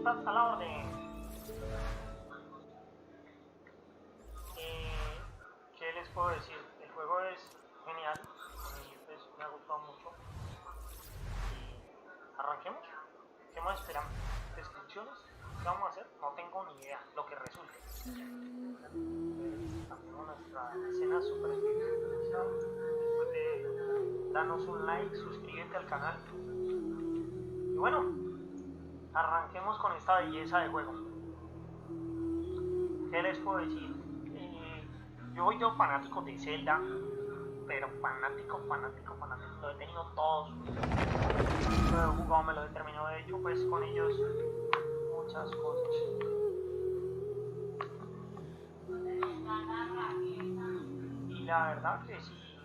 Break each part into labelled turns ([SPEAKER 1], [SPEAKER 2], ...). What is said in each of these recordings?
[SPEAKER 1] estás a la orden. ¿Qué les puedo decir? El juego es genial, a mí pues, me ha gustado mucho. Arranquemos. ¿Qué más esperamos? ¿Descripciones? ¿Qué vamos a hacer? No tengo ni idea, lo que resulte. También nuestra escena super especial. Después de darnos un like, suscríbete al canal. Y bueno, arranquemos con esta belleza de juego. ¿Qué les puedo decir? Yo soy fanático de Zelda, pero fanático, lo he tenido todos. Lo he jugado, me lo he terminado, de hecho, pues con ellos muchas cosas. Y la verdad que sí,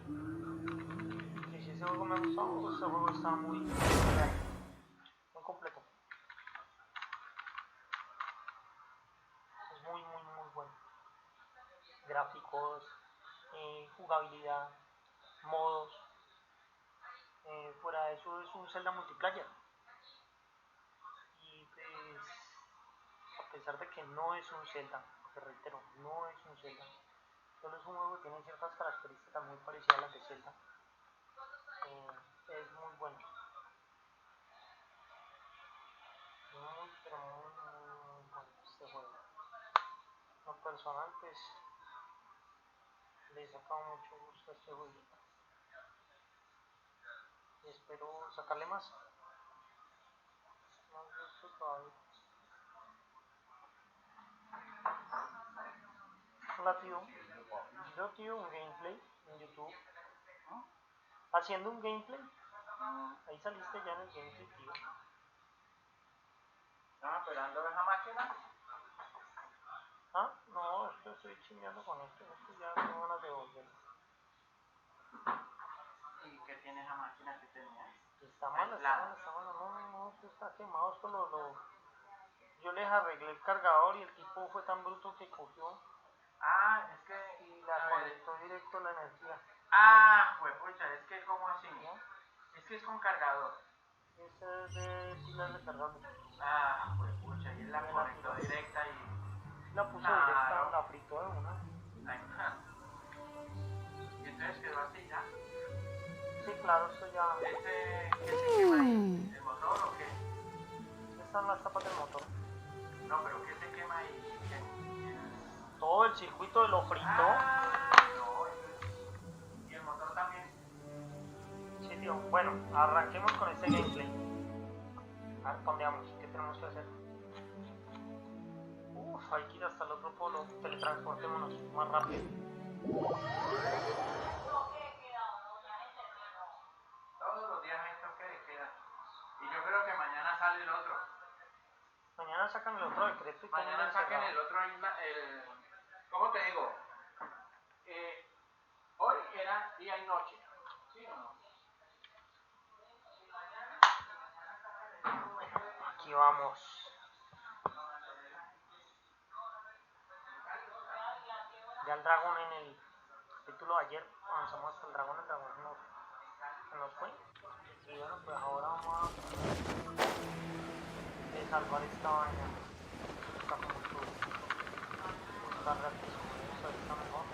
[SPEAKER 1] ese juego me ha gustado, este juego está muy completo. Es muy bueno. Gráficos, jugabilidad, modos. Fuera de eso es un Zelda multiplayer. Y pues, a pesar de que no es un Zelda, porque reitero, no es un Zelda, solo es un juego que tiene ciertas características muy parecidas a las de Zelda. Es muy bueno. Muy bueno este juego. Lo personal, pues, le he sacado mucho gusto a este juego. Y espero sacarle más gusto todavía. Hola tío, yo tío un gameplay en YouTube. Haciendo un gameplay. Ahí saliste ya en el gameplay, tío.
[SPEAKER 2] ¿Estás esperando esa máquina?
[SPEAKER 1] Ah, no, es que estoy chingando con esto ya tengo ganas de volver.
[SPEAKER 2] ¿Y qué tiene esa máquina que tenía?
[SPEAKER 1] Está mal, no, esto está quemado, yo les arreglé el cargador y el tipo fue tan bruto que cogió.
[SPEAKER 2] Ah, es que...
[SPEAKER 1] Y la conectó directo a la energía.
[SPEAKER 2] Ah, pucha, es que como así,
[SPEAKER 1] ¿No?
[SPEAKER 2] es que es con cargador.
[SPEAKER 1] Ese es de pilas recargables.
[SPEAKER 2] Ah, pucha, y él la conectó directa y...
[SPEAKER 1] La puso directa, la fritó de una.
[SPEAKER 2] Y entonces quedó así ya.
[SPEAKER 1] Sí, claro, esto ya...
[SPEAKER 2] ¿Qué se quema ahí? ¿El motor o qué?
[SPEAKER 1] Estas son las tapas del motor.
[SPEAKER 2] No, pero ¿qué se quema ahí?
[SPEAKER 1] Todo el circuito lo fritó.
[SPEAKER 2] Ah, no, y el motor también.
[SPEAKER 1] Sí, tío. Bueno, arranquemos con este gameplay. A ver, ¿dónde vamos? ¿Qué tenemos que hacer? Hay que ir hasta el otro polo. Teletransportémonos más rápido.
[SPEAKER 2] Todos los días hay toque de queda. Y yo creo que mañana sale el otro.
[SPEAKER 1] Mañana sacan el otro decreto y
[SPEAKER 2] mañana saquen el otro ¿cómo te digo? Hoy era día y noche, ¿sí o no?
[SPEAKER 1] Aquí vamos. Ya el dragón en el capítulo de ayer avanzamos hasta el dragón nos fue. Y bueno, pues ahora vamos a salvar esta vaina. Está como chulo. Buscar rapidísimo. Eso está mejor.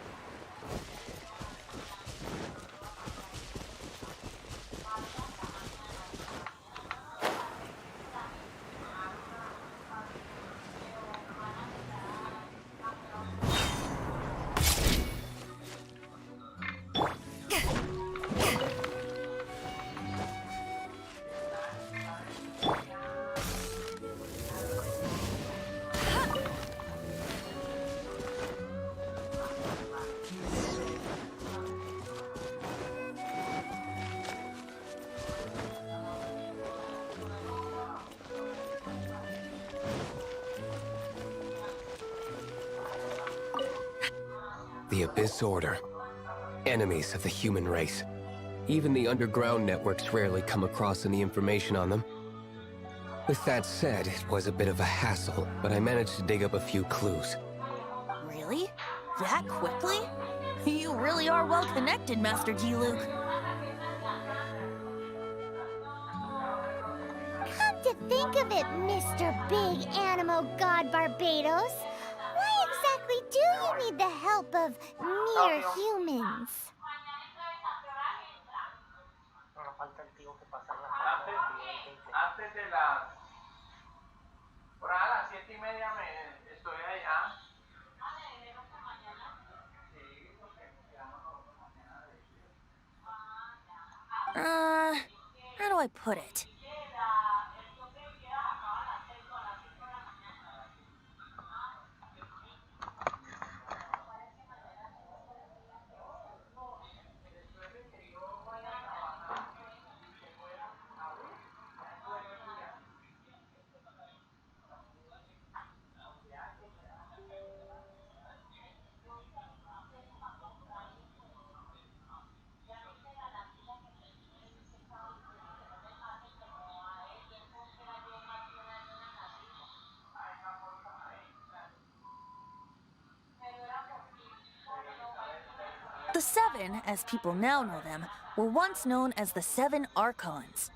[SPEAKER 3] The Abyss Order. Enemies of the human race. Even the underground networks rarely come across any information on them. With that said, it was a bit of a hassle, but I managed to dig up a few clues.
[SPEAKER 4] Really? That quickly? You really are well connected, Master Diluc.
[SPEAKER 5] Come to think of of it, Mr. Big Animal God Barbados. Why exactly do you need the help of mere humans?
[SPEAKER 1] Bueno, falta el tío que pasa en la
[SPEAKER 2] Antes, antes de las... Por ahí a las 7:30 estoy allá. Sí, porque quedamos mañana de...
[SPEAKER 4] How do I put it? The Seven, as people now know them, were once known as the Seven Archons.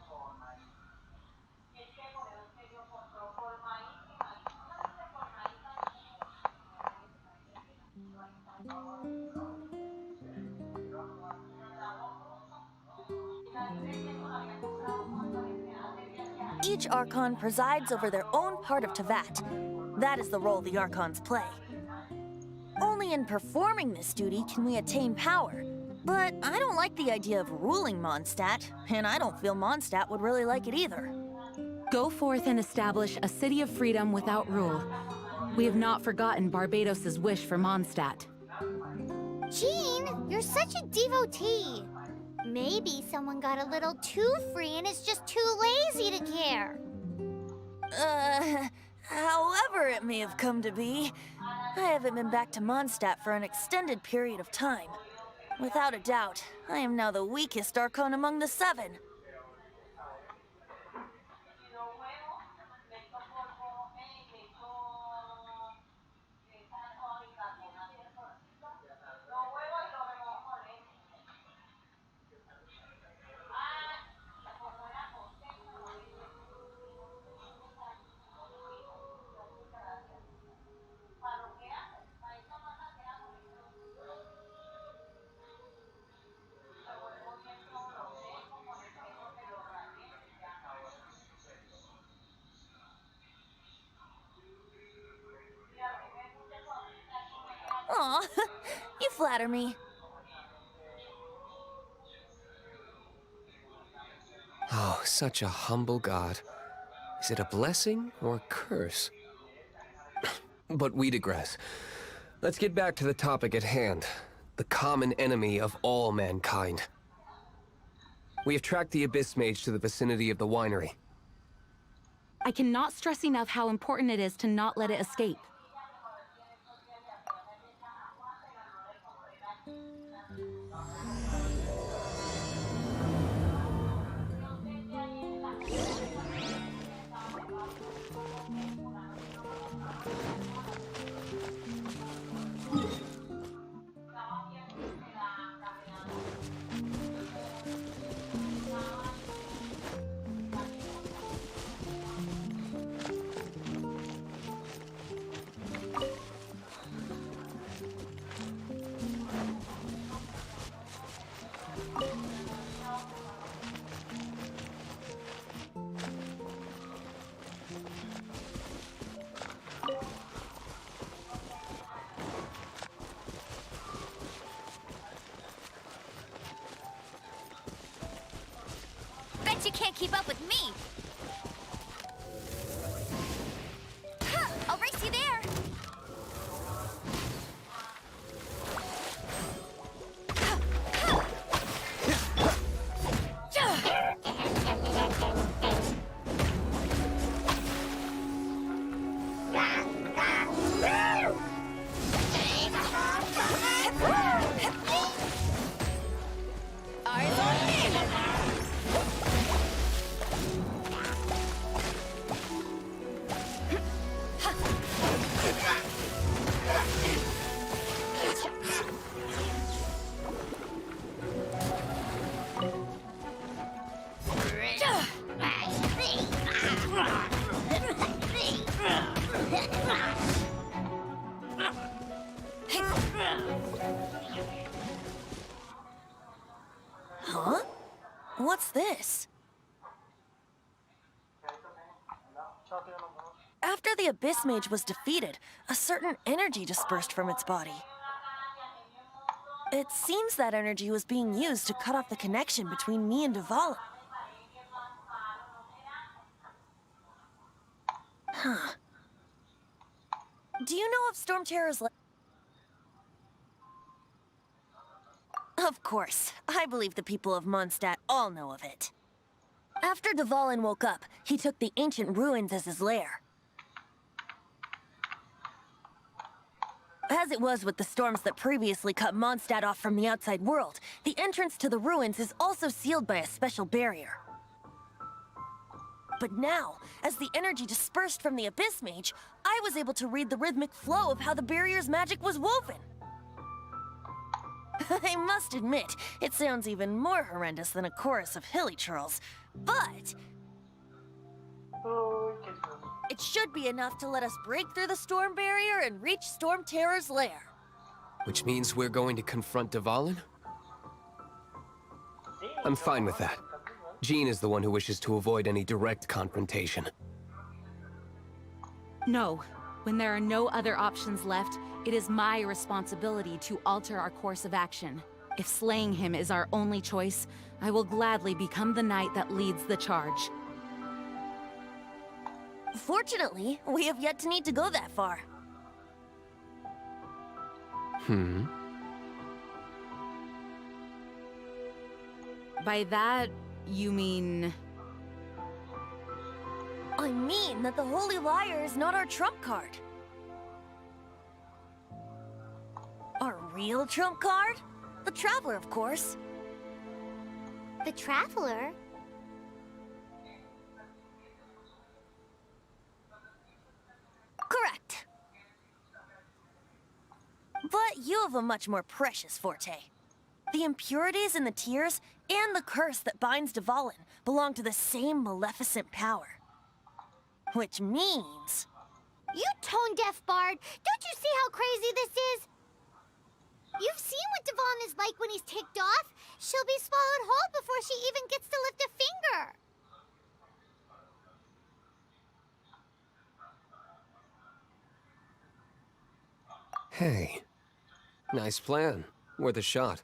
[SPEAKER 4] Each Archon presides over their own part of Teyvat. That is the role the Archons play. Only in performing this duty can we attain power. But I don't like the idea of ruling Mondstadt, and I don't feel Mondstadt would really like it either.
[SPEAKER 6] Go forth and establish a city of freedom without rule. We have not forgotten Barbados' wish for Mondstadt.
[SPEAKER 5] Jean, you're such a devotee. Maybe someone got a little too free and is just too lazy to care.
[SPEAKER 4] However it may have come to be, I haven't been back to Mondstadt for an extended period of time. Without a doubt, I am now the weakest Archon among the Seven. Aw, you flatter me.
[SPEAKER 3] Oh, such a humble god. Is it a blessing or a curse? But we digress. Let's get back to the topic at hand. The common enemy of all mankind. We have tracked the Abyss Mage to the vicinity of the winery.
[SPEAKER 6] I cannot stress enough how important it is to not let it escape.
[SPEAKER 5] Bet you can't keep up with me. I'll race you there.
[SPEAKER 4] What's this? After the Abyss Mage was defeated, a certain energy dispersed from its body. It seems that energy was being used to cut off the connection between me and Dvalin. Huh. Do you know if Storm Terror's Of course. I believe the people of Mondstadt all know of it. After Dvalin woke up, he took the ancient ruins as his lair. As it was with the storms that previously cut Mondstadt off from the outside world, the entrance to the ruins is also sealed by a special barrier. But now, as the energy dispersed from the Abyss Mage, I was able to read the rhythmic flow of how the barrier's magic was woven. I must admit, it sounds even more horrendous than a chorus of hilly churls, but it should be enough to let us break through the storm barrier and reach Storm Terror's lair.
[SPEAKER 3] Which means we're going to confront Dvalin? I'm fine with that. Jean is the one who wishes to avoid any direct confrontation.
[SPEAKER 6] No. When there are no other options left, it is my responsibility to alter our course of action. If slaying him is our only choice, I will gladly become the knight that leads the charge.
[SPEAKER 4] Fortunately, we have yet to need to go that far.
[SPEAKER 6] By that, you mean...
[SPEAKER 4] I mean that the Holy Liar is not our trump card. Our real trump card? The Traveler, of course.
[SPEAKER 5] The Traveler?
[SPEAKER 4] Correct. But you have a much more precious forte. The impurities in the tears and the curse that binds Dvalin belong to the same maleficent power. Which means...
[SPEAKER 5] You tone-deaf bard! Don't you see how crazy this is? You've seen what Dvalin is like when he's ticked off. She'll be swallowed whole before she even gets to lift a finger.
[SPEAKER 3] Hey. Nice plan. Worth a shot.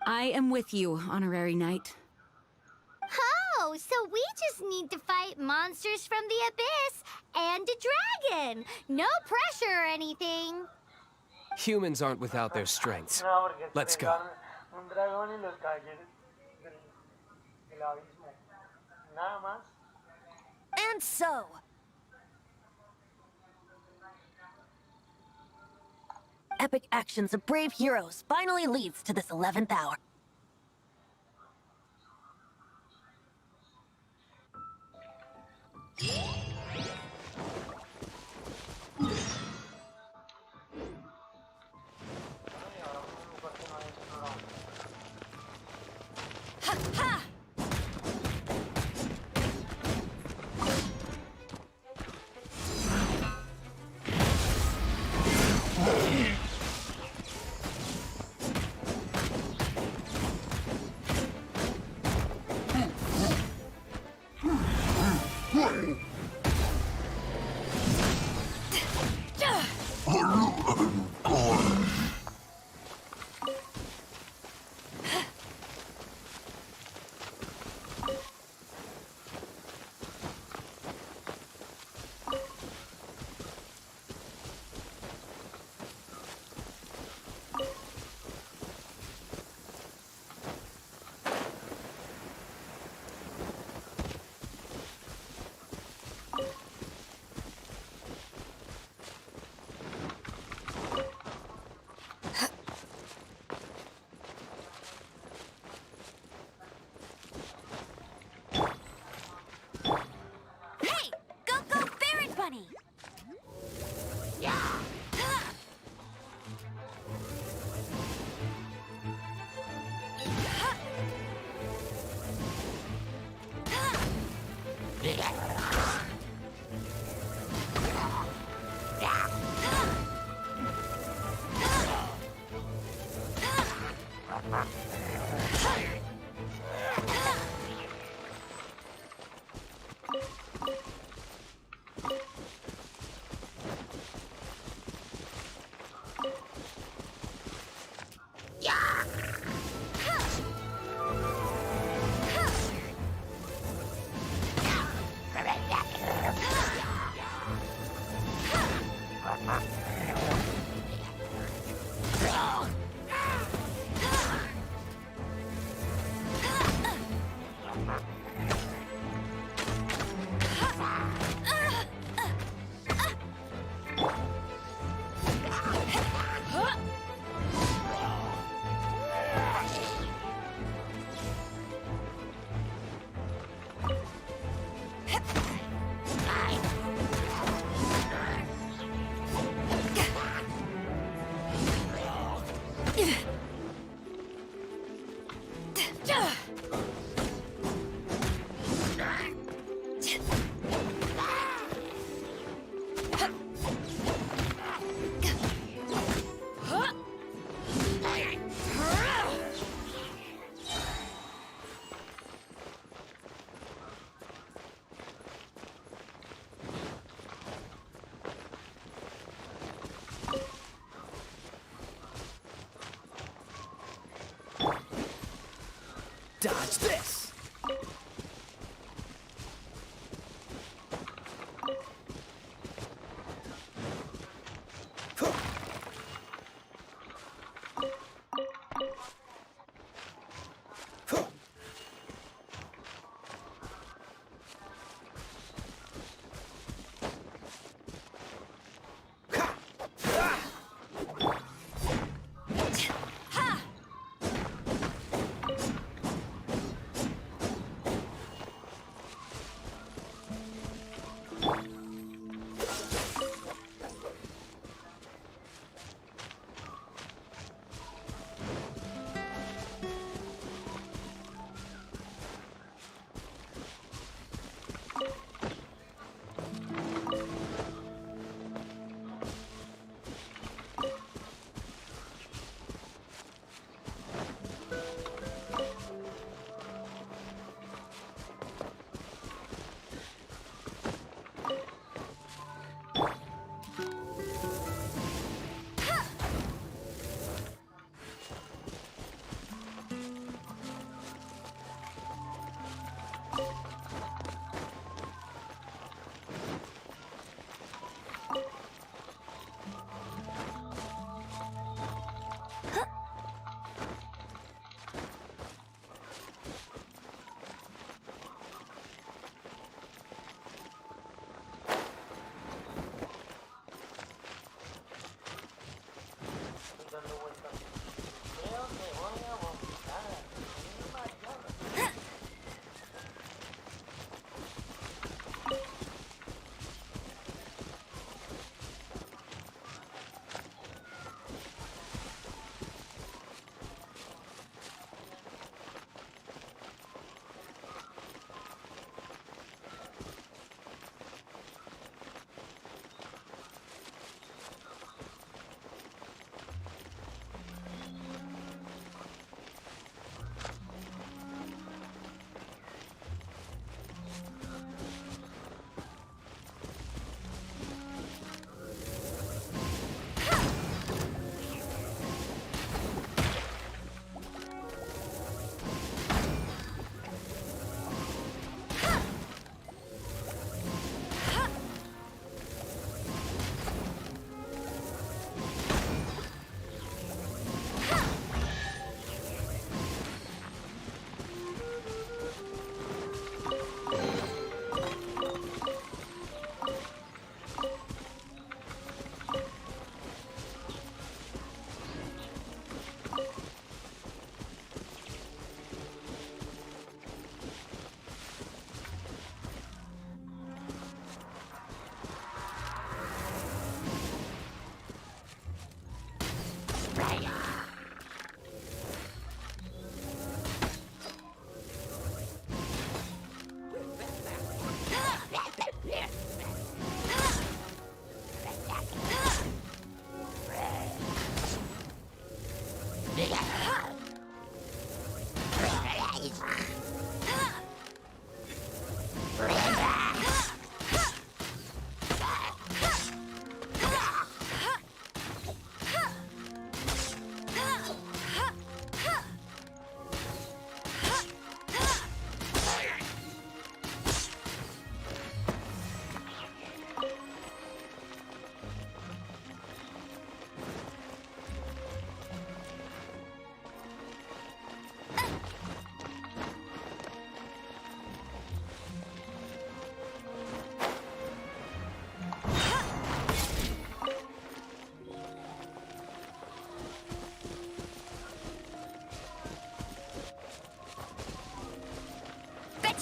[SPEAKER 6] I am with you, Honorary Knight.
[SPEAKER 5] Oh, so we just need to fight monsters from the Abyss and a dragon. No pressure or anything.
[SPEAKER 3] Humans aren't without their strengths.
[SPEAKER 1] No, porque
[SPEAKER 3] Let's go.
[SPEAKER 1] un dragón y los caballeros del abismo. Nada más.
[SPEAKER 4] And so... Epic actions of brave heroes finally leads to this 11th hour. Ha ha!
[SPEAKER 7] Dodge this!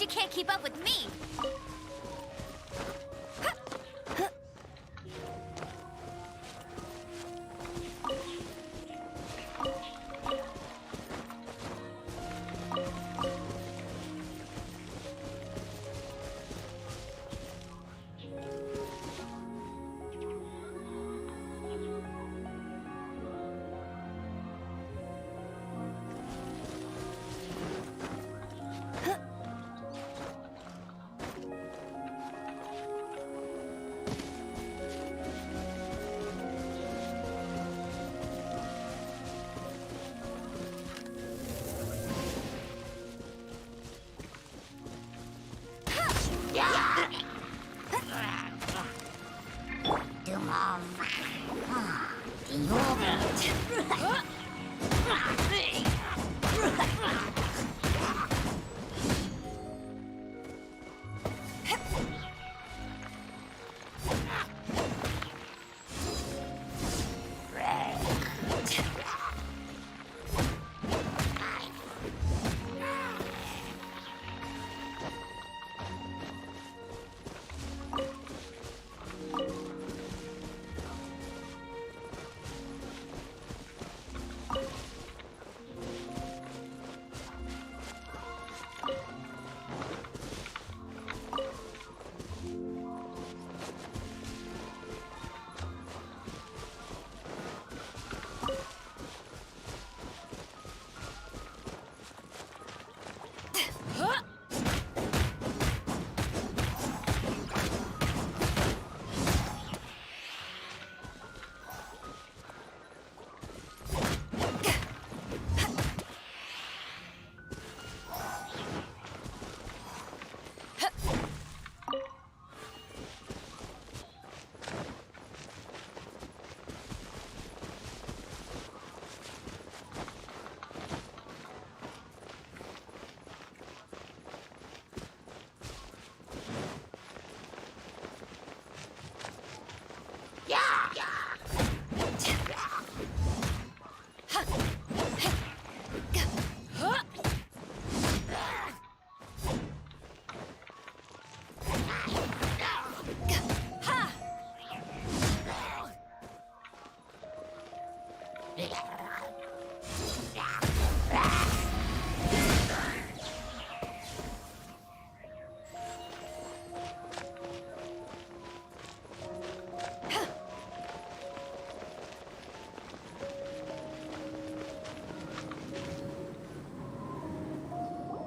[SPEAKER 5] You can't keep up with me.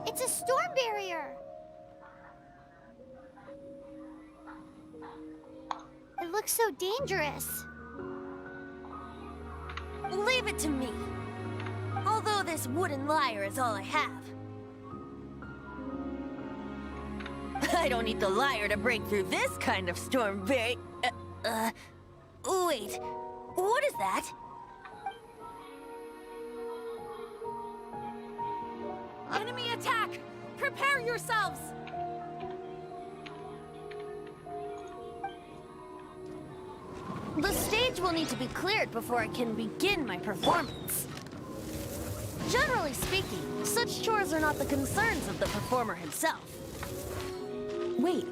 [SPEAKER 5] It's a storm barrier. It looks so dangerous.
[SPEAKER 4] Leave it to me. Although this wooden lyre is all I have. I don't need the lyre to break through this kind of storm barrier. Wait. What is that?
[SPEAKER 6] Enemy attack! Prepare yourselves!
[SPEAKER 4] The stage will need to be cleared before I can begin my performance. Generally speaking, such chores are not the concerns of the performer himself.
[SPEAKER 6] Wait,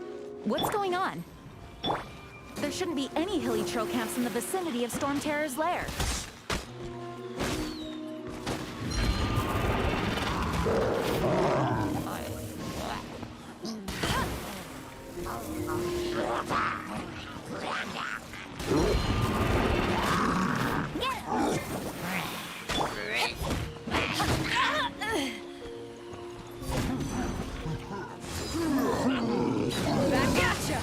[SPEAKER 6] what's going on? There shouldn't be any Hilichurl camps in the vicinity of Storm Terror's lair.
[SPEAKER 4] Back at ya!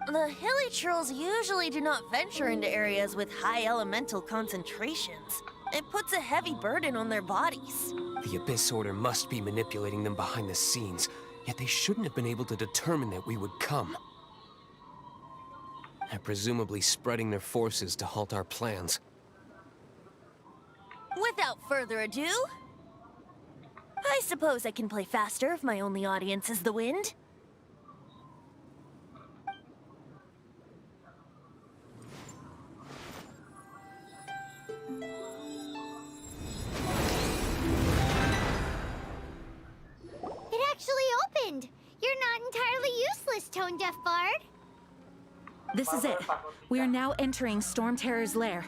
[SPEAKER 4] The Hilichurls usually do not venture into areas with high elemental concentrations. It puts a heavy burden on their bodies.
[SPEAKER 3] The Abyss Order must be manipulating them behind the scenes, yet they shouldn't have been able to determine that we would come. They're presumably spreading their forces to halt our plans.
[SPEAKER 4] Without further ado, I suppose I can play faster if my only audience is the wind.
[SPEAKER 5] It actually opened. You're not entirely useless, Tone Deaf Bard.
[SPEAKER 6] This is it. We are now entering Storm Terror's lair.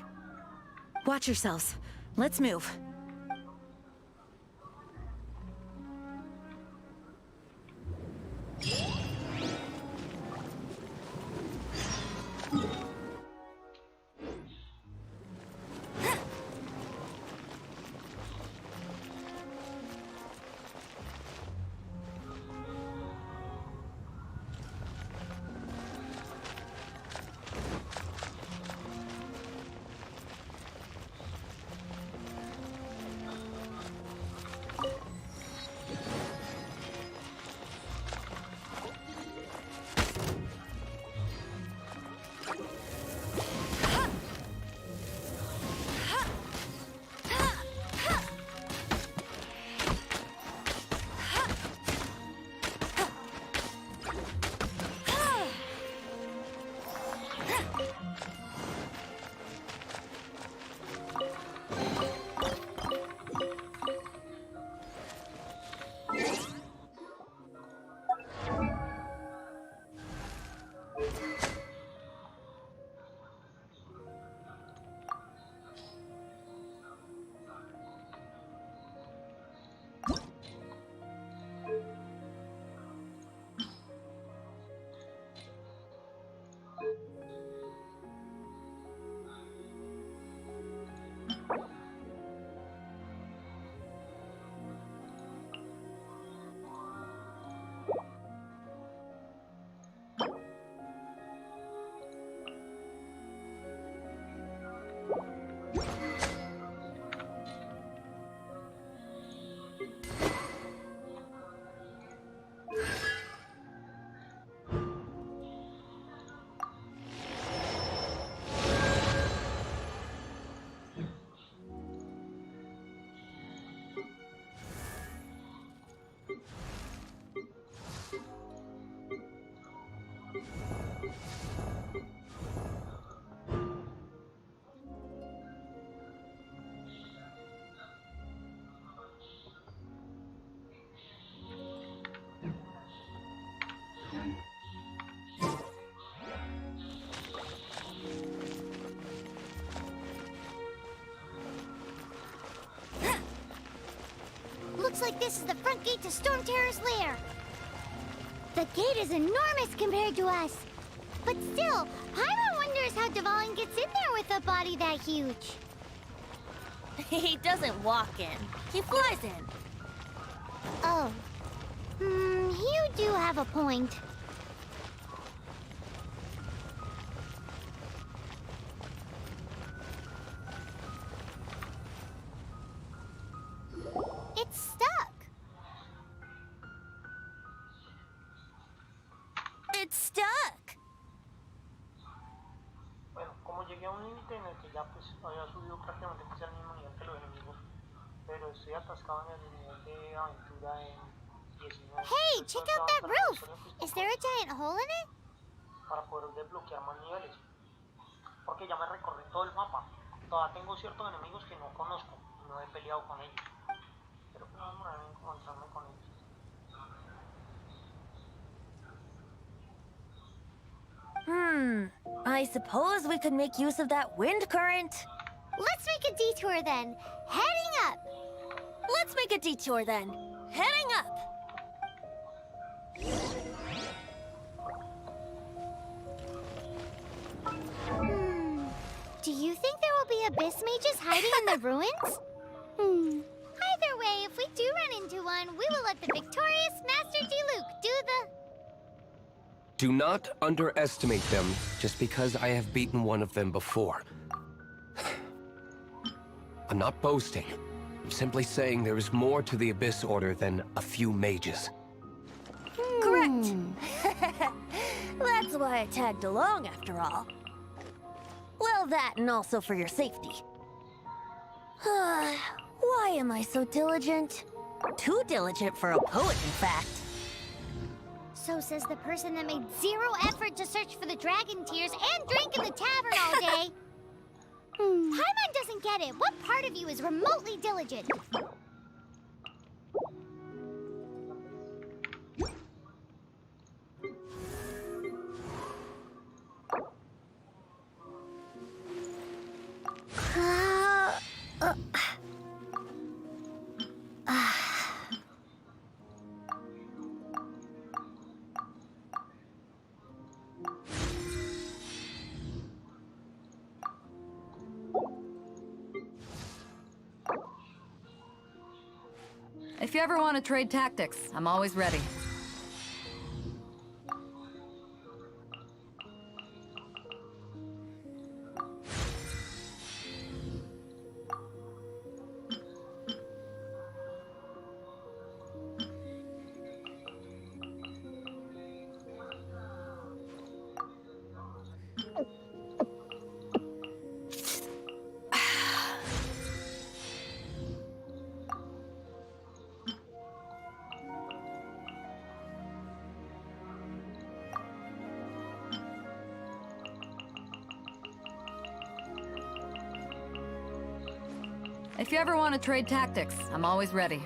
[SPEAKER 6] Watch yourselves. Let's move.
[SPEAKER 5] Looks like this is the front gate to Storm Terror's lair. The gate is enormous compared to us. But still, Paimon wonders how Devon gets in there with a body that huge.
[SPEAKER 4] He doesn't walk in. He flies in.
[SPEAKER 5] Oh. You do have a point. It's stuck.
[SPEAKER 4] It's stuck.
[SPEAKER 1] Bueno, como llegué a un límite en el que ya pues había subido prácticamente casi al mismo nivel que los enemigos, pero estoy atascado en el nivel de aventura en 19.
[SPEAKER 5] Hey, check out that roof. Is there a giant hole in it?
[SPEAKER 1] Para poder desbloquear más niveles, porque ya me recorrí todo el mapa. Todavía tengo ciertos enemigos que no conozco, no he peleado con ellos, pero pues vamos a encontrarme con ellos.
[SPEAKER 4] I suppose we could make use of that wind current.
[SPEAKER 5] Let's make a detour then. Heading up.
[SPEAKER 4] Let's make a detour then. Heading up.
[SPEAKER 5] Do you think there will be abyss mages hiding in the ruins? Either way, if we do run into one, we will let the victorious Master Diluc do the...
[SPEAKER 3] Do not underestimate them just because I have beaten one of them before. I'm not boasting. I'm simply saying there is more to the Abyss Order than a few mages.
[SPEAKER 4] Correct. That's why I tagged along after all. Well, that and also for your safety. Why am I so diligent? Too diligent for a poet, in fact.
[SPEAKER 5] So says the person that made zero effort to search for the dragon tears and drink in the tavern all day. Paimon doesn't get it. What part of you is remotely diligent?
[SPEAKER 7] If you ever want to trade tactics, I'm always ready. If you ever want to trade tactics, I'm always ready.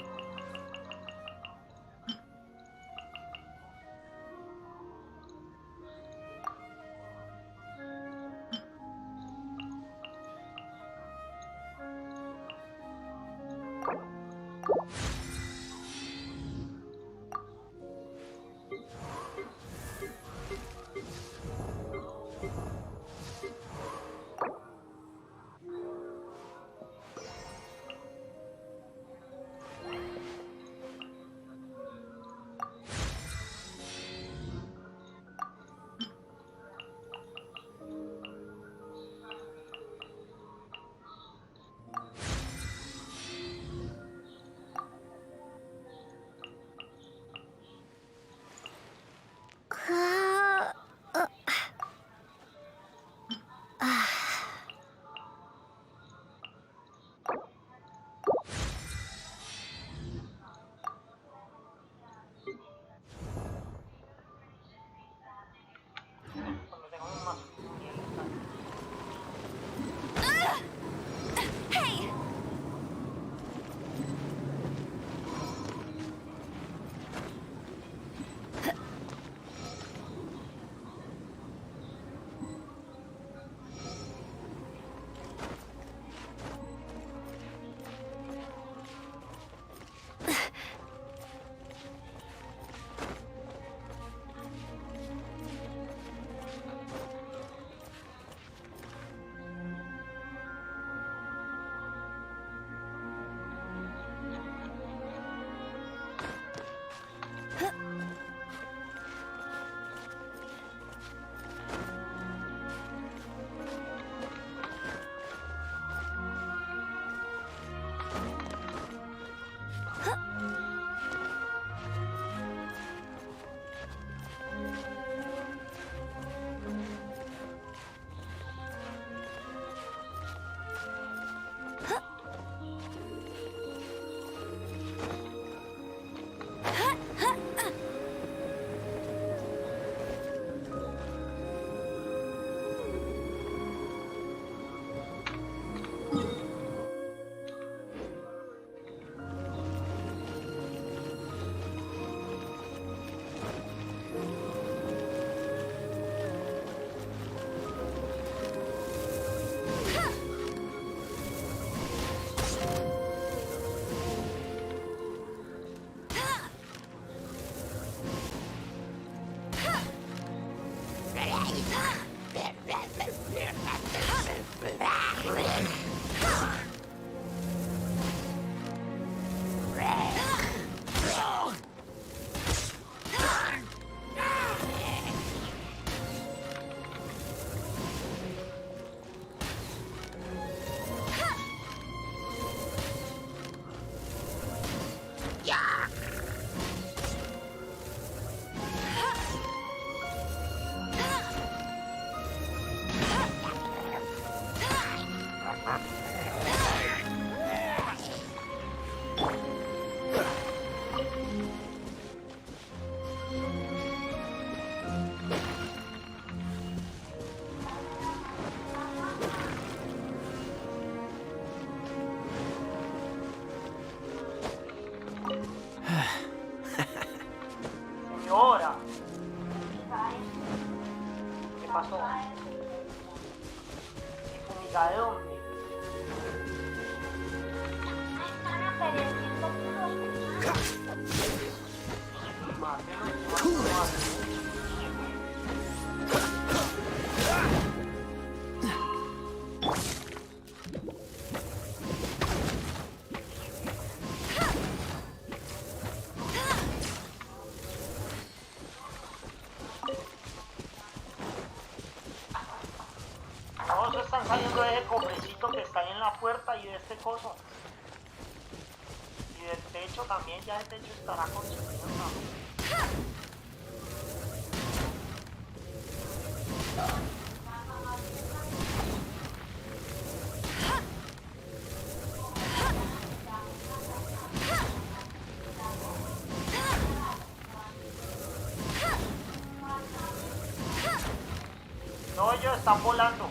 [SPEAKER 1] saliendo de ese cofrecito que está ahí en la puerta y de este coso. Y del techo también, ya el techo estará consumido, ¿no? No, ellos están volando.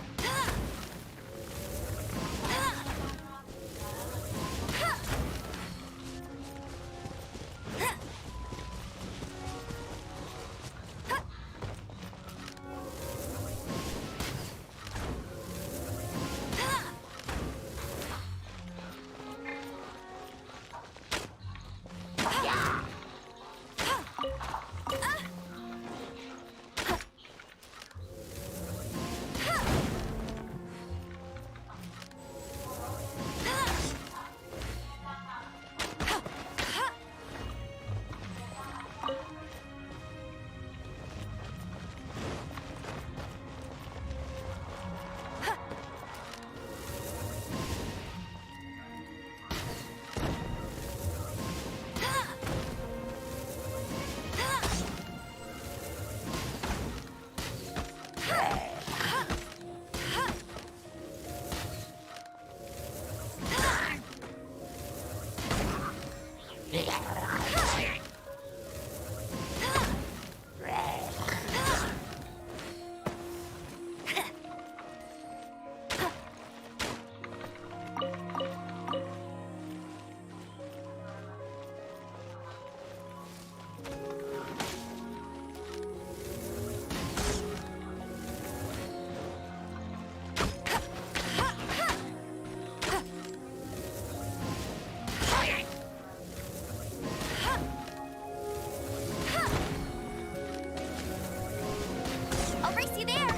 [SPEAKER 5] I'll race you there.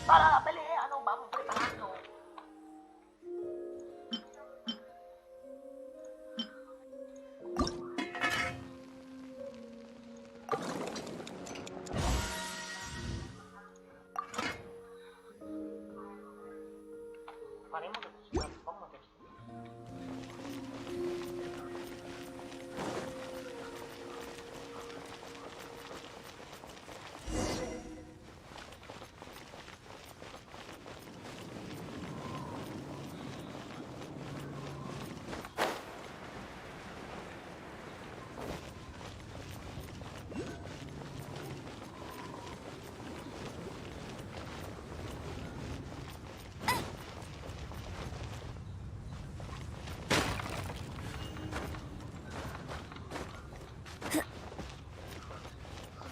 [SPEAKER 1] Para la pelea, nos vamos preparando. Paremos de cocinar, vamos a ver.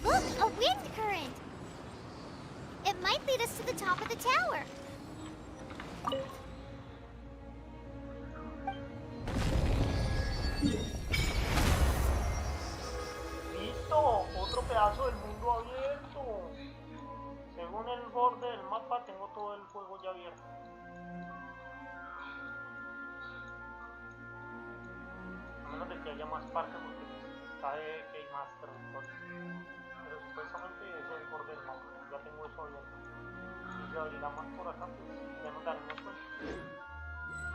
[SPEAKER 5] Look, a wind current! It might lead us to the top of the tower.
[SPEAKER 1] Listo, otro pedazo del mundo abierto. Según el borde del mapa tengo todo el juego ya abierto. A menos de que haya más partes porque sabe que hay más territorios. Pero supuestamente ese es el borde del mapa. Ya tengo eso abierto. Si se abrirá más por acá, pues ya nos daremos cuenta.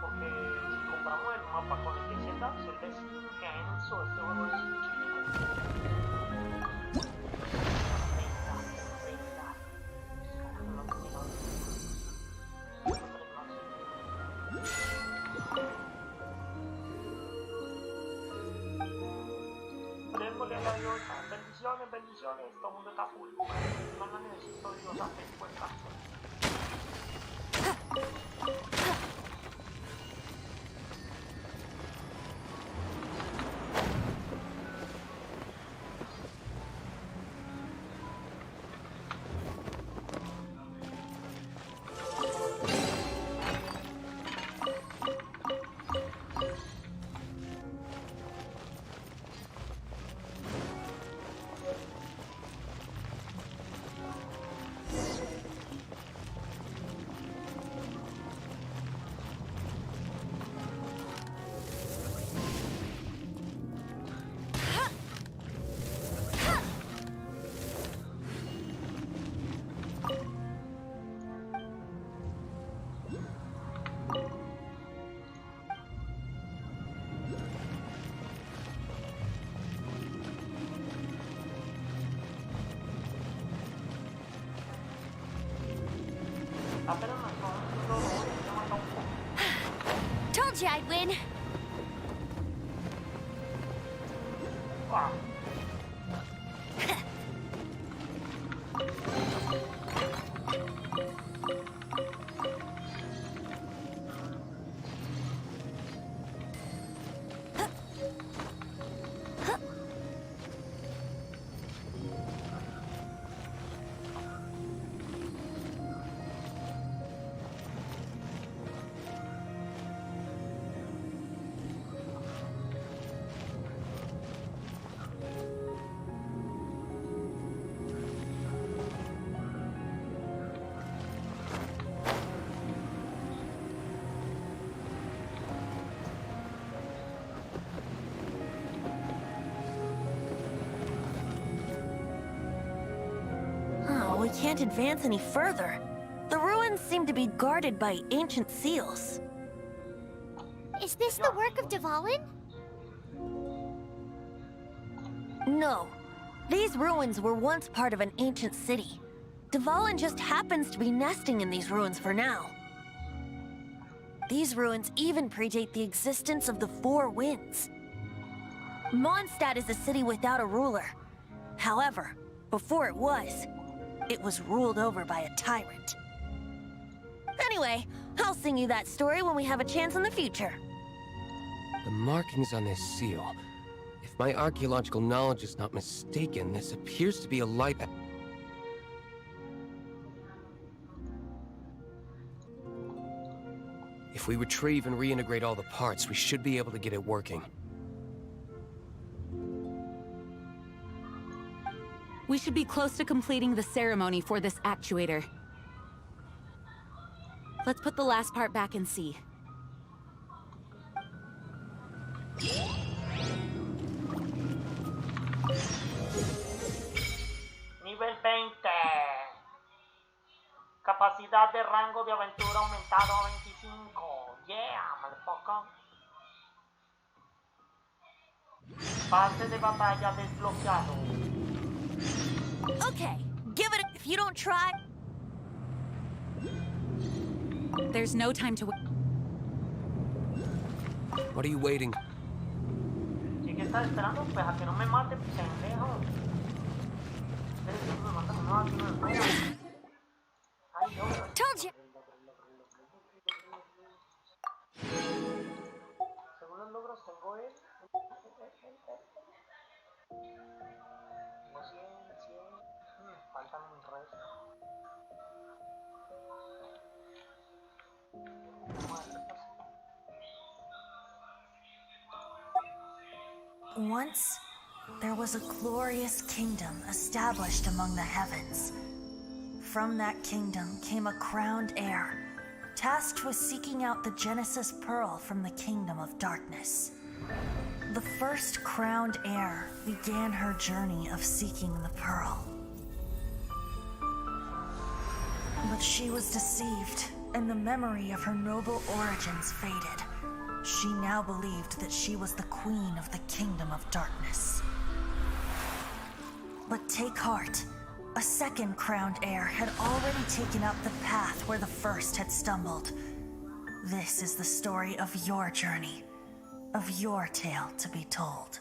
[SPEAKER 1] Porque si compramos el mapa con el de Zelda es inmenso, este juego es chiquito. Démosle a la diosa, bendiciones, bendiciones, todo el mundo está full. No la necesito diosa, ten cuenta. Apenas me estaba haciendo lo mata un poco.
[SPEAKER 5] Told you I'd win.
[SPEAKER 1] Ah.
[SPEAKER 4] Oh, we can't advance any further. The ruins seem to be guarded by ancient seals.
[SPEAKER 5] Is this the work of Dvalin?
[SPEAKER 4] No. These ruins were once part of an ancient city. Dvalin just happens to be nesting in these ruins for now. These ruins even predate the existence of the Four Winds. Mondstadt is a city without a ruler. However, before it was ruled over by a tyrant. Anyway, I'll sing you that story when we have a chance in the future.
[SPEAKER 3] The markings on this seal. If my archaeological knowledge is not mistaken, this appears to be a light. If we retrieve and reintegrate all the parts, we should be able to get it working.
[SPEAKER 6] We should be close to completing the ceremony for this actuator. Let's put the last part back and see.
[SPEAKER 1] Nivel 20. Capacidad de rango de aventura aumentado a 25. Yeah, motherfucker. Pase de batalla desbloqueado.
[SPEAKER 4] Okay, give it if you don't try.
[SPEAKER 6] There's no time to wait.
[SPEAKER 3] What are you waiting?
[SPEAKER 1] ¿Y qué estás esperando? Pues a que no me mate, pendejo. Ustedes siempre me matan, no, aquí no me matan. Ay, Dios.
[SPEAKER 4] Told you.
[SPEAKER 1] Según los logros tengo él. Tengo 100. Faltan un resto. Vamos a ver qué pasa.
[SPEAKER 4] Once, there was a glorious kingdom established among the heavens. From that kingdom came a crowned heir, tasked with seeking out the Genesis Pearl from the kingdom of darkness. The first crowned heir began her journey of seeking the pearl. But she was deceived, and the memory of her noble origins faded. She now believed that she was the queen of the kingdom of darkness. But take heart. A second crowned heir had already taken up the path where the first had stumbled. This is the story of your journey, of your tale to be told.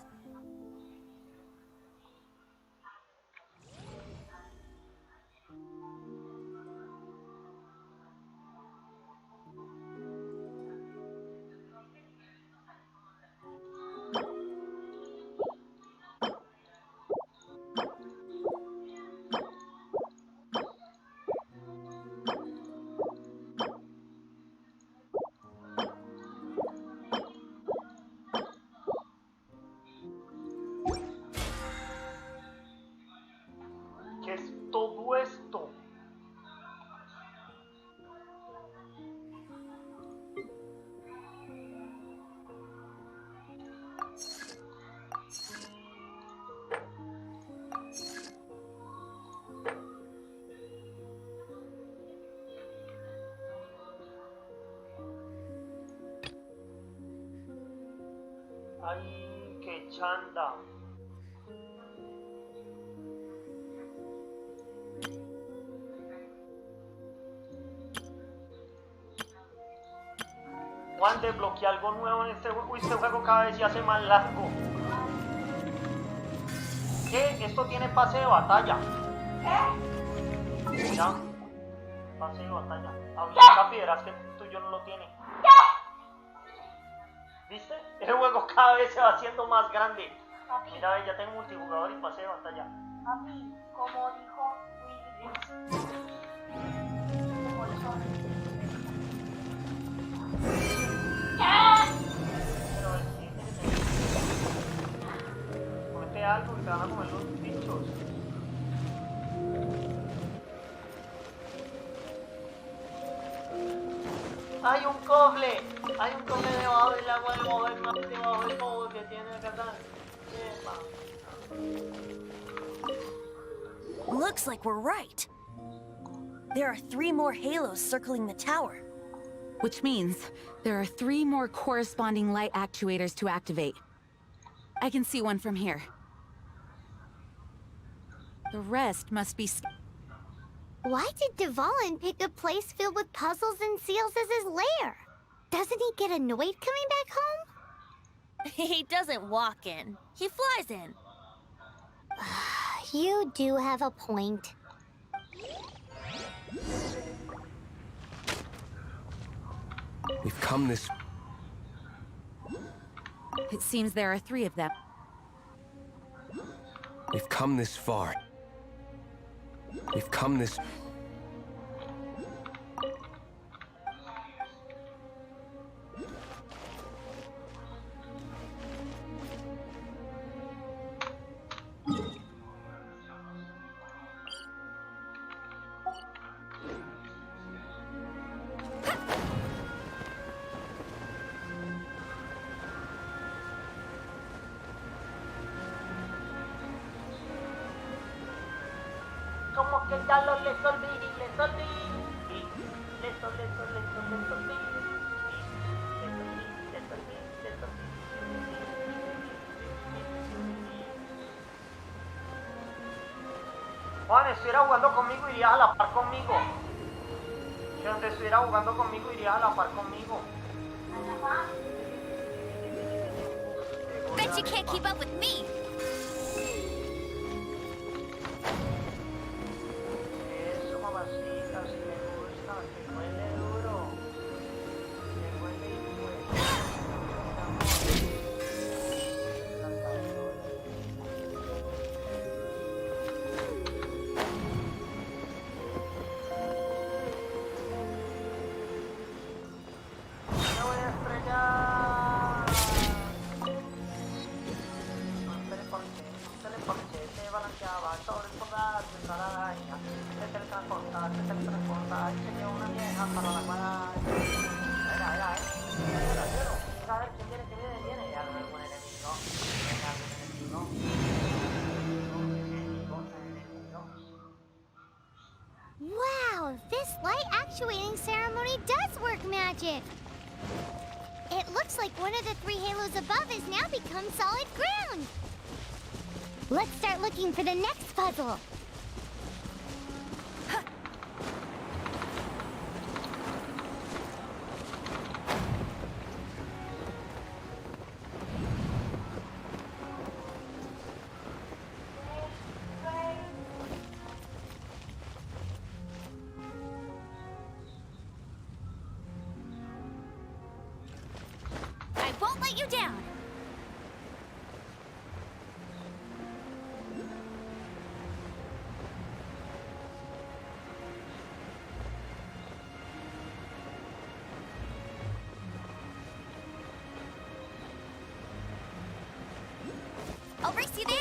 [SPEAKER 1] ¿Qué es todo esto? Ay, qué chanda. Juan, desbloquea algo nuevo en este juego. Uy, este juego cada vez se hace más largo. ¿Qué? Esto tiene pase de batalla. Mira. Pase de batalla. Ahorita verás que tú y yo no lo tiene. ¿Viste? El juego cada vez se va haciendo más grande. Mira, ya tengo multijugador y pase de batalla.
[SPEAKER 8] Papi, como dijo Willy, como dijo
[SPEAKER 1] Pero comete algo que te van a comer los bichos. Hay un cofre debajo del agua, debajo del povo que tiene que estar.
[SPEAKER 4] Looks like we're right. There are 3 more halos circling the tower.
[SPEAKER 6] Which means there are 3 more corresponding light actuators to activate. I can see one from here. The rest must be...
[SPEAKER 5] Why did Dvalin pick a place filled with puzzles and seals as his lair? Doesn't he get annoyed coming back home?
[SPEAKER 4] He doesn't walk in. He flies in.
[SPEAKER 5] You do have a point.
[SPEAKER 3] We've come this...
[SPEAKER 6] It seems there are 3 of them.
[SPEAKER 3] We've come this far. We've come this...
[SPEAKER 1] Como que ya les olvidé. Les olvidé. Juan, estuviera jugando conmigo, irías a la par conmigo. Si no te estuviera jugando conmigo, irías a la par conmigo.
[SPEAKER 5] Bet you can't keep up with me.
[SPEAKER 1] Eso, mamacita, si me gusta, que huele duro. Que huele y huele. Me voy a estrellar. Un teleporche se balanceaba sobre el poder de la araña. Se teletransporta y se lleva una vieja para la cual. Mira, a ver, ¿quién viene? ¿Viene algún enemigo?
[SPEAKER 5] Wow, this light actuating ceremony does work magic. It looks like one of the 3 halos above has now become solid ground. Let's start looking for the next puzzle. I won't let you down. I'll race you there.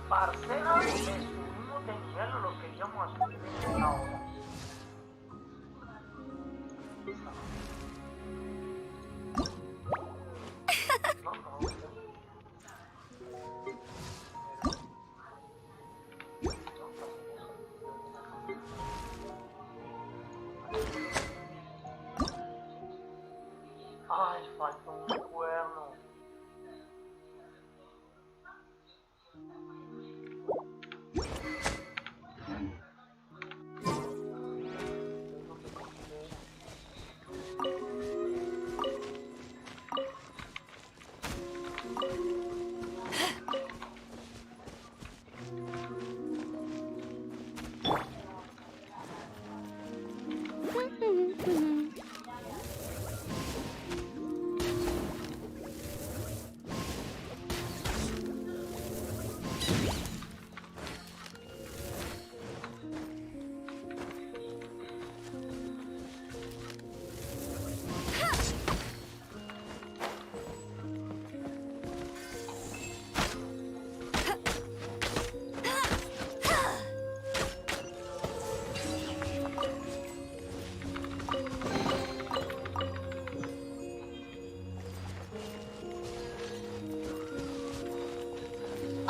[SPEAKER 1] Parcera, le subimos de nivel a lo que íbamos a subir en esta hora. Ay, falta un cuerno.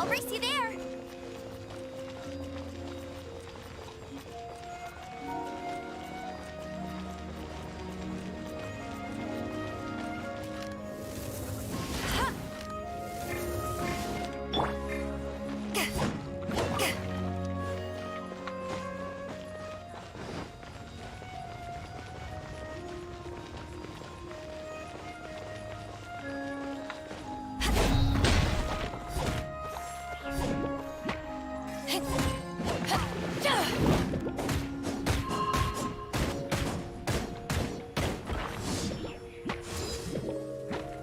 [SPEAKER 4] I'll race you there.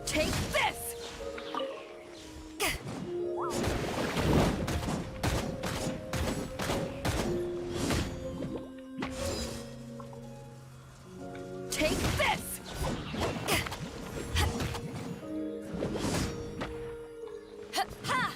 [SPEAKER 4] Take this! Take this! Ha!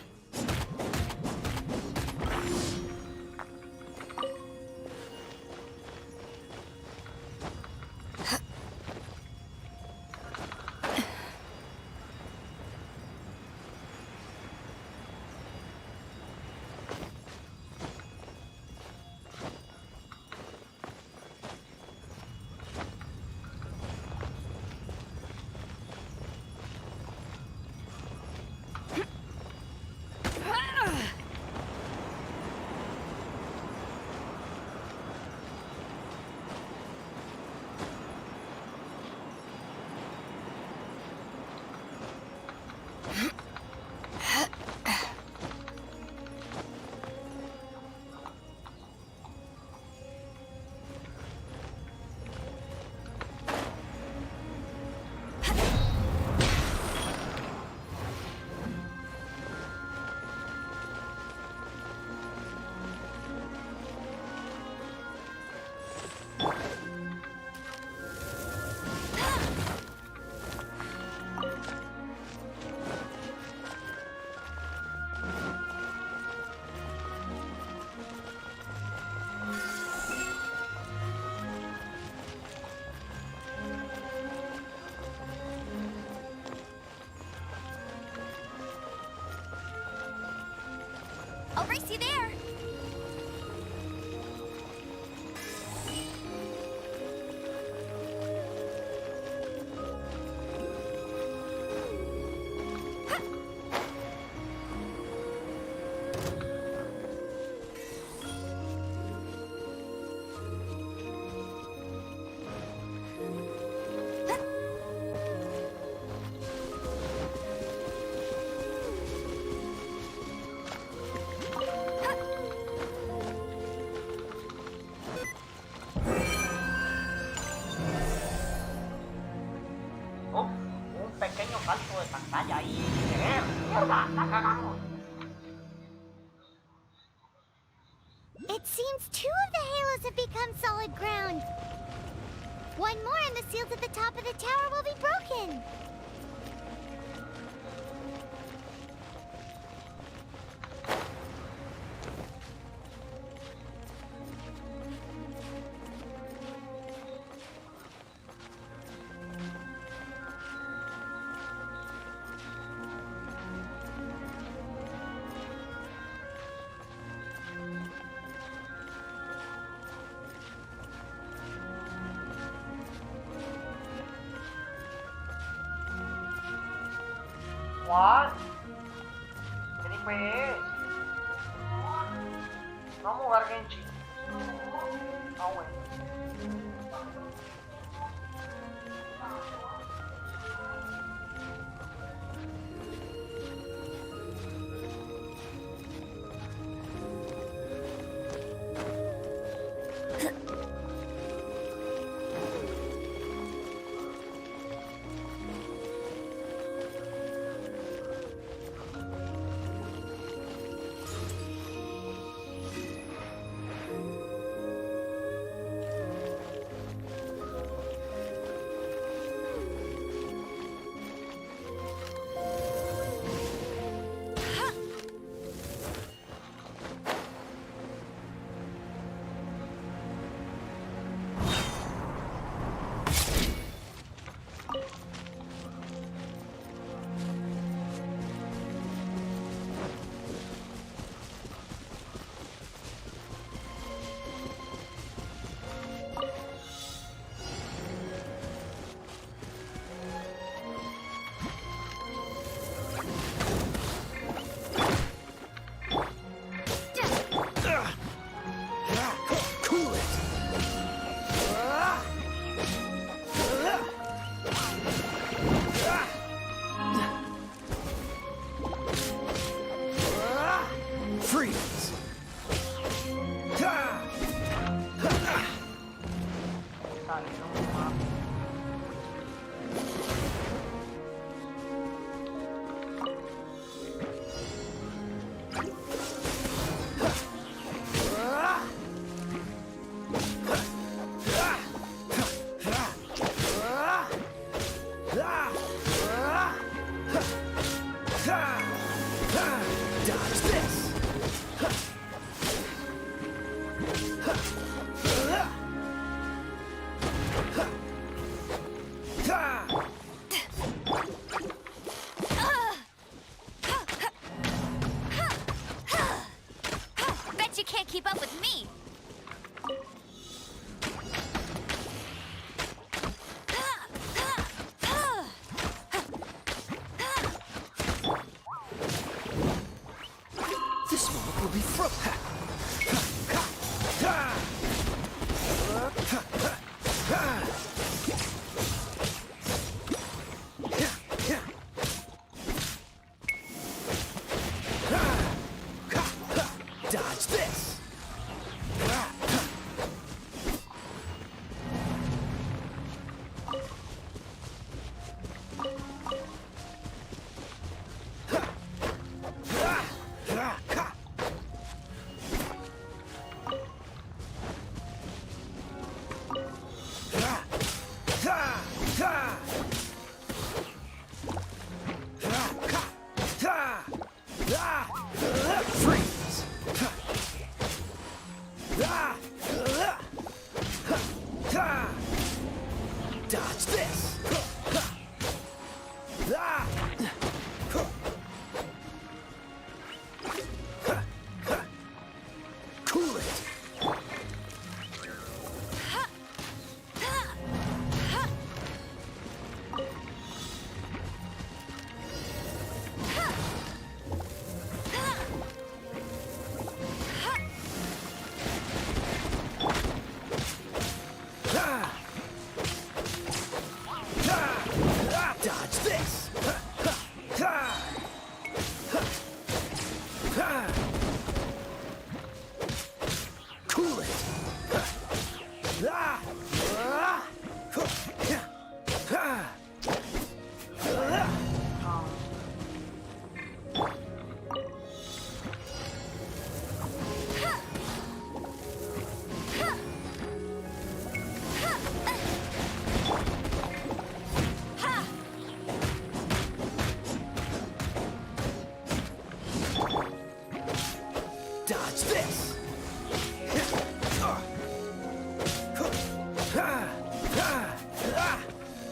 [SPEAKER 4] I'll race you there.
[SPEAKER 1] Un pequeño salto de pantalla ahí. ¡Mierda! ¡La cagamos!
[SPEAKER 5] It seems 2 of the halos have become solid ground. One more and the seals at the top of the tower will be broken.
[SPEAKER 1] What? ¿Qué tipo es? Vamos a jugar Genshin. Ah, bueno.
[SPEAKER 3] Freeze! Dodge this!
[SPEAKER 5] Bet you can't keep up with me.
[SPEAKER 3] This moment will be frozen. Dodge this! Freeze! Dodge this! Cool it! Dodge this! Cool it! Dodge this!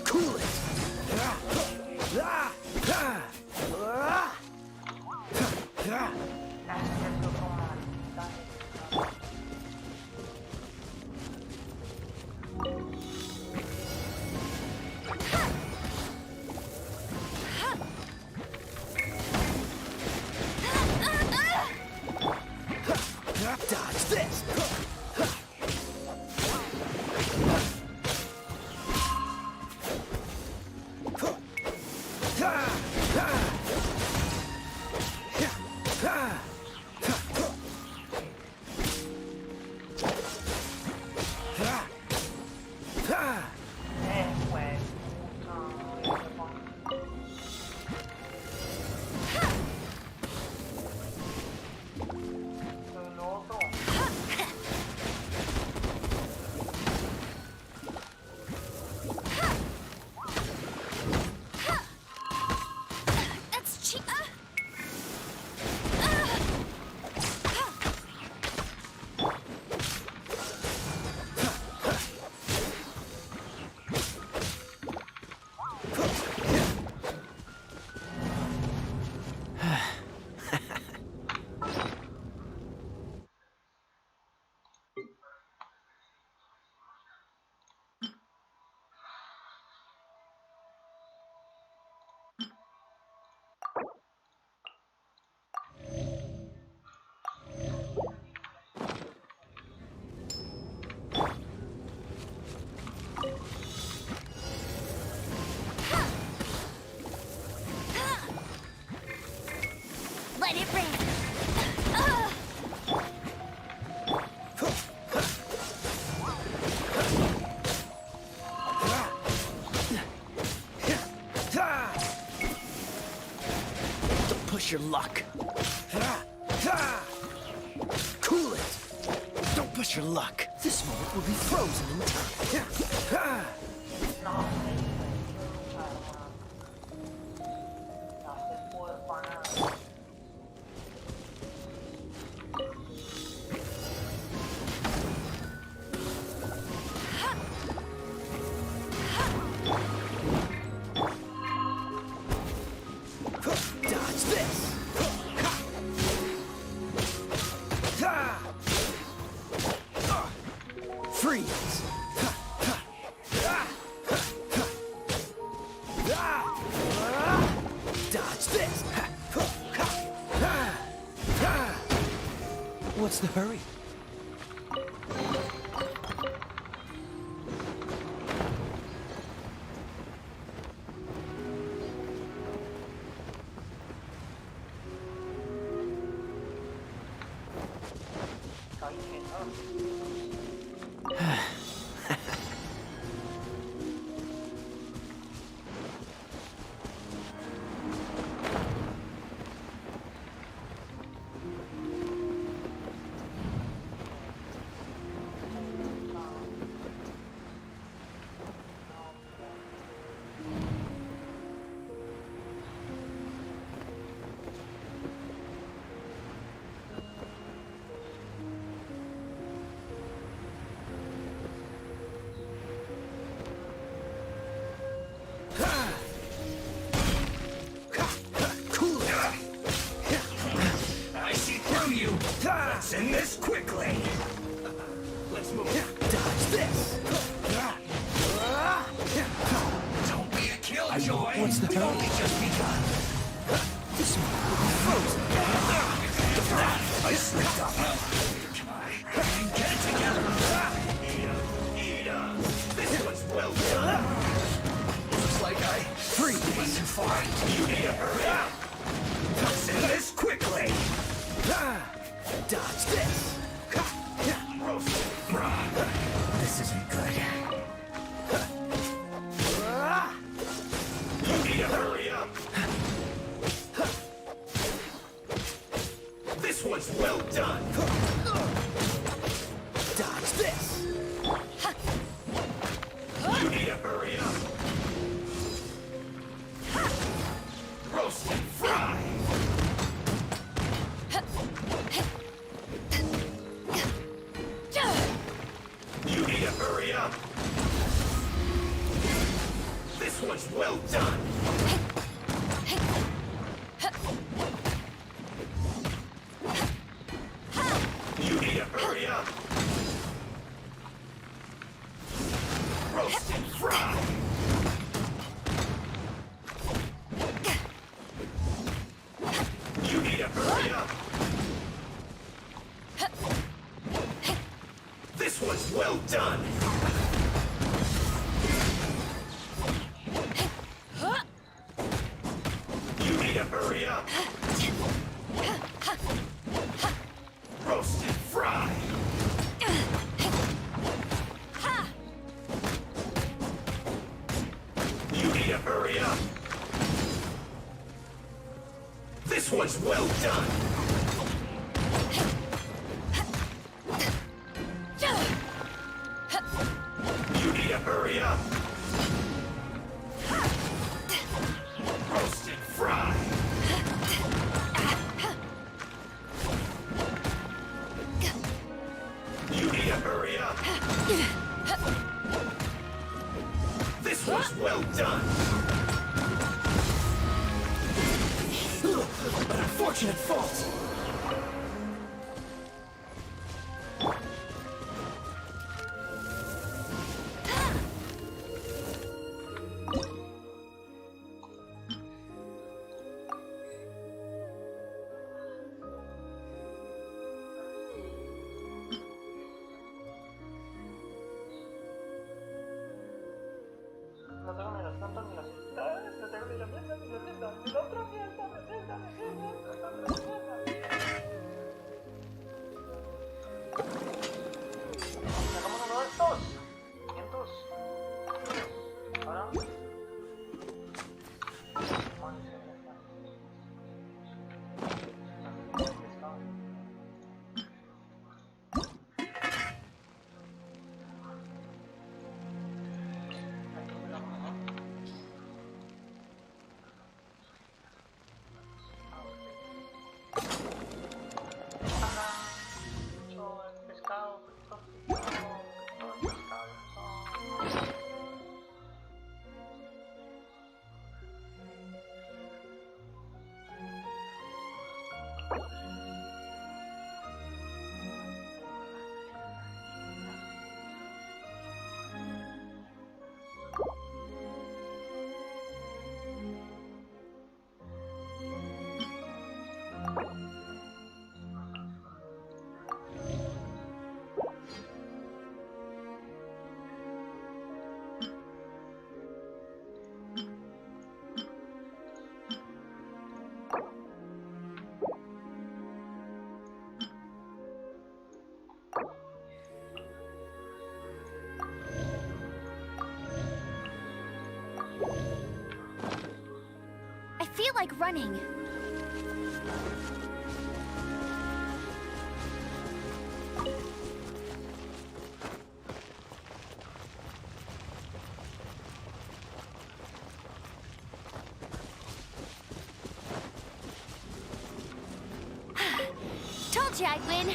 [SPEAKER 3] Cool it!
[SPEAKER 9] push your luck. Cool it. Don't push your luck. This moment will be frozen in time.
[SPEAKER 1] No, no se puede para nada.
[SPEAKER 9] Dodge this. Freeze. Dodge this. What's the hurry?
[SPEAKER 1] Está ingeniado.
[SPEAKER 9] Cool it. I see through you. Let's end this quickly. Let's move. Dodge this. Don't be a killjoy. What's the hurry? Only just begun. This one will be frozen. I slipped up. Get it together. This one's well done. Looks like I freeze. Too far. You need to hurry up. Let's end this quickly. Dodge this. This isn't good. You need to hurry up. This one's well done. Dodge this. You need to hurry up. Roast and fry. You need to hurry up. This one's well done. You need to hurry up. Roast and fry. You need to hurry up. This one's well done. You need to hurry up. Roast and fry. You need to hurry up. This one's well done. You need to hurry up. Roast and fry. You need to hurry up. This was well done. An unfortunate fault.
[SPEAKER 1] No tengo ni las tantas ni las mitades, no tengo ni la mierda, ni la mierda, ni la otra mierda, la mierda, la mierda, la mierda. Sacamos uno de estos. 500. Ahora.
[SPEAKER 5] feel like running. Told you I'd win.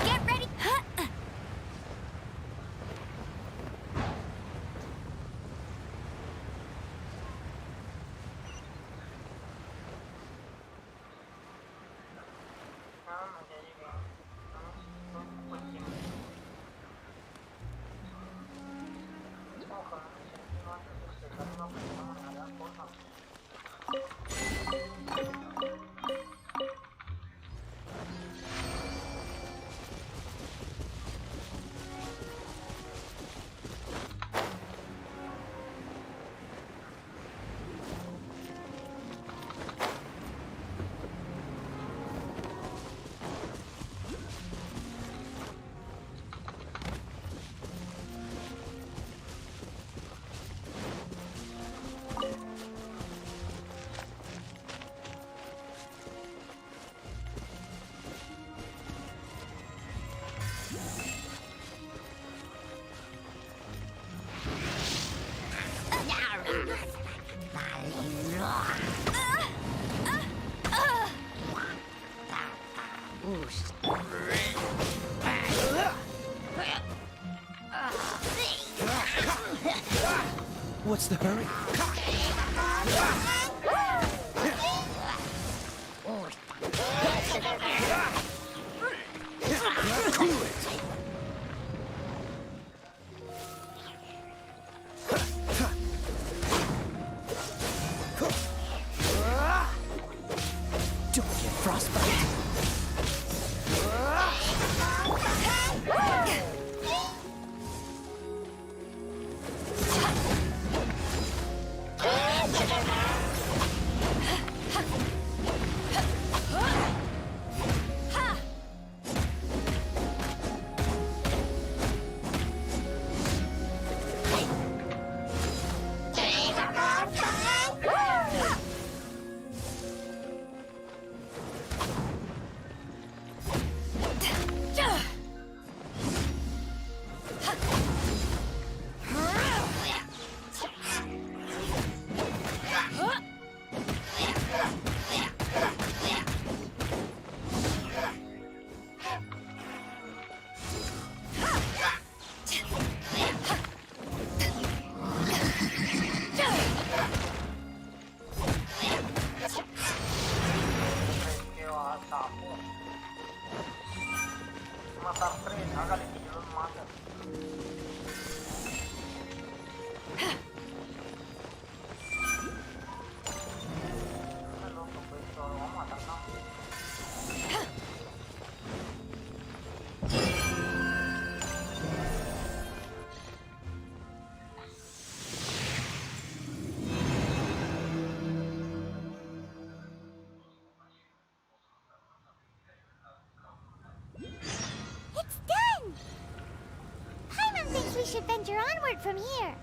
[SPEAKER 5] Get ready.
[SPEAKER 1] No, ya llegué. No, no, pues tiempo. Ojalá que sea que no antes de despegar una buena manera, por favor.
[SPEAKER 9] What's the hurry? Don't get frostbite. Matar tres, hágale que yo los mato. Está loco, pues todo, vamos a matar, ¿no?
[SPEAKER 5] It's done! Paimon thinks we should venture onward from here.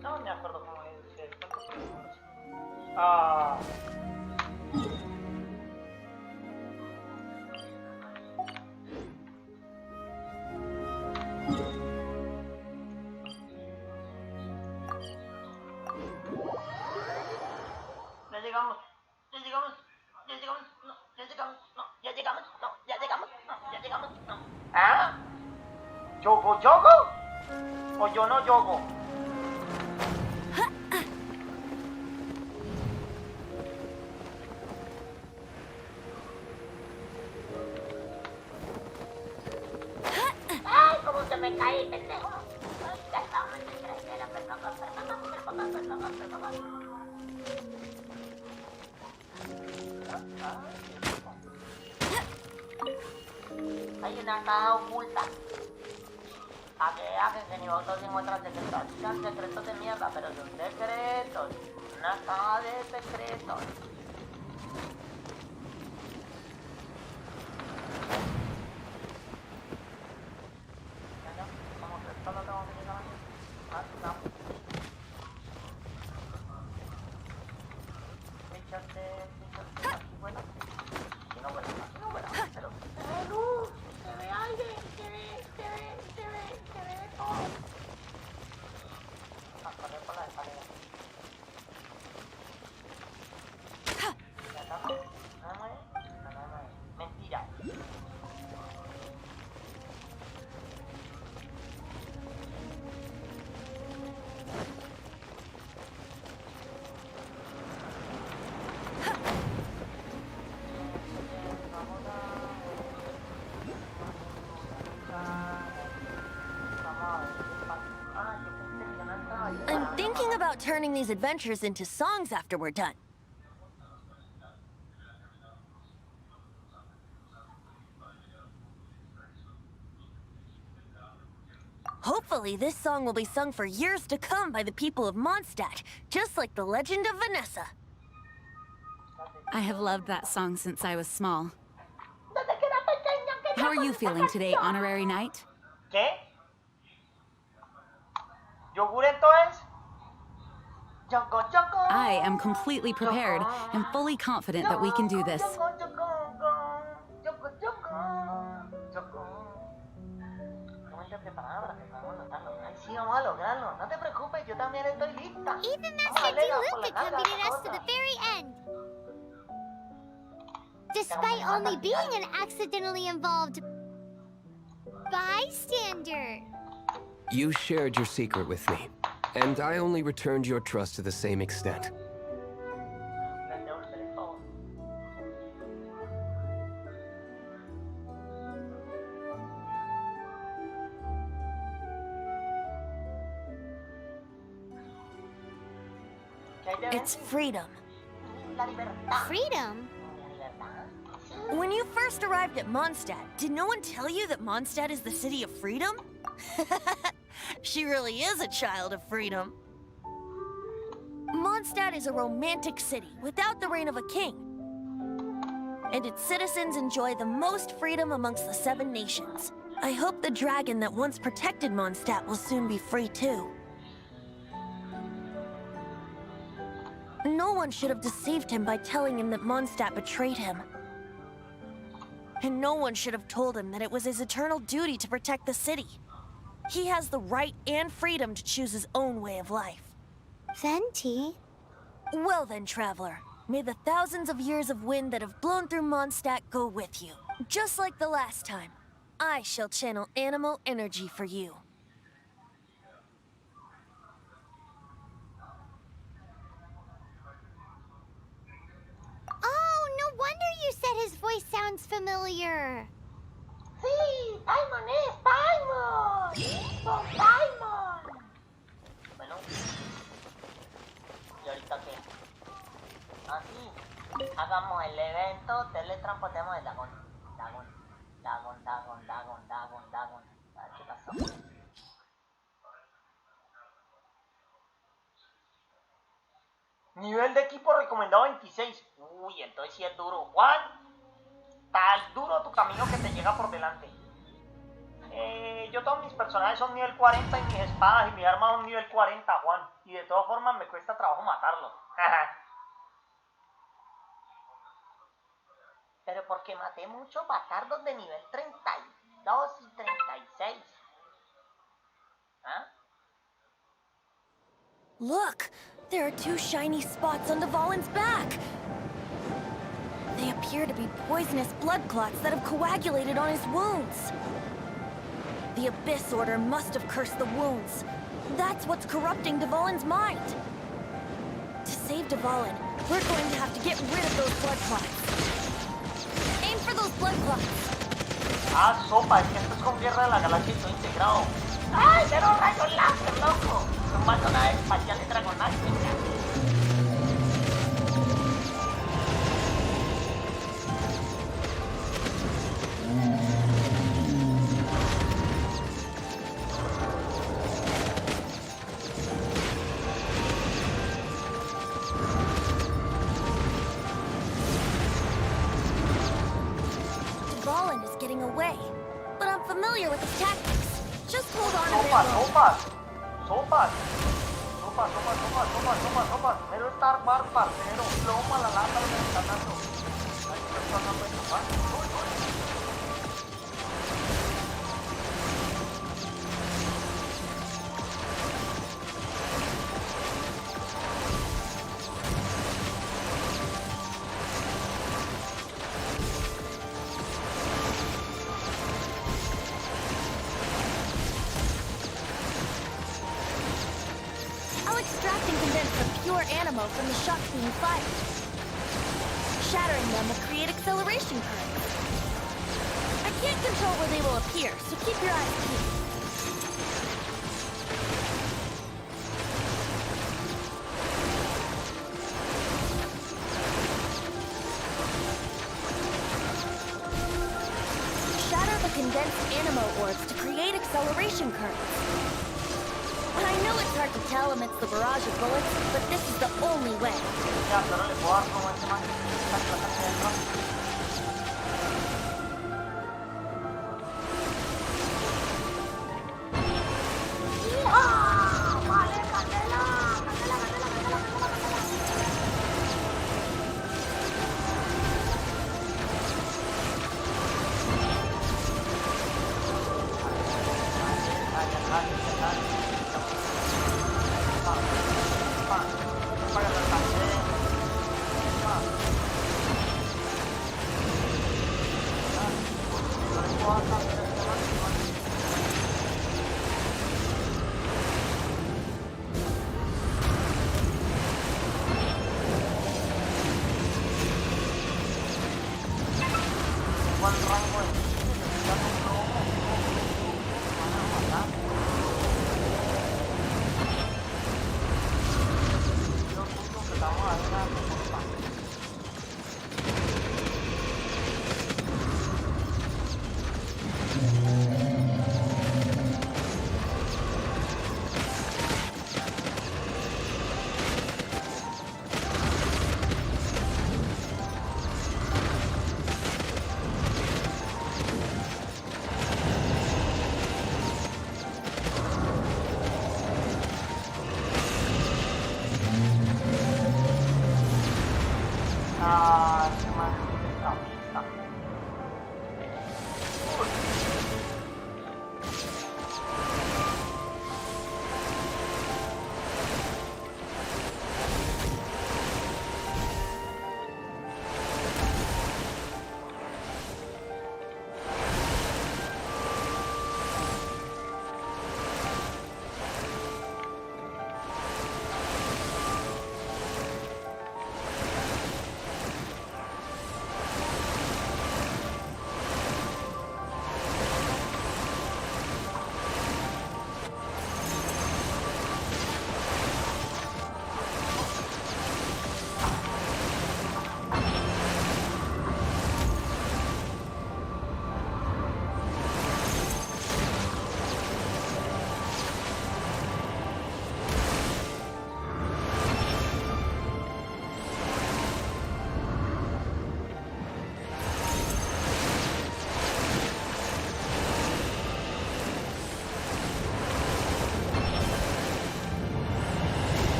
[SPEAKER 1] No me acuerdo cómo es el Ah. Ya llegamos, ya llegamos, ya llegamos, no, ya llegamos, no, ya llegamos, no, ya llegamos, no, ya llegamos, no. ¿Ah? ¿Yogo, yogo? ¿O yo no yogo? ¡Ay, cómo se me caí, pendejo! Hay una caja oculta. A que hagan que ni vosotros encuentran secretos. Son secretos de mierda, pero son secretos. Una caja de secretos. Como que esto lo tengo que llegar a mí. No. Échate aquí, bueno. Aquí no bueno, pero... ¡Luz! ¡Se ve aire! ¡Se ve todo! A correr por la escalera. ¿Ya está? ¿No me mueve? No. Mentira.
[SPEAKER 4] about turning these adventures into songs after we're done? Hopefully, this song will be sung for years to come by the people of Mondstadt, just like the legend of Vanessa.
[SPEAKER 6] I have loved that song since I was small.
[SPEAKER 8] Desde que era pequeña quería
[SPEAKER 6] How are you
[SPEAKER 8] conocer
[SPEAKER 6] feeling
[SPEAKER 8] esa
[SPEAKER 6] today,
[SPEAKER 8] canción.
[SPEAKER 6] Honorary Knight?
[SPEAKER 1] ¿Qué? ¿Yogur entonces? Yogo, yogo.
[SPEAKER 6] I am completely prepared and fully confident that we can do this.
[SPEAKER 1] Yogo, yogo, yogo, yogo, yogo. ¿Cómo estás preparada para que podamos notarlo? Ay, sí, vamos a lograrlo. No te preocupes, yo también estoy lista.
[SPEAKER 5] Even
[SPEAKER 1] Vamos a
[SPEAKER 5] Master
[SPEAKER 1] darle por
[SPEAKER 5] DeLuca
[SPEAKER 1] la carga a
[SPEAKER 5] accompanied
[SPEAKER 1] esta
[SPEAKER 5] us to the
[SPEAKER 1] cosa.
[SPEAKER 5] very end. Despite only being an accidentally involved bystander.
[SPEAKER 3] You shared your secret with me, and I only returned your trust to the same extent.
[SPEAKER 4] It's freedom.
[SPEAKER 1] La libertad.
[SPEAKER 5] Freedom?
[SPEAKER 1] La libertad.
[SPEAKER 4] When you first arrived at Mondstadt, did no one tell you that Mondstadt is the city of freedom? She really is a child of freedom. Mondstadt is a romantic city without the reign of a king. And its citizens enjoy the most freedom amongst the 7 nations. I hope the dragon that once protected Mondstadt will soon be free too. No one should have deceived him by telling him that Mondstadt betrayed him. And no one should have told him that it was his eternal duty to protect the city. He has the right and freedom to choose his own way of life.
[SPEAKER 5] Venti?
[SPEAKER 4] Well then, traveler, may the thousands of years of wind that have blown through Mondstadt go with you. Just like the last time, I shall channel animal energy for you.
[SPEAKER 5] Oh, no wonder you said his voice sounds familiar.
[SPEAKER 8] Sí, Paimon es Paimon. Son Paimon.
[SPEAKER 1] Bueno. ¿Y ahorita qué? Ah, sí. Hagamos el evento, teletransportemos el Dagon. Dagon. Dagon, Dagon, Dagon, Dagon, Dagon. A ver qué pasó. Nivel de equipo recomendado 26. Uy, entonces sí es duro. Juan, tal duro tu camino que te llega por delante. Yo todos mis personajes son nivel 40 y mis espadas y mis armas son nivel 40, Juan. Y de todas formas me cuesta trabajo matarlos. Pero porque maté muchos bastardos de nivel 32 y 36. ¿Ah?
[SPEAKER 4] Look! There are 2 shiny spots on Dvalin's back! They appear to be poisonous blood clots that have coagulated on his wounds. The Abyss Order must have cursed the wounds. That's what's corrupting Dvalin's mind. To save Dvalin, we're going to have to get rid of those blood clots. Aim for those blood clots.
[SPEAKER 1] Ah, sopa, es que esto es con Guerra de la Galaxia y todo integrado. ¡Ay, pero rayos láser, loco! Son más naves espaciales dragonáticas.
[SPEAKER 4] Dvalin is getting away, but I'm familiar with his tactics. Just hold on a bit
[SPEAKER 1] Sopas,
[SPEAKER 4] longer.
[SPEAKER 1] sopas, sopas. Sopas, sopas, sopas, sopas, sopas, sopas. Pero Star Wars, parcero. Ploma la lata, lo que me está dando. Ay, ¿qué está dando esto? Ah, uy, uy.
[SPEAKER 4] I'll extract and condense the pure animo from the shocks being fired. Shattering them will create acceleration currents. I can't control where they will appear, so keep your eyes peeled. condense animo orbs to create acceleration currents. I know it's hard to tell amidst the barrage of bullets, but this is the only way.
[SPEAKER 1] Ya, pero le puedo dar como este man.
[SPEAKER 8] ¡Hija! ¡Vale, Candela! ¡Candela, Candela, Candela, Candela, Candela!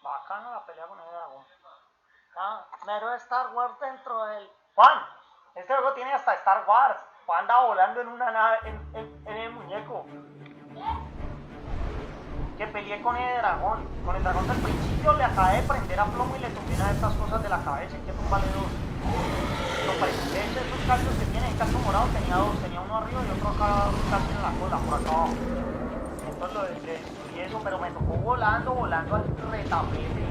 [SPEAKER 1] Bacano la pelea con el dragón. Ah, mero Star Wars dentro del... Juan, este juego tiene hasta Star Wars. Juan anda volando en una nave, en el muñeco. Que peleé con el dragón. Con el dragón del principio le acabé de prender a plomo y le tumbé una de estas cosas de la cabeza y que tumbarle dos. De hecho, esos cascos que tiene, el casco morado tenía dos. Tenía uno arriba y otro acá casi en la cola, por acá abajo. Entonces lo destruí eso, pero me tocó volando al retapete.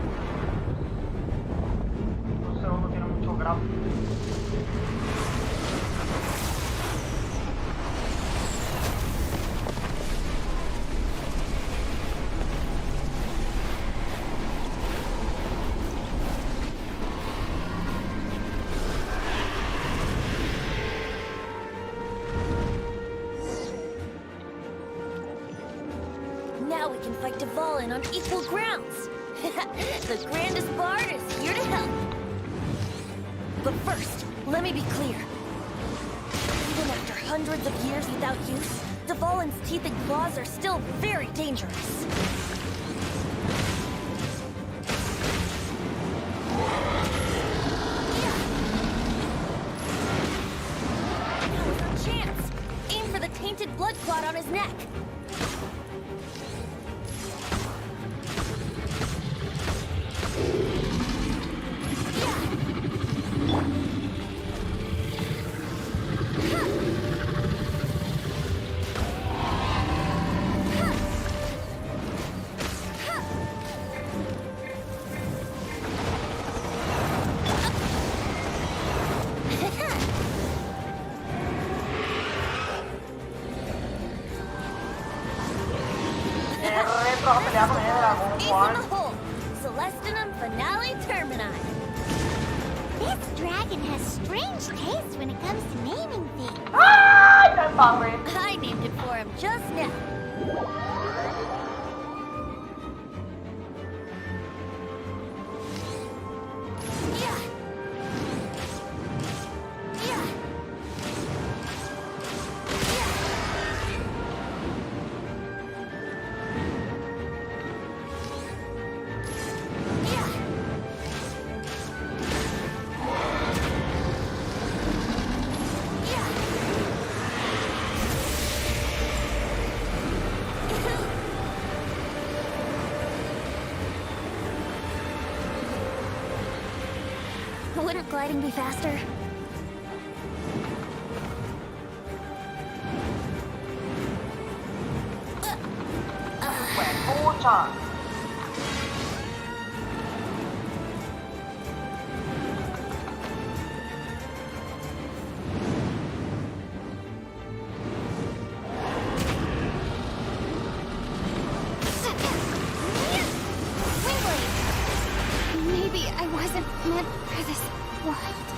[SPEAKER 1] Este juego tiene mucho gráfico.
[SPEAKER 4] Now we can fight Dvalin on equal grounds. The grandest bard is here to help. But first, let me be clear. Even after hundreds of years without use, Dvalin's teeth and claws are still very dangerous. clot on his neck.
[SPEAKER 1] Retro a pelear con el dragón,
[SPEAKER 4] Ace
[SPEAKER 1] Juan.
[SPEAKER 4] in the hole. Celestinum Finale Termini.
[SPEAKER 5] This dragon has strange taste when it comes to naming things.
[SPEAKER 1] ¡Ay, me embarré!
[SPEAKER 4] I named it for him just now. Yeah. Yeah. Yeah. Wouldn't gliding be faster?
[SPEAKER 1] ¡Pucha!
[SPEAKER 5] Windblade! Maybe I wasn't meant for this world.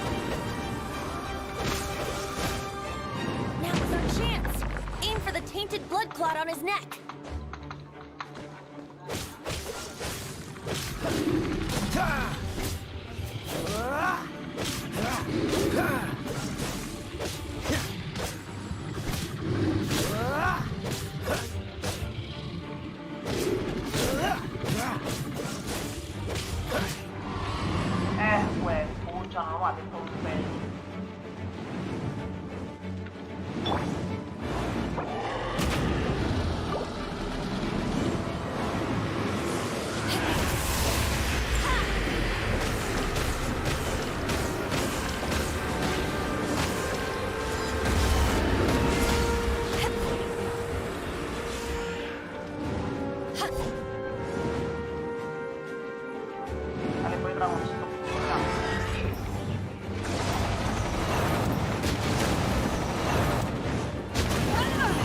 [SPEAKER 4] Now's our chance. Aim for the tainted blood clot on his neck.
[SPEAKER 1] Güey, pucha, no mates con un pelo. Dale, pues, dragoncito.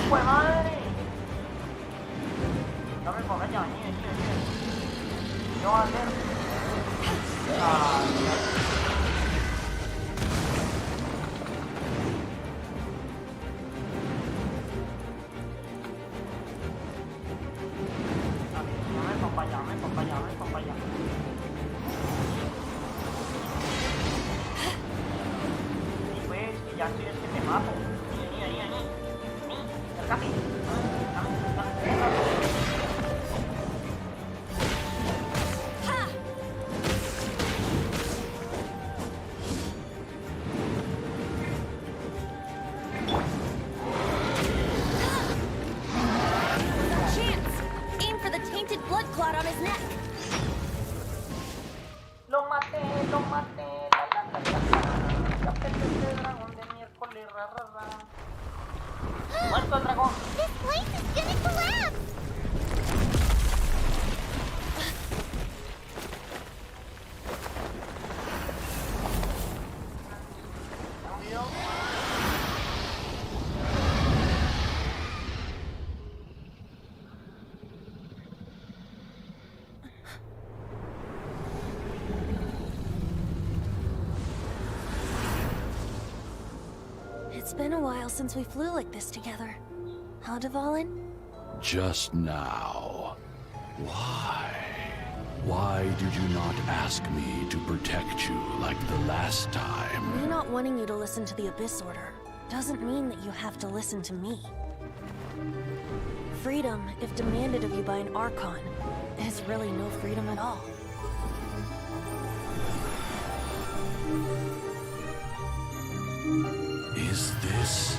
[SPEAKER 1] ¡Pues madre! Dame por allá, ¿Qué va a hacer? Ven para allá. Y pues, que ya estoy que te mato. Ni, acércate. Dame.
[SPEAKER 4] Chance. Aim for the tainted blood clot on his neck.
[SPEAKER 1] Lo maté. La peste dragón de miércoles, Muerto el dragón.
[SPEAKER 5] This place is gonna collapse!
[SPEAKER 4] It's been a while since we flew like this together. Huh, Dvalin?
[SPEAKER 9] Just now. Why? Why did you not ask me to protect you like the last time?
[SPEAKER 4] Me not wanting you to listen to the Abyss Order doesn't mean that you have to listen to me. Freedom, if demanded of you by an Archon, is really no freedom at all.
[SPEAKER 9] Is this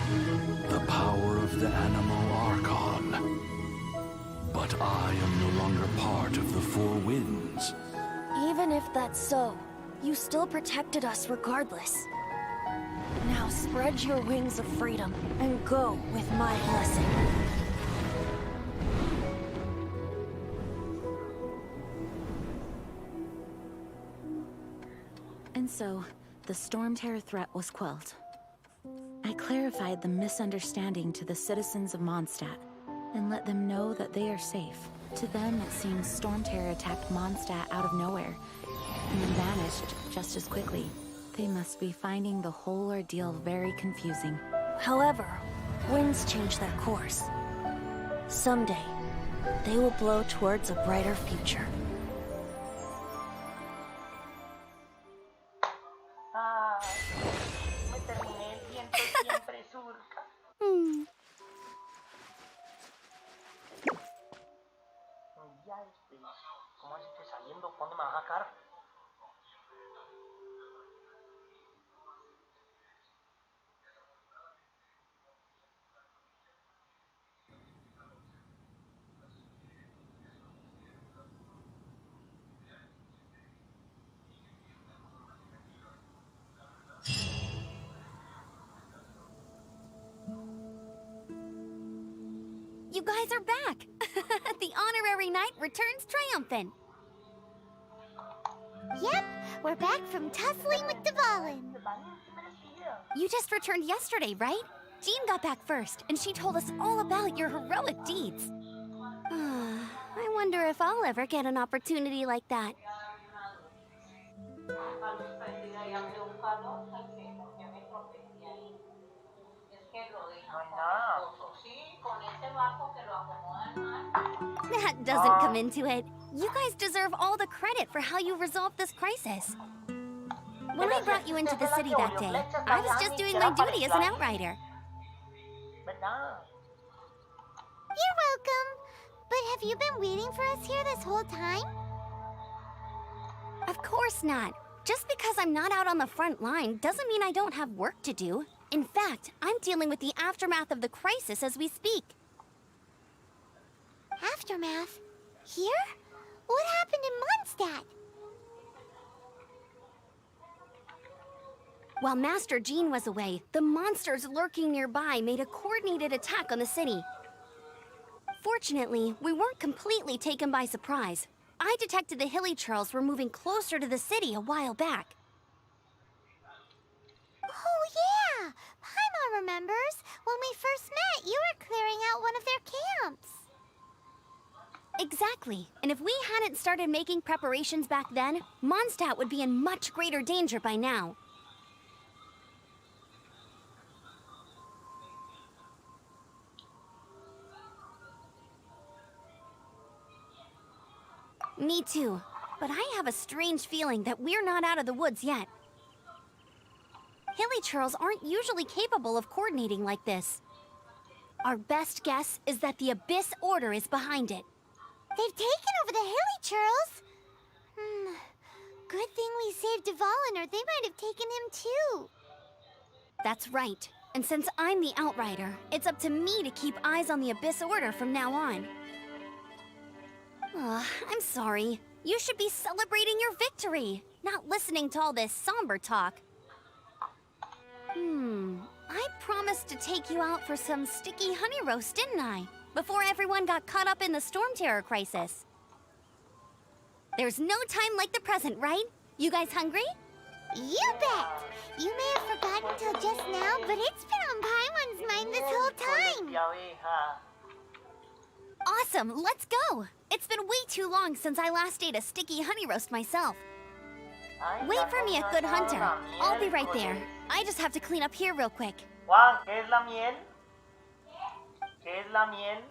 [SPEAKER 9] the power of the animal
[SPEAKER 4] that's so, you still protected us regardless. Now spread your wings of freedom and go with my blessing.
[SPEAKER 6] And so, the Storm Terror threat was quelled. I clarified the misunderstanding to the citizens of Mondstadt, and let them know that they are safe. To them, it seems Storm Terror attacked Mondstadt out of nowhere, and then vanished just as quickly. They must be finding the whole ordeal very confusing.
[SPEAKER 4] However, winds change their course. Someday, they will blow towards a brighter future.
[SPEAKER 1] Ah, me terminé el viento siempre surca. Ya ¿cómo así que saliendo? ¿Cuándo me vas a sacar?
[SPEAKER 5] You guys are back! The honorary knight returns triumphant. Yep, we're back from tussling with Dvalin. You just returned yesterday, right? Jean got back first, and she told us all about your heroic deeds. I wonder if I'll ever get an opportunity like that. That doesn't come into it. You guys deserve all the credit for how you resolved this crisis. When I brought you into the city that day, I was just doing my duty as an outrider. You're welcome. But have you been waiting for us here this whole time? Of course not. Just because I'm not out on the front line doesn't mean I don't have work to do. In fact, I'm dealing with the aftermath of the crisis as we speak. Aftermath? Here? What happened in Mondstadt? While Master Jean was away, the monsters lurking nearby made a coordinated attack on the city. Fortunately, we weren't completely taken by surprise. I detected the Hilichurls were moving closer to the city a while back. Oh yeah! Paimon remembers. When we first met, you were clearing out one of their camps. Exactly. And if we hadn't started making preparations back then, Mondstadt would be in much greater danger by now. Me too. But I have a strange feeling that we're not out of the woods yet. Hilichurls aren't usually capable of coordinating like this. Our best guess is that the Abyss Order is behind it. They've taken over the Hilichurls? Good thing we saved Dvalin, or they might have taken him too. That's right. And since I'm the Outrider, it's up to me to keep eyes on the Abyss Order from now on. I'm sorry. You should be celebrating your victory, not listening to all this somber talk. I promised to take you out for some sticky honey roast, didn't I? Before everyone got caught up in the Storm Terror crisis. There's no time like the present, right? You guys hungry? You bet! You may have forgotten till just now, but it's been on Paimon's mind this whole time. Awesome, let's go! It's been way too long since I last ate a sticky honey roast myself. Wait for me at Good Hunter. I'll be right there. I just have to clean up here real quick.
[SPEAKER 1] Juan, ¿qué es la miel? ¿Qué es la miel?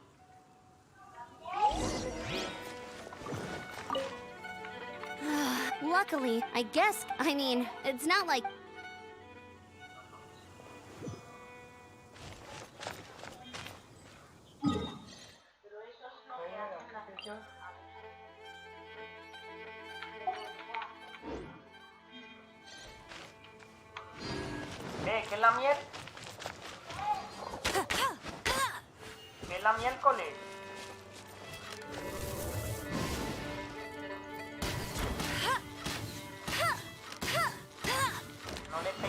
[SPEAKER 5] Luckily, I mean, it's not like...
[SPEAKER 1] ¿Qué es la miel? ¿Qué es la miércoles?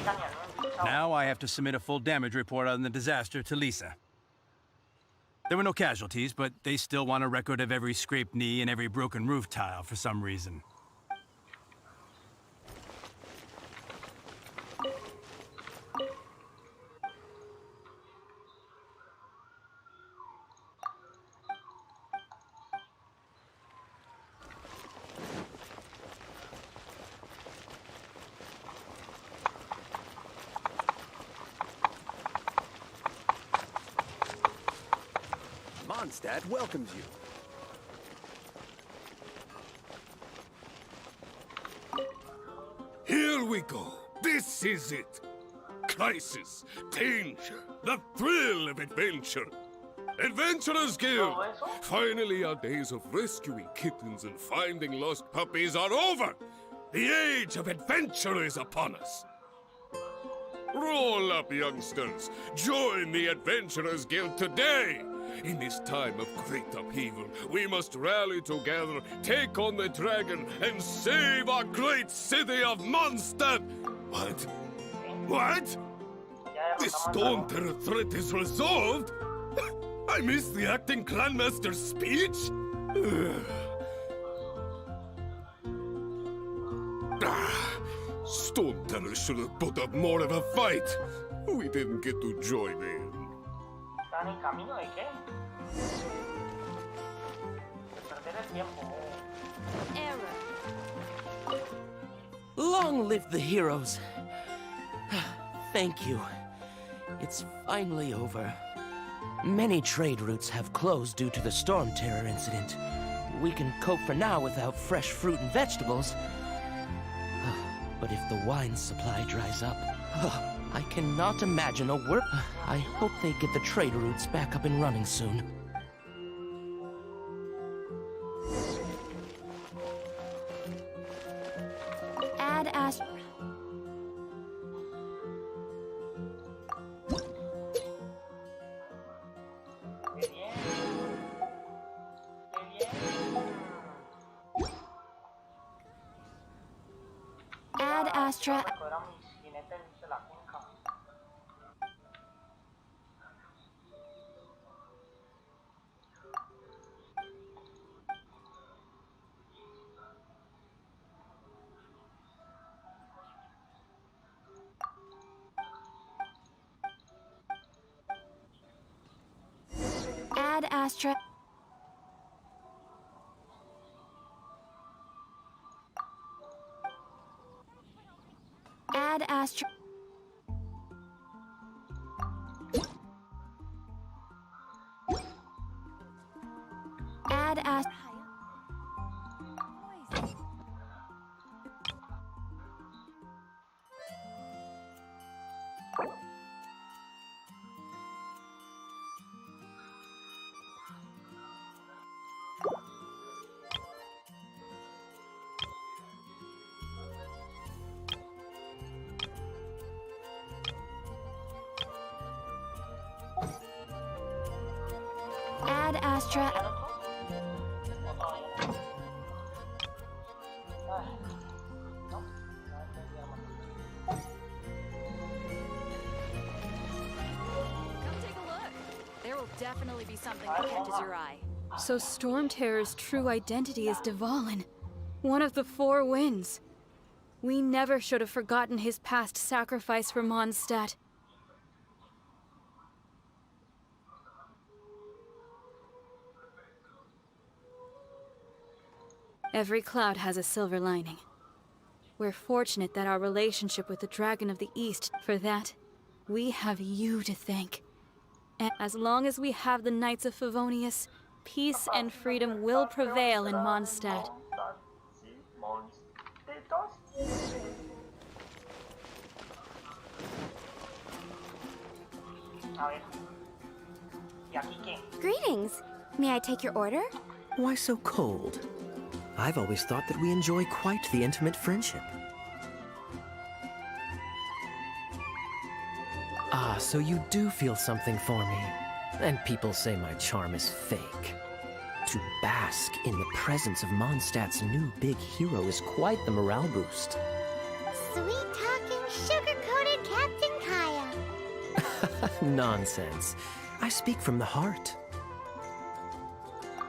[SPEAKER 1] llega ni al chao.
[SPEAKER 10] Now I have to submit a full damage report on the disaster to Lisa. There were no casualties, but they still want a record of every scraped knee and every broken roof tile for some reason.
[SPEAKER 9] Mondstadt welcomes you.
[SPEAKER 11] Here we go. This is it. Crisis, danger, the thrill of adventure. Adventurers Guild! Finally, our days of rescuing kittens and finding lost puppies are over. The age of adventure is upon us. Roll up, youngsters. Join the Adventurers Guild today. In this time of great upheaval, we must rally together, take on the dragon, and save our great city of Mondstadt! What? What? The Storm Terror threat is resolved? I missed the acting Clanmaster's speech? Storm Terror should have put up more of a fight. We didn't get to join in.
[SPEAKER 1] ¿Están en camino de qué? De perder el tiempo.
[SPEAKER 12] Long live the heroes. Thank you. It's finally over. Many trade routes have closed due to the Storm Terror incident. We can cope for now without fresh fruit and vegetables. But if the wine supply dries up, I cannot imagine a work. I hope they get the trade routes back up and running soon.
[SPEAKER 5] Ad Astra.
[SPEAKER 1] Qué bien. Qué bien.
[SPEAKER 5] Ad Astra.
[SPEAKER 1] Era mis jinetes de la finca.
[SPEAKER 5] Ad Astra. Ad Astra. Ad Astra. Ad Astra.
[SPEAKER 6] There will definitely be something that catches your eye.
[SPEAKER 13] So Storm Terror's true identity is Dvalin, one of the Four Winds. We never should have forgotten his past sacrifice for Mondstadt. Every cloud has a silver lining. We're fortunate that our relationship with the Dragon of the East, for that, we have you to thank. And as long as we have the Knights of Favonius, peace and freedom will prevail in Mondstadt.
[SPEAKER 5] Greetings. May I take your order?
[SPEAKER 14] Why so cold? I've always thought that we enjoy quite the intimate friendship. Ah, so you do feel something for me. And people say my charm is fake. To bask in the presence of Mondstadt's new big hero is quite the morale boost.
[SPEAKER 5] Sweet-talking, sugar-coated
[SPEAKER 14] Nonsense. I speak from the heart.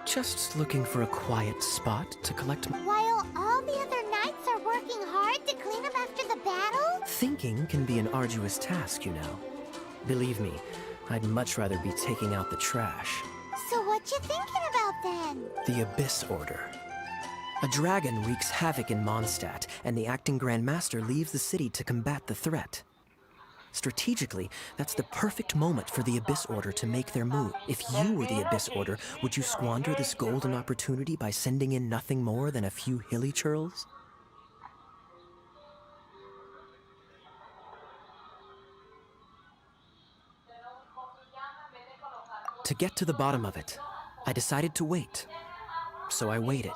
[SPEAKER 14] Just looking for a quiet spot to collect
[SPEAKER 5] While all the other knights are working hard to clean up after the battle?
[SPEAKER 14] Thinking can be an arduous task, you know. Believe me, I'd much rather be taking out the trash.
[SPEAKER 5] So what you thinking about then?
[SPEAKER 14] The Abyss Order. A dragon wreaks havoc in Mondstadt, and the acting Grand Master leaves the city to combat the threat. Strategically, that's the perfect moment for the Abyss Order to make their move. If you were the Abyss Order, would you squander this golden opportunity by sending in nothing more than a few hilly churls? To get to the bottom of it, I decided to wait. So I waited.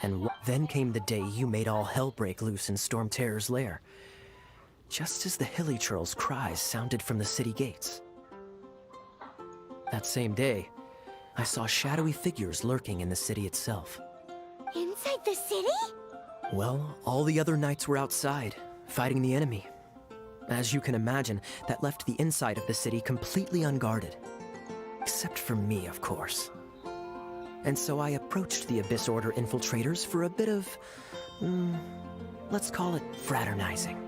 [SPEAKER 14] And then came the day you made all hell break loose in Storm Terror's lair. Just as the hilly churl's cries sounded from the city gates. That same day, I saw shadowy figures lurking in the city itself.
[SPEAKER 5] Inside the city?
[SPEAKER 14] Well, all the other knights were outside, fighting the enemy. As you can imagine, that left the inside of the city completely unguarded. Except for me, of course. And so I approached the Abyss Order infiltrators for a bit of, let's call it fraternizing.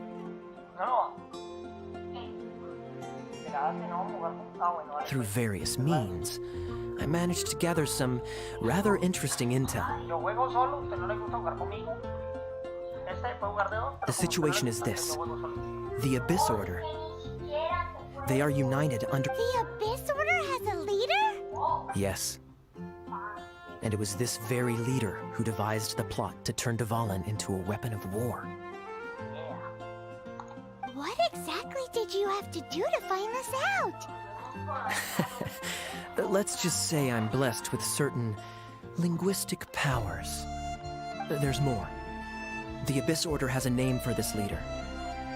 [SPEAKER 14] Through various means, I managed to gather some rather interesting intel. The situation is this. The Abyss Order. They are united under...
[SPEAKER 5] The Abyss Order has a leader?
[SPEAKER 14] Yes. And it was this very leader who devised the plot to turn Dvalin into a weapon of war.
[SPEAKER 5] What exactly did you have to do to find this out?
[SPEAKER 14] Let's just say I'm blessed with certain linguistic powers. There's more. The Abyss Order has a name for this leader.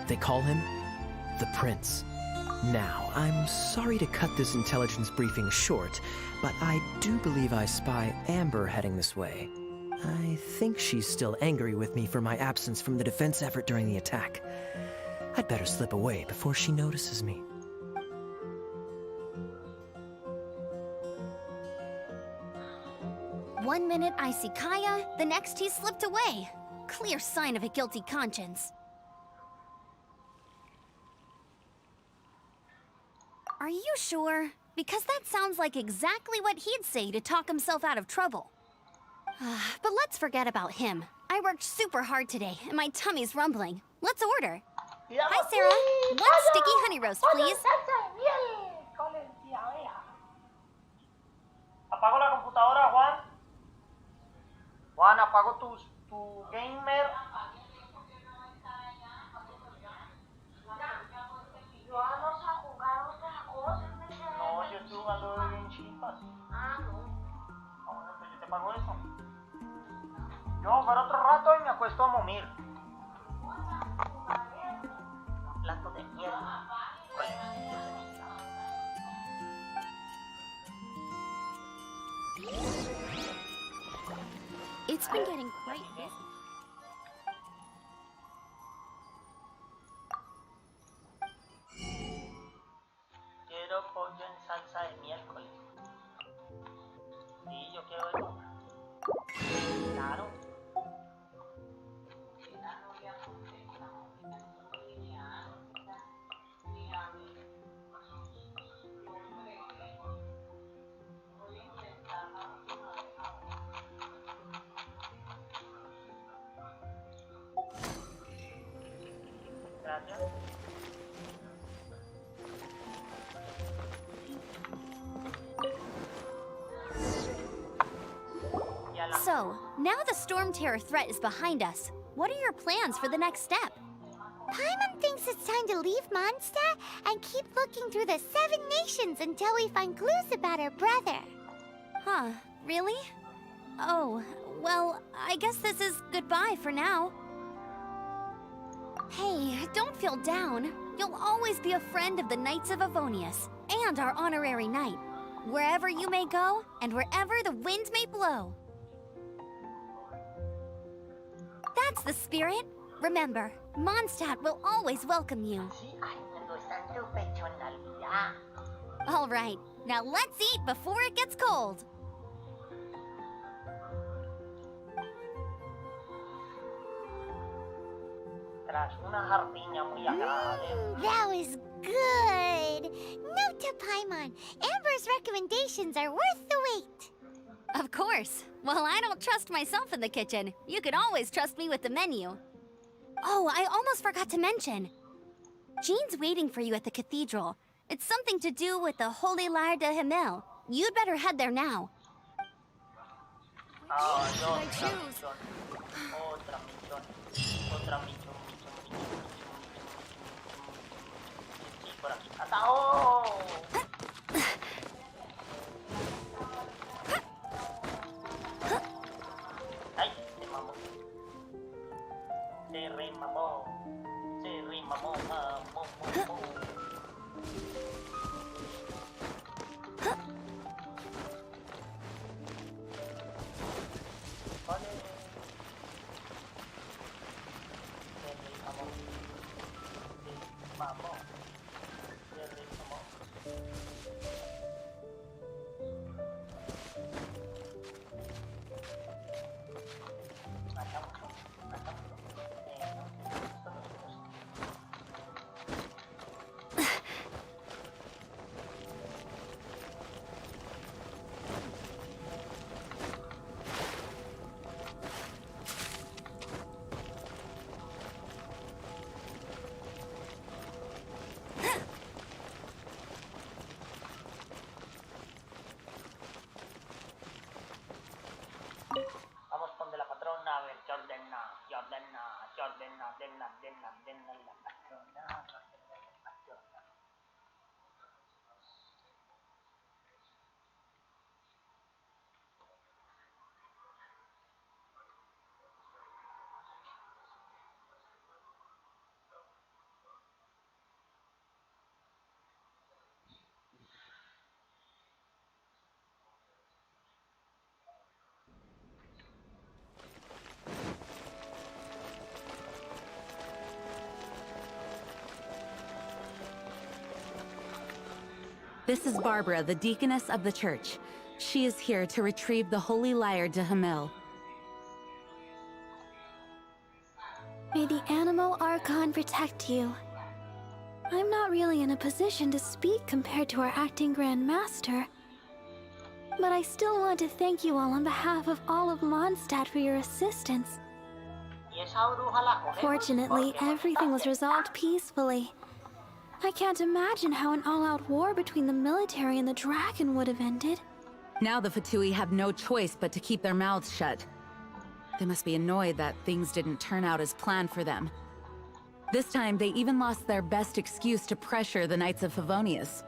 [SPEAKER 14] They call him the Prince. Now, I'm sorry to cut this intelligence briefing short, but I do believe I spy Amber heading this way. I think she's still angry with me for my absence from the defense effort during the attack. I'd better slip away before she notices me.
[SPEAKER 5] One minute I see Kaya, the next he slipped away. Clear sign of a guilty conscience. Are you sure? Because that sounds like exactly what he'd say to talk himself out of trouble. But let's forget about him. I worked super hard today, and my tummy's rumbling. Let's order. Hi, Sarah. One sticky honey roast, please.
[SPEAKER 1] Apago la computadora, Juan. Juan, apago tu gamer.
[SPEAKER 8] Vamos a jugar otra cosa.
[SPEAKER 1] No, yo estoy jugando de Game Chimpas.
[SPEAKER 8] Ah, no.
[SPEAKER 1] Bueno, pues yo te pago eso. Yo voy a jugar otro rato y me acuesto a momir. Plato de mierda.
[SPEAKER 5] It's been getting quite busy.
[SPEAKER 1] Quiero pollo en salsa de miércoles. Sí, yo quiero eso. Claro. Gracias.
[SPEAKER 5] So, now the Storm Terror threat is behind us. What are your plans for the next step? Paimon thinks it's time to leave Mondstadt and keep looking through the 7 nations until we find clues about her brother. Huh, really? Oh, well, I guess this is goodbye for now. Hey, don't feel down. You'll always be a friend of the Knights of Avonius, and our honorary knight. Wherever you may go, and wherever the wind may blow. That's the spirit. Remember, Mondstadt will always welcome you.
[SPEAKER 1] Sí, ay, cuando está en tu personalidad.
[SPEAKER 5] All right, now let's eat before it gets cold.
[SPEAKER 1] Tras una jardiña muy agradable.
[SPEAKER 5] That was good. Note to Paimon, Amber's recommendations are worth the wait. Of course. Well, I don't trust myself in the kitchen. You can always trust me with the menu. Oh, I almost forgot to mention. Jean's waiting for you at the cathedral. It's something to do with the Holy Lyre de Himmel. You'd better head there now.
[SPEAKER 1] Otra misión. Sí, por aquí. ¡Atajo! ¡Ay! Se mamó. Se remamó. Se remamó. Mamó. Ordena la patrona.
[SPEAKER 6] This is Barbara, the deaconess of the church. She is here to retrieve the Holy Lyre de Himmel.
[SPEAKER 13] May the Anemo Archon protect you. I'm not really in a position to speak compared to our acting Grand Master, but I still want to thank you all on behalf of all of Mondstadt for your assistance. Fortunately, everything was resolved peacefully. I can't imagine how an all-out war between the military and the dragon would have ended.
[SPEAKER 6] Now the Fatui have no choice but to keep their mouths shut. They must be annoyed that things didn't turn out as planned for them. This time, they even lost their best excuse to pressure the Knights of Favonius.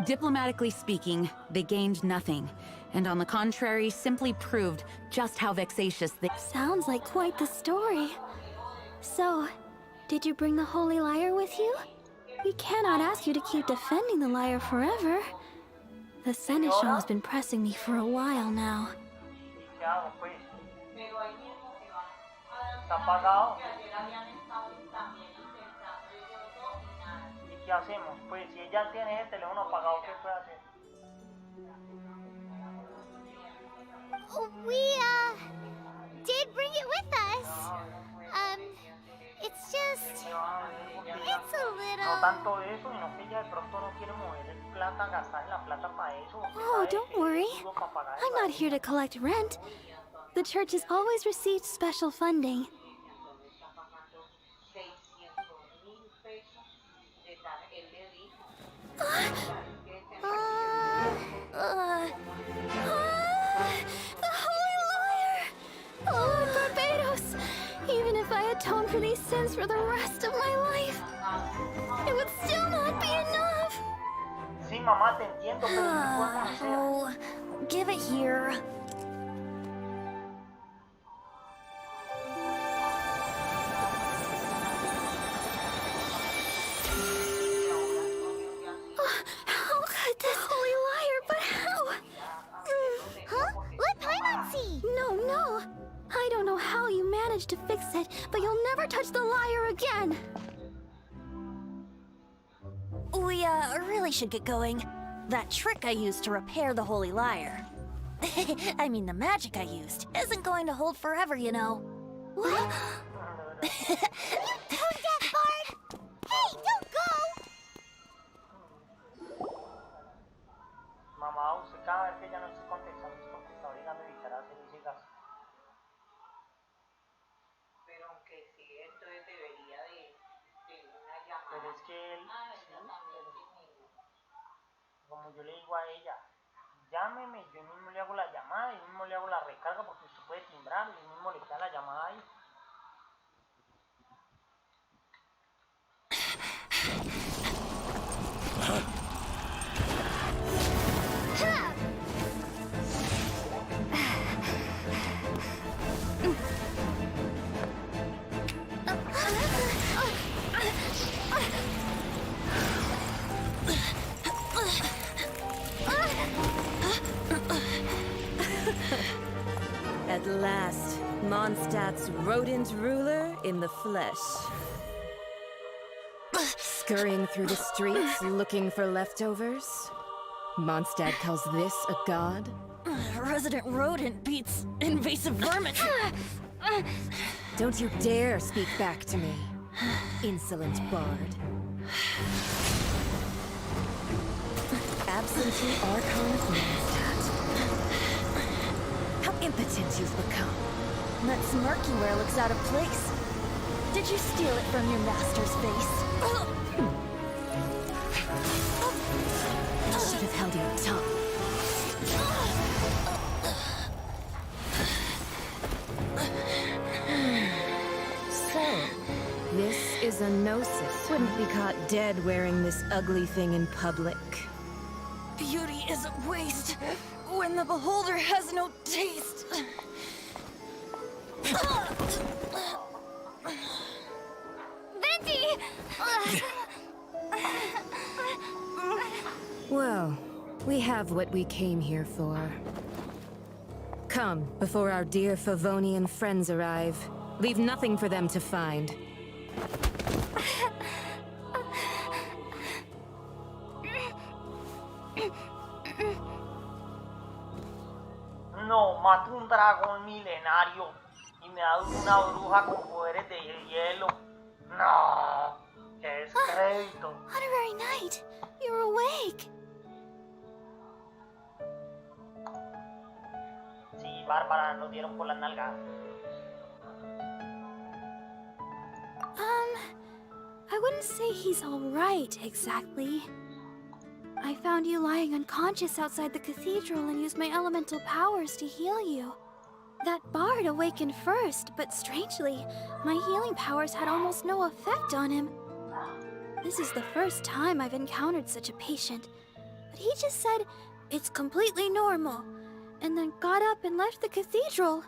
[SPEAKER 6] Diplomatically speaking, they gained nothing, and on the contrary, simply proved just how vexatious they—
[SPEAKER 13] Sounds like quite the story. So, did you bring the Holy Lyre with you? We cannot ask you to keep defending the lyre forever. The Seneschal has been pressing me for a while now.
[SPEAKER 1] ¿Qué hacemos? Pues si ella tiene el teléfono apagado, ¿qué puede hacer?
[SPEAKER 5] We, did bring it with us. It's just... It's a little...
[SPEAKER 1] No tanto eso, sino que ella de pronto no quiere mover plata, gastar la plata para eso.
[SPEAKER 13] Oh, don't worry. I'm not here to collect rent. The church has always received special funding. The Holy Lyre! Lord Barbatos! Even if I atone for these sins for the rest of my life, it would still not be enough!
[SPEAKER 1] Sí, mamá, te entiendo, pero ¿qué podemos hacer?
[SPEAKER 4] Oh, give it here.
[SPEAKER 13] How could this Holy Lyre, but how?
[SPEAKER 5] Huh? Let Paimon see!
[SPEAKER 13] No. I don't know how you managed to fix it, but you'll never touch the lyre again!
[SPEAKER 4] We, really should get going. That trick I used to repair the Holy Lyre. I mean, the magic I used isn't going to hold forever, you know. What?
[SPEAKER 5] You tone deaf, Bard! Hey, don't go!
[SPEAKER 1] Mamá, usted cada vez que ya no estoy contestando es porque está obligando a evitar hacer ese gasto.
[SPEAKER 8] Pero aunque sí, entonces debería de una llamada.
[SPEAKER 1] Pero es que él,
[SPEAKER 8] Ella
[SPEAKER 1] sí,
[SPEAKER 8] también
[SPEAKER 1] pero
[SPEAKER 8] tiene.
[SPEAKER 1] como yo le digo a ella, llámeme, yo mismo le hago la llamada, yo mismo le hago la recarga porque usted puede timbrar, yo mismo le queda la llamada ahí.
[SPEAKER 15] At last, Mondstadt's rodent ruler in the flesh. Scurrying through the streets looking for leftovers? Mondstadt calls this a god?
[SPEAKER 4] Resident rodent beats invasive vermin.
[SPEAKER 15] Don't you dare speak back to me, insolent bard. Absentee Archon of Mondstadt. How impotent you've become.
[SPEAKER 4] That smirky wear looks out of place. Did you steal it from your master's face?
[SPEAKER 15] You should have held your tongue. So, this is a Gnosis. Wouldn't be caught dead wearing this ugly thing in public.
[SPEAKER 4] Beauty is a waste when the beholder has no taste.
[SPEAKER 5] Venti!
[SPEAKER 15] Well, we have what we came here for. Come, before our dear Favonian friends arrive. Leave nothing for them to find.
[SPEAKER 1] No, mato un dragón milenario y me da una bruja con poderes de hielo. No, qué descrédito.
[SPEAKER 5] Honorary Knight, you're awake.
[SPEAKER 1] Sí, Bárbara, nos dieron por las nalgas.
[SPEAKER 13] I wouldn't say he's all right, exactly. I found you lying unconscious outside the cathedral and used my elemental powers to heal you. That bard awakened first, but strangely, my healing powers had almost no effect on him. This is the first time I've encountered such a patient, but he just said it's completely normal, and then got up and left the cathedral.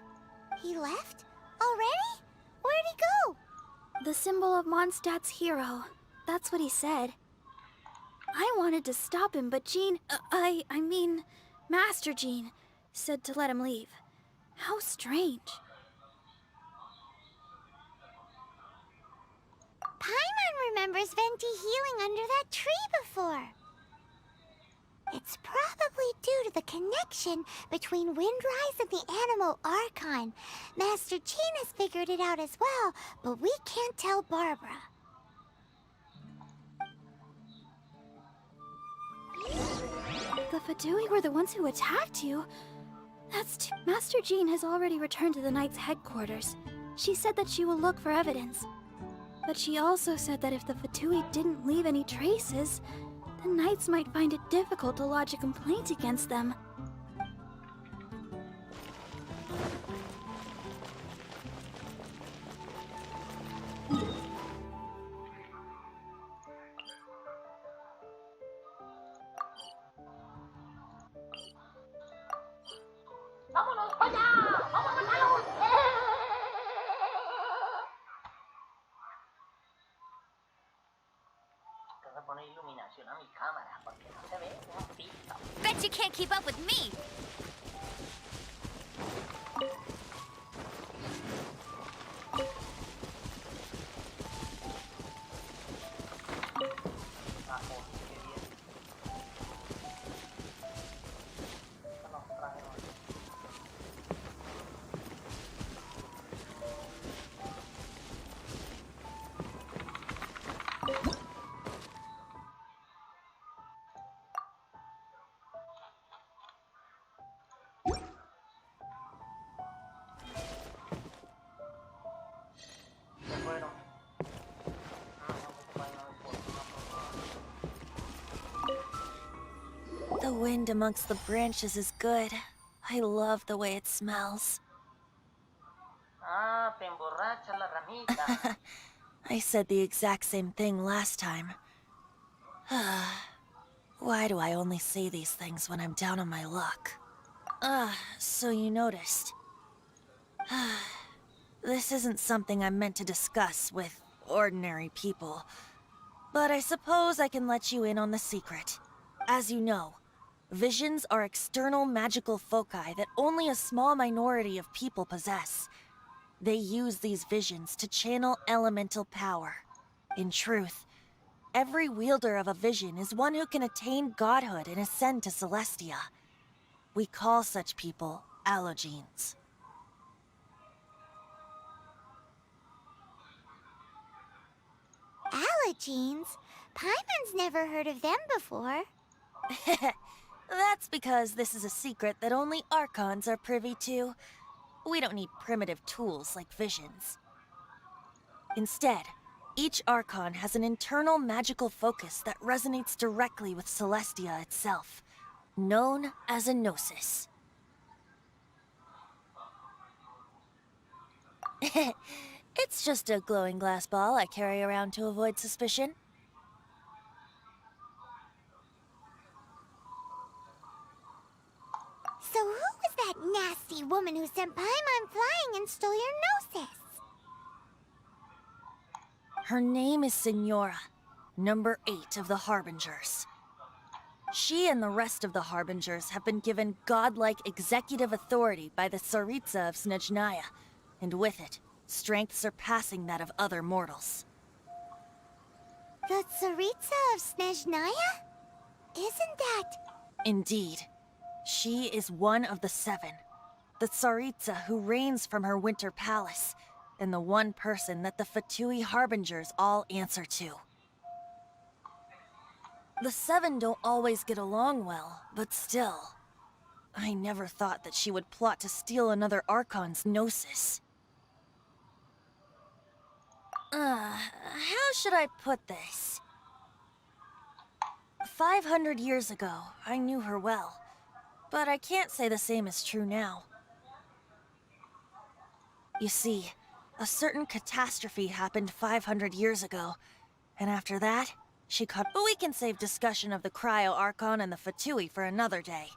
[SPEAKER 5] He left? Already? Where'd he go?
[SPEAKER 13] The symbol of Mondstadt's hero. That's what he said. I wanted to stop him, but Jean, I mean, Master Jean, said to let him leave. How strange.
[SPEAKER 5] Paimon remembers Venti healing under that tree before. It's probably due to the connection between Windrise and the Animal Archon. Master Jean has figured it out as well, but we can't tell Barbara.
[SPEAKER 13] The Fatui were the ones who attacked you. Master Jean has already returned to the Knight's headquarters. She said that she will look for evidence. But she also said that if the Fatui didn't leave any traces, the Knights might find it difficult to lodge a complaint against them.
[SPEAKER 8] ¡Vámonos para allá! ¡Vamos a matarlos!
[SPEAKER 1] Tengo que poner iluminación a mi cámara porque no se ve un pito.
[SPEAKER 5] Bet you can't keep up with me.
[SPEAKER 4] wind amongst the branches is good. I love the way it smells.
[SPEAKER 1] Ah, te emborracha la ramita.
[SPEAKER 4] I said the exact same thing last time. Why do I only say these things when I'm down on my luck? So you noticed. This isn't something I'm meant to discuss with ordinary people. But I suppose I can let you in on the secret. As you know, visions are external magical foci that only a small minority of people possess. They use these visions to channel elemental power. In truth, every wielder of a vision is one who can attain godhood and ascend to Celestia. We call such people Allogenes.
[SPEAKER 5] Allogenes? Paimon's never heard of them before.
[SPEAKER 4] That's because this is a secret that only Archons are privy to. We don't need primitive tools like visions. Instead, each Archon has an internal magical focus that resonates directly with Celestia itself, known as a Gnosis. It's just a glowing glass ball I carry around to avoid suspicion.
[SPEAKER 5] So who was that nasty woman who sent Paimon flying and stole your Gnosis?
[SPEAKER 4] Her name is Signora, number 8 of the Harbingers. She and the rest of the Harbingers have been given godlike executive authority by the Tsaritsa of Snezhnaya, and with it, strength surpassing that of other mortals.
[SPEAKER 5] The Tsaritsa of Snezhnaya? Isn't that...
[SPEAKER 4] Indeed. She is one of the 7, the Tsaritsa who reigns from her winter palace, and the one person that the Fatui Harbingers all answer to. The 7 don't always get along well, but still. I never thought that she would plot to steal another Archon's Gnosis. How should I put this? 500 years ago, I knew her well. But I can't say the same is true now. You see, a certain catastrophe happened 500 years ago, and after that, she caught... But we can save discussion of the Cryo-Archon and the Fatui for another day.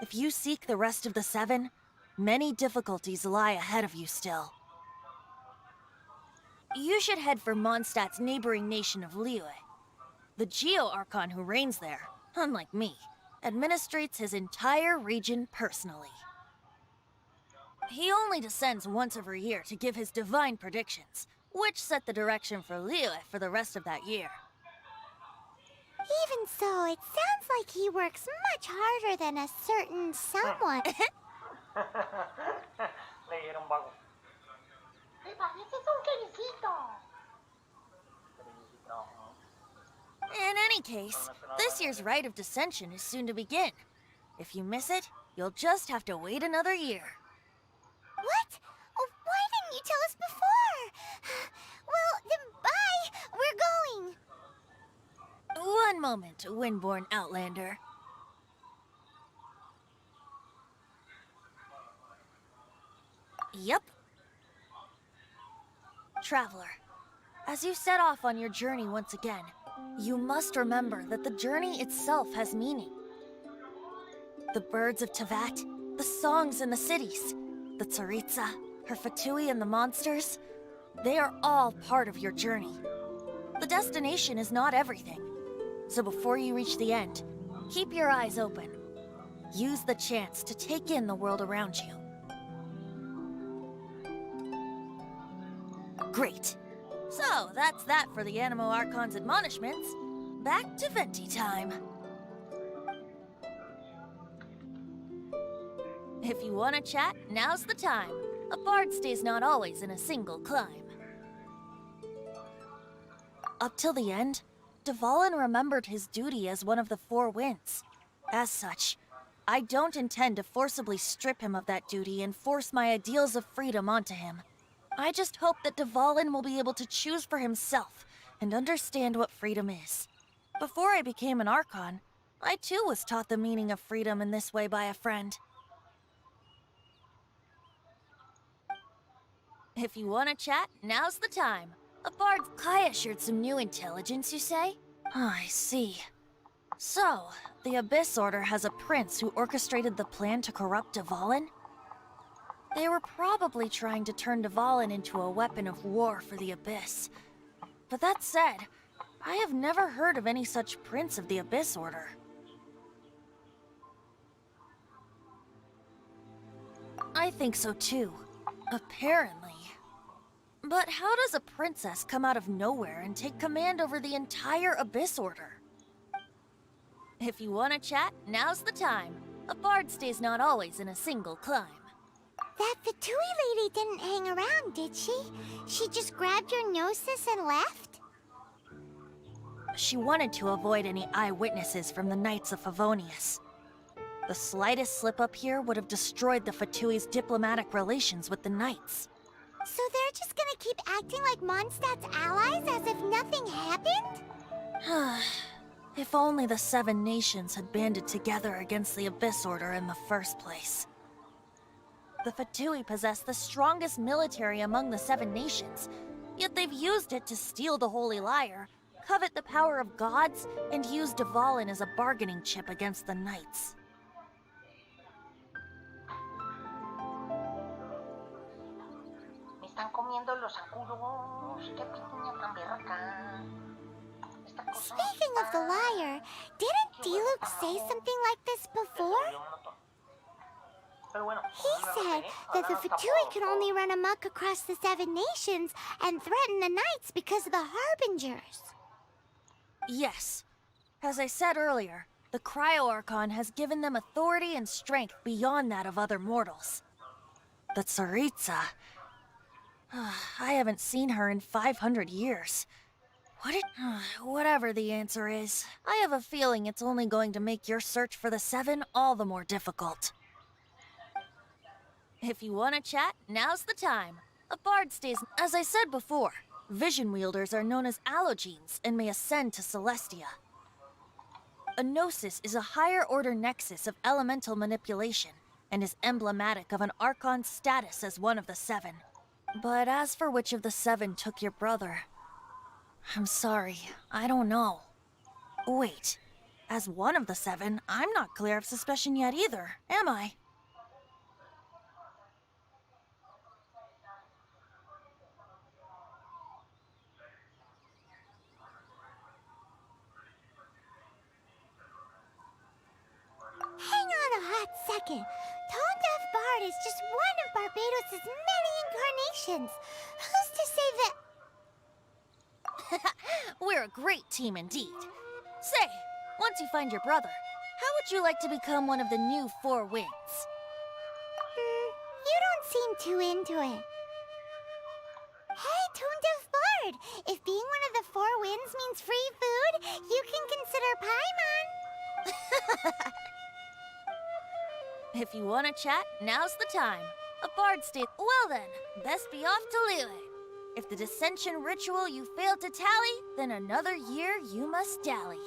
[SPEAKER 4] If you seek the rest of the 7, many difficulties lie ahead of you still. You should head for Mondstadt's neighboring nation of Liyue. The Geo-Archon who reigns there, unlike me, administrates his entire region personally. He only descends once every year to give his divine predictions, which set the direction for Liyue for the rest of that year.
[SPEAKER 5] Even so, it sounds like he works much harder than a certain someone.
[SPEAKER 1] Leyeron vago.
[SPEAKER 8] ¡Me pareces un quericito!
[SPEAKER 4] In any case, this year's Rite of Descension is soon to begin. If you miss it, you'll just have to wait another year.
[SPEAKER 5] What? Oh, why didn't you tell us before? Well, then bye! We're going!
[SPEAKER 4] One moment, Windborn Outlander. Yep. Traveler, as you set off on your journey once again, you must remember that the journey itself has meaning. The birds of Teyvat, the songs in the cities, the Tsaritsa, her Fatui and the monsters, they are all part of your journey. The destination is not everything. So before you reach the end, keep your eyes open. Use the chance to take in the world around you. Great. So, that's that for the Animo Archon's admonishments. Back to Venti time. If you want to chat, now's the time. A bard stays not always in a single climb. Up till the end, Dvalin remembered his duty as one of the 4 winds. As such, I don't intend to forcibly strip him of that duty and force my ideals of freedom onto him. I just hope that Dvalin will be able to choose for himself and understand what freedom is. Before I became an Archon, I too was taught the meaning of freedom in this way by a friend. If you want to chat, now's the time. A bard Kaya shared some new intelligence, you say? Oh, I see. So, the Abyss Order has a prince who orchestrated the plan to corrupt Dvalin? They were probably trying to turn Dvalin into a weapon of war for the Abyss. But that said, I have never heard of any such prince of the Abyss Order. I think so too. Apparently. But how does a princess come out of nowhere and take command over the entire Abyss Order? If you want to chat, now's the time. A bard stays not always in a single climb.
[SPEAKER 5] That Fatui lady didn't hang around, did she? She just grabbed your gnosis and left?
[SPEAKER 4] She wanted to avoid any eyewitnesses from the Knights of Favonius. The slightest slip-up here would have destroyed the Fatui's diplomatic relations with the Knights.
[SPEAKER 5] So they're just gonna keep acting like Mondstadt's allies as if nothing happened?
[SPEAKER 4] If only the Seven Nations had banded together against the Abyss Order in the first place. The Fatui possess the strongest military among the Seven Nations, yet they've used it to steal the Holy Lyre, covet the power of gods, and use Dvalin as a bargaining chip against the Knights.
[SPEAKER 8] Me están comiendo los zancudos. Qué piña tan berraca.
[SPEAKER 5] Speaking of the lyre, didn't Diluc say something like this before? He said that the Fatui could only run amok across the Seven Nations and threaten the Knights because of the Harbingers.
[SPEAKER 4] Yes. As I said earlier, the Cryo-Archon has given them authority and strength beyond that of other mortals. The Tsaritsa... I haven't seen her in 500 years. Whatever the answer is, I have a feeling it's only going to make your search for the Seven all the more difficult. If you want to chat, now's the time. A bard stays... As I said before, vision wielders are known as allogenes and may ascend to Celestia. A gnosis is a higher-order nexus of elemental manipulation and is emblematic of an Archon's status as one of the Seven. But as for which of the Seven took your brother... I'm sorry, I don't know. Wait, as one of the Seven, I'm not clear of suspicion yet either, am I?
[SPEAKER 5] Hang on a hot second. Tone Deaf Bard is just one of Barbados' many incarnations. Who's to say that...
[SPEAKER 4] We're a great team indeed. Say, once you find your brother, how would you like to become one of the new Four Winds?
[SPEAKER 5] You don't seem too into it. Hey, Tone Deaf Bard! If being one of the Four Winds means free food, you can consider Paimon.
[SPEAKER 4] If you want to chat, now's the time. A bard state. Well then, best be off to Liyue. If the dissension ritual you failed to tally, then another year you must dally.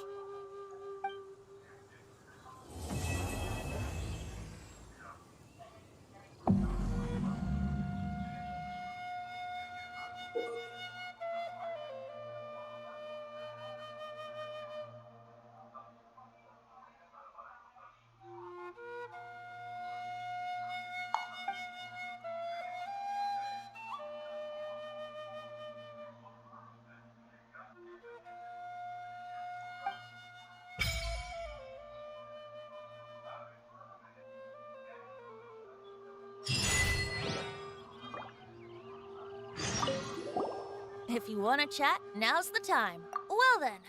[SPEAKER 4] If you want to chat, now's the time. Well then.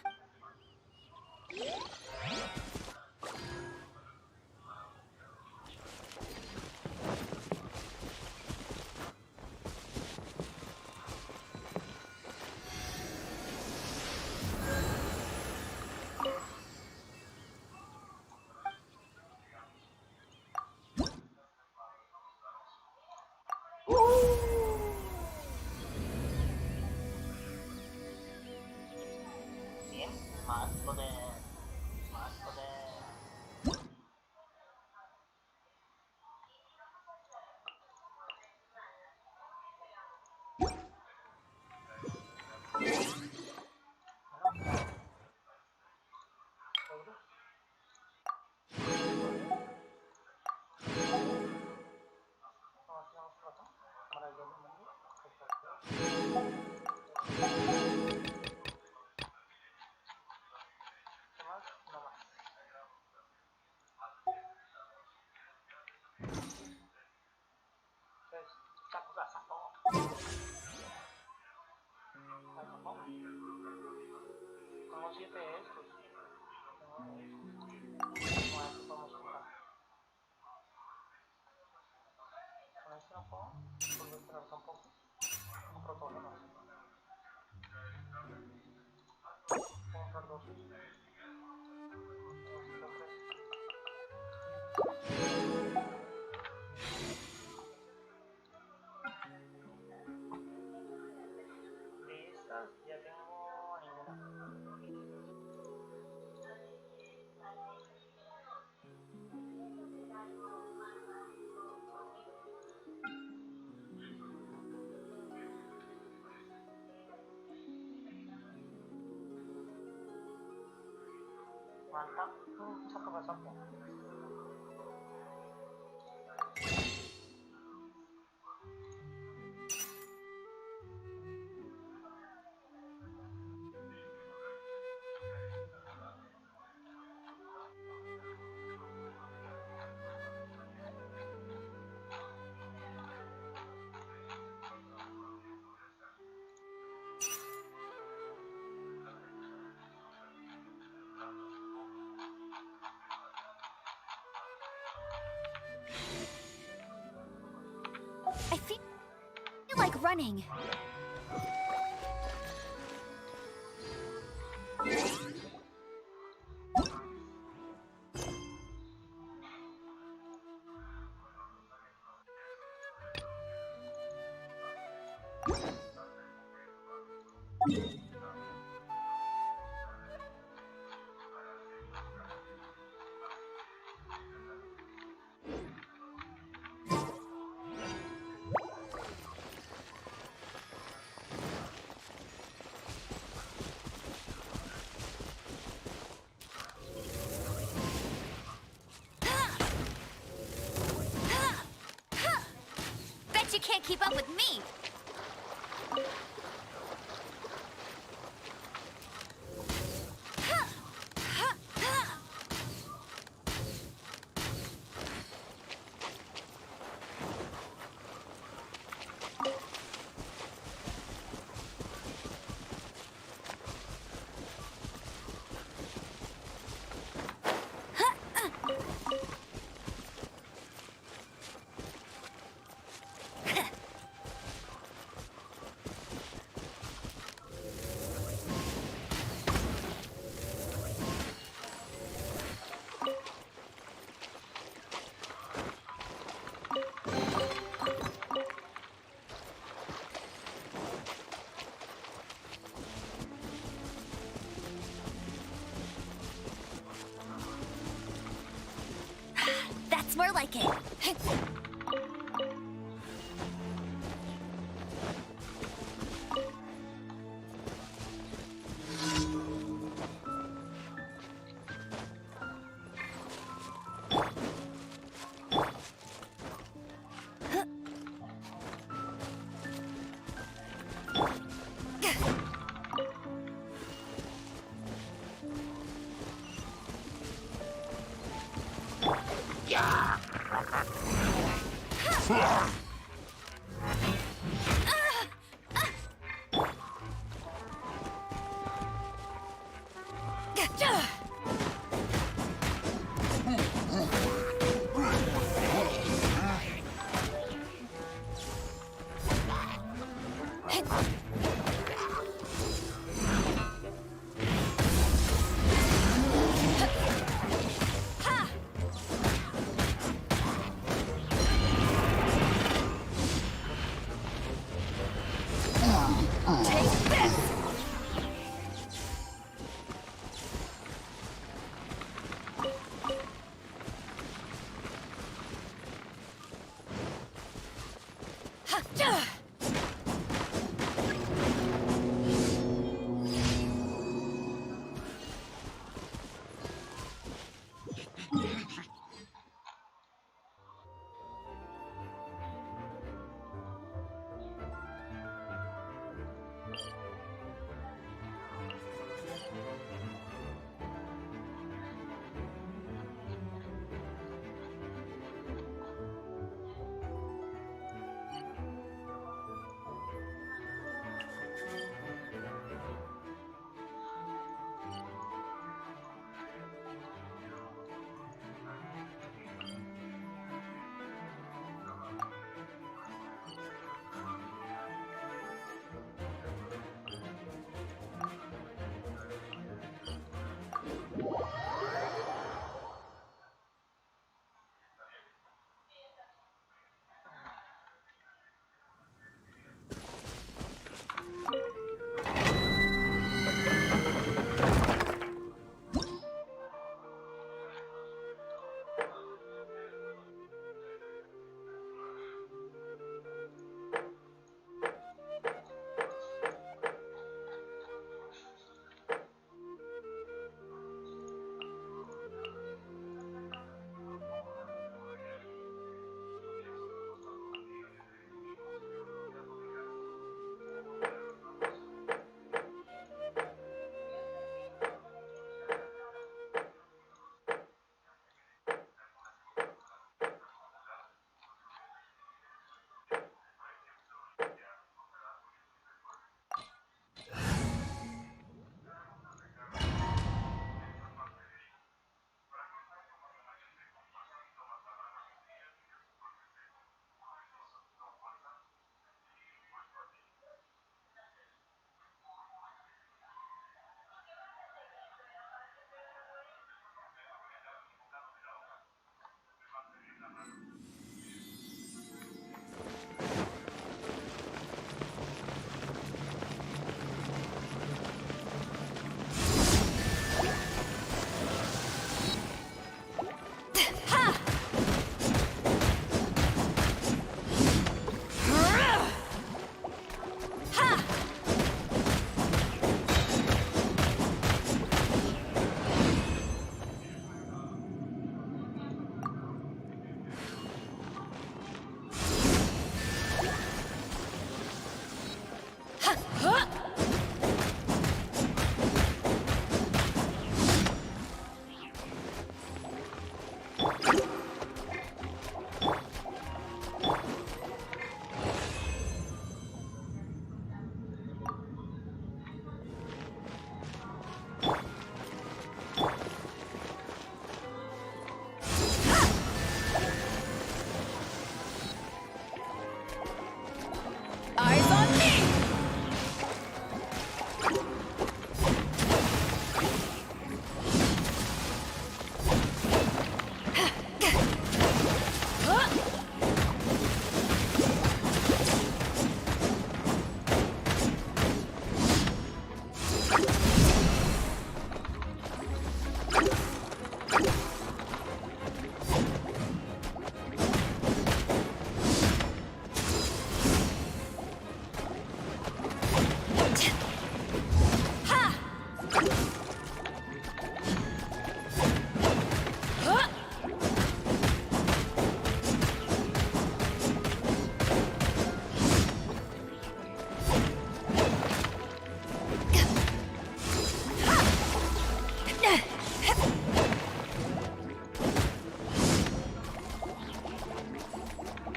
[SPEAKER 1] Más lo de De estas ya tengo ninguna. Mantap. Sapo.
[SPEAKER 5] I feel like running. Bet you can't keep up with me. That's more like it.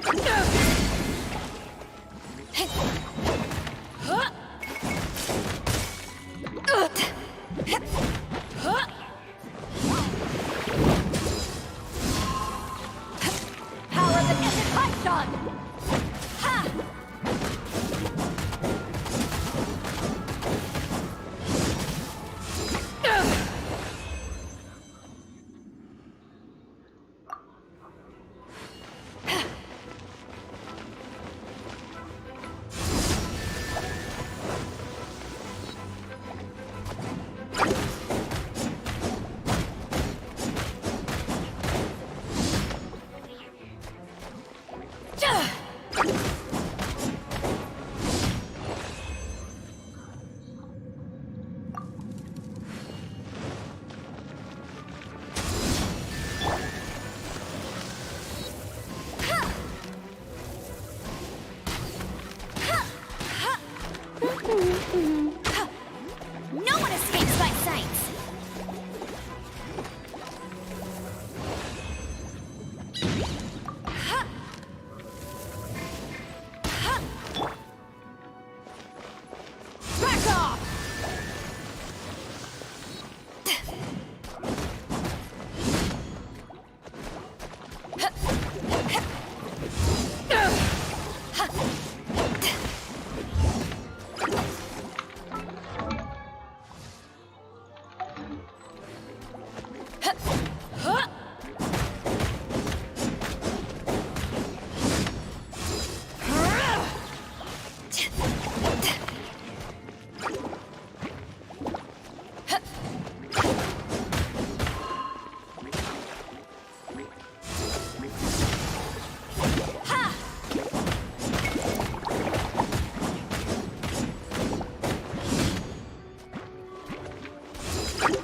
[SPEAKER 4] Power that isn't touched on! Ha! No one escapes my sights! Back off!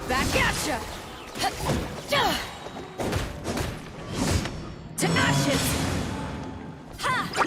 [SPEAKER 4] Back at ya! To ashes! Ha!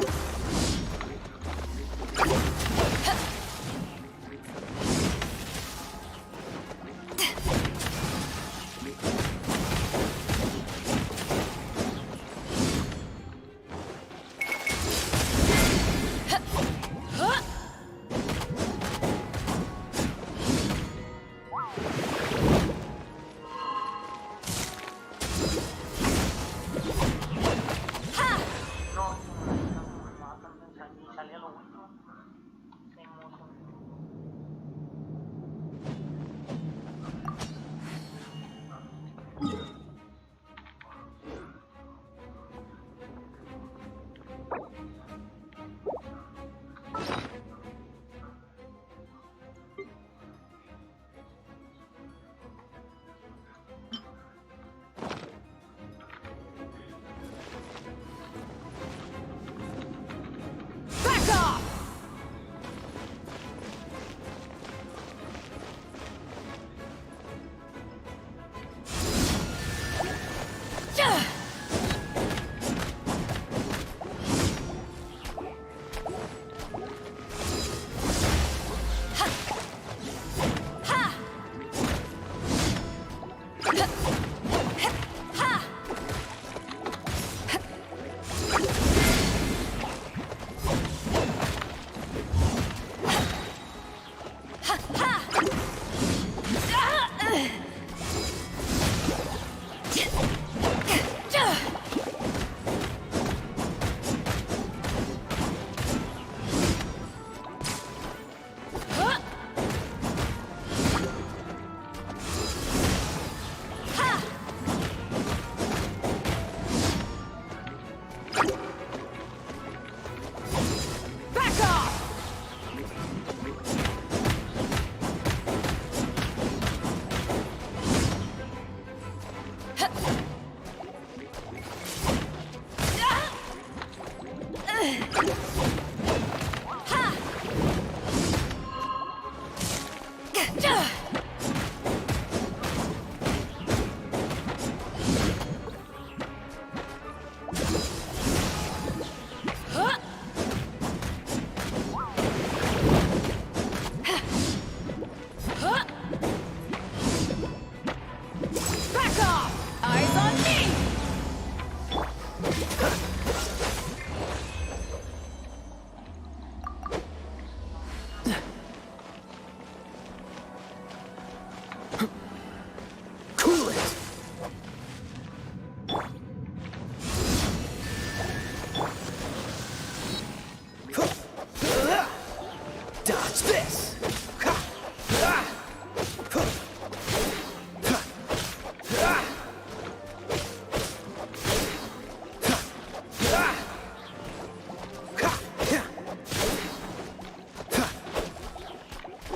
[SPEAKER 9] this!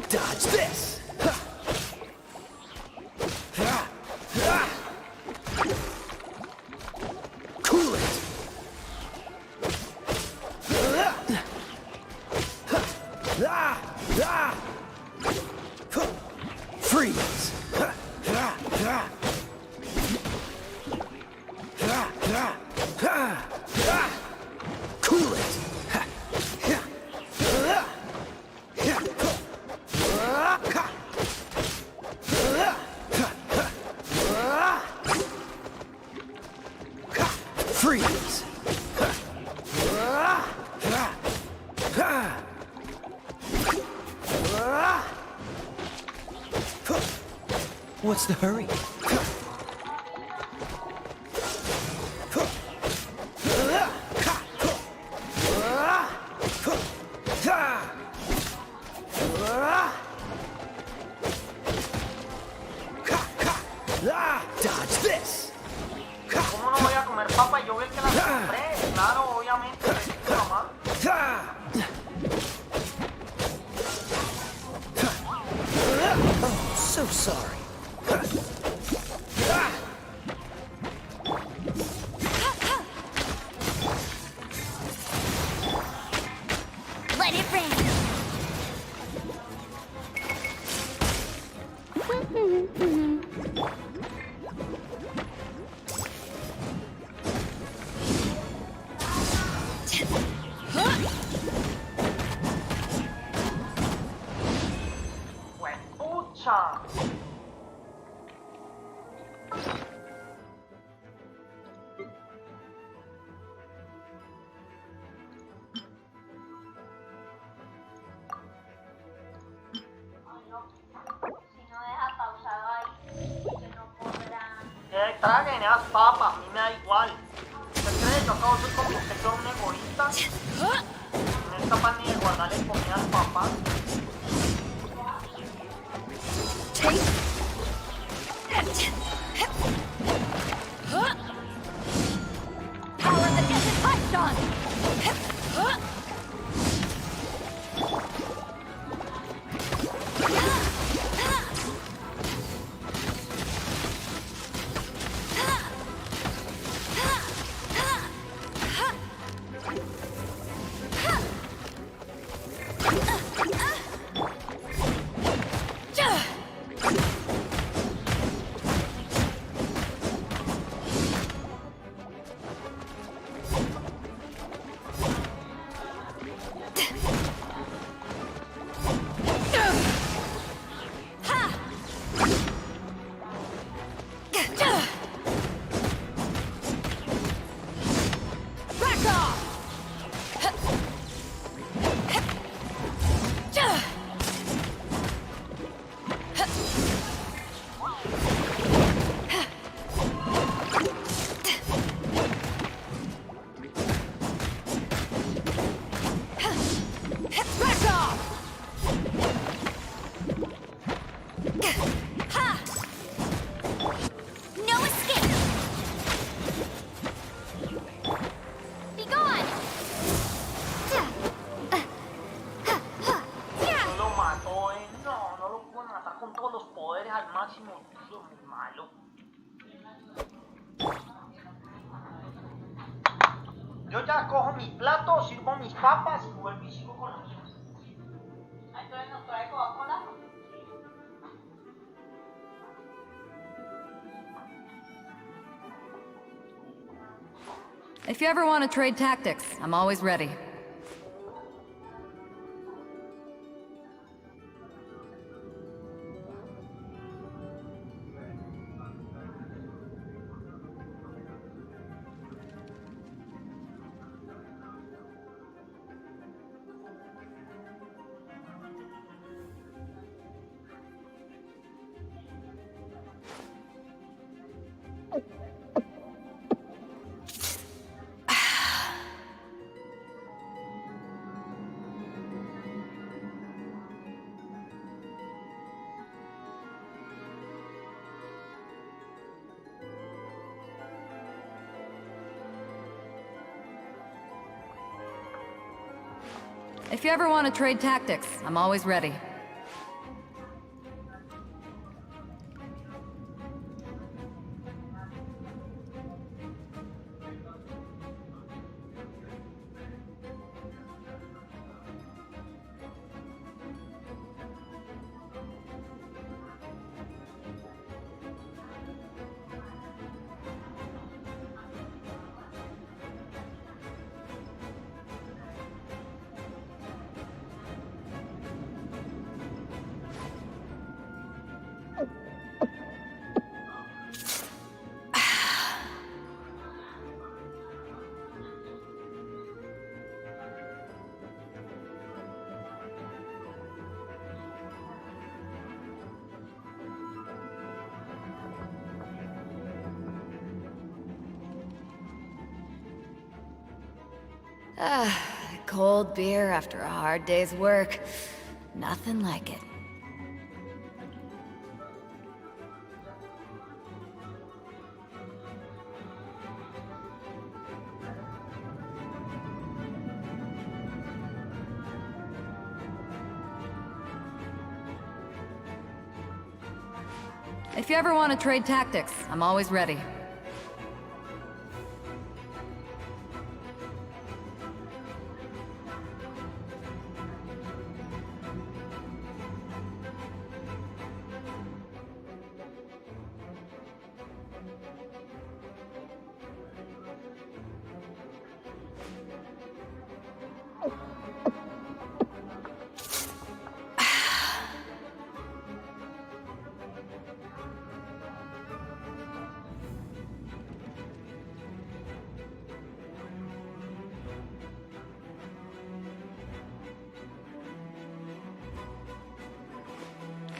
[SPEAKER 9] Dodge this! Cool it! Freeze! Cool it! Freeze! What's the hurry? Dodge this!
[SPEAKER 1] ¿Cómo no voy a comer papa? Yo vi que las compré. Claro, obviamente. Mamá.
[SPEAKER 9] Oh, so sorry.
[SPEAKER 5] Let it rain.
[SPEAKER 1] ¡Huepucha! Traguen esas papas, a mí me da igual. ¿Usted cree que yo acabo de ser como usted, que es un egoísta? No es capaz ni de guardarle comida al papá.
[SPEAKER 4] Power of the desert python!
[SPEAKER 1] Yo ya cojo mi plato, sirvo mis papas y vuelvo y sigo con los míos. Entonces nos trae Coca-Cola.
[SPEAKER 7] If you ever want to trade tactics, I'm always ready. If you ever want to trade tactics, I'm always ready.
[SPEAKER 15] Cold beer after a hard day's work. Nothing like it.
[SPEAKER 7] If you ever want to trade tactics, I'm always ready.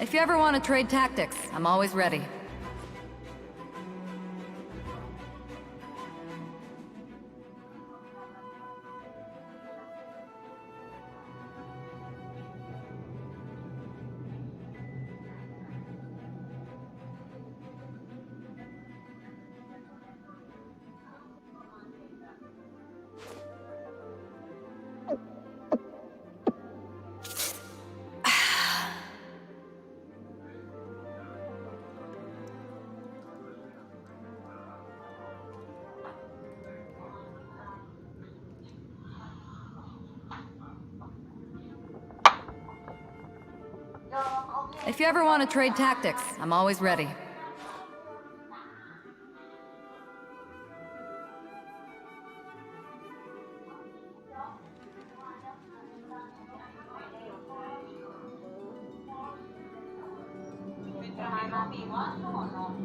[SPEAKER 7] If you ever want to trade tactics, I'm always ready. If you ever want to trade tactics, I'm always ready.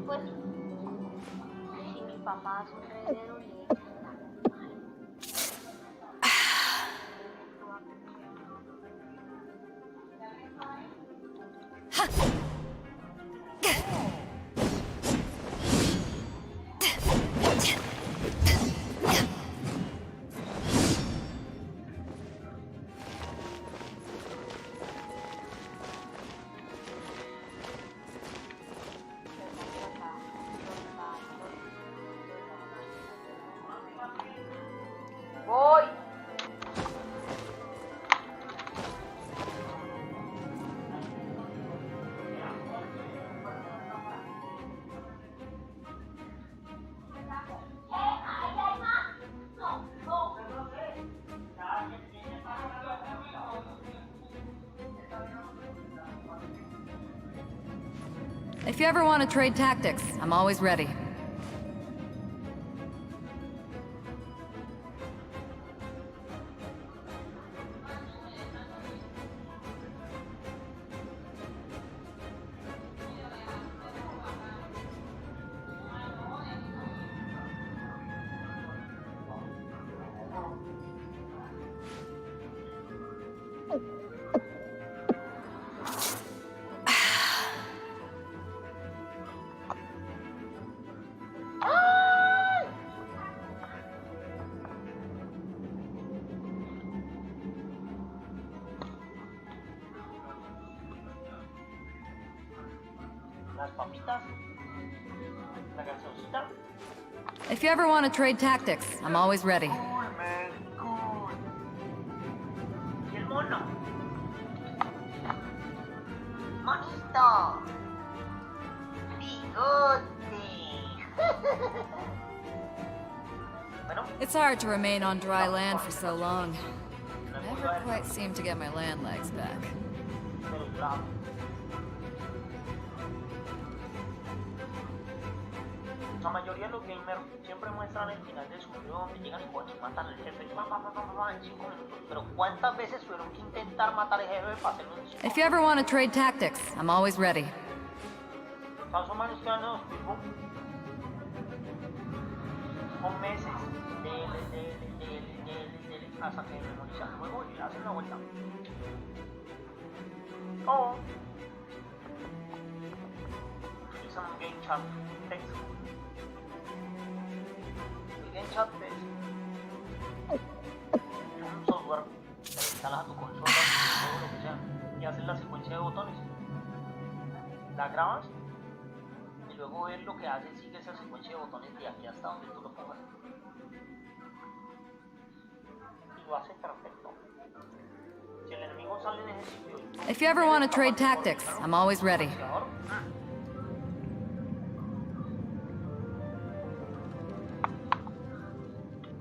[SPEAKER 8] Pues, si mi papá es un heredero y voy.
[SPEAKER 7] If you ever want to trade tactics, I'm always ready.
[SPEAKER 1] Las papitas, la cancioncita.
[SPEAKER 7] If you ever want to trade tactics, I'm always ready.
[SPEAKER 1] Cool, man, cool. ¿Y el
[SPEAKER 8] bonito. Bigote.
[SPEAKER 1] Bueno,
[SPEAKER 7] It's hard to remain on dry land for so long. Never quite seem to get my land legs back.
[SPEAKER 1] pero claro. La mayoría de los gamers siempre muestran el final de su video donde llegan y coño, matan al jefe en 5 minutos. Pero ¿cuántas veces tuvieron que intentar matar al jefe para hacerlo en 5 minutos?
[SPEAKER 7] If you ever want to trade tactics, I'm always ready.
[SPEAKER 1] Más o menos que años, tipo, con meses, hasta que memorizan el juego y le hacen la vuelta. O utilizan un game chat text. El game chat es un software que le instalas a tu consola, todo lo que sea, y haces la secuencia de botones. La grabas y luego ver lo que hace, sigue esa secuencia de botones de aquí hasta donde tú lo pongas. Y lo hace perfecto. Si el enemigo sale en ese sitio y
[SPEAKER 7] If you ever want to trade tactics, I'm always ready.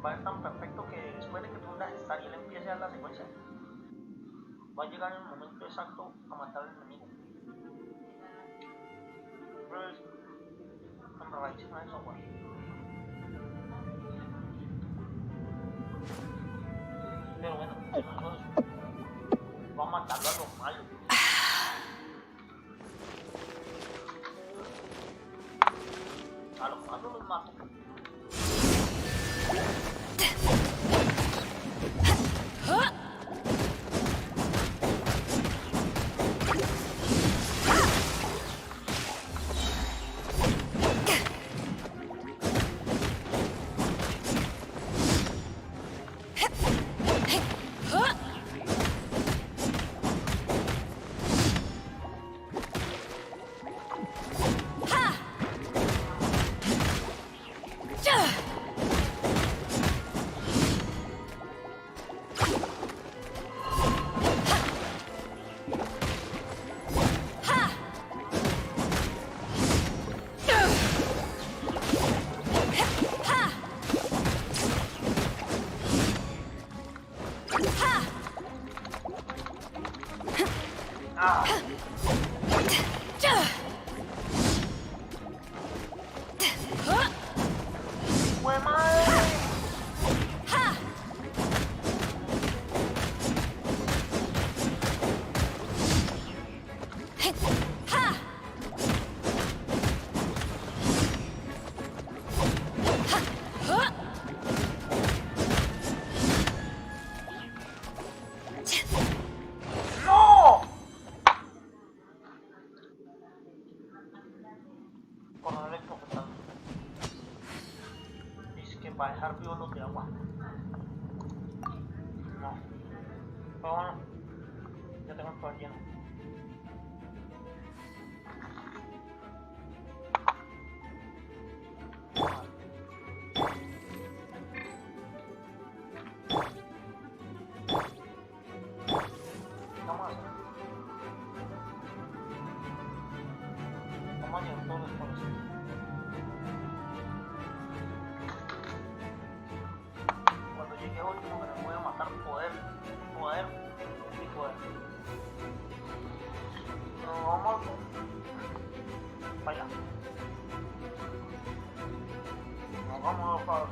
[SPEAKER 1] va a ser tan perfecto que después de que tú hundas estar y él empiece a dar la secuencia, va a llegar en el momento exacto a matar al enemigo. Pues, embarradísima de software. Pero bueno, va a matarlo a lo malo. A lo malo los mato. Para dejar vivos los de agua. No. Pero bueno, ya tengo el poder lleno. Vamos a hacer. Vamos a llevar todos los poderes. Llegué a último que me voy a matar poder y poder. No vamos. Vaya. No vamos para.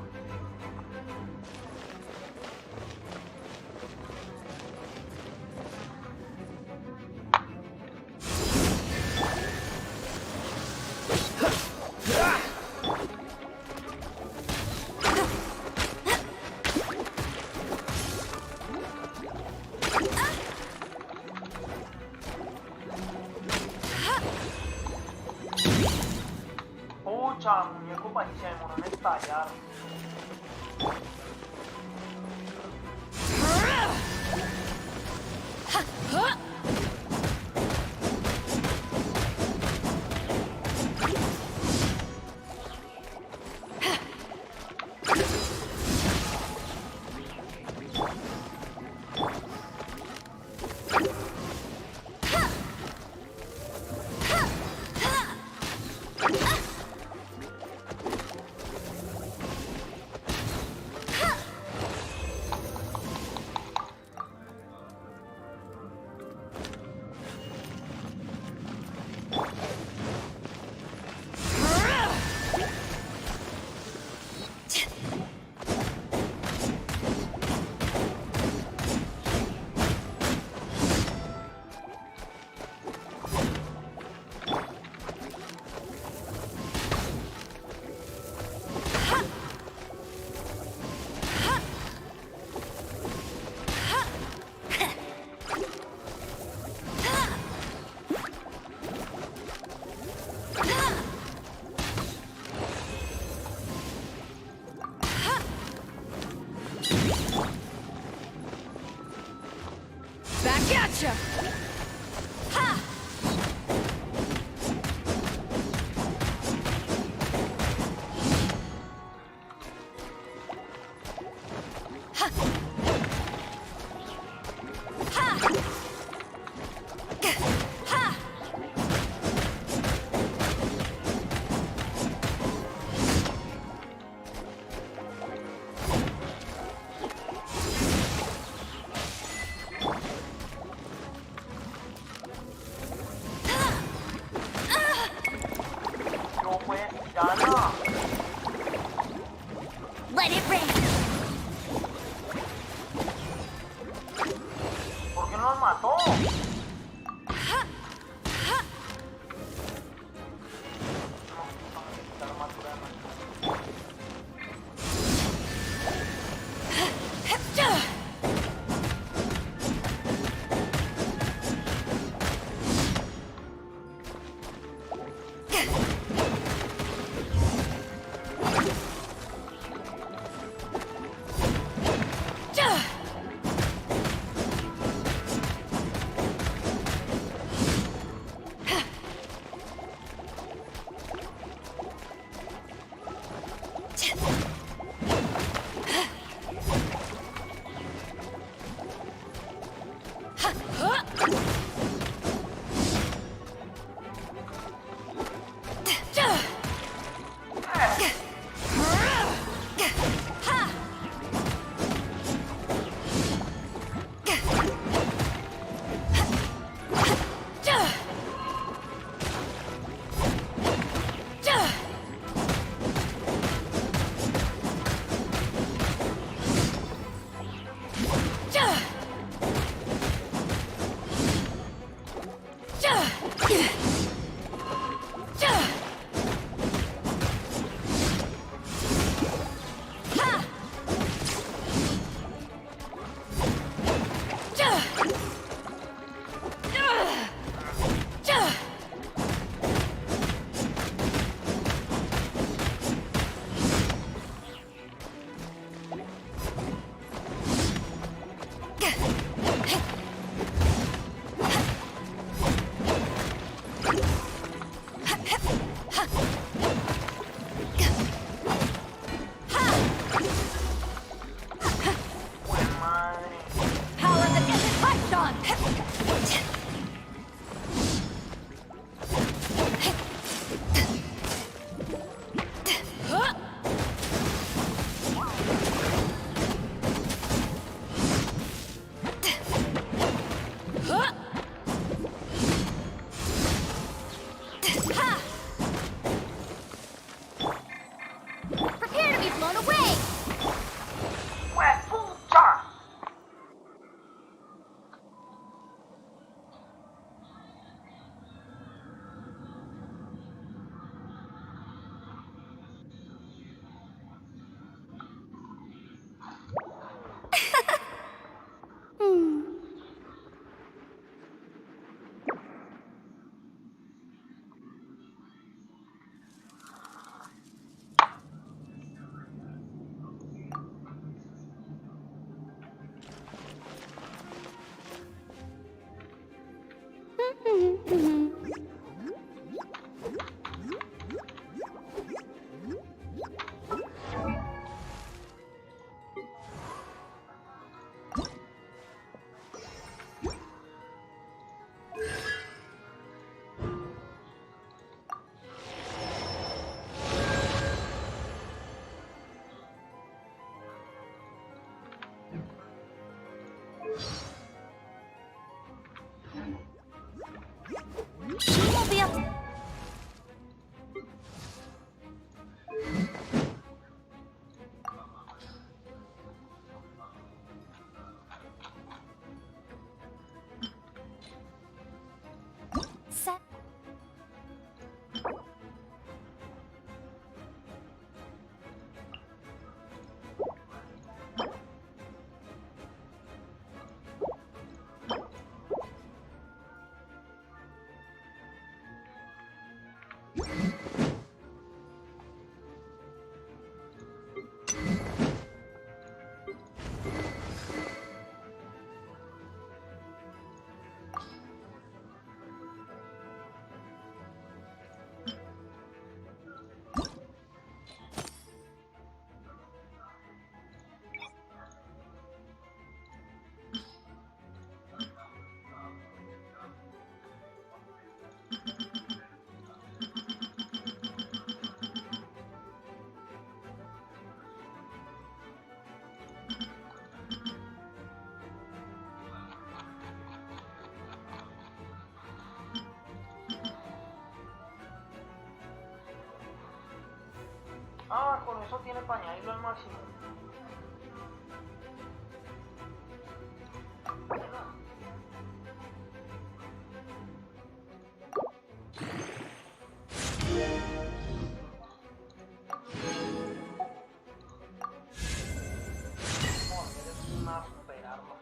[SPEAKER 1] Pucha, muñeco país se demoró en estallar.
[SPEAKER 13] Back at ya! Ha!
[SPEAKER 1] No puedes tirarla.
[SPEAKER 4] Let it rain!
[SPEAKER 1] ¿Por qué no nos mató?
[SPEAKER 5] Prepare to be blown away!
[SPEAKER 1] ¡Huepucha!
[SPEAKER 4] She won't be up. Set.
[SPEAKER 1] tiene para añadirlo al máximo? Una super arma.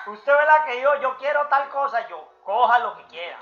[SPEAKER 1] Usted ve la que yo quiero tal cosa, yo coja lo que quiera.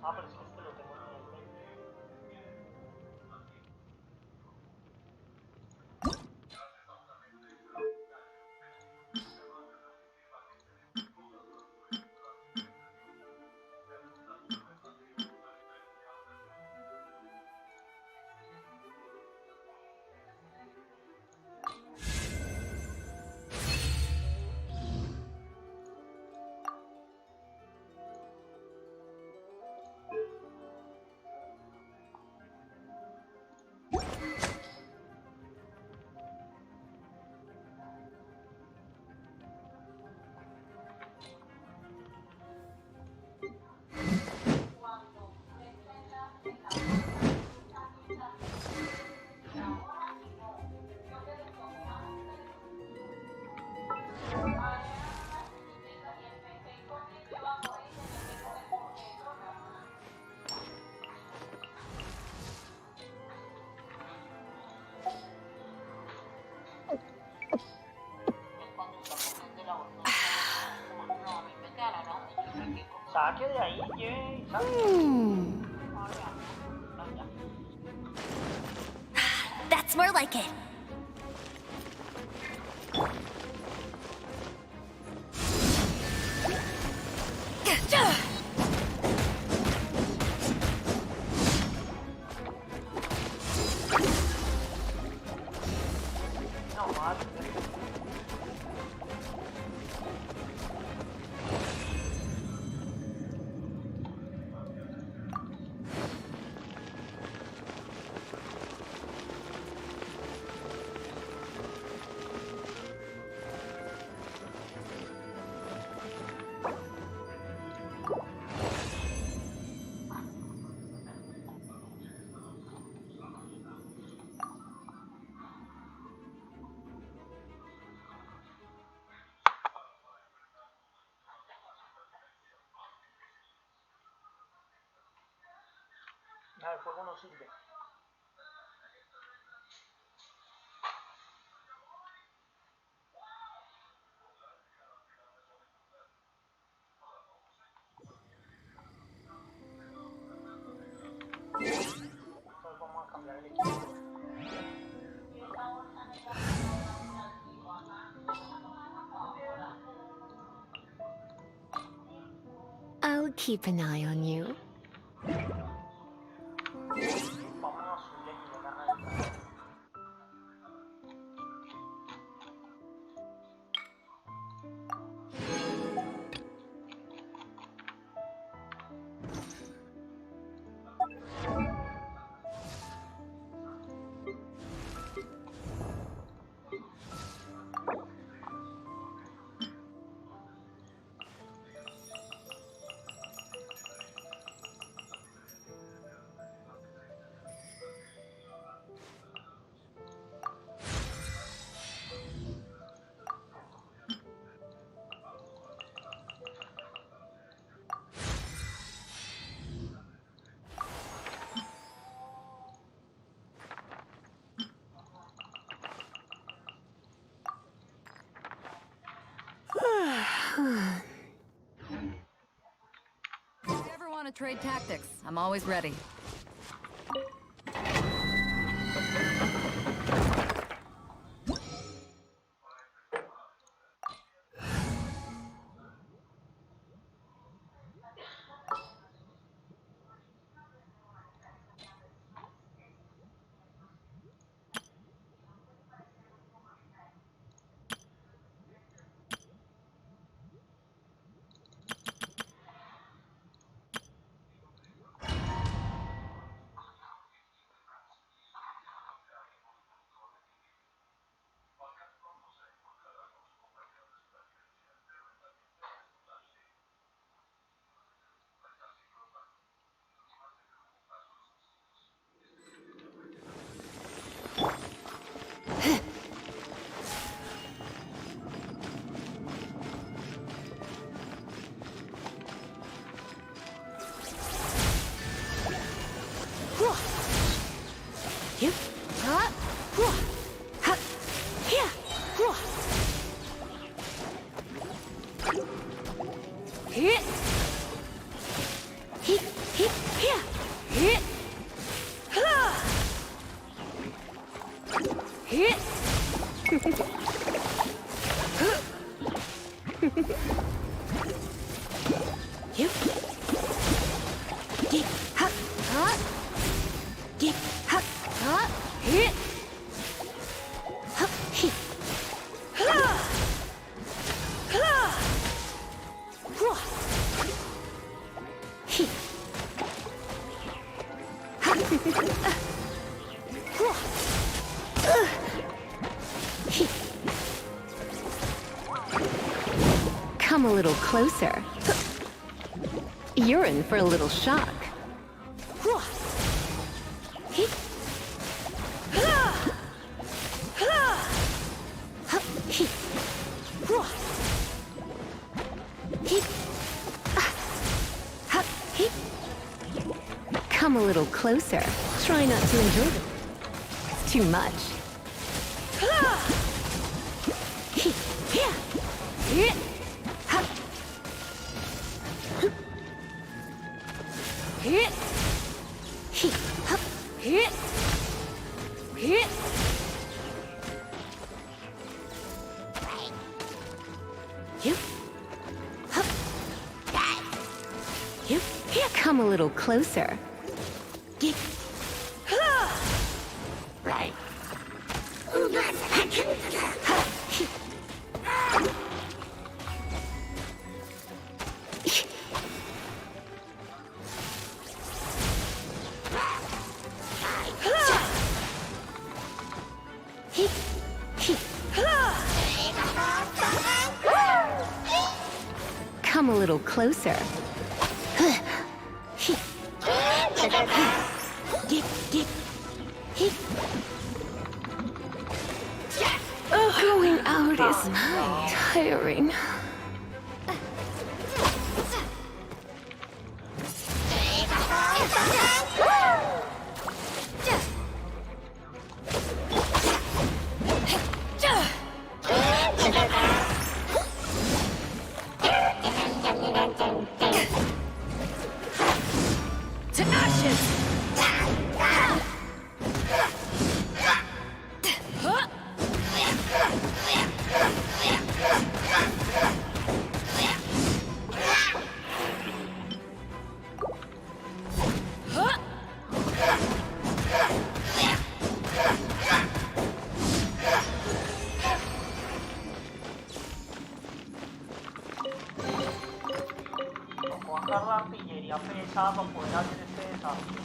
[SPEAKER 1] Ah, pero es que este lo tengo en el mente. Saque de ahí, Jay,
[SPEAKER 4] That's more like it.
[SPEAKER 1] No, madre. Nada, el fuego no sirve. Entonces vamos a cambiar el equipo.
[SPEAKER 15] I'll keep an eye on you.
[SPEAKER 1] Vamos a subir el nivel a alta.
[SPEAKER 7] If you ever want to trade tactics, I'm always ready.
[SPEAKER 15] Come a little closer. You're in for a little shock. Come a little closer. Try not to enjoy it. It's too much. Come a little closer. Right. Come a little closer. Going out is tiring.
[SPEAKER 9] To ashes!
[SPEAKER 1] Voy a sacar la artillería pesada para poder hacer este desafío.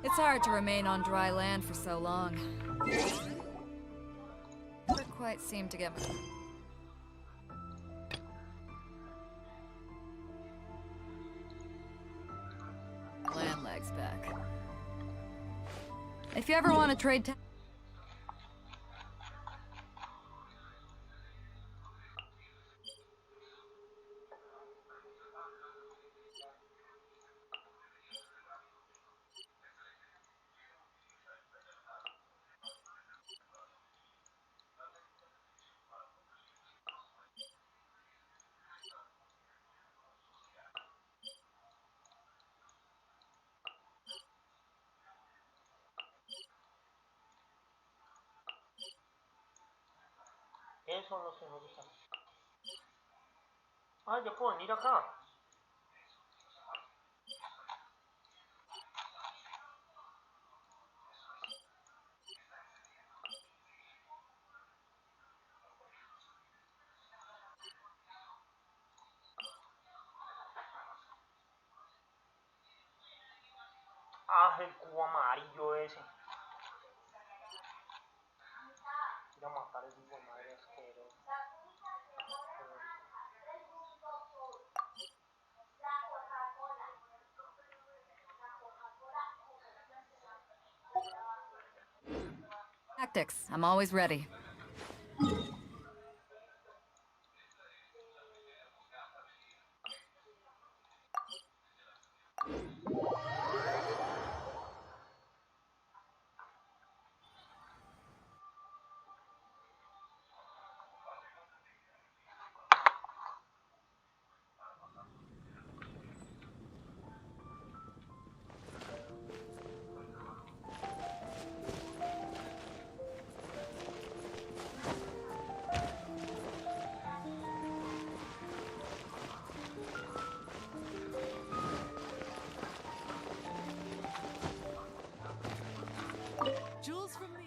[SPEAKER 7] It's hard to remain on dry land for so long. Never quite seem to get my land legs back. If you ever want to trade
[SPEAKER 1] Eso no se me gusta. Ah, yo puedo venir acá. coge el cubo amarillo ese. Quiero matar ese hijo de madre asqueroso.
[SPEAKER 7] Tactics. I'm always ready.
[SPEAKER 16] Jules from the...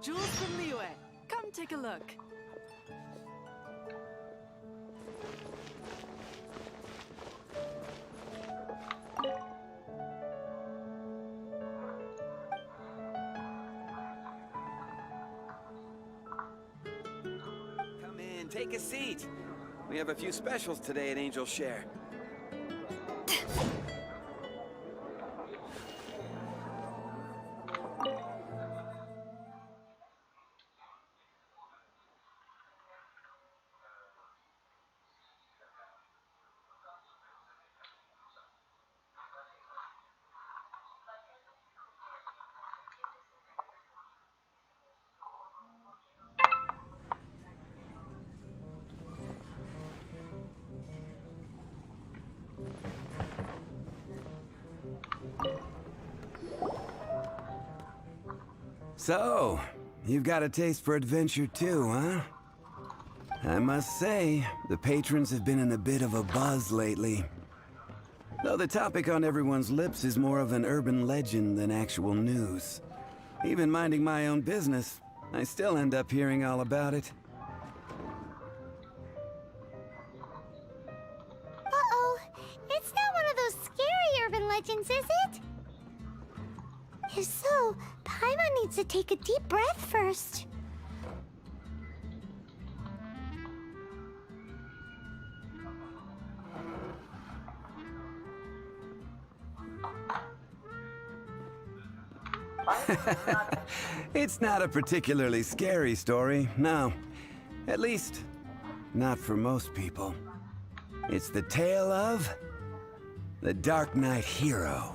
[SPEAKER 16] Jules from Liyue, come take a look.
[SPEAKER 17] Come in, take a seat. We have a few specials today at Angel Share. So, you've got a taste for adventure too, huh? I must say, the patrons have been in a bit of a buzz lately. Though the topic on everyone's lips is more of an urban legend than actual news. Even minding my own business, I still end up hearing all about it.
[SPEAKER 5] Uh-oh. It's not one of those scary urban legends, is it? If so, Paimon needs to take a deep breath first.
[SPEAKER 17] It's not a particularly scary story, no. At least, not for most people. It's the tale of the Dark Knight Hero.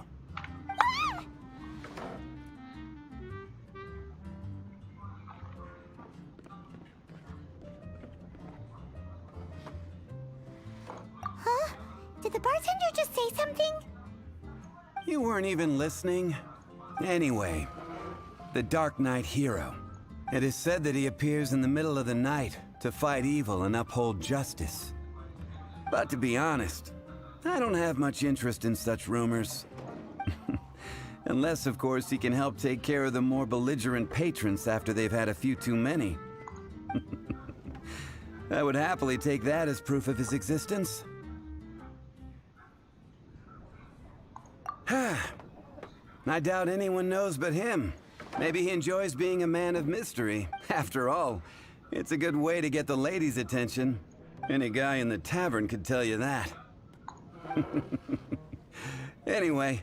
[SPEAKER 5] Huh? Did the bartender just say something?
[SPEAKER 17] You weren't even listening? Anyway, the Dark Knight Hero. It is said that he appears in the middle of the night to fight evil and uphold justice. But to be honest, I don't have much interest in such rumors. Unless, of course, he can help take care of the more belligerent patrons after they've had a few too many. I would happily take that as proof of his existence. I doubt anyone knows but him. Maybe he enjoys being a man of mystery. After all, it's a good way to get the ladies' attention. Any guy in the tavern could tell you that. Anyway,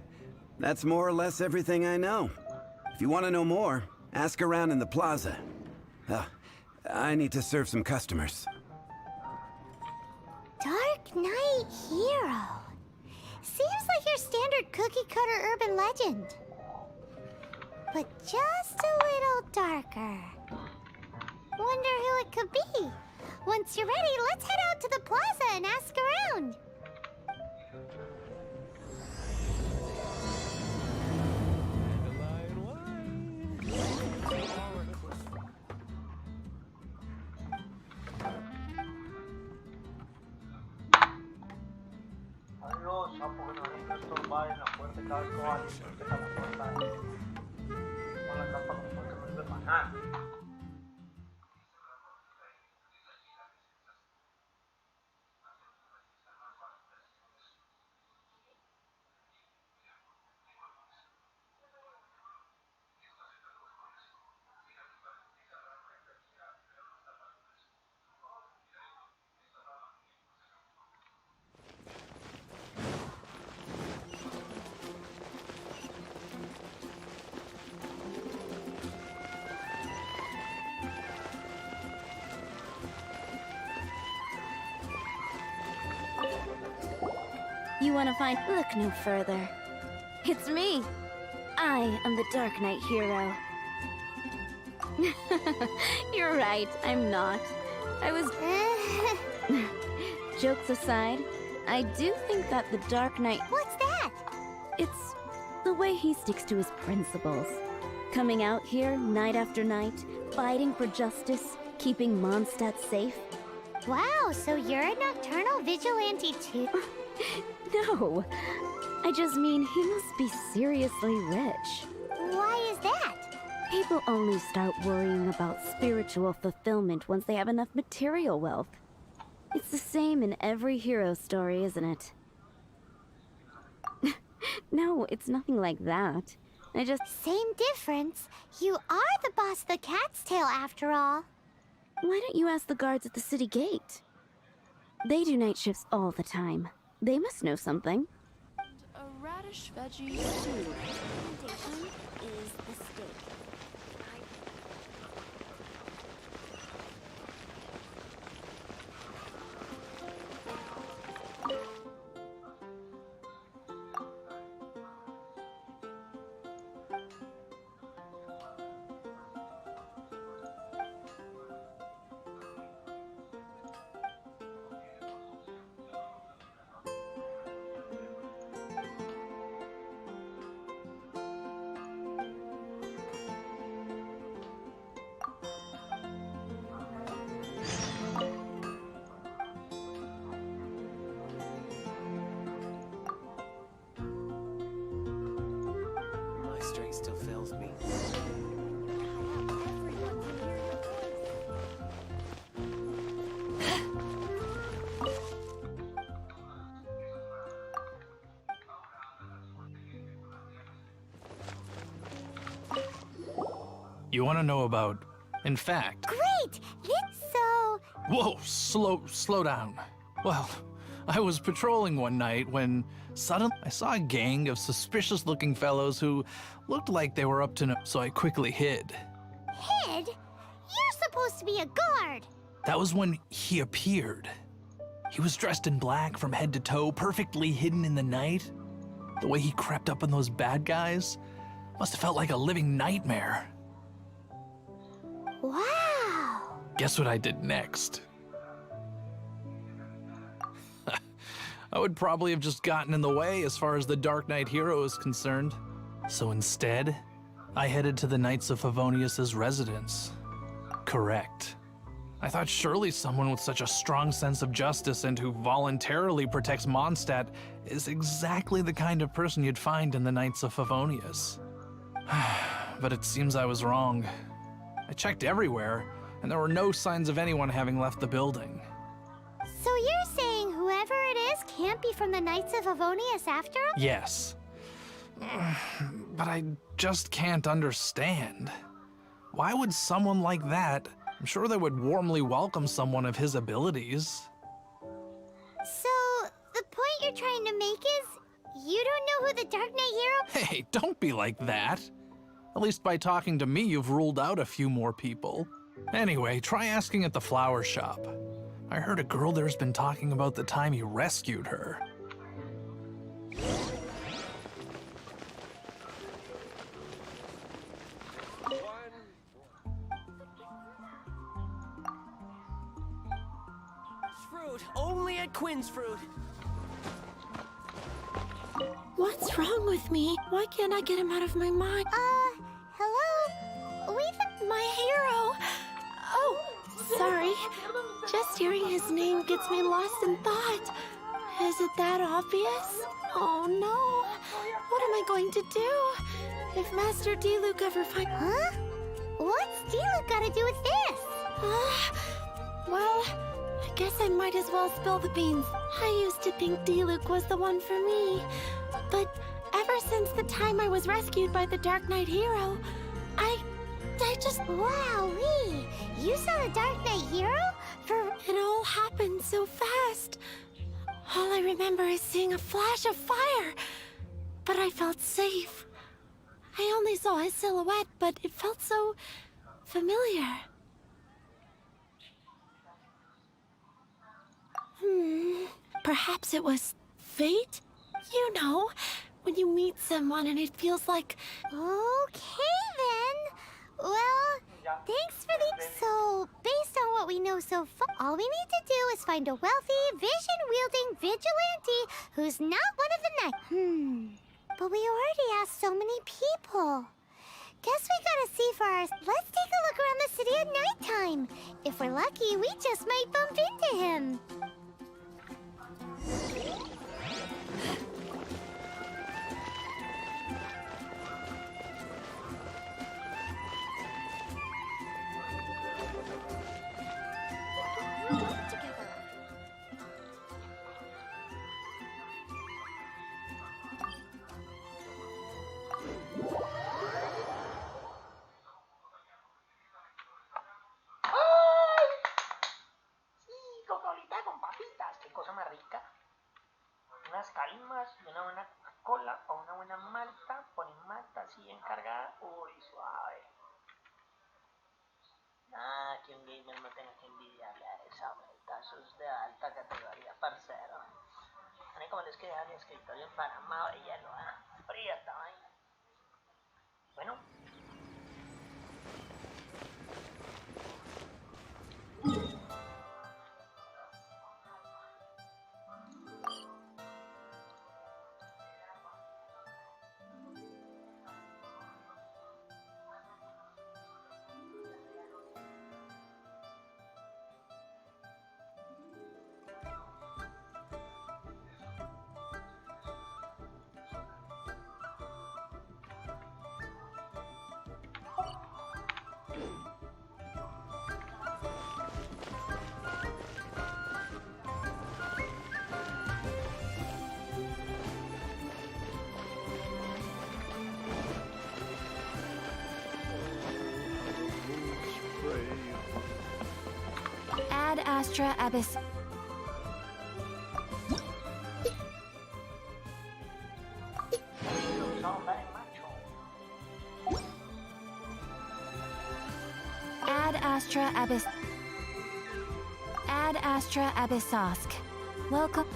[SPEAKER 17] That's more or less everything I know. If you want to know more, ask around in the plaza. I need to serve some customers.
[SPEAKER 5] Dark Knight Hero. Seems like your standard cookie-cutter urban legend. But just a little darker. Wonder who it could be. Once you're ready, let's head out to the plaza and ask around.
[SPEAKER 1] Adiós, porque no hay que estorbar en la puerta cada vez que va a empezar la puerta con la capa como que no sirve para nada.
[SPEAKER 18] You want to find... Look no further. It's me. I am the Dark Knight Hero. You're right, I'm not. I was... Jokes aside, I do think that the Dark Knight...
[SPEAKER 5] What's that?
[SPEAKER 18] It's the way he sticks to his principles. Coming out here night after night, fighting for justice, keeping Mondstadt safe.
[SPEAKER 5] Wow, so you're a nocturnal vigilante too?
[SPEAKER 18] No, I just mean he must be seriously rich.
[SPEAKER 5] Why is that?
[SPEAKER 18] People only start worrying about spiritual fulfillment once they have enough material wealth. It's the same in every hero story, isn't it? No, it's nothing like that. I just...
[SPEAKER 5] Same difference. You are the boss of the Cat's Tail, after all.
[SPEAKER 18] Why don't you ask the guards at the city gate? They do night shifts all the time. They must know something.
[SPEAKER 7] A radish veggie stew.
[SPEAKER 18] Recommendation is the steak.
[SPEAKER 3] Strength still fails me.
[SPEAKER 19] You want to know about... In fact...
[SPEAKER 5] Great! It's so...
[SPEAKER 19] Whoa, slow down. Well, I was patrolling one night when suddenly I saw a gang of suspicious-looking fellows who looked like they were up to no... So I quickly hid.
[SPEAKER 5] Hid? You're supposed to be a guard!
[SPEAKER 19] That was when he appeared. He was dressed in black from head to toe, perfectly hidden in the night. The way he crept up on those bad guys must have felt like a living nightmare.
[SPEAKER 5] Wow!
[SPEAKER 19] Guess what I did next? I would probably have just gotten in the way as far as the Dark Knight Hero is concerned. So instead, I headed to the Knights of Favonius' residence. Correct. I thought surely someone with such a strong sense of justice and who voluntarily protects Mondstadt is exactly the kind of person you'd find in the Knights of Favonius. But it seems I was wrong. I checked everywhere, and there were no signs of anyone having left the building.
[SPEAKER 5] So you're saying whoever it is can't be from the Knights of Favonius after all?
[SPEAKER 19] Yes. But I just can't understand. Why would someone like that... I'm sure they would warmly welcome someone of his abilities.
[SPEAKER 5] So, the point you're trying to make is, You don't know who the Dark Knight Hero?
[SPEAKER 19] Hey, don't be like that. At least by talking to me, you've ruled out a few more people. Anyway, try asking at the flower shop. I heard a girl there's been talking about the time you rescued her.
[SPEAKER 12] Fruit, only at Quinn's Fruit.
[SPEAKER 15] What's wrong with me? Why can't I get him out of my mind?
[SPEAKER 5] Hello?
[SPEAKER 15] My hero! Oh, sorry. Just hearing his name gets me lost in thought. Is it that obvious? Oh no. What am I going to do? If Master Diluc ever finds...
[SPEAKER 5] Huh? What's Diluc got to do with this?
[SPEAKER 15] Well, I guess I might as well spill the beans. I used to think Diluc was the one for me. But ever since the time I was rescued by the Dark Knight Hero, I just...
[SPEAKER 5] Wowee! You saw the Dark Knight Hero?
[SPEAKER 15] It all happened so fast. All I remember is seeing a flash of fire. But I felt safe. I only saw his silhouette, but it felt so familiar. Perhaps it was fate? You know, when you meet someone and it feels like...
[SPEAKER 5] Okay, then. Well, thanks for the... So, based on what we know so far, all we need to do is find a wealthy, vision-wielding vigilante who's not one of the Knights. But we already asked so many people. Guess we gotta see for ourselves. Let's take a look around the city at nighttime. If we're lucky, we just might bump into him.
[SPEAKER 1] Unas calmas y una buena Coca-Cola o una buena malta, ponen malta así encargada, uy, suave. Nada, que un gamer no tenga que envidiarle a esa vuelta, eso es de alta categoría, parcero. A mí como les queda el escritorio emparamado de hielo, fría esta vaina. Bueno.
[SPEAKER 6] Ad Astra Abyss. Ad Astra Abyss. Ad Astra Abyssosk. Welcome.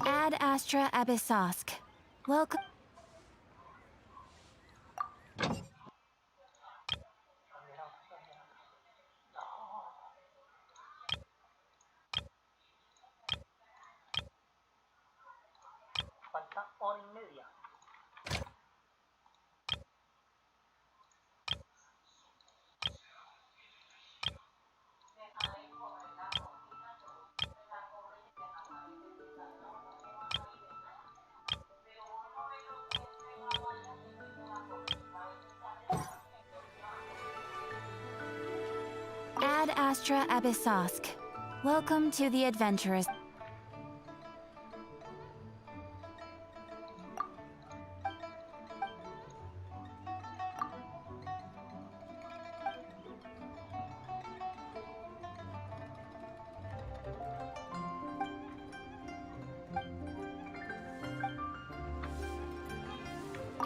[SPEAKER 6] Ad Astra Abyssosk. Welcome.
[SPEAKER 1] Falta
[SPEAKER 6] Astra Abyssosk. Welcome to the Adventurers.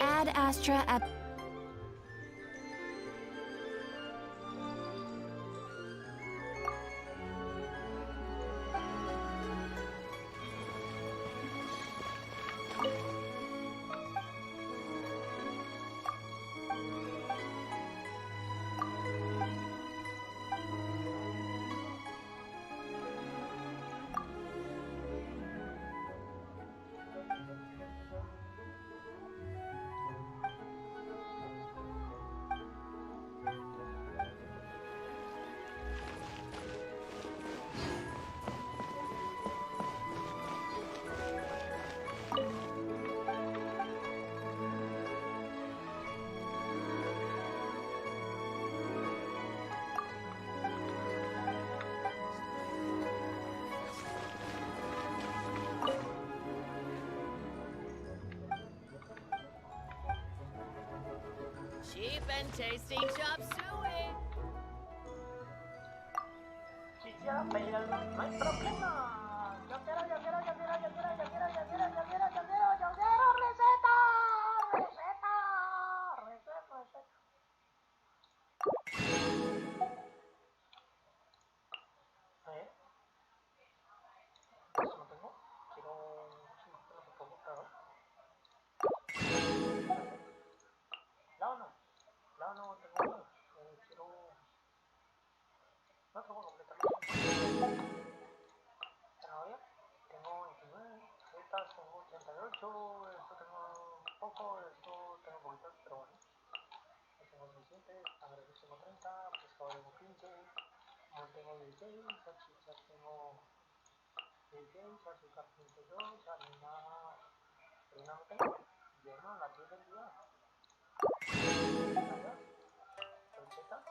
[SPEAKER 6] Ad Astra Ab...
[SPEAKER 20] Cheap and tasty chop suey.
[SPEAKER 1] Quisiera pedir algo, no hay problema. Yo quiero receta. A ver. Eso no tengo. Quiero... claro. No, tengo uno. Quiero... No, tengo que completar. Zanahoria. Tengo 29. Estas tengo 38. Esto tengo poco. Esto tengo poquito, pero bueno. No tengo suficiente. Agregues tengo 30. Pescado tengo 15. No tengo 16. Salchichas tengo 16. Azúcar 32. Harina no tengo. Lleno la 10 del día. Recetas.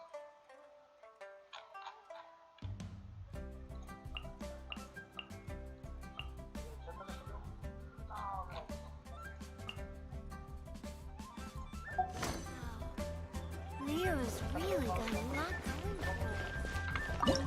[SPEAKER 5] Leo's really got a lot going for it.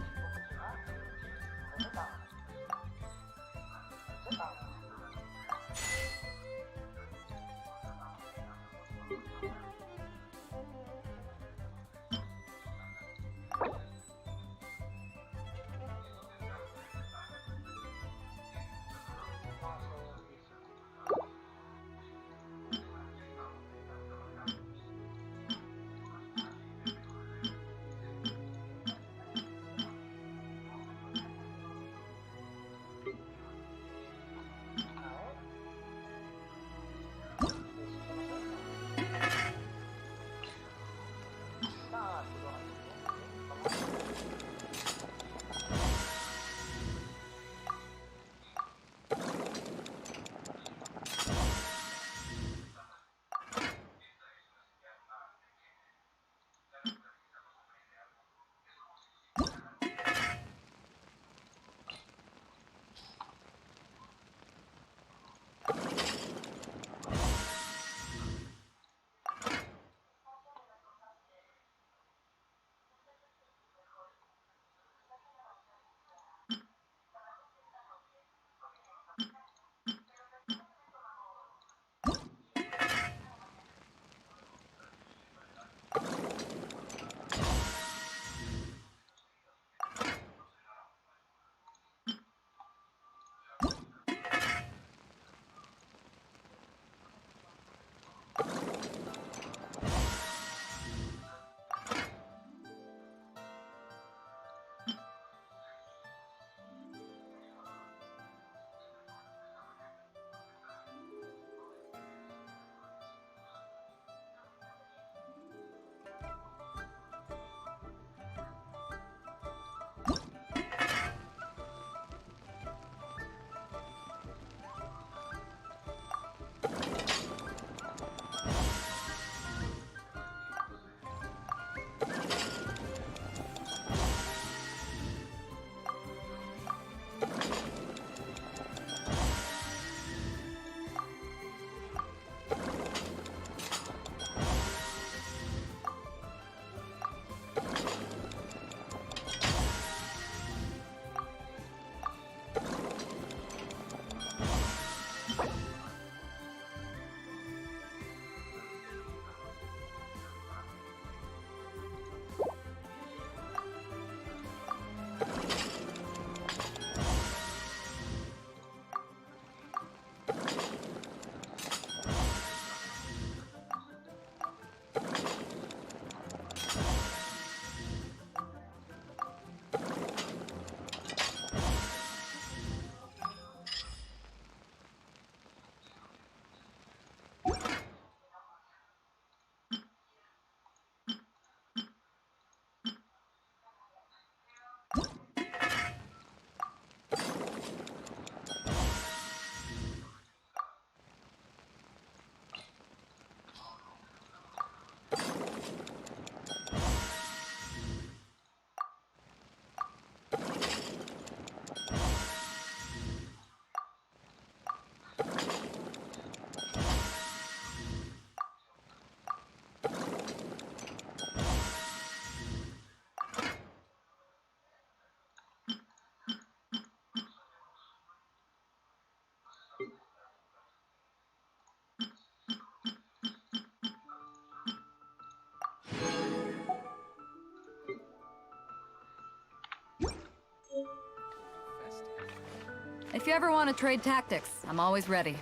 [SPEAKER 7] ever want to trade tactics, I'm always ready.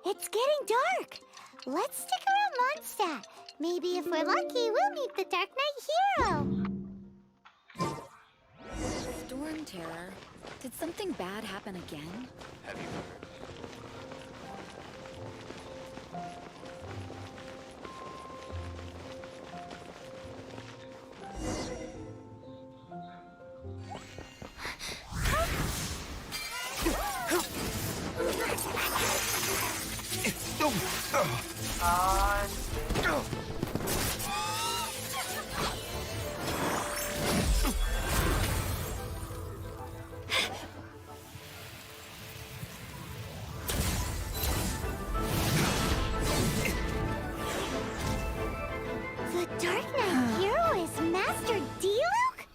[SPEAKER 5] It's getting dark. Let's stick around Mondstadt. Maybe if we're lucky, we'll meet the Dark Knight Hero.
[SPEAKER 6] Storm Terror? Did something bad happen again?
[SPEAKER 3] Have you heard?
[SPEAKER 5] The Dark Knight Hero is Master Diluc?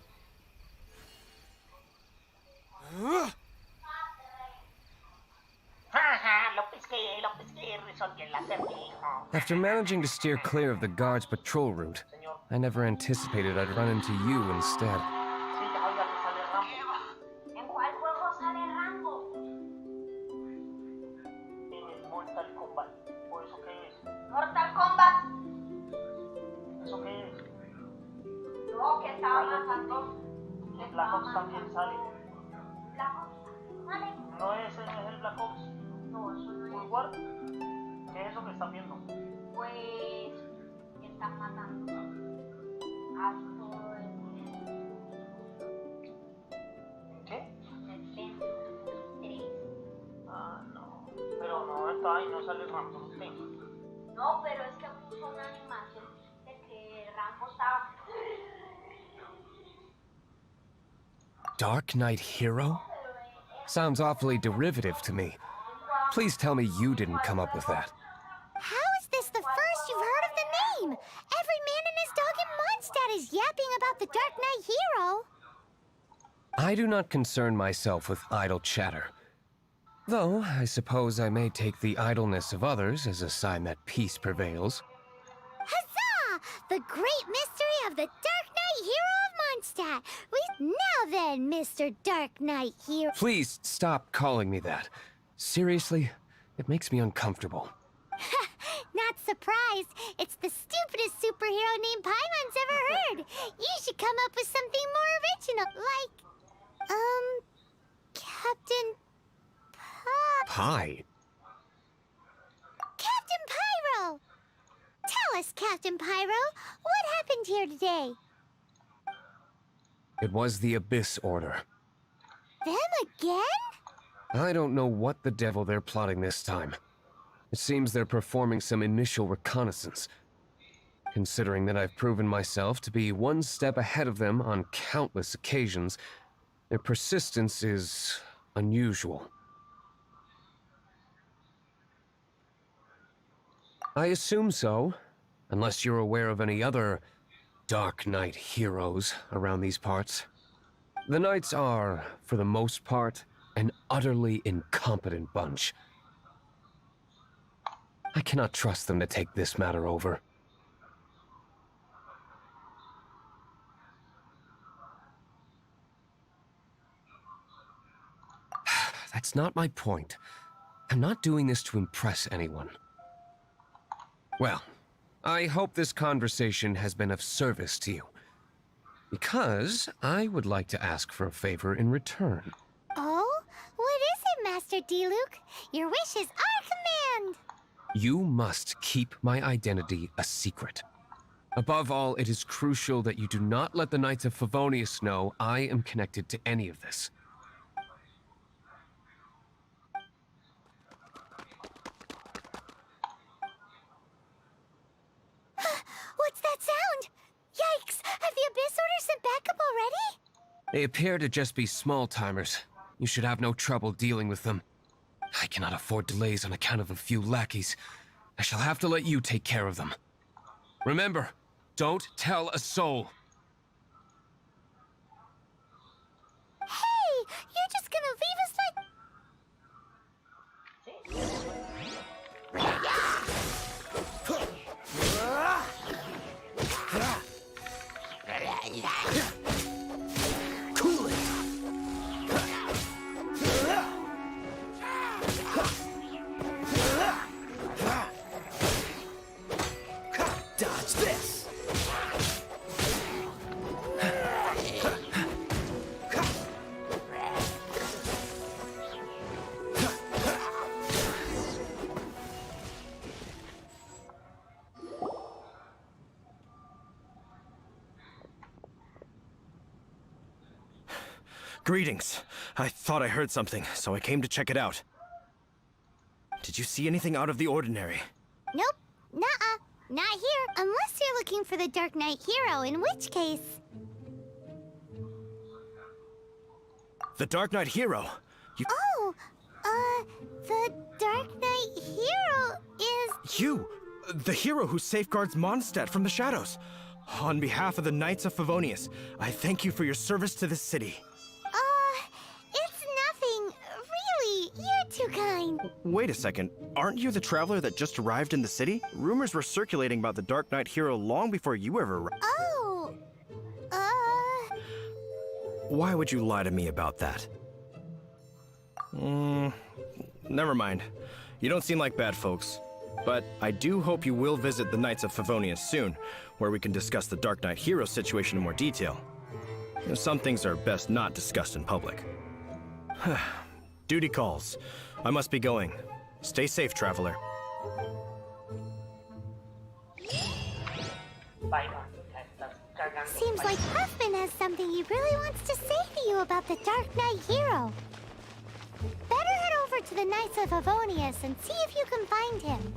[SPEAKER 3] After managing to steer clear of the guard's patrol route, I never anticipated I'd run into you instead.
[SPEAKER 8] ¿En cuál juego sale Rambo?
[SPEAKER 1] En el Mortal Kombat. ¿O eso qué es?
[SPEAKER 8] Mortal Kombat.
[SPEAKER 1] ¿Eso qué es?
[SPEAKER 8] No, que estaba matando.
[SPEAKER 1] En Black Ops también sale.
[SPEAKER 8] Black Ops. Vale.
[SPEAKER 1] ¿No es el Black Ops?
[SPEAKER 8] No, eso no
[SPEAKER 1] ¿Full
[SPEAKER 8] es.
[SPEAKER 1] War? ¿Qué es eso que están viendo?
[SPEAKER 8] Pues que están matando a todo el
[SPEAKER 1] ¿Qué?
[SPEAKER 8] el centro 3.
[SPEAKER 1] Ah, no. Pero no está ahí, no sale Rambo. ¿Sí?
[SPEAKER 8] No, pero es que puso una animación de que Rambo estaba.
[SPEAKER 3] Dark Knight Hero? Sounds awfully derivative to me. Please tell me you didn't come up with that.
[SPEAKER 5] How is this the first you've heard of the name? Every man and his dog in Mondstadt is yapping about the Dark Knight Hero.
[SPEAKER 3] I do not concern myself with idle chatter. Though, I suppose I may take the idleness of others as a sign that peace prevails.
[SPEAKER 5] Huzzah! The great mystery of the Dark Knight Hero of Mondstadt! Now then, Mr. Dark Knight Hero...
[SPEAKER 3] Please stop calling me that. Seriously, it makes me uncomfortable.
[SPEAKER 5] Not surprised. It's the stupidest superhero name Paimon's ever heard. You should come up with something more original, like... Captain...
[SPEAKER 3] Pie?
[SPEAKER 5] Captain Pyro! Tell us, Captain Pyro, what happened here today?
[SPEAKER 3] It was the Abyss Order.
[SPEAKER 5] Them again?
[SPEAKER 3] I don't know what the devil they're plotting this time. It seems they're performing some initial reconnaissance. Considering that I've proven myself to be one step ahead of them on countless occasions, their persistence is unusual. I assume so, unless you're aware of any other Dark Knight heroes around these parts. The Knights are, for the most part, an utterly incompetent bunch. I cannot trust them to take this matter over. That's not my point. I'm not doing this to impress anyone. Well, I hope this conversation has been of service to you. Because I would like to ask for a favor in return.
[SPEAKER 5] Oh? What is it, Master Diluc? Your wish is our command!
[SPEAKER 3] You must keep my identity a secret. Above all, it is crucial that you do not let the Knights of Favonius know I am connected to any of this.
[SPEAKER 5] What's that sound? Yikes! Have the Abyss Order sent backup already?
[SPEAKER 3] They appear to just be small-timers. You should have no trouble dealing with them. I cannot afford delays on account of a few lackeys. I shall have to let you take care of them. Remember, don't tell a soul.
[SPEAKER 5] Hey! You're just gonna leave us like...
[SPEAKER 9] Cool it! Dodge this!
[SPEAKER 21] Greetings. I thought I heard something, so I came to check it out. Did you see anything out of the ordinary?
[SPEAKER 5] Nope. Nuh-uh. Not here. Unless you're looking for the Dark Knight Hero, in which case...
[SPEAKER 21] The Dark Knight Hero?
[SPEAKER 5] Oh! The Dark Knight Hero is...
[SPEAKER 21] You! The hero who safeguards Mondstadt from the shadows. On behalf of the Knights of Favonius, I thank you for your service to this city.
[SPEAKER 5] It's nothing. Really, you're too kind.
[SPEAKER 21] Wait a second. Aren't you the traveler that just arrived in the city? Rumors were circulating about the Dark Knight Hero long before you ever arrived.
[SPEAKER 5] Oh!
[SPEAKER 21] Why would you lie to me about that? Never mind. You don't seem like bad folks. But I do hope you will visit the Knights of Favonius soon, where we can discuss the Dark Knight Hero situation in more detail. Some things are best not discussed in public. Duty calls. I must be going. Stay safe, traveler.
[SPEAKER 5] Seems like Huffman has something he really wants to say to you about the Dark Knight Hero. Better head over to the Knights of Favonius and see if you can find him.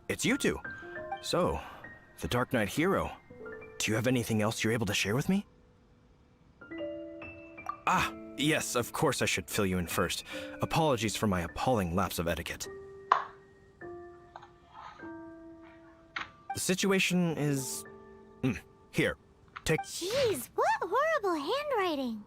[SPEAKER 21] it's you two. So, the Dark Knight hero. Do you have anything else you're able to share with me? Ah, yes, of course I should fill you in first. Apologies for my appalling lapse of etiquette. The situation is... here, take...
[SPEAKER 5] Jeez, what horrible handwriting.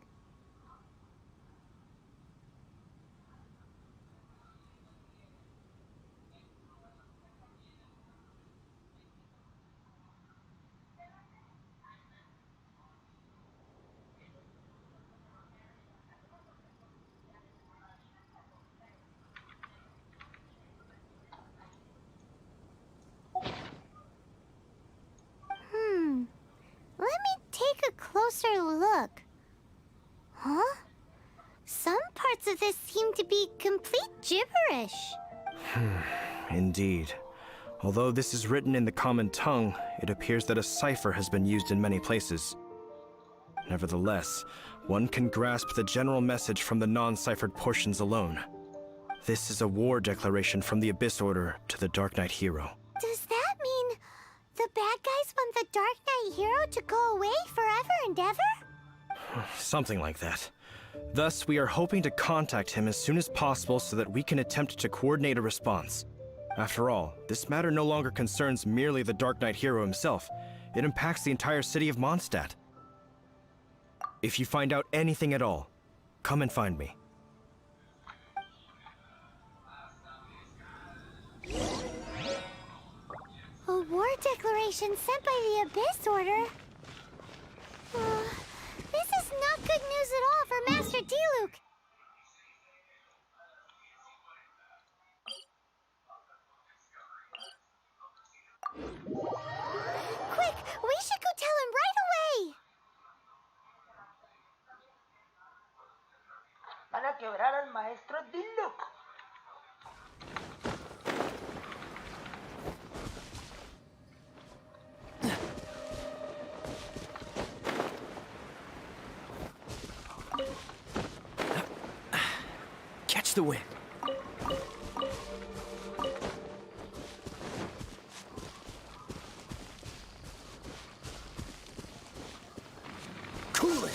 [SPEAKER 5] Let me take a closer look. Huh? Some parts of this seem to be complete gibberish.
[SPEAKER 21] Indeed. Although this is written in the common tongue, it appears that a cipher has been used in many places. Nevertheless, one can grasp the general message from the non-ciphered portions alone. This is a war declaration from the Abyss Order to the Dark Knight hero.
[SPEAKER 5] Does that mean the bad guys want the Dark Knight hero to go away forever and ever?
[SPEAKER 21] Something like that. Thus, we are hoping to contact him as soon as possible so that we can attempt to coordinate a response. After all, this matter no longer concerns merely the Dark Knight hero himself. It impacts the entire city of Mondstadt. If you find out anything at all, come and find me.
[SPEAKER 5] A war declaration sent by the Abyss Order? This is not good news at all for Master Diluc. Quick, we should go tell him right away.
[SPEAKER 8] Van a quebrar al maestro Diluc.
[SPEAKER 14] Catch the wind. Cool it.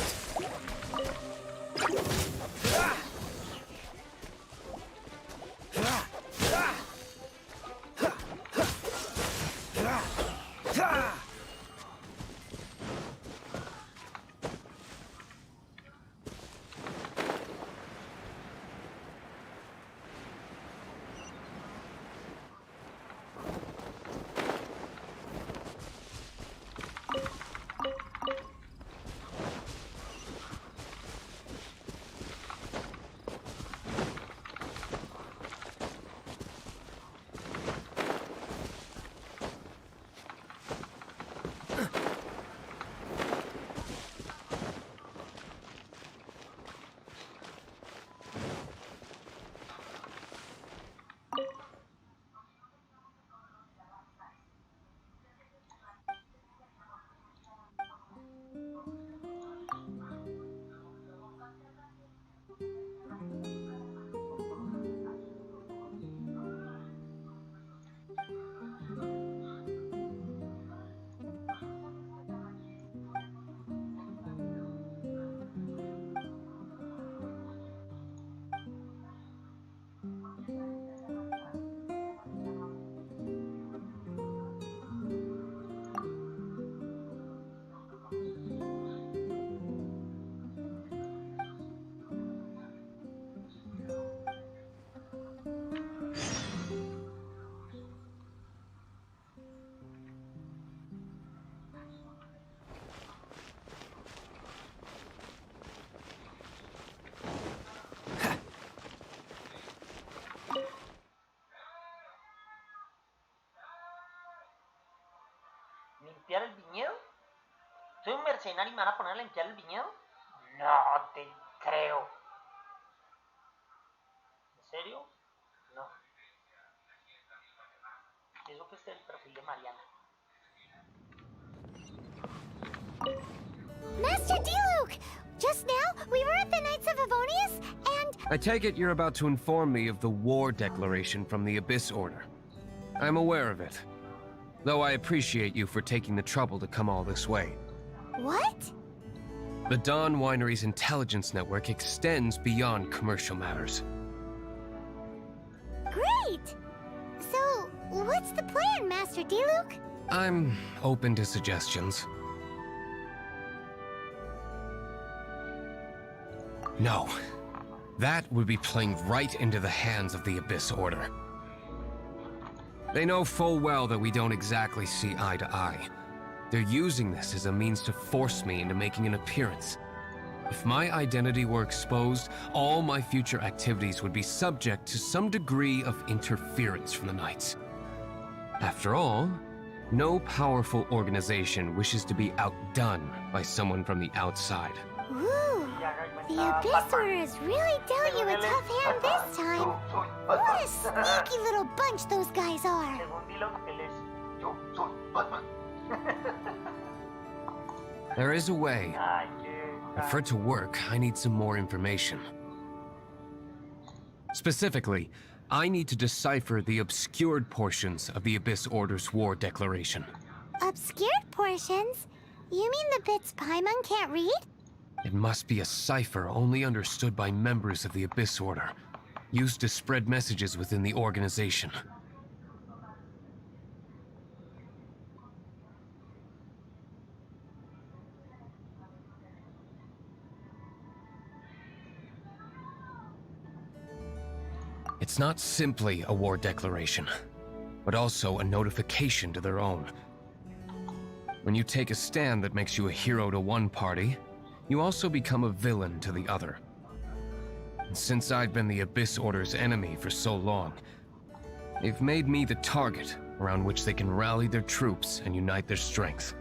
[SPEAKER 8] ¿Limpiar el viñedo? ¿Soy un mercenario y me van a poner a limpiar el viñedo? No te creo. ¿En serio? No. Y eso que este es el perfil de Mariana.
[SPEAKER 5] Master Diluc! Just now, we were at the Knights of Avonius, and...
[SPEAKER 3] I take it you're about to inform me of the war declaration from the Abyss Order. I'm aware of it. Though I appreciate you for taking the trouble to come all this way.
[SPEAKER 5] What?
[SPEAKER 3] The Dawn Winery's intelligence network extends beyond commercial matters.
[SPEAKER 5] Great! So, what's the plan, Master Diluc?
[SPEAKER 3] I'm open to suggestions. No. That would be playing right into the hands of the Abyss Order. They know full well that we don't exactly see eye to eye. They're using this as a means to force me into making an appearance. If my identity were exposed, all my future activities would be subject to some degree of interference from the Knights. After all, no powerful organization wishes to be outdone by someone from the outside.
[SPEAKER 5] Ooh, the Abyss Order is really dealt you a tough hand this time. What a sneaky little bunch those guys are.
[SPEAKER 3] There is a way. But for it to work, I need some more information. Specifically, I need to decipher the obscured portions of the Abyss Order's war declaration.
[SPEAKER 5] Obscured portions? You mean the bits Paimon can't read?
[SPEAKER 3] It must be a cipher only understood by members of the Abyss Order, used to spread messages within the organization. It's not simply a war declaration, but also a notification to their own. When you take a stand that makes you a hero to one party, you also become a villain to the other. And since I've been the Abyss Order's enemy for so long, they've made me the target around which they can rally their troops and unite their strength.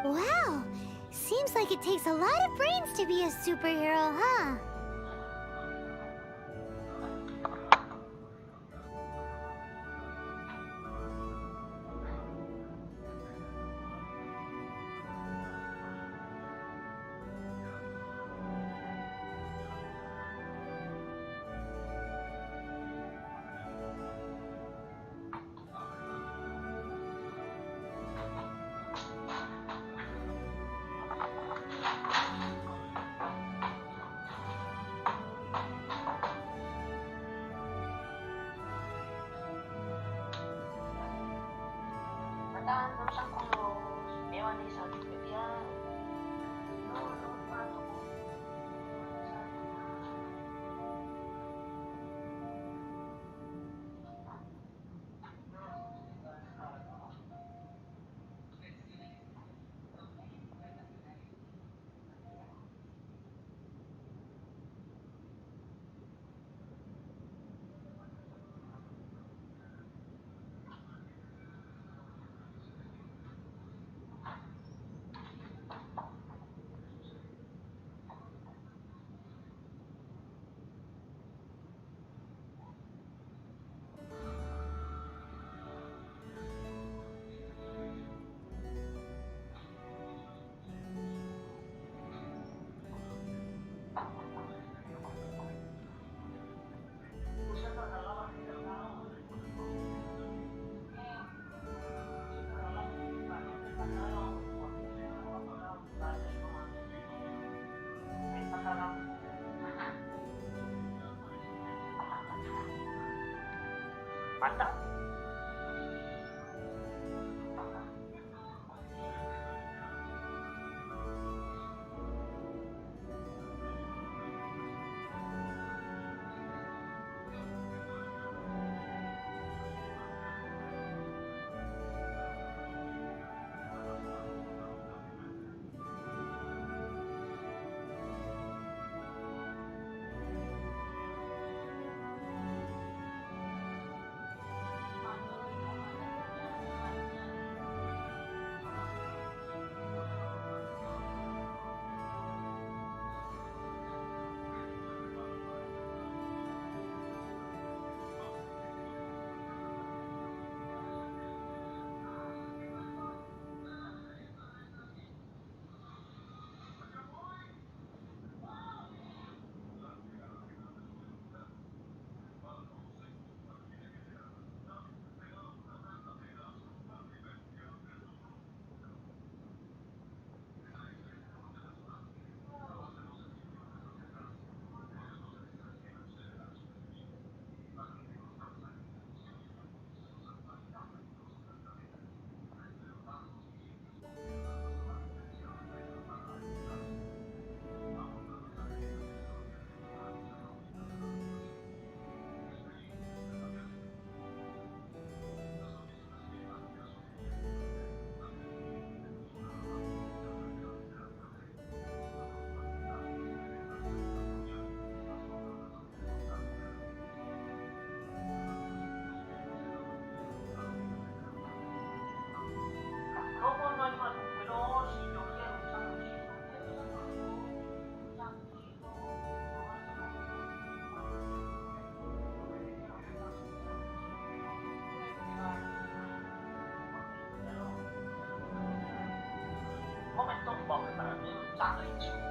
[SPEAKER 5] Wow, seems like it takes a lot of brains to be a superhero, huh?
[SPEAKER 1] Mata. voy a prepararme un sándwich.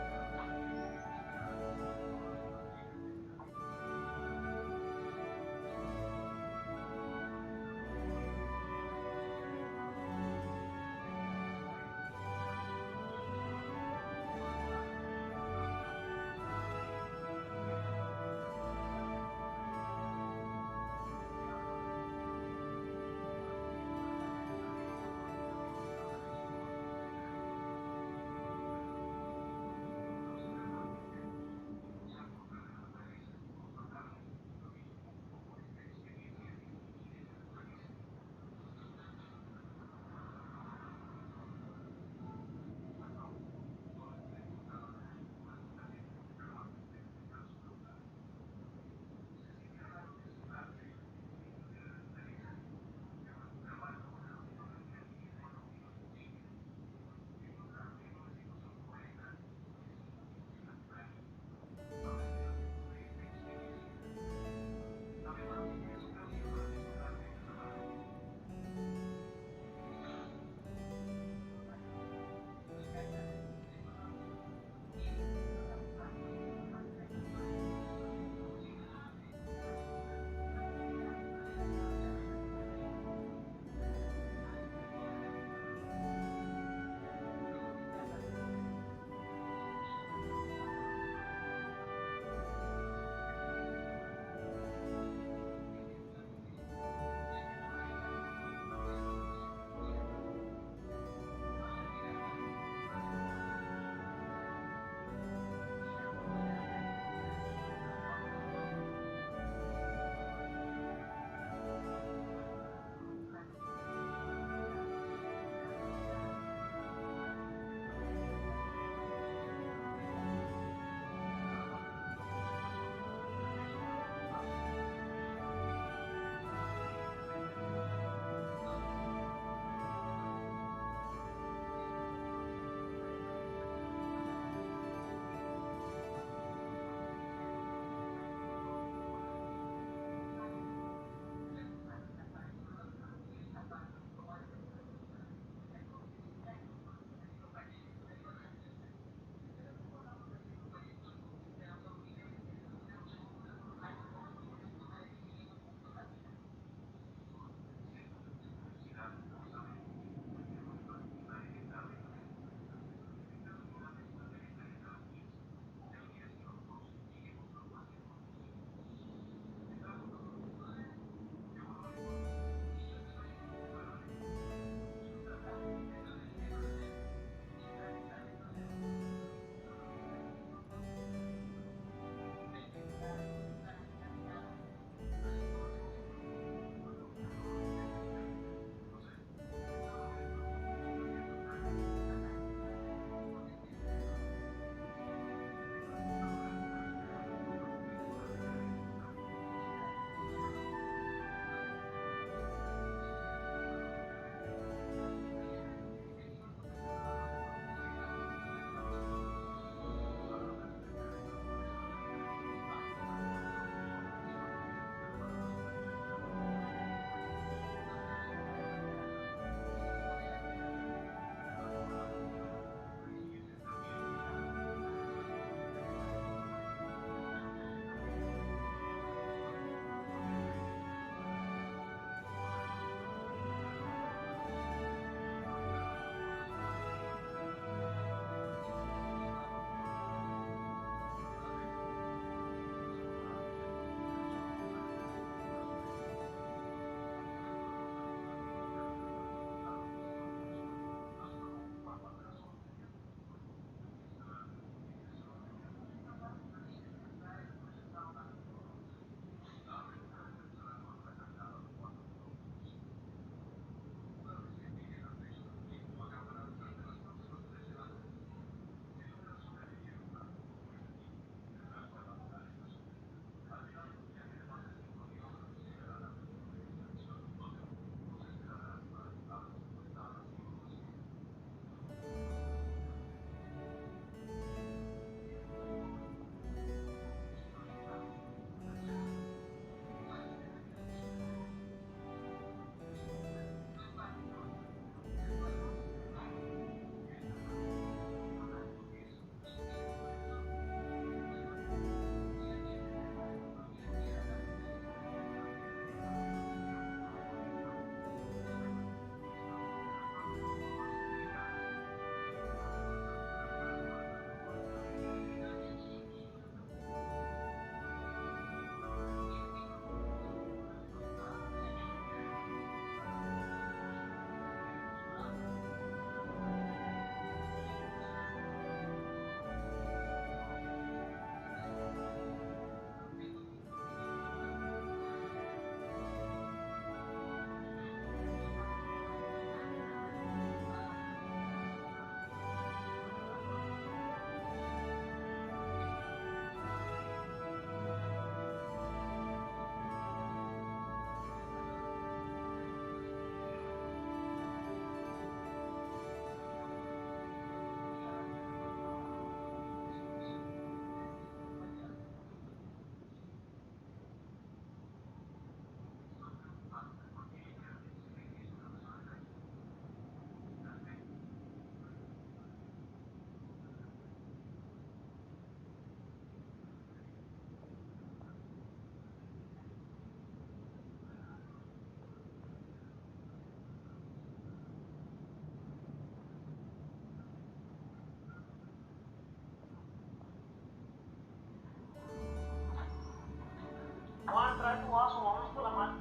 [SPEAKER 1] trae tu vaso, vamos por la mano.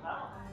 [SPEAKER 1] Claro.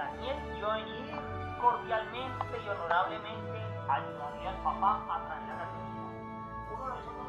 [SPEAKER 1] Daniel yo venir cordialmente y honorablemente ayudaría al papá a traer la receta. Uno de nosotros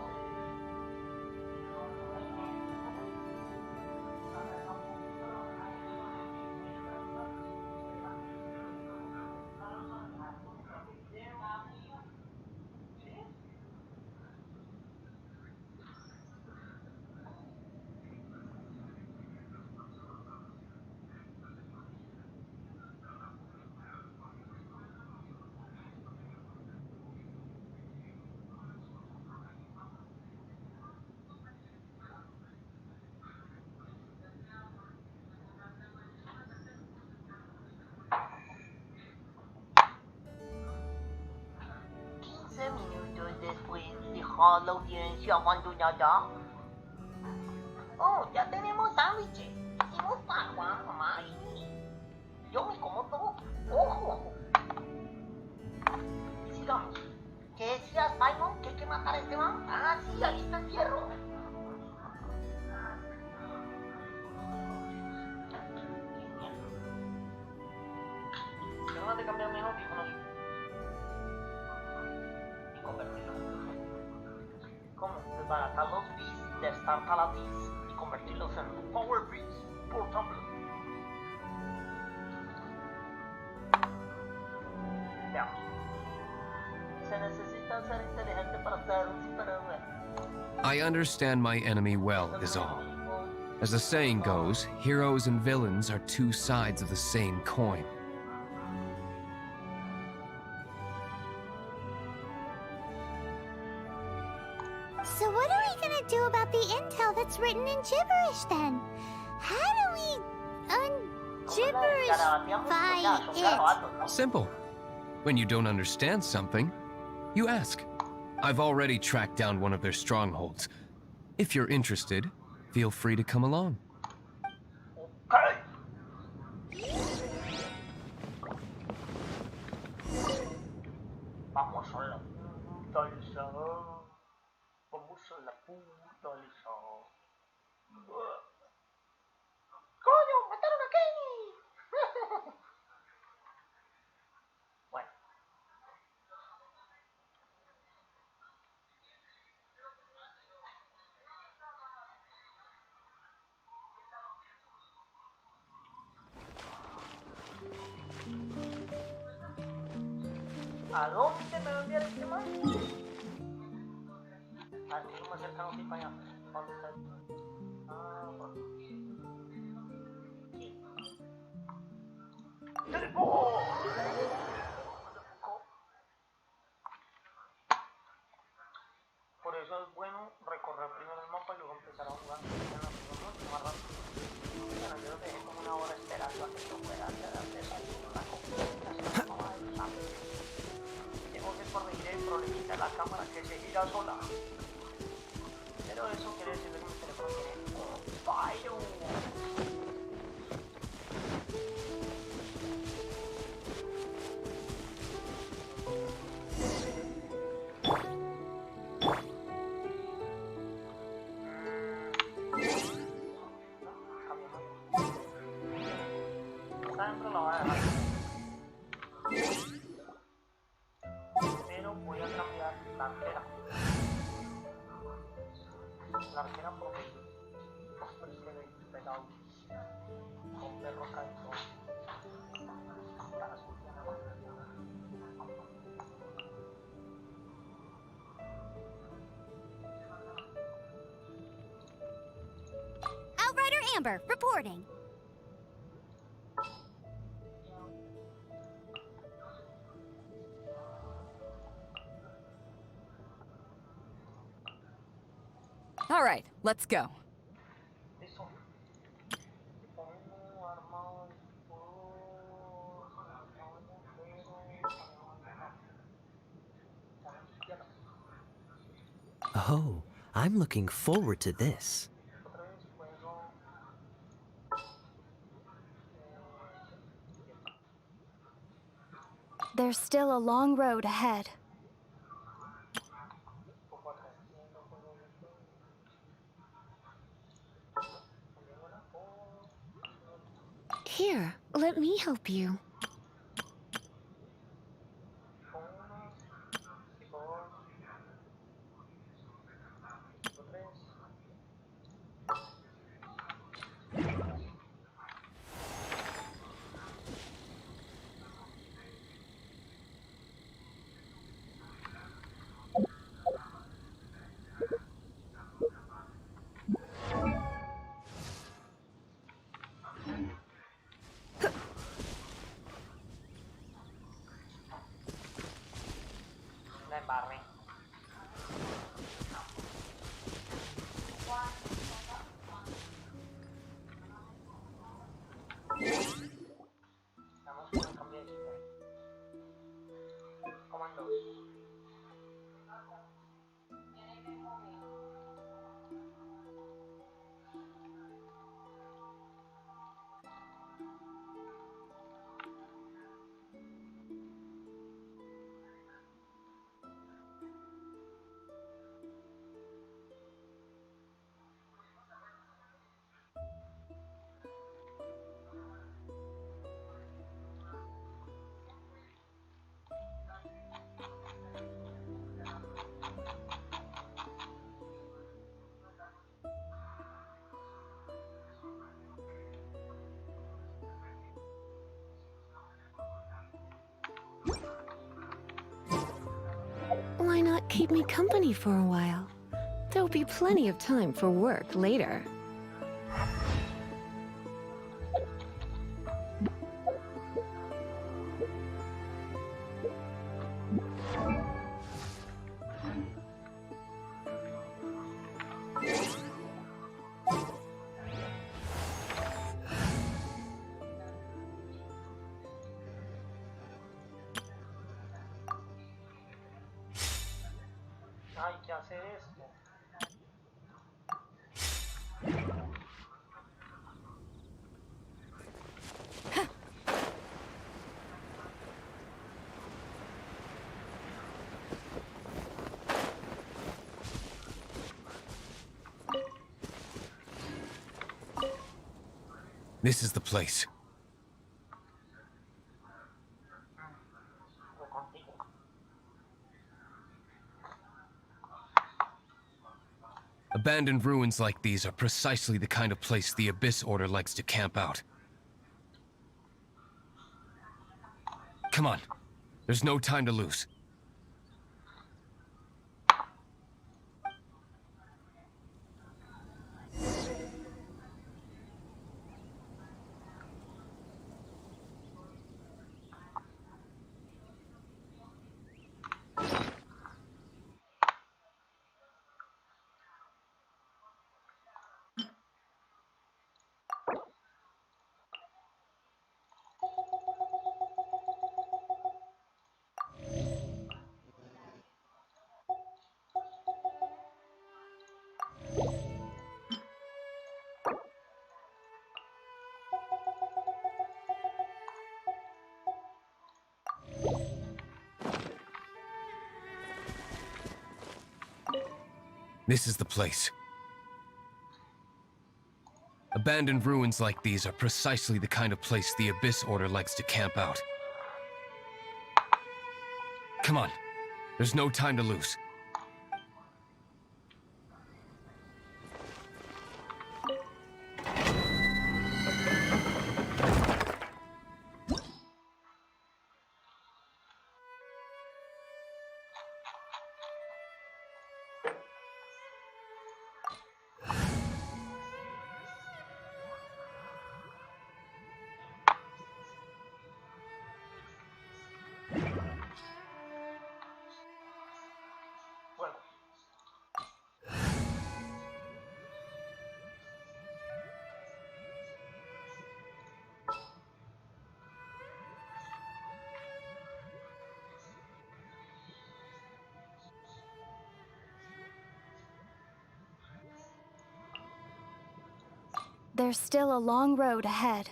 [SPEAKER 1] minutos después dejó la audiencia abandonada. Oh, ya tenemos sándwiches. Hicimos agua, mamá. Yo me como todo. ¡Ojo! Y sigamos. ¿Qué decías, Simon? ¿Que hay que matar a este man? Ah, sí, ahí está el fierro. Tengo que cambiar mis audífonos. ¿Cómo? Desbaratar los bits, destartar las bits y convertirlos en power bits portables. Veamos. Se necesita ser inteligente para ser un superhéroe.
[SPEAKER 3] I understand my enemy well, is all. As the saying goes, heroes and villains are two sides of the same coin.
[SPEAKER 5] So what are we gonna do about the intel that's written in gibberish then? How do we un-gibberishify it?
[SPEAKER 3] Simple. When you don't understand something, you ask. I've already tracked down one of their strongholds. If you're interested, feel free to come along.
[SPEAKER 1] Vamos a la puta lisa. Vamos a la puta lisa. ¡Coño! ¡Mataron a Kenny! Bueno. ¿A dónde me va a enviar este man? Ah, que no me acerca no para allá. ¿Dónde está? Ah, por aquí. ¡Teleport! Por eso es bueno recorrer primero el mapa y luego empezar a jugar. Mucho más rápido. Bueno, yo lo dejé como una hora esperando a que yo fuera a hacer una copia. Tengo que corregir el problemita de la cámara que se gira sola. Pero eso quiere decir que mi teléfono tiene un fallo. Siempre lo voy a dejar. Pero voy a cambiar la arquera. La arquera porque pues se ve pegado con perro caído.
[SPEAKER 5] Outrider Amber, reporting.
[SPEAKER 7] All right, let's go.
[SPEAKER 14] Oh, I'm looking forward to this.
[SPEAKER 15] There's still a long road ahead. Here, let me help you.
[SPEAKER 8] La embarré. Vamos con el cambio de equipo. Comandos.
[SPEAKER 15] Why not keep me company for a while? There'll be plenty of time for work later.
[SPEAKER 1] Hay que hacer esto.
[SPEAKER 3] This is the place. Abandoned ruins like these are precisely the kind of place the Abyss Order likes to camp out. Come on. There's no time to lose. This is the place. Abandoned ruins like these are precisely the kind of place the Abyss Order likes to camp out. Come on. There's no time to lose.
[SPEAKER 15] There's still a long road ahead.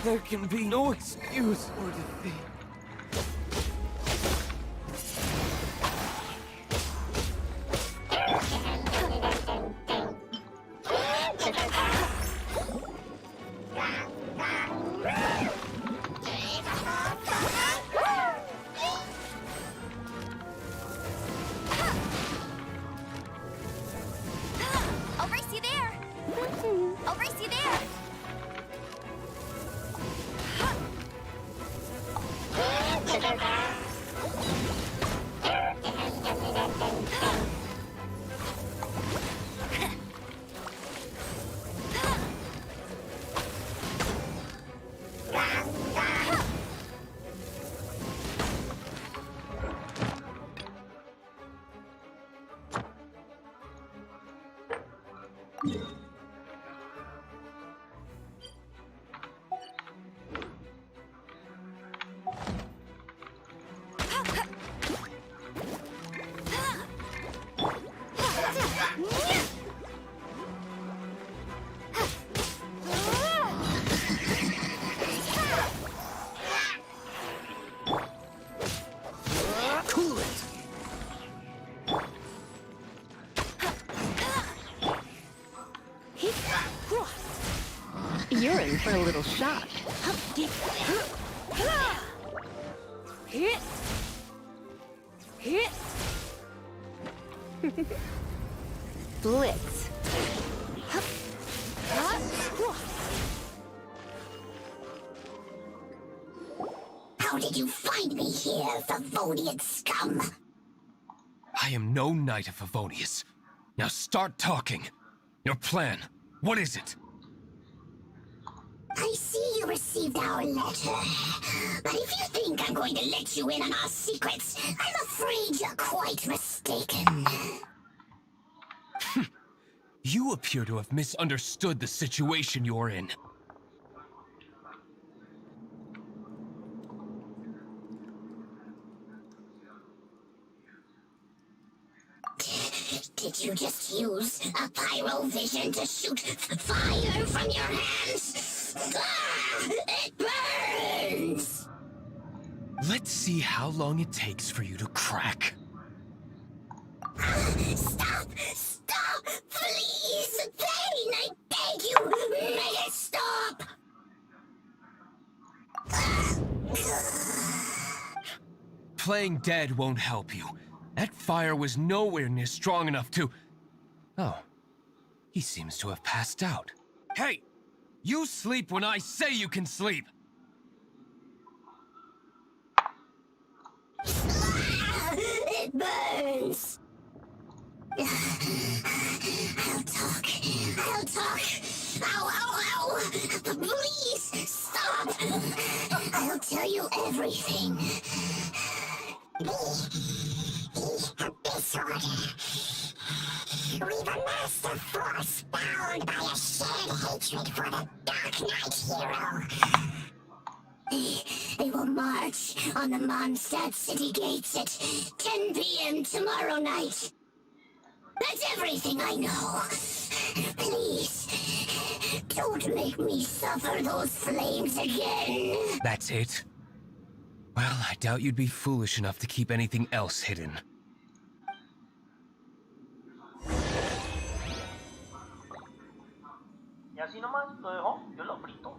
[SPEAKER 9] There can be no excuse for defeat.
[SPEAKER 5] I'll race you there! I'll race you there!
[SPEAKER 15] for a little shock. Blitz.
[SPEAKER 2] How did you find me here, Favonian scum?
[SPEAKER 3] I am no Knight of Favonius. Now start talking. Your plan, what is it?
[SPEAKER 2] I see you received our letter. But if you think I'm going to let you in on our secrets, I'm afraid you're quite mistaken.
[SPEAKER 3] You appear to have misunderstood the situation you're in.
[SPEAKER 2] Did you just use a pyrovision to shoot fire from your hands? Ah, it burns!
[SPEAKER 3] Let's see how long it takes for you to crack.
[SPEAKER 2] Stop! Stop! Please! Pain! I beg you! Make it stop!
[SPEAKER 3] Playing dead won't help you. That fire was nowhere near strong enough to... Oh. He seems to have passed out. Hey! You sleep when I say you can sleep!
[SPEAKER 2] It burns! I'll talk. I'll talk. Ow, ow, ow! Please, stop! I'll tell you everything. Disorder. We've amassed a force bound by a shared hatred for the Dark Knight hero. They will march on the Mondstadt city gates at 10 p.m. tomorrow night. That's everything I know. Please, don't make me suffer those flames again.
[SPEAKER 3] That's it? Well, I doubt you'd be foolish enough to keep anything else hidden.
[SPEAKER 1] Y así nomás lo dejó, yo lo frito.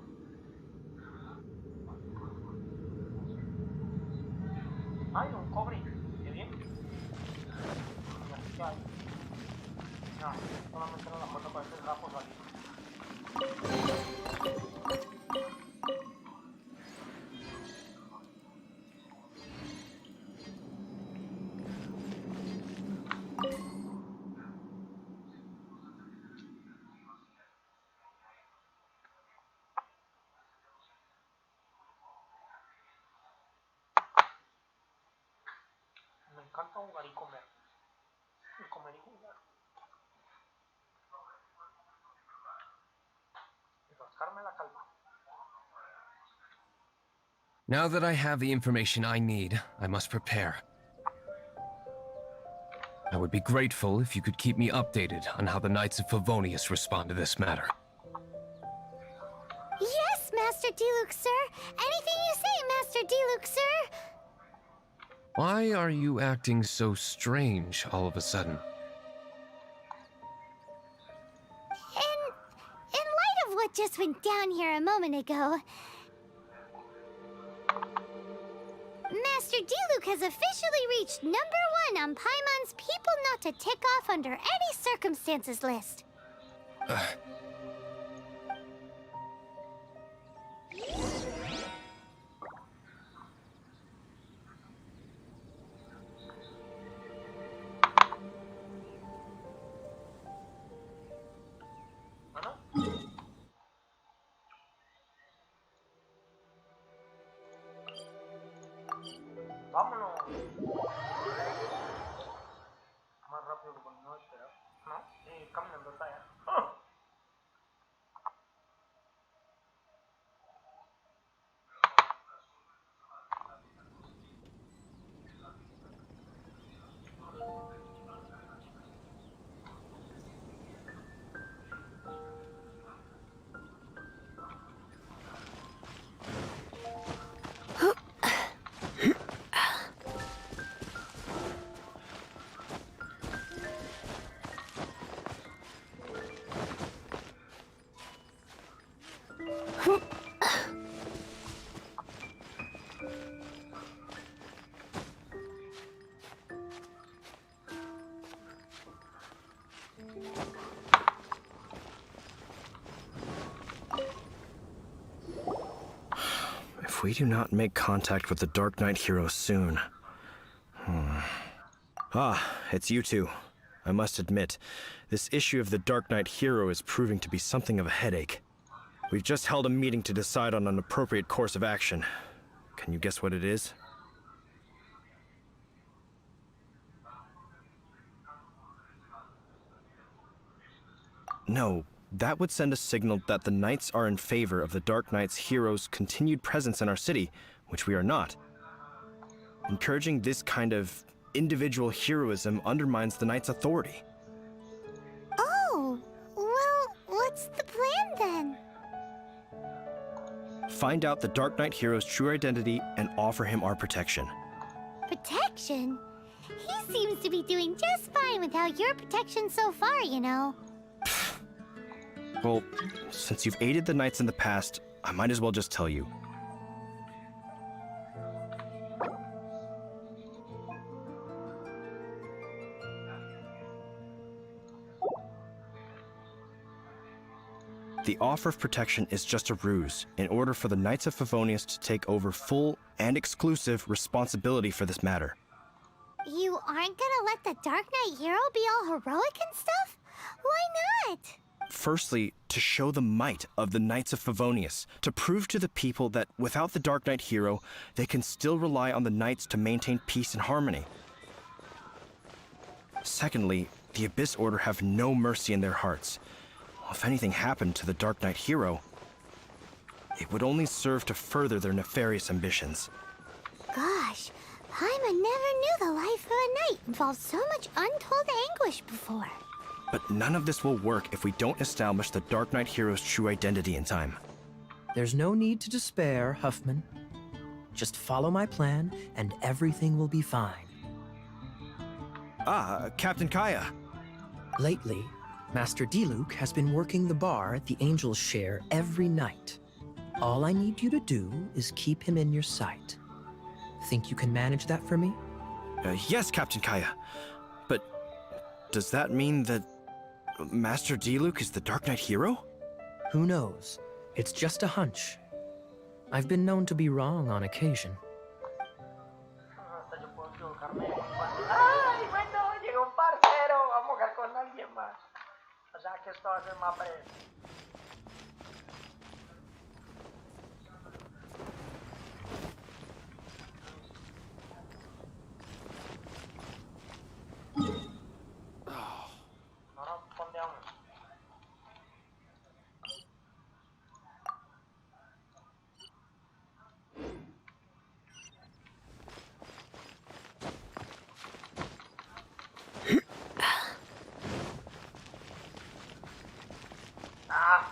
[SPEAKER 1] Ay, un cobre, qué bien. Ya hay. No, solamente no la puerta para ese rapo salir. Me encanta jugar y comer. Y comer y jugar. Y rascarme la calva.
[SPEAKER 3] Now that I have the information I need, I must prepare. I would be grateful if you could keep me updated on how the Knights of Favonius respond to this matter.
[SPEAKER 5] Yes, Master Diluc, sir. Anything you say, Master Diluc, sir.
[SPEAKER 3] Why are you acting so strange all of a sudden?
[SPEAKER 5] In light of what just went down here a moment ago, Master Diluc has officially reached #1 on Paimon's People Not to Tick Off Under Any Circumstances list.
[SPEAKER 1] Vámonos. Más rápido que cuando no esperaba. ¿No? Sí, caminando hasta allá. ¡Ah!
[SPEAKER 21] If we do not make contact with the Dark Knight hero soon... Ah, it's you two. I must admit, this issue of the Dark Knight hero is proving to be something of a headache. We've just held a meeting to decide on an appropriate course of action. Can you guess what it is? No, that would send a signal that the Knights are in favor of the Dark Knight's hero's continued presence in our city, which we are not. Encouraging this kind of individual heroism undermines the Knights' authority.
[SPEAKER 5] Oh, well, what's the plan then?
[SPEAKER 21] Find out the Dark Knight hero's true identity and offer him our protection.
[SPEAKER 5] Protection? He seems to be doing just fine without your protection so far, you know.
[SPEAKER 21] Well, since you've aided the Knights in the past, I might as well just tell you. The offer of protection is just a ruse in order for the Knights of Favonius to take over full and exclusive responsibility for this matter.
[SPEAKER 5] You aren't gonna let the Dark Knight hero be all heroic and stuff? Why not?
[SPEAKER 21] Firstly, to show the might of the Knights of Favonius, to prove to the people that without the Dark Knight hero, they can still rely on the Knights to maintain peace and harmony. Secondly, the Abyss Order have no mercy in their hearts. If anything happened to the Dark Knight hero, it would only serve to further their nefarious ambitions.
[SPEAKER 5] Gosh, Paimon never knew the life of a knight involved so much untold anguish before.
[SPEAKER 21] But none of this will work if we don't establish the Dark Knight hero's true identity in time.
[SPEAKER 14] There's no need to despair, Huffman. Just follow my plan, and everything will be fine.
[SPEAKER 21] Ah, Captain Kaya.
[SPEAKER 14] Lately, Master Diluc has been working the bar at the Angel's Share every night. All I need you to do is keep him in your sight. Think you can manage that for me?
[SPEAKER 21] Yes, Captain Kaya. But does that mean that Master Diluc is the Dark Knight hero?
[SPEAKER 14] Who knows? It's just a hunch. I've been known to be wrong on occasion.
[SPEAKER 1] ¡Ay, bueno! Llegó un parcero. Vamos a jugar con alguien más. O sea que esto va a ser más breve. Ahora pondeamos. Ah,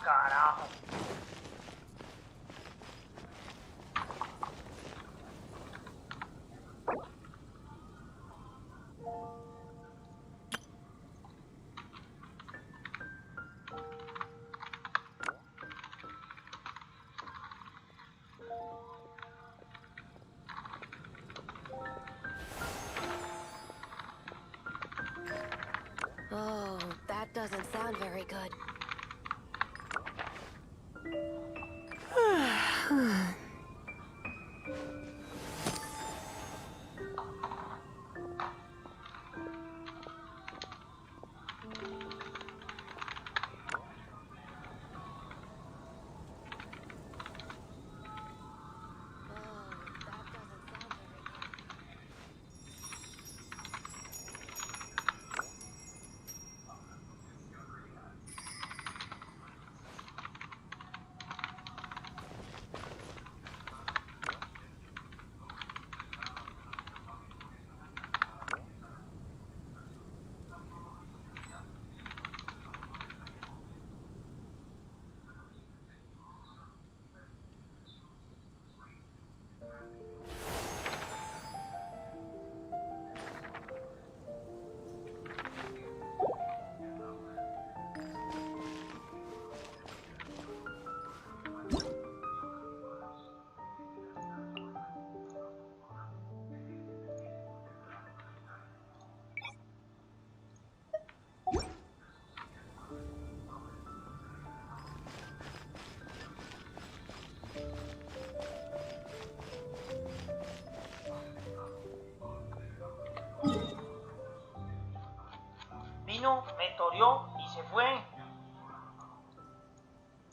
[SPEAKER 1] vino, me toreó y se fue.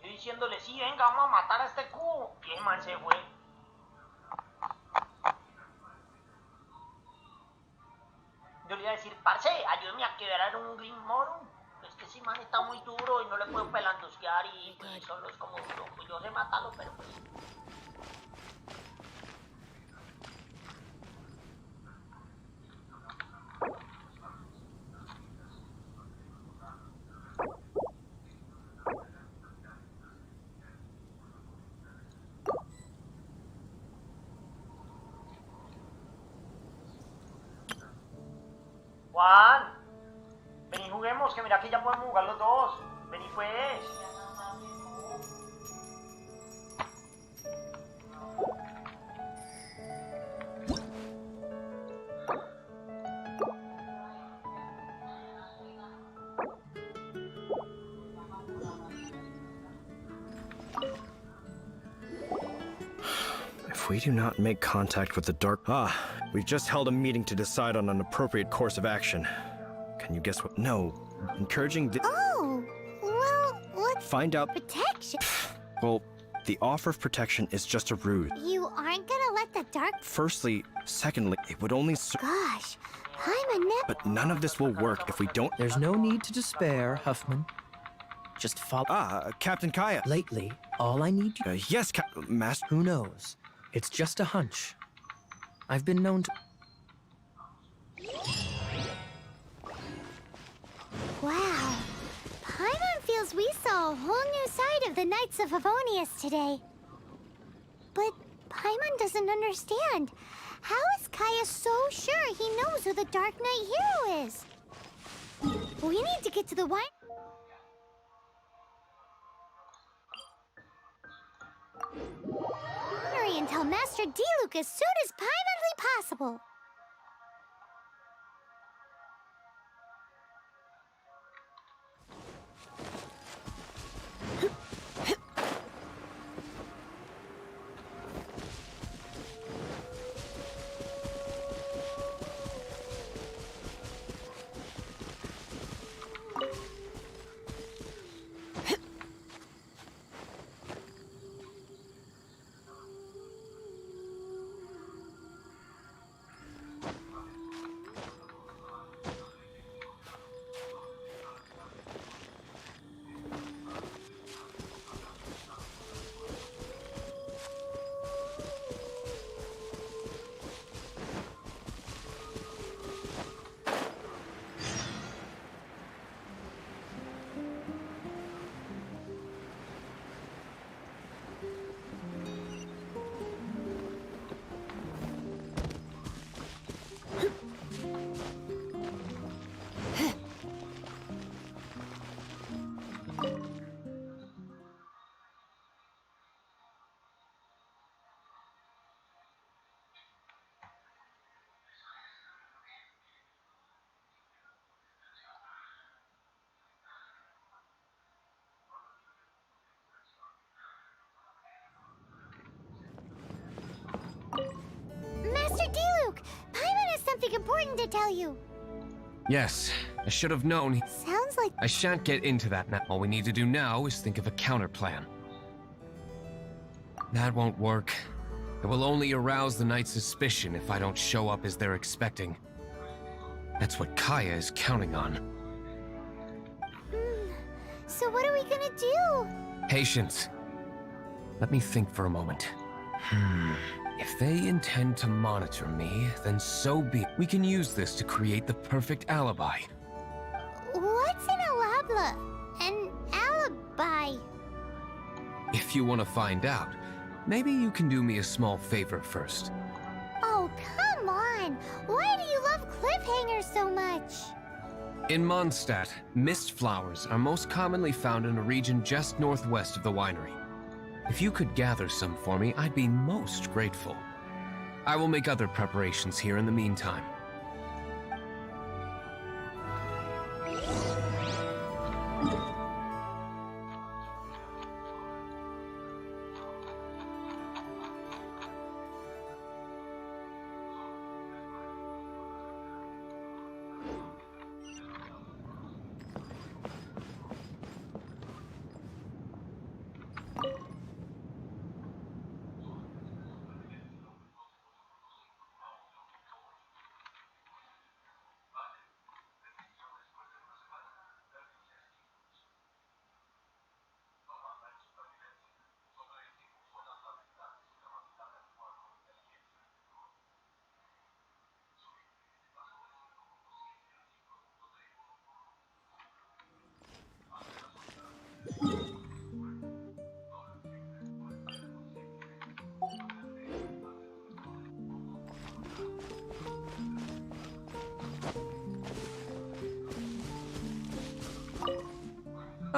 [SPEAKER 1] Yo diciéndole, sí, venga, vamos a matar a este cubo. Y el man se fue. Yo le iba a decir, parce, ayúdame a quebrar un Green Moro. Es que ese man está muy duro y no le puedo pelandosquear y pues, solo es como duro. Pues yo sé matarlo, pero pues... Juan, vení juguemos, que mira que ya podemos jugar los dos. Vení pues.
[SPEAKER 21] If we do not make contact with the dark... we've just held a meeting to decide on an appropriate course of action. Can you guess what? No. Encouraging the...
[SPEAKER 5] Oh, well, what's
[SPEAKER 21] Find out...
[SPEAKER 5] protection?
[SPEAKER 21] Well, the offer of protection is just a ruse.
[SPEAKER 5] You aren't gonna let the dark...
[SPEAKER 21] Firstly, secondly, it would only serve...
[SPEAKER 5] Gosh, I'm a nip...
[SPEAKER 21] But none of this will work if we don't...
[SPEAKER 14] There's no need to despair, Huffman. Just follow...
[SPEAKER 21] Captain Kaya.
[SPEAKER 14] Lately, all I need to...
[SPEAKER 21] Yes, Master...
[SPEAKER 14] Who knows? It's just a hunch. I've been known to...
[SPEAKER 5] Wow. Paimon feels we saw a whole new side of the Knights of Favonius today. But Paimon doesn't understand. How is Kaya so sure he knows who the Dark Knight Hero is? We need to get to the wine... and tell Master Diluc as soon as Paimonly possible. Master Diluc! Paimon has something important to tell you.
[SPEAKER 3] Yes, I should have known.
[SPEAKER 5] Sounds like...
[SPEAKER 3] I shan't get into that now. All we need to do now is think of a counterplan. That won't work. It will only arouse the Knight's suspicion if I don't show up as they're expecting. That's what Kaya is counting on.
[SPEAKER 5] So what are we gonna do?
[SPEAKER 3] Patience. Let me think for a moment. If they intend to monitor me, then so be it. We can use this to create the perfect alibi.
[SPEAKER 5] What's an alabla? An alibi?
[SPEAKER 3] If you want to find out, maybe you can do me a small favor first.
[SPEAKER 5] Oh, come on! Why do you love cliffhangers so much?
[SPEAKER 3] In Mondstadt, mist flowers are most commonly found in a region just northwest of the winery. If you could gather some for me, I'd be most grateful. I will make other preparations here in the meantime.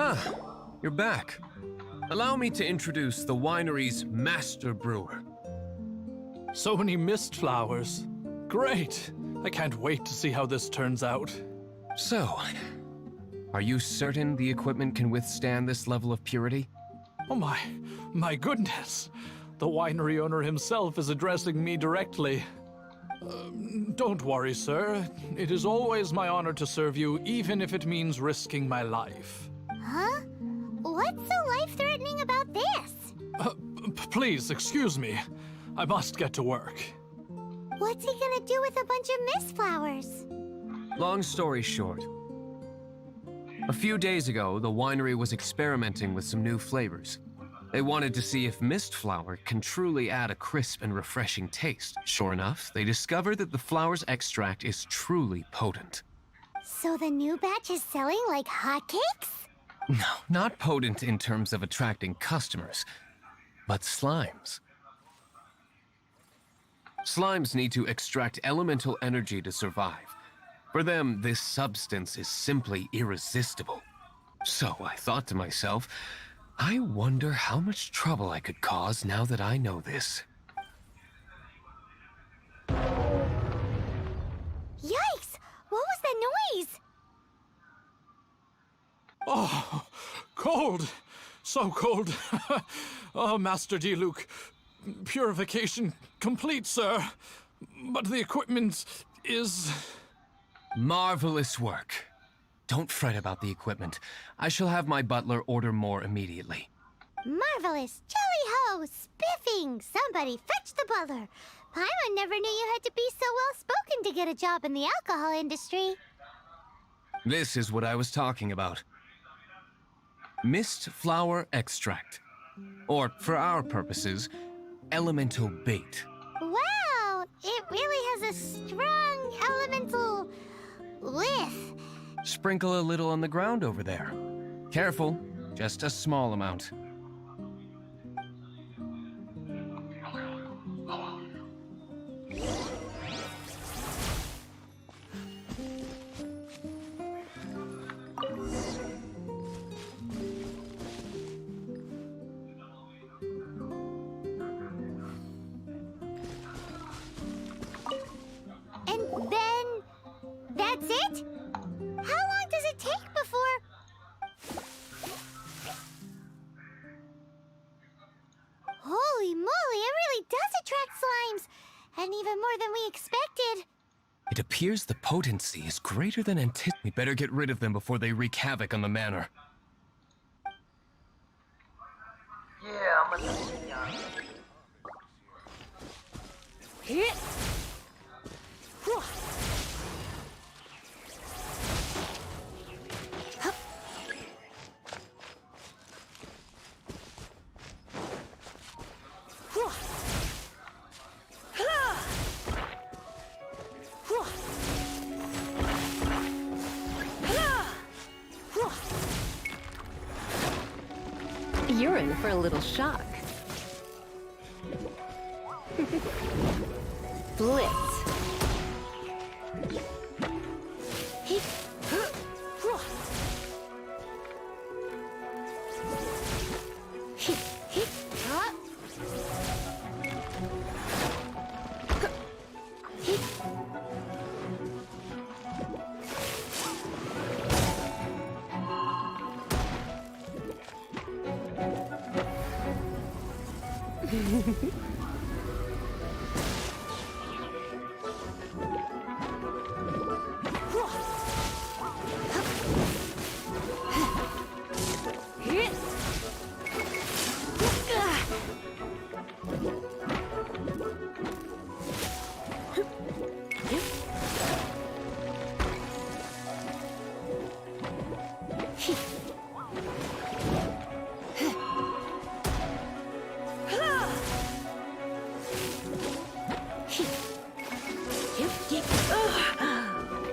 [SPEAKER 3] Ah, you're back. Allow me to introduce the winery's master brewer.
[SPEAKER 19] So many mist flowers. Great! I can't wait to see how this turns out.
[SPEAKER 3] So, are you certain the equipment can withstand this level of purity?
[SPEAKER 19] Oh my goodness! The winery owner himself is addressing me directly. Don't worry, sir. It is always my honor to serve you, even if it means risking my life.
[SPEAKER 5] Huh? What's so life-threatening about this?
[SPEAKER 19] Please, excuse me. I must get to work.
[SPEAKER 5] What's he gonna do with a bunch of mist flowers?
[SPEAKER 3] Long story short, a few days ago, the winery was experimenting with some new flavors. They wanted to see if mist flower can truly add a crisp and refreshing taste. Sure enough, they discovered that the flower's extract is truly potent.
[SPEAKER 5] So the new batch is selling like hotcakes?
[SPEAKER 3] No, not potent in terms of attracting customers, but slimes. Slimes need to extract elemental energy to survive. For them, this substance is simply irresistible. So I thought to myself, I wonder how much trouble I could cause now that I know this.
[SPEAKER 5] Yikes! What was that noise?
[SPEAKER 19] Oh, cold! So cold! Oh, Master Diluc, purification complete, sir. But the equipment is...
[SPEAKER 3] Marvelous work. Don't fret about the equipment. I shall have my butler order more immediately.
[SPEAKER 5] Marvelous! Jolly-ho! Spiffing! Somebody fetch the butler! Paimon never knew you had to be so well-spoken to get a job in the alcohol industry.
[SPEAKER 3] This is what I was talking about. Mist flower extract. Or, for our purposes, elemental bait.
[SPEAKER 5] Wow! It really has a strong elemental whiff.
[SPEAKER 3] Sprinkle a little on the ground over there. Careful, just a small amount.
[SPEAKER 5] And then... that's it? How long does it take before... Holy moly, it really does attract slimes! And even more than we expected.
[SPEAKER 3] It appears the potency is greater than anticipated. We better get rid of them before they wreak havoc on the manor.
[SPEAKER 1] Yeah, I'm gonna
[SPEAKER 5] Hit!
[SPEAKER 10] You're in for a little shock. Blitz.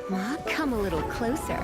[SPEAKER 10] Well, come a little closer.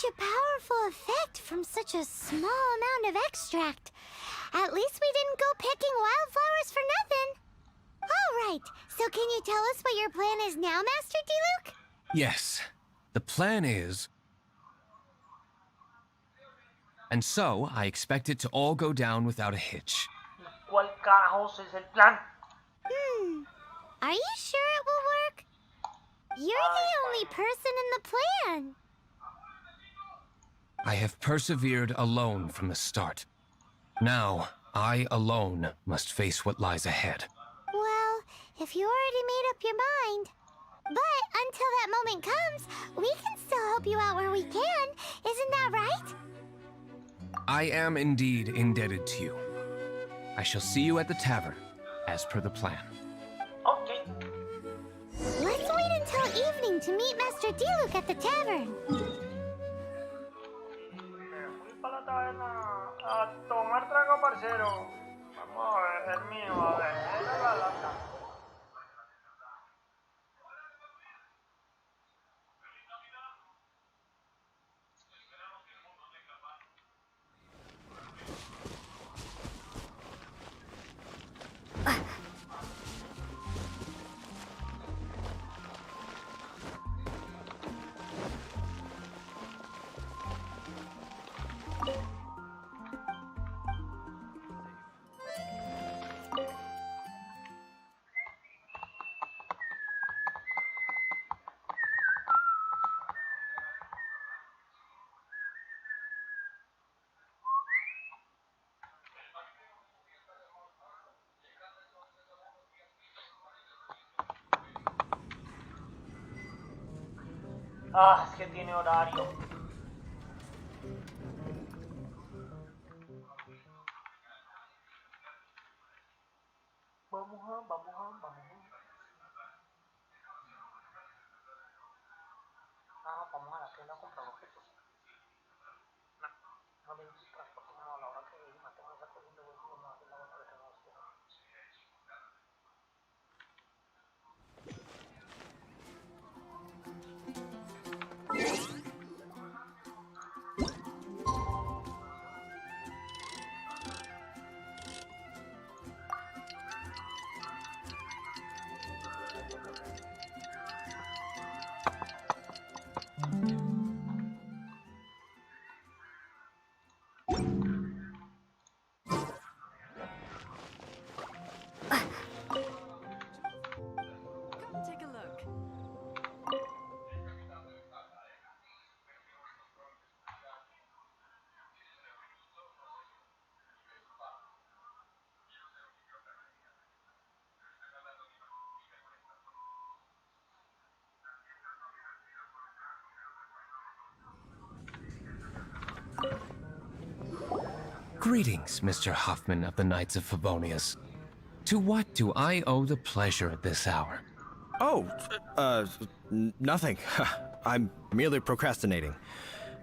[SPEAKER 5] a powerful effect from such a small amount of extract. At least we didn't go picking wildflowers for nothing. All right, so can you tell us what your plan is now, Master Diluc?
[SPEAKER 3] Yes. The plan is... And so, I expect it to all go down without a hitch.
[SPEAKER 1] ¿Cuál carajos es el plan?
[SPEAKER 5] Are you sure it will work? You're the only person in the plan.
[SPEAKER 3] I have persevered alone from the start. Now, I alone must face what lies ahead.
[SPEAKER 5] Well, if you already made up your mind. But until that moment comes, we can still help you out where we can. Isn't that right?
[SPEAKER 3] I am indeed indebted to you. I shall see you at the tavern, as per the plan.
[SPEAKER 1] Okay.
[SPEAKER 5] Let's wait until evening to meet Master Diluc at the tavern.
[SPEAKER 1] Fui para la taberna a tomar trago, parcero. Vamos a ver, el mío, a ver, era la lata. Ah, es que tiene horario. Vamos a. Ah, vamos a la tienda a comprar objetos. No, no me transporte como a la hora que matemos esa corriente, voy a hacer la vuelta que tenemos que hacer.
[SPEAKER 16] Come take a look.
[SPEAKER 3] Greetings, Mr. Hoffman of the Knights of Favonius. To what do I owe the pleasure at this hour?
[SPEAKER 21] Oh, nothing. I'm merely procrastinating.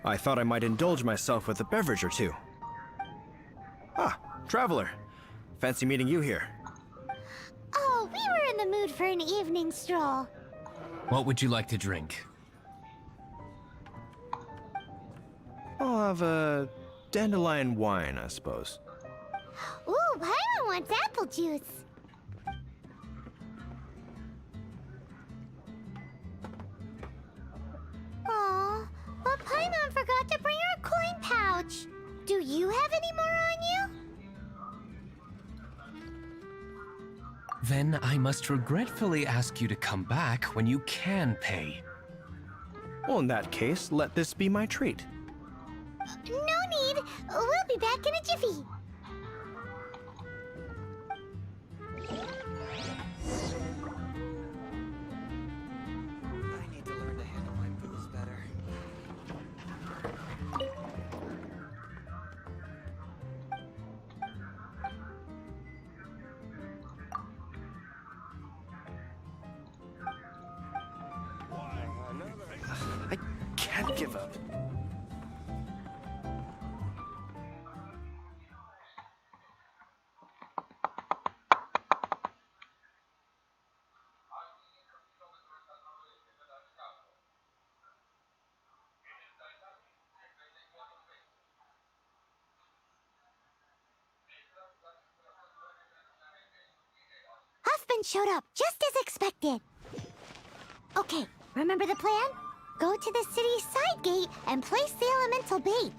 [SPEAKER 21] I thought I might indulge myself with a beverage or two. Ah, Traveler. Fancy meeting you here.
[SPEAKER 5] Oh, we were in the mood for an evening stroll.
[SPEAKER 3] What would you like to drink?
[SPEAKER 21] I'll have a dandelion wine, I suppose.
[SPEAKER 5] Ooh, Paimon wants apple juice. Aw, but Paimon forgot to bring her coin pouch. Do you have any more on you?
[SPEAKER 3] Then I must regretfully ask you to come back when you can pay.
[SPEAKER 21] Well, in that case, let this be my treat.
[SPEAKER 5] No need. We'll be back in a jiffy.
[SPEAKER 14] I need to learn to handle my booze better.
[SPEAKER 21] I can't give up.
[SPEAKER 5] Dragon showed up, just as expected. Okay, remember the plan? Go to the city's side gate and place the elemental bait.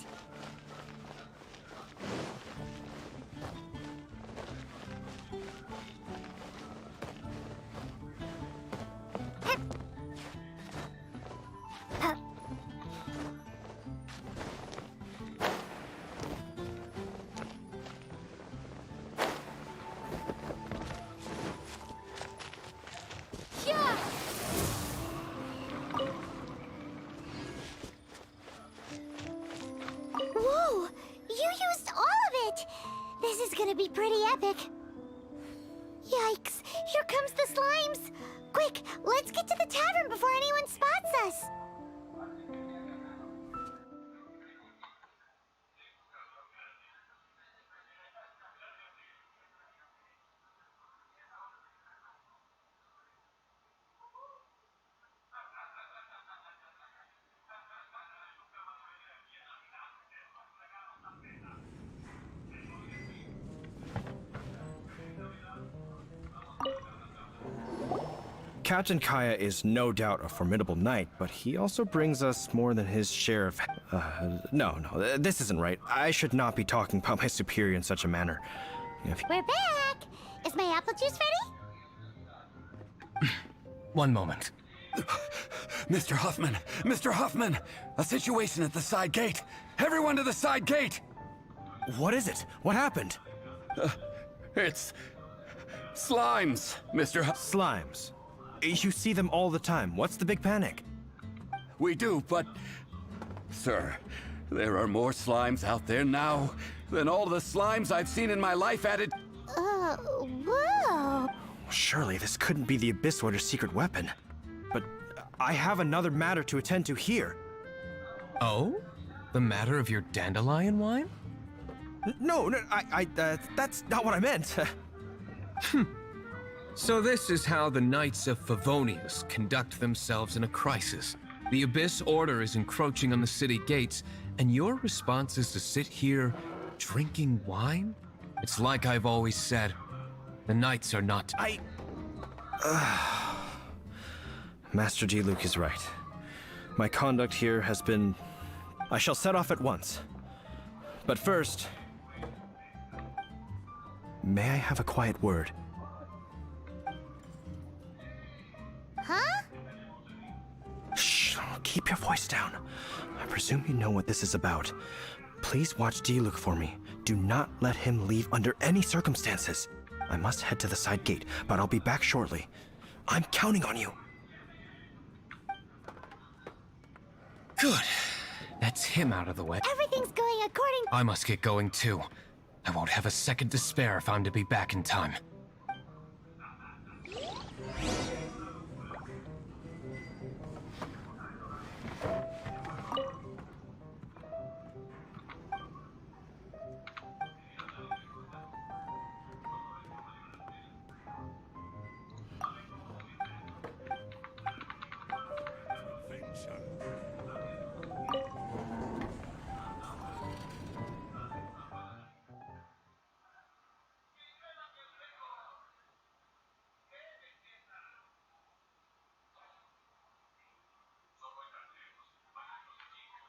[SPEAKER 5] Whoa! You used all of it! This is gonna be pretty epic. Yikes! Here comes the slimes! Quick, let's get to the tavern before anyone spots us!
[SPEAKER 21] Captain Kaya is no doubt a formidable knight, but he also brings us more than his share of... No, this isn't right. I should not be talking about my superior in such a manner.
[SPEAKER 5] We're back! Is my apple juice ready?
[SPEAKER 3] One moment.
[SPEAKER 17] Mr. Huffman! Mr. Huffman! A situation at the side gate! Everyone to the side gate!
[SPEAKER 21] What is it? What happened?
[SPEAKER 17] It's... slimes, Mr.
[SPEAKER 21] Slimes? You see them all the time. What's the big panic?
[SPEAKER 17] We do, but... Sir, there are more slimes out there now than all the slimes I've seen in my life added...
[SPEAKER 5] Whoa!
[SPEAKER 21] Surely this couldn't be the Abyss Order's secret weapon. But I have another matter to attend to here.
[SPEAKER 3] Oh? The matter of your dandelion wine?
[SPEAKER 21] No, that's not what I meant.
[SPEAKER 3] So this is how the Knights of Favonius conduct themselves in a crisis. The Abyss Order is encroaching on the city gates, and your response is to sit here drinking wine? It's like I've always said, the Knights are not...
[SPEAKER 21] Master Diluc is right. My conduct here has been... I shall set off at once. But first... May I have a quiet word?
[SPEAKER 5] Huh?
[SPEAKER 21] Shh, keep your voice down. I presume you know what this is about. Please watch Diluc for me. Do not let him leave under any circumstances. I must head to the side gate, but I'll be back shortly. I'm counting on you.
[SPEAKER 3] Good. That's him out of the way.
[SPEAKER 5] Everything's going according...
[SPEAKER 3] I must get going too. I won't have a second to spare if I'm to be back in time.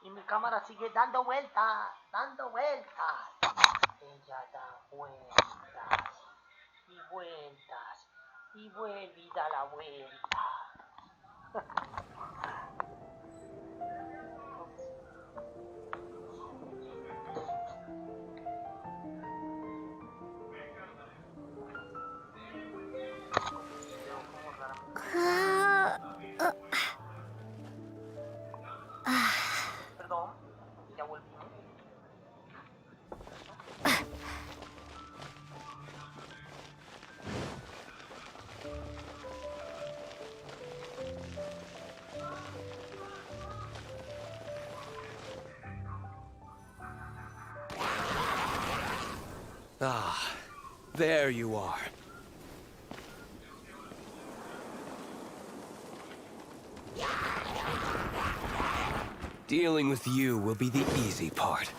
[SPEAKER 8] Y mi cámara sigue dando vueltas, dando vueltas. Ella da vueltas y vueltas y vuelve y da la vuelta. Perdón, ya volvimos.
[SPEAKER 3] Ah, there you are. Dealing with you will be the easy part.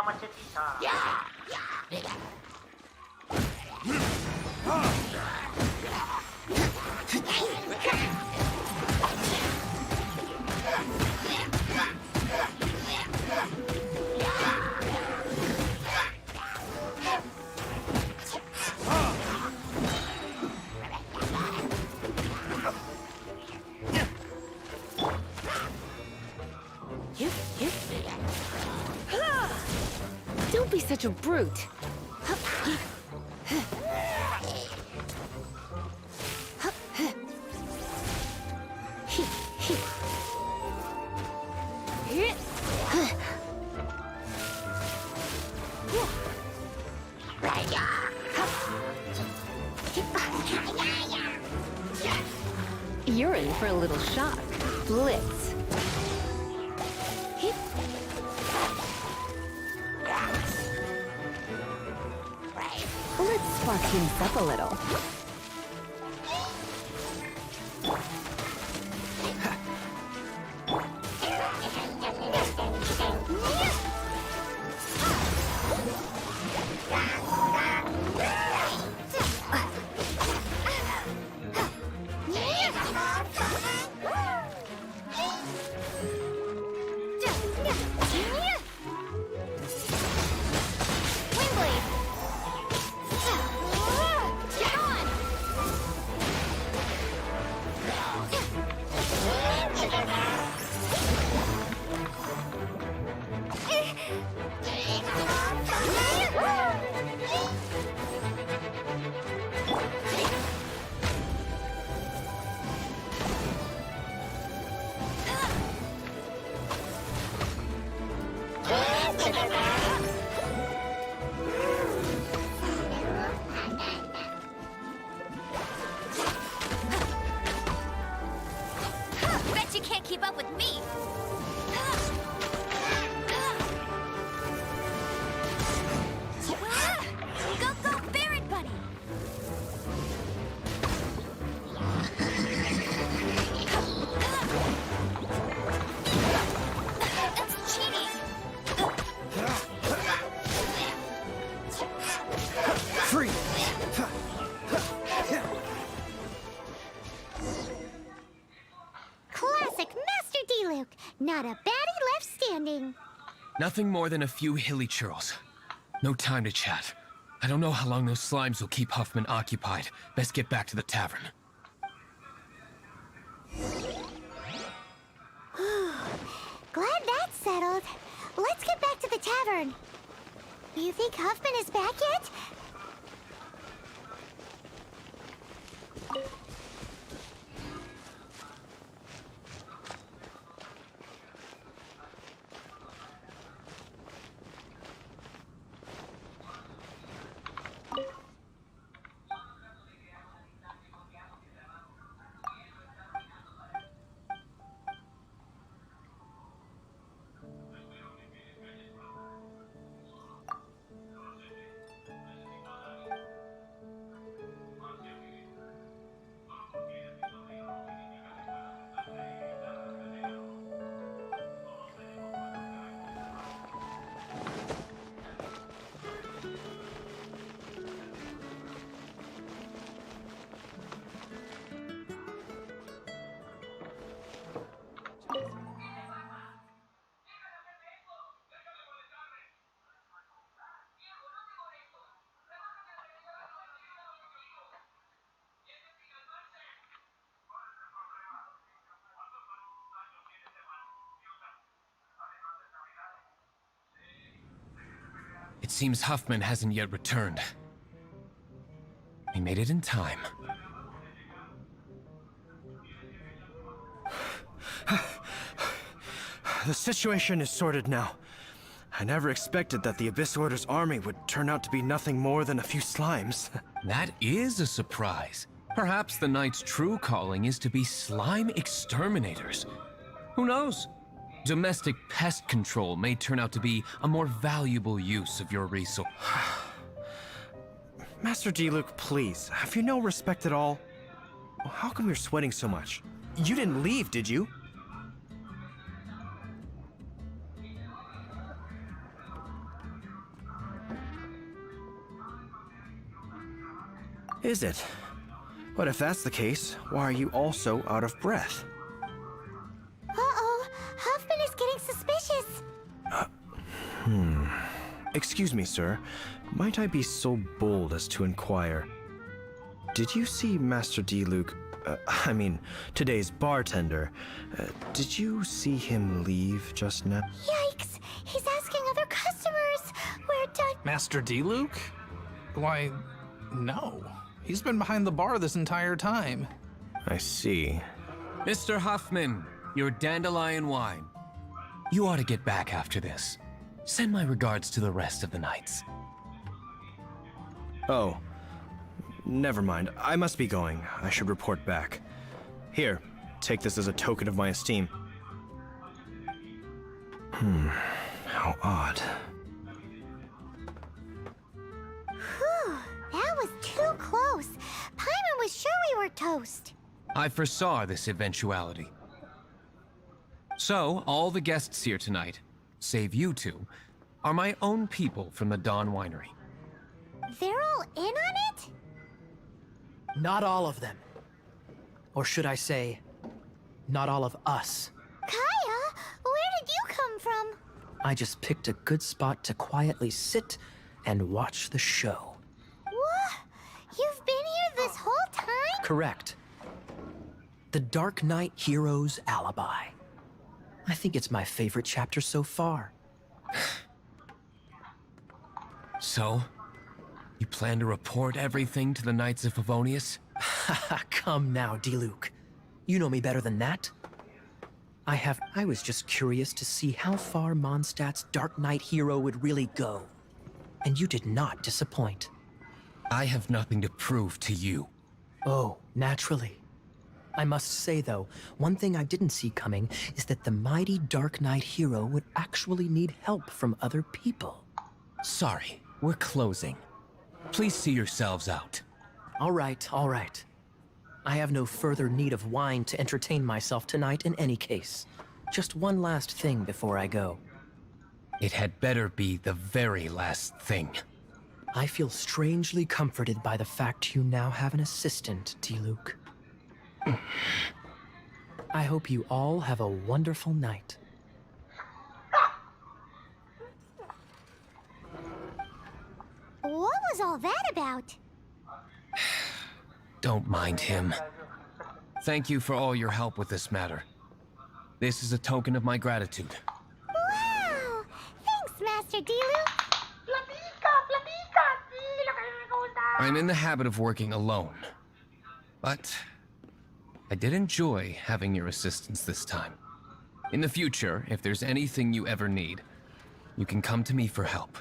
[SPEAKER 1] machetiza.
[SPEAKER 10] Don't be such a brute. You're in for a little shock. Blitz. Let's spark things up a little.
[SPEAKER 5] Bet you can't keep up with me. Go, go, Barret Bunny! That's cheating!
[SPEAKER 9] Free!
[SPEAKER 5] Classic Master D-Luke. Not a baddie left standing.
[SPEAKER 3] Nothing more than a few hilly churls. No time to chat. I don't know how long those slimes will keep Huffman occupied. Best get back to the tavern.
[SPEAKER 5] Glad that's settled. Let's get back to the tavern. You think Huffman is back yet?
[SPEAKER 3] It seems Huffman hasn't yet returned. He made it in time.
[SPEAKER 21] The situation is sorted now. I never expected that the Abyss Order's army would turn out to be nothing more than a few slimes.
[SPEAKER 3] That is a surprise. Perhaps the Knight's true calling is to be slime exterminators. Who knows? Domestic pest control may turn out to be a more valuable use of your resource.
[SPEAKER 21] Master D-Luke, please, have you no respect at all? How come you're sweating so much? You didn't leave, did you? Is it? But if that's the case, why are you all so out of breath?
[SPEAKER 5] Uh-oh, Huffman is getting suspicious.
[SPEAKER 21] Excuse me, sir. Might I be so bold as to inquire? Did you see Master D-Luke, today's bartender? Did you see him leave just now?
[SPEAKER 5] Yikes, he's asking other customers where
[SPEAKER 19] Master D-Luke? Why, no. He's been behind the bar this entire time.
[SPEAKER 21] I see.
[SPEAKER 3] Mr. Huffman, your dandelion wine. You ought to get back after this. Send my regards to the rest of the knights.
[SPEAKER 21] Oh. Never mind. I must be going. I should report back. Here, take this as a token of my esteem. How odd.
[SPEAKER 5] Whew, that was too close. Paimon was sure we were toast.
[SPEAKER 3] I foresaw this eventuality. So, all the guests here tonight, save you two, are my own people from the Dawn Winery.
[SPEAKER 5] They're all in on it?
[SPEAKER 14] Not all of them. Or should I say, not all of us.
[SPEAKER 5] Kaya, where did you come from?
[SPEAKER 14] I just picked a good spot to quietly sit and watch the show.
[SPEAKER 5] What? You've been here this whole time?
[SPEAKER 14] Correct. The Dark Knight Hero's Alibi. I think it's my favorite chapter so far.
[SPEAKER 3] So, you plan to report everything to the Knights of Favonius?
[SPEAKER 14] Come now, D-Luke. You know me better than that. I was just curious to see how far Mondstadt's Dark Knight hero would really go. And you did not disappoint.
[SPEAKER 3] I have nothing to prove to you.
[SPEAKER 14] Oh, naturally. I must say, though, one thing I didn't see coming is that the mighty Dark Knight hero would actually need help from other people.
[SPEAKER 3] Sorry, we're closing. Please see yourselves out.
[SPEAKER 14] All right, all right. I have no further need of wine to entertain myself tonight in any case. Just one last thing before I go.
[SPEAKER 3] It had better be the very last thing.
[SPEAKER 14] I feel strangely comforted by the fact you now have an assistant, D-Luke. I hope you all have a wonderful night.
[SPEAKER 5] What was all that about?
[SPEAKER 3] Don't mind him. Thank you for all your help with this matter. This is a token of my gratitude.
[SPEAKER 5] Wow! Thanks, Master D-Luke.
[SPEAKER 3] I'm in the habit of working alone, but I did enjoy having your assistance this time. In the future, if there's anything you ever need, you can come to me for help.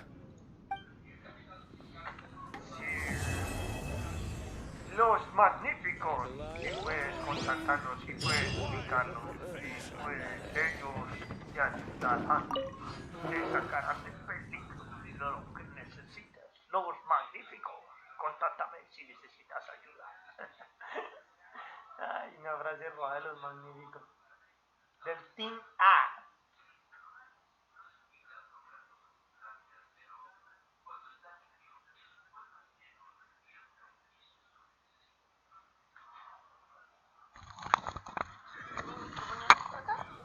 [SPEAKER 1] Los magníficos. Si puedes contactarlos, si puedes ubicarlos, pues ellos te ayudarán. Te sacarán del peligro y lo que necesitas. Los magníficos. Contáctame si necesitas ayuda. Ay, una frase roja de los magníficos. Del Team A.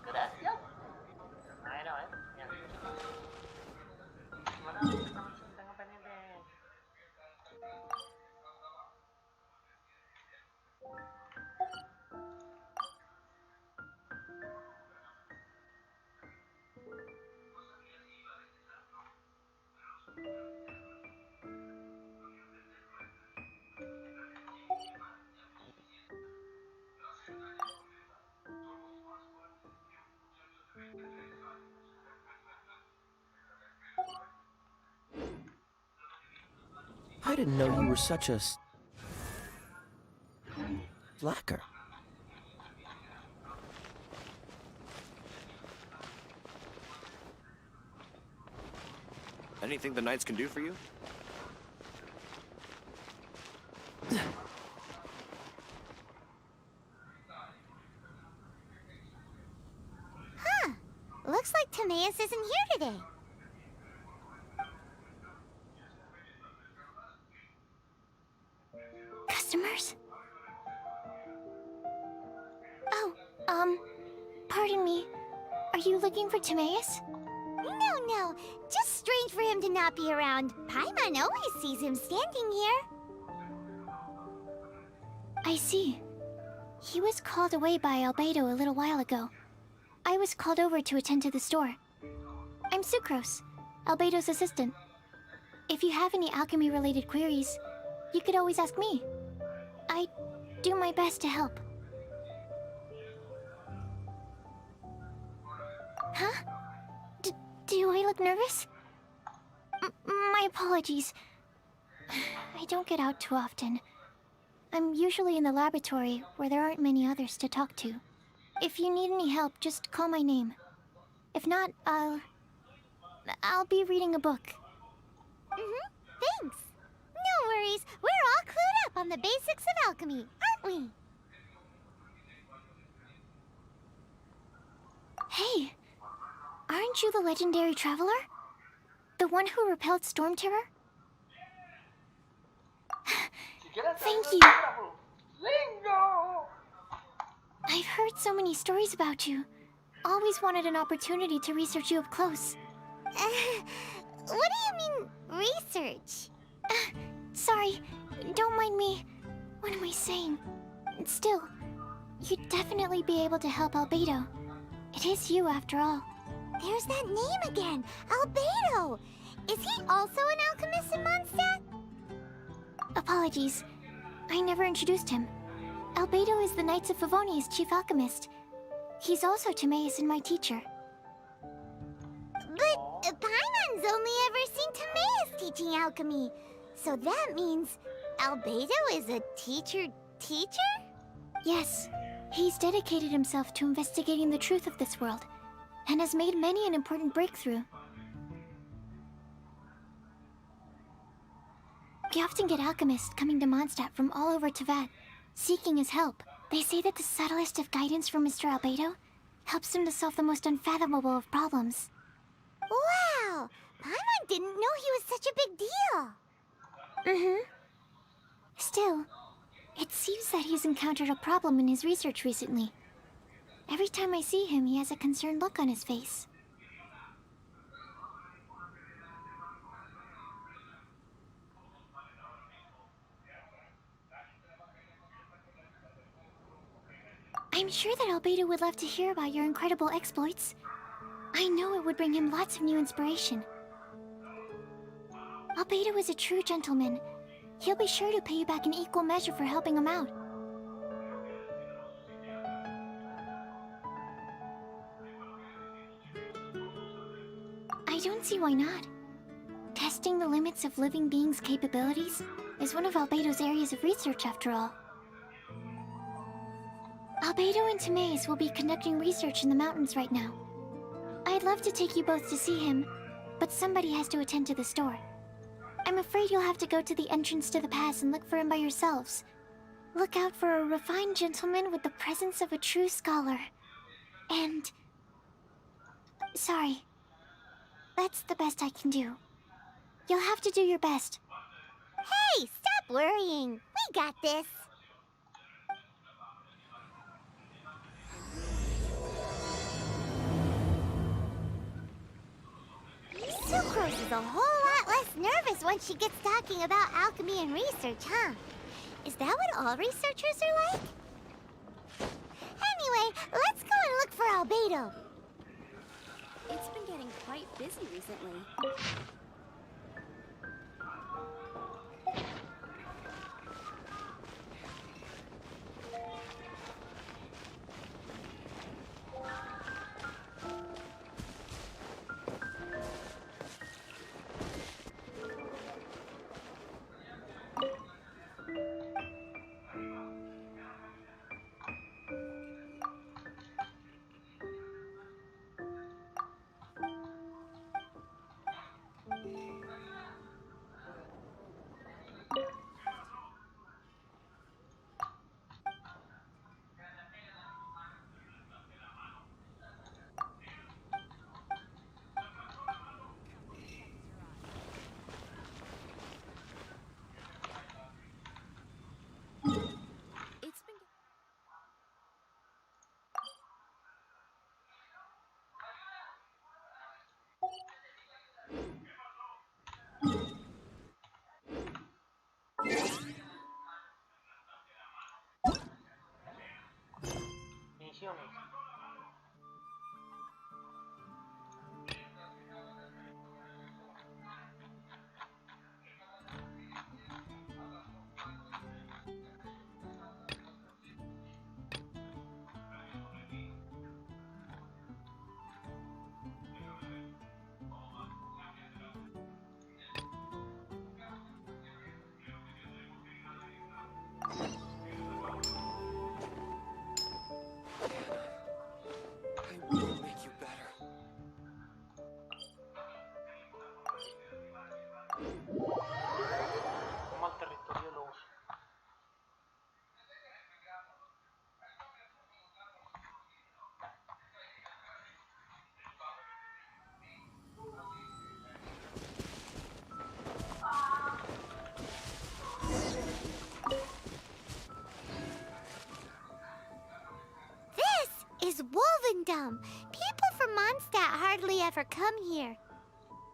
[SPEAKER 1] Gracias. Bueno, ya. Tengo pendiente.
[SPEAKER 12] I didn't know you were such a slacker.
[SPEAKER 21] Anything the Knights can do for you?
[SPEAKER 5] Huh. Looks like Timaeus isn't here today. Pardon me. Are you looking for Timaeus? No. Just strange for him to not be around. Paimon always sees him standing here. I see. He was called away by Albedo a little while ago. I was called over to attend to the store. I'm Sucrose, Albedo's assistant. If you have any alchemy-related queries, you could always ask me. I do my best to help. Huh? Do I look nervous? My apologies. I don't get out too often. I'm usually in the laboratory where there aren't many others to talk to. If you need any help, just call my name. If not, I'll be reading a book. Thanks. No worries. We're all clued up on the basics of alchemy, aren't we? Hey, aren't you the legendary traveler? The one who repelled Storm Terror? Thank you. I've heard so many stories about you. Always wanted an opportunity to research you up close. What do you mean, research? Sorry, don't mind me. What am I saying? Still, you'd definitely be able to help Albedo. It is you, after all. There's that name again, Albedo! Is he also an alchemist in Mondstadt? Apologies. I never introduced him. Albedo is the Knights of Favonius' chief alchemist. He's also Timaeus and my teacher. But Paimon's only ever seen Timaeus teaching alchemy. So that means Albedo is a teacher? Yes. He's dedicated himself to investigating the truth of this world, and has made many an important breakthrough. We often get alchemists coming to Mondstadt from all over Teyvat, seeking his help. They say that the subtlest of guidance from Mr. Albedo helps him to solve the most unfathomable of problems. Wow! Paimon didn't know he was such a big deal! Still, it seems that he's encountered a problem in his research recently. Every time I see him, he has a concerned look on his face. I'm sure that Albedo would love to hear about your incredible exploits. I know it would bring him lots of new inspiration. Albedo is a true gentleman. He'll be sure to pay you back in equal measure for helping him out. I don't see why not. Testing the limits of living beings' capabilities is one of Albedo's areas of research, after all. Albedo and Timaeus will be conducting research in the mountains right now. I'd love to take you both to see him, but somebody has to attend to the store. I'm afraid you'll have to go to the entrance to the pass and look for him by yourselves. Look out for a refined gentleman with the presence of a true scholar. And... sorry. That's the best I can do. You'll have to do your best. Hey, stop worrying. We got this. Sucrose is a whole lot less nervous once she gets talking about alchemy and research, huh? Is that what all researchers are like? Anyway, let's go and look for Albedo.
[SPEAKER 18] It's been getting quite busy recently.
[SPEAKER 1] misiones. Como al territorio lo uso.
[SPEAKER 5] This is Wolvendom. People from Mondstadt hardly ever come here.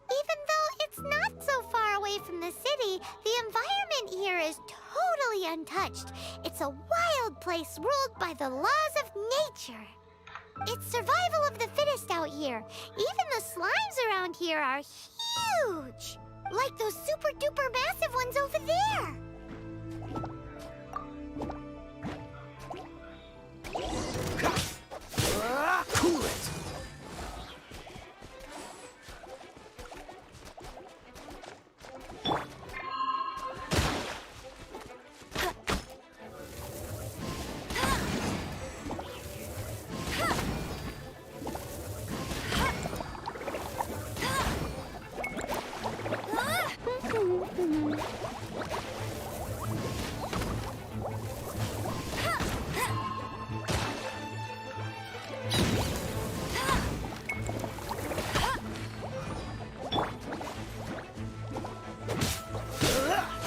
[SPEAKER 5] Even though it's not so far away from the city, the environment here is totally untouched. It's a wild place ruled by the laws of nature. It's survival of the fittest out here. Even the slimes around here are huge. Like those super duper massive ones over there.
[SPEAKER 9] Cool it!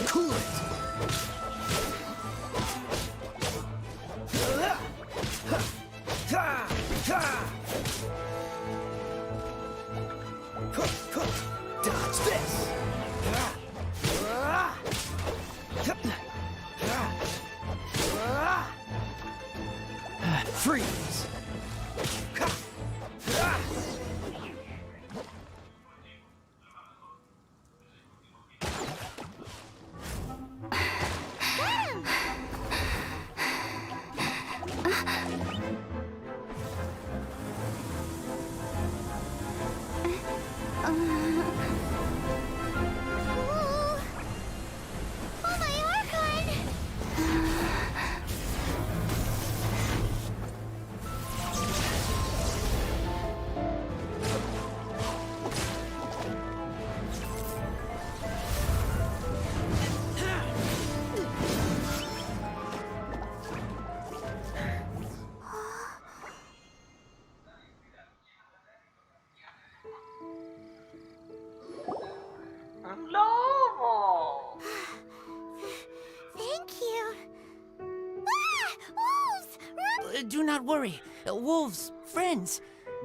[SPEAKER 9] Cool it! Dodge this! Freeze!
[SPEAKER 5] Oh, my Archon!
[SPEAKER 1] ¡Un lobo!
[SPEAKER 5] Thank you. Ah! Wolves! Run!
[SPEAKER 12] Do not worry. Wolves, friends.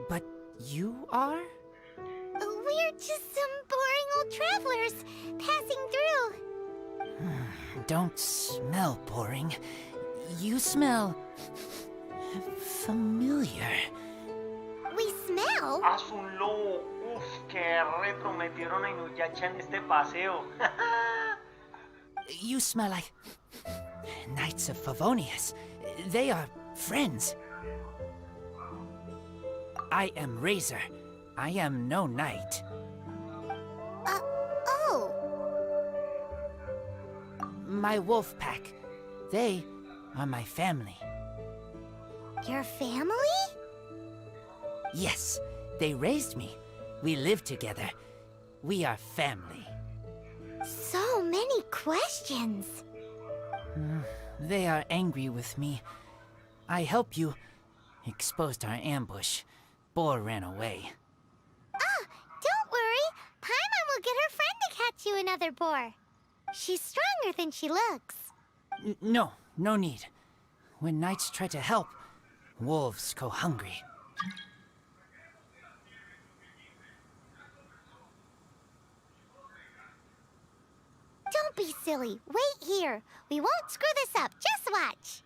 [SPEAKER 12] But you are?
[SPEAKER 5] We're just some boring old travelers passing through.
[SPEAKER 12] Don't smell boring. You smell familiar.
[SPEAKER 5] We smell?
[SPEAKER 1] Haz un lobo. Uf, qué retro metieron a Inuyasha en este paseo.
[SPEAKER 12] You smell like Knights of Favonius. They are friends. I am Razor. I am no knight.
[SPEAKER 5] Oh.
[SPEAKER 12] My wolf pack. They are my family.
[SPEAKER 5] Your family?
[SPEAKER 12] Yes, they raised me. We live together. We are family.
[SPEAKER 5] So many questions.
[SPEAKER 12] They are angry with me. I helped you. Exposed our ambush. Boar ran away.
[SPEAKER 5] Ah, don't worry. Paimon will get her friend to catch you another boar. She's stronger than she looks.
[SPEAKER 12] No need. When knights try to help, wolves go hungry.
[SPEAKER 5] Don't be silly. Wait here. We won't screw this up. Just watch.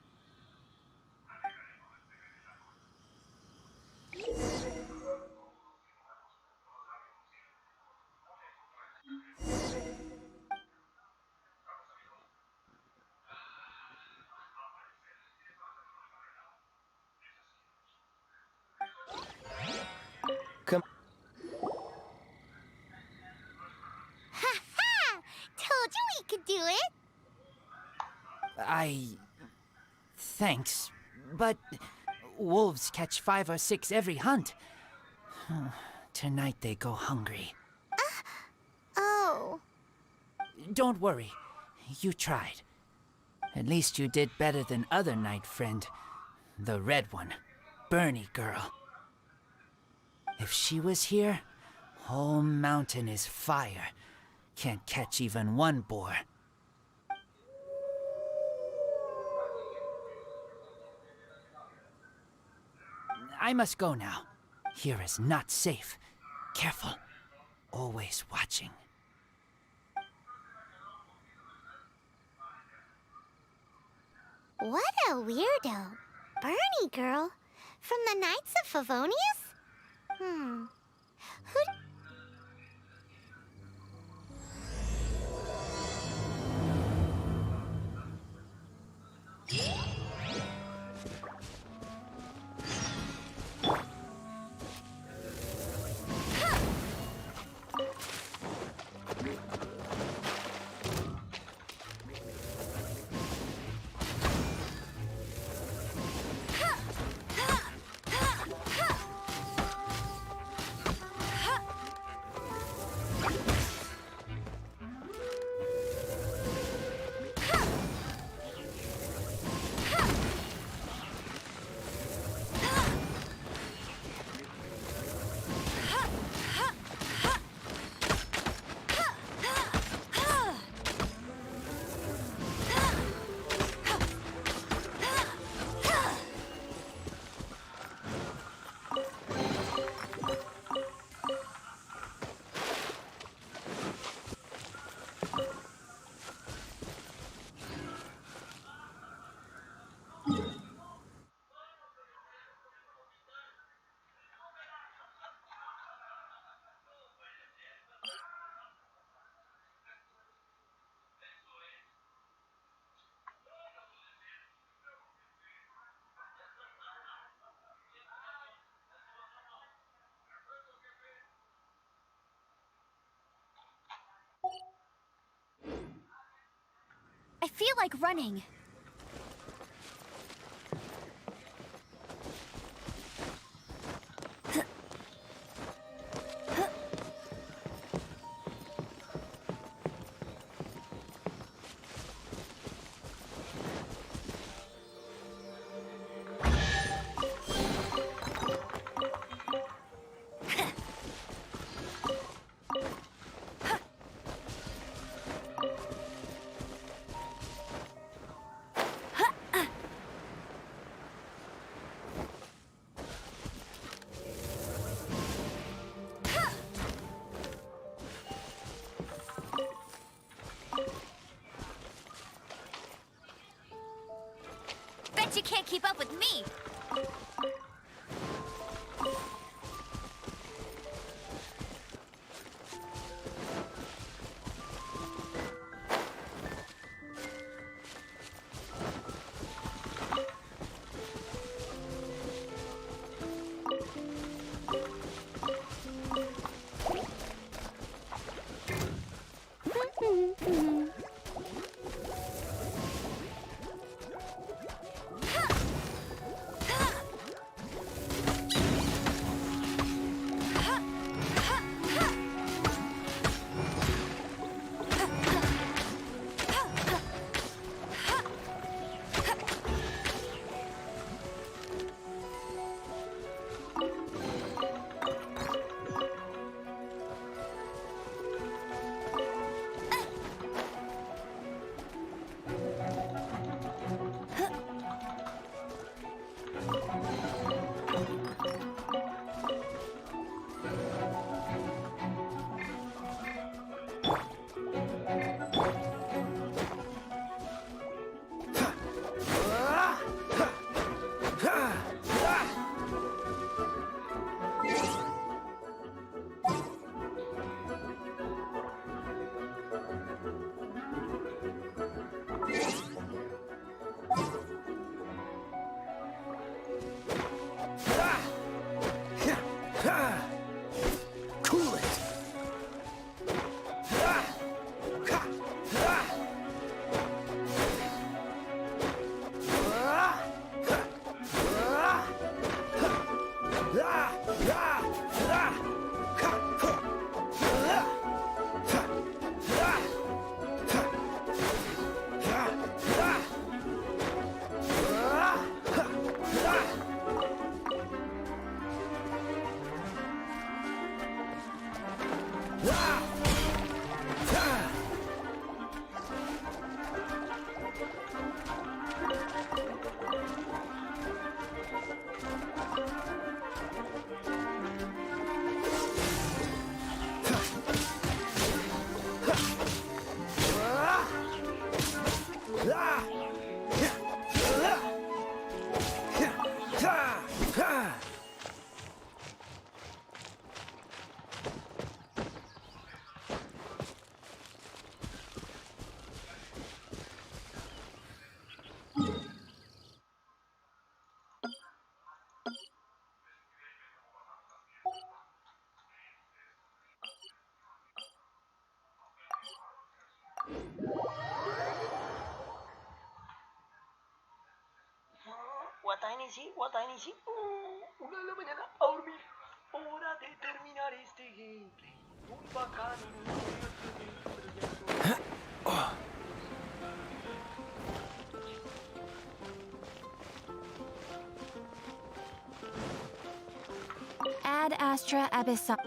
[SPEAKER 5] do it.
[SPEAKER 11] Thanks, but wolves catch 5 or 6 every hunt. Tonight they go hungry.
[SPEAKER 5] Oh.
[SPEAKER 11] Don't worry, you tried. At least you did better than other night friend, the red one, Bernie girl. If she was here, whole mountain is fire. Can't catch even one boar. I must go now. Here is not safe. Careful. Always watching.
[SPEAKER 5] What a weirdo. Bernie girl? From the Knights of Favonius? Who...
[SPEAKER 4] I feel like running. Bet you can't keep up with me!
[SPEAKER 8] Watainishi, una de la mañana a dormir. Hora de terminar este gameplay. Muy bacano,
[SPEAKER 6] Ad Astra Abyssal.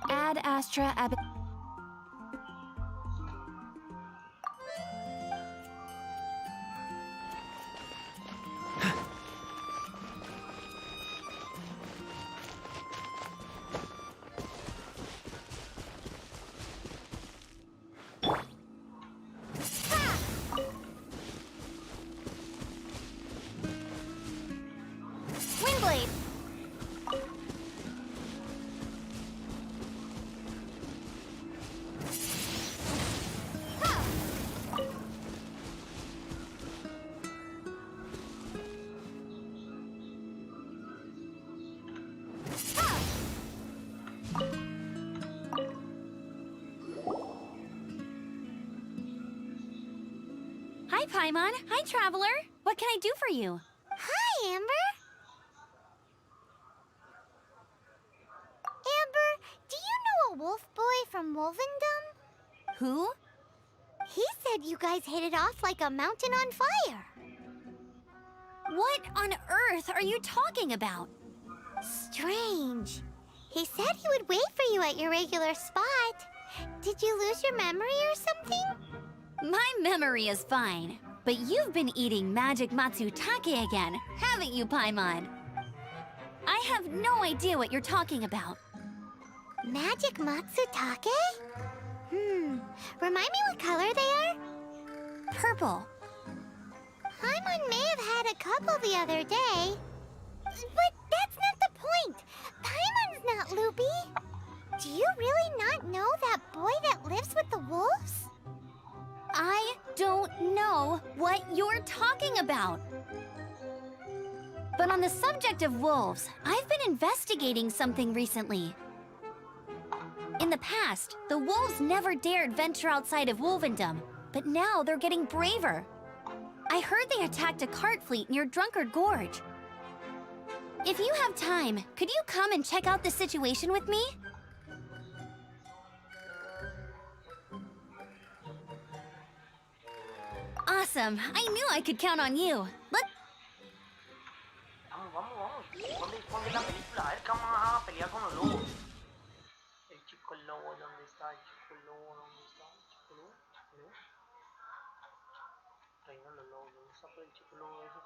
[SPEAKER 6] Ad Astra Abyssal.
[SPEAKER 5] Windblade!
[SPEAKER 15] Hi, Paimon. Hi, Traveler. What can I do for you?
[SPEAKER 5] Hi, Amber! Amber, do you know a wolf boy from Wolvendom?
[SPEAKER 15] Who?
[SPEAKER 5] He said you guys hit it off like a mountain on fire.
[SPEAKER 15] What on earth are you talking about?
[SPEAKER 5] Strange. He said he would wait for you at your regular spot. Did you lose your memory or something?
[SPEAKER 15] My memory is fine, but you've been eating magic Matsutake again, haven't you, Paimon? I have no idea what you're talking about.
[SPEAKER 5] Magic Matsutake? Remind me what color they are?
[SPEAKER 15] Purple.
[SPEAKER 5] Paimon may have had a couple the other day. But that's not the point. Paimon's not loopy. Do you really not know that boy that lives with the wolves?
[SPEAKER 15] I don't know what you're talking about. But on the subject of wolves, I've been investigating something recently. In the past, the wolves never dared venture outside of Wolvendom, but now they're getting braver. I heard they attacked a cart fleet near Drunkard Gorge. If you have time, could you come and check out the situation with me? Awesome. I knew I could count on you.
[SPEAKER 8] Vamos. ¿Dónde la película? A ver, que vamos a pelear con los lobos. El chico lobo, ¿dónde está? El chico lobo, ¿dónde está? El chico lobo, Reina de los lobos, ¿dónde está el chico lobo ese?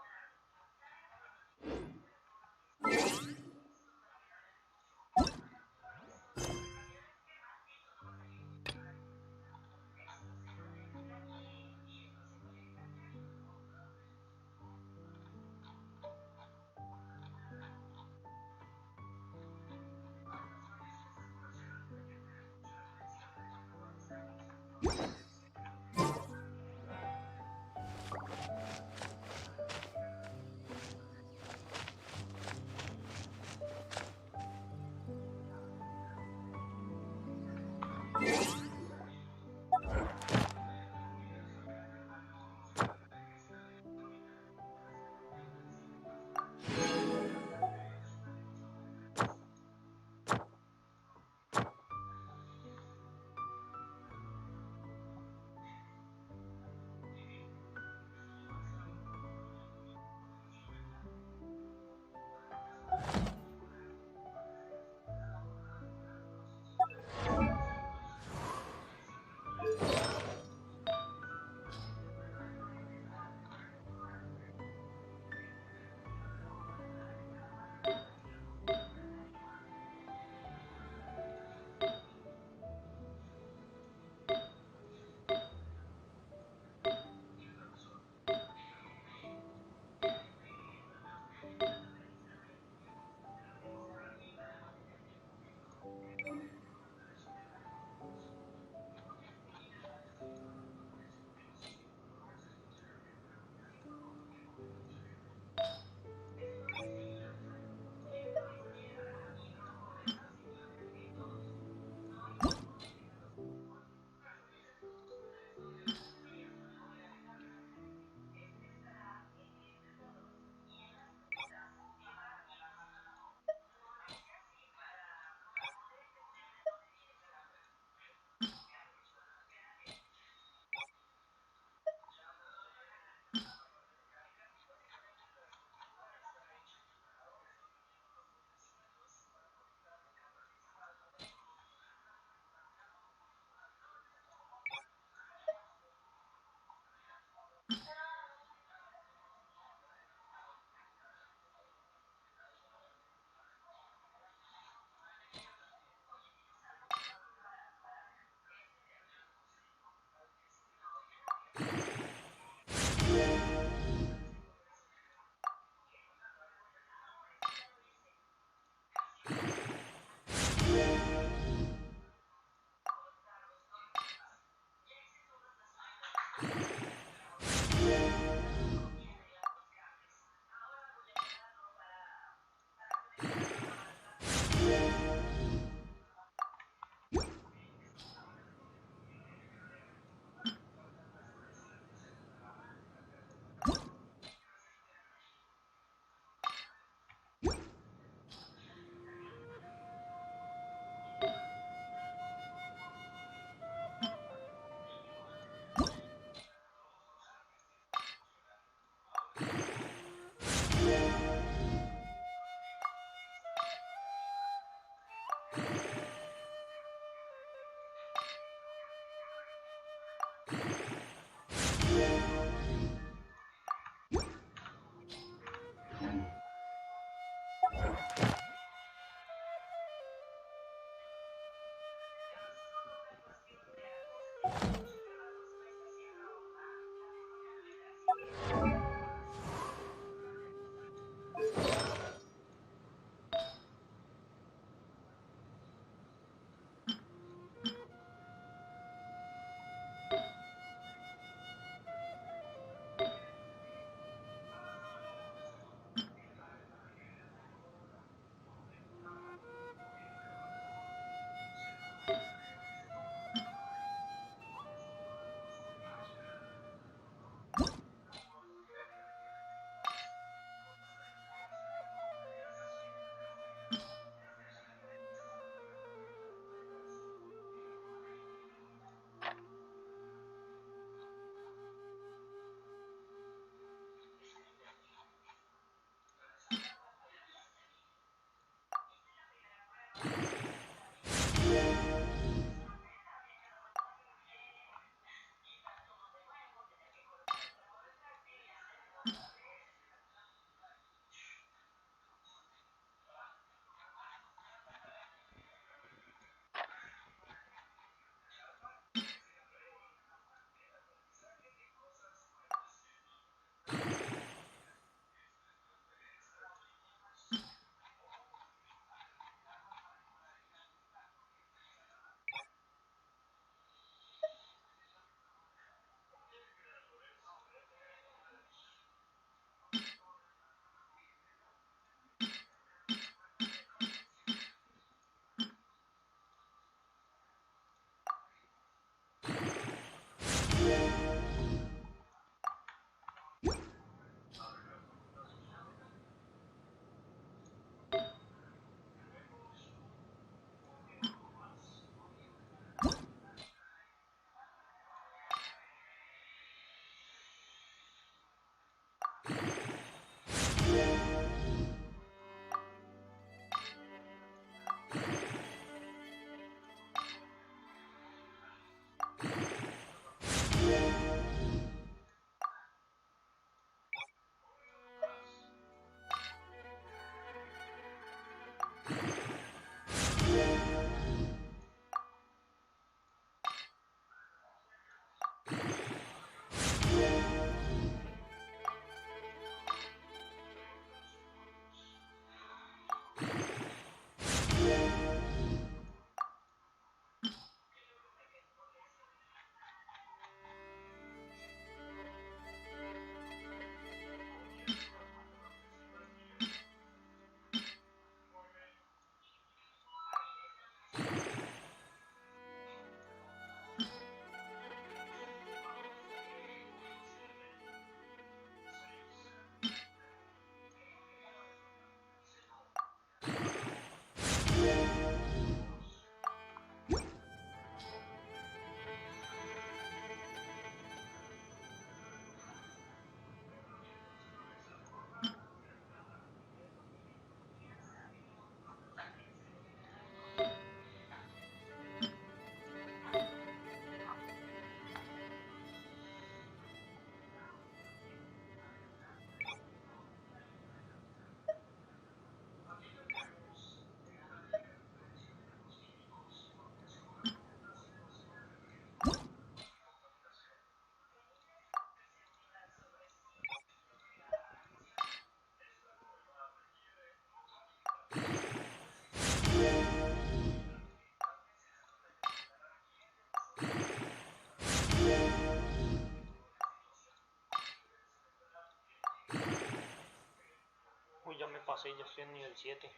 [SPEAKER 1] Uy, ya me pasé, ya estoy en nivel 7.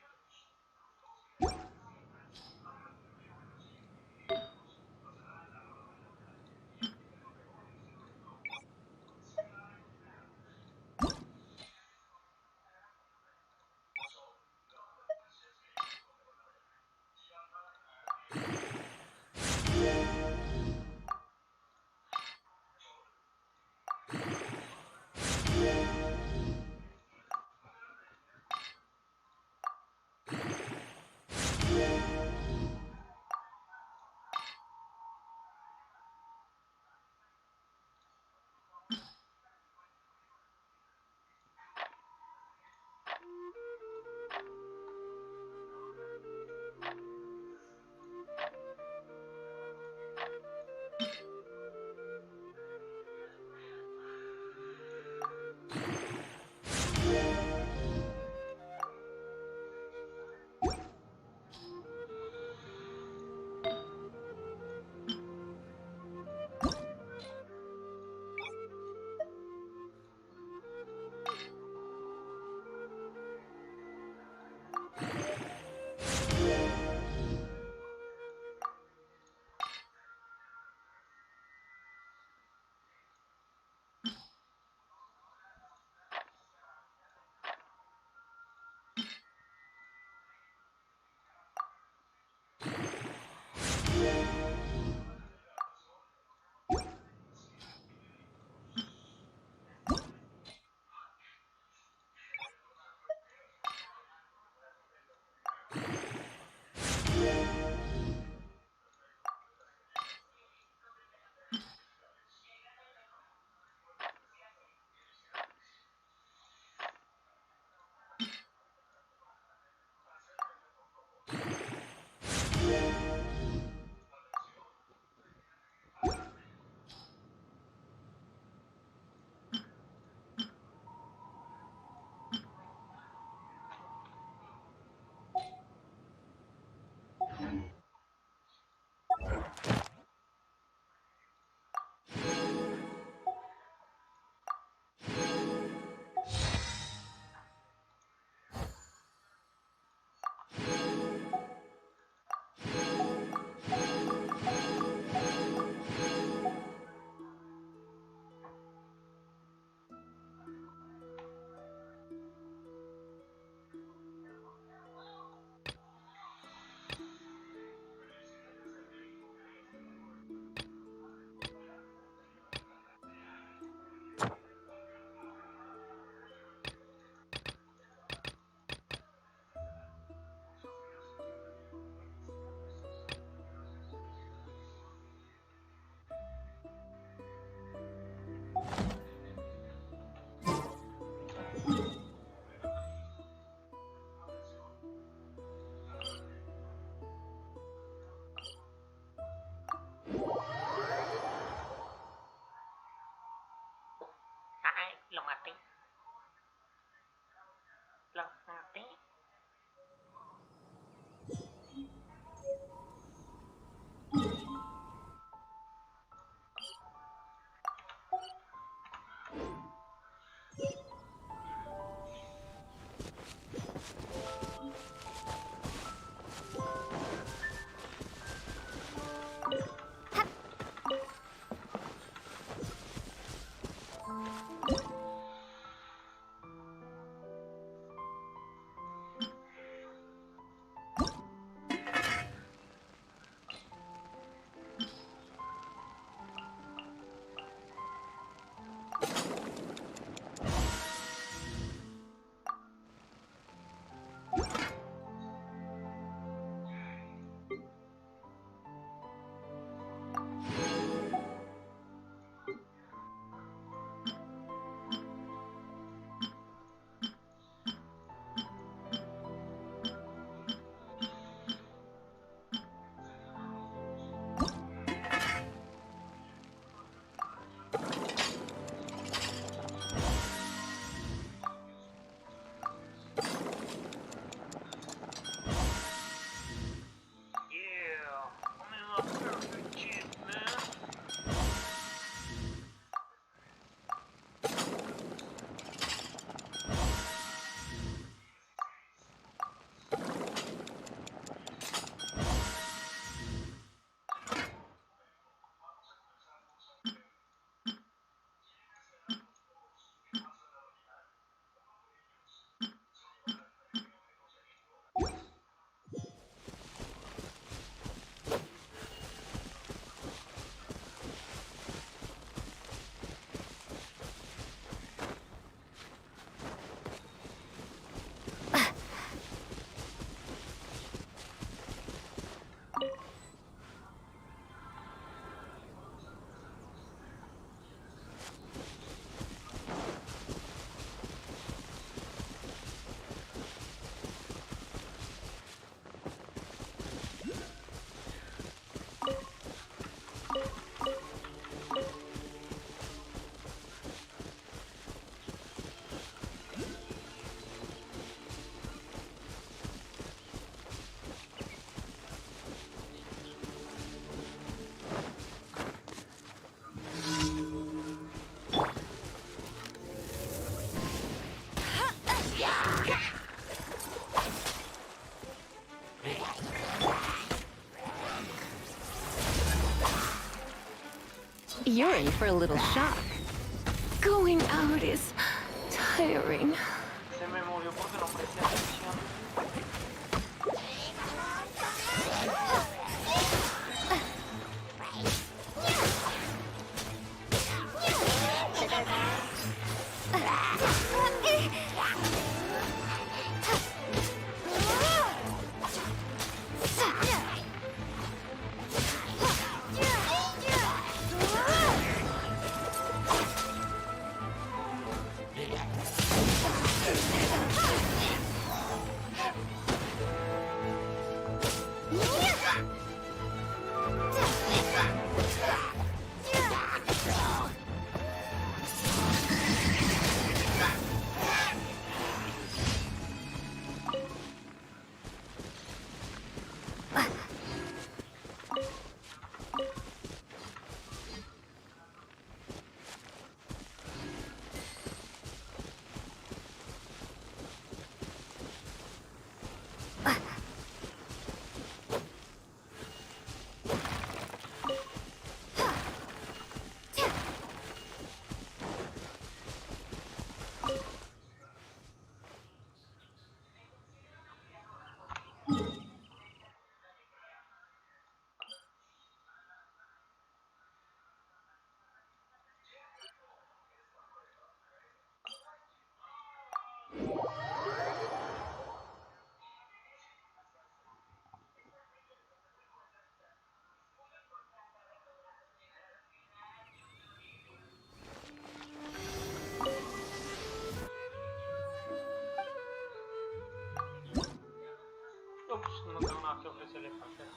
[SPEAKER 10] You're in for a little shock.
[SPEAKER 15] Going out is tiring.
[SPEAKER 1] Se me movió porque no presté atención. Ups, no tengo nada que ofrecerle, pantera.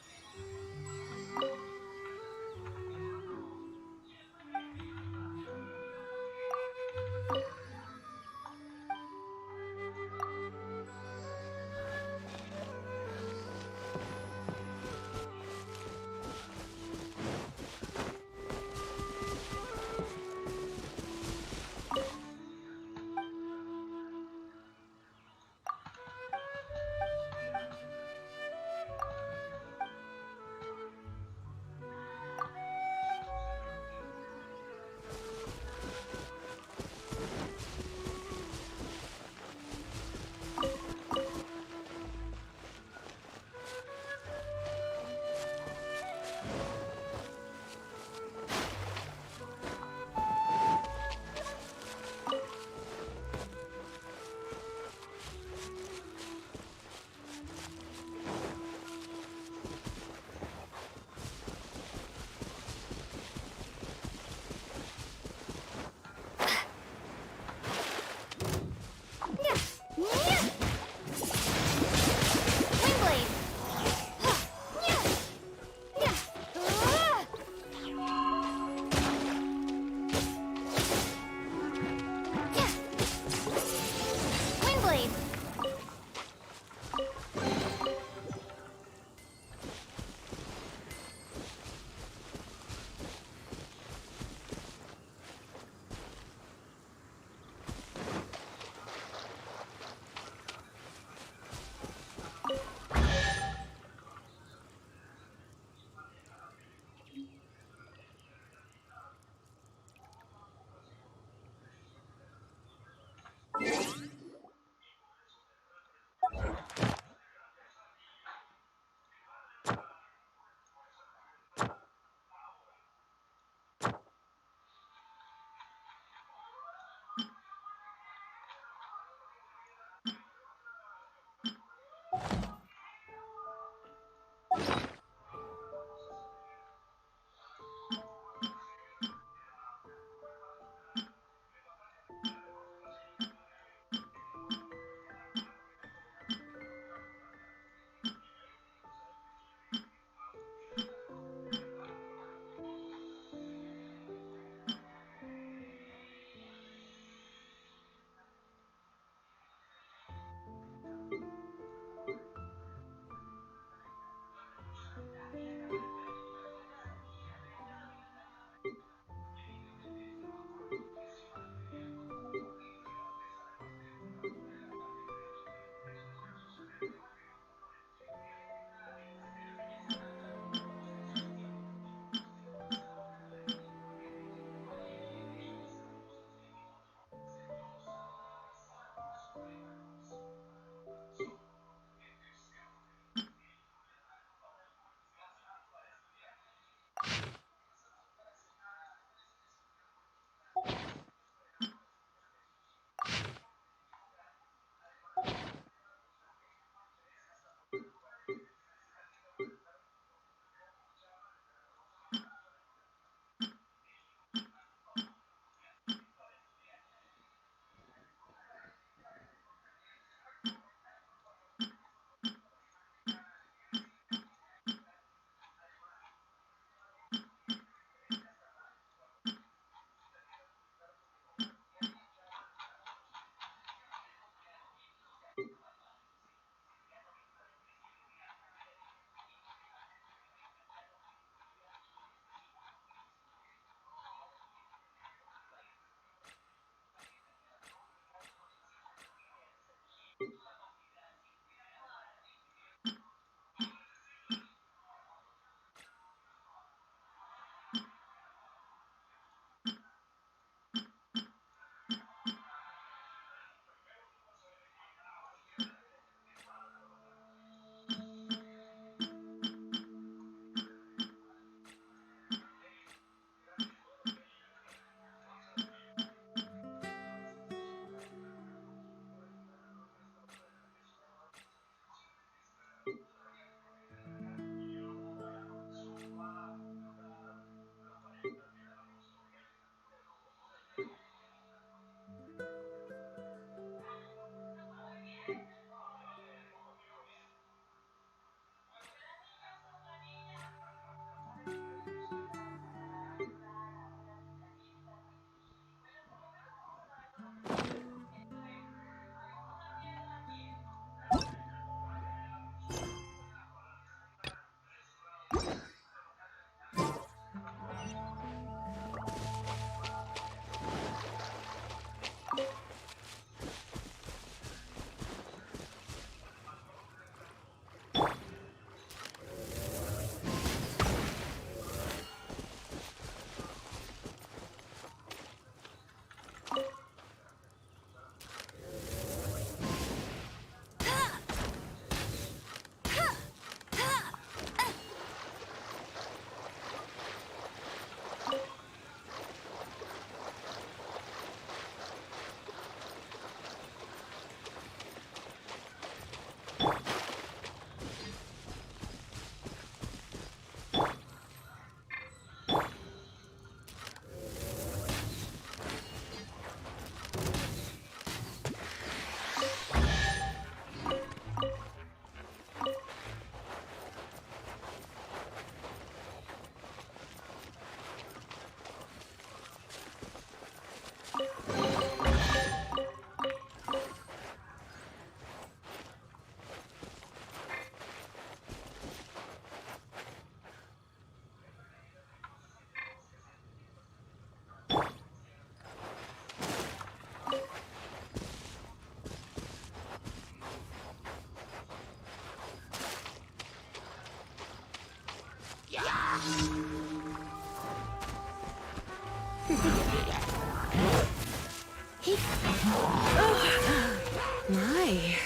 [SPEAKER 10] My.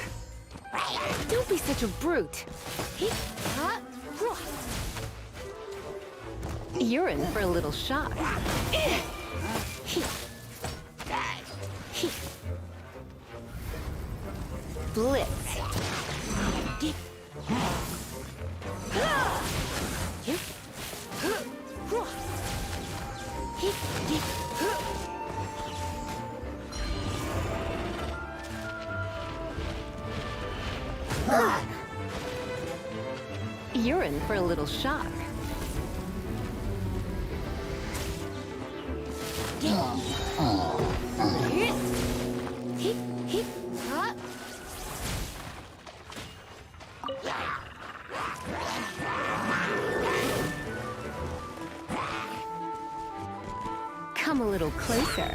[SPEAKER 10] Don't be such a brute. You're in for a little shock. Blitz. You're in for a little shock. Come a little closer.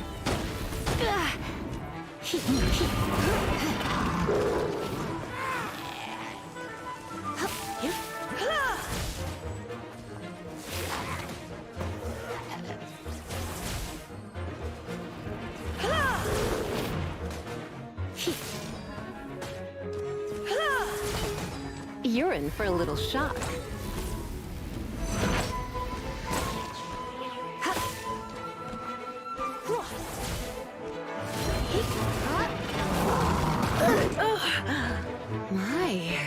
[SPEAKER 10] You're in for a little shock. My.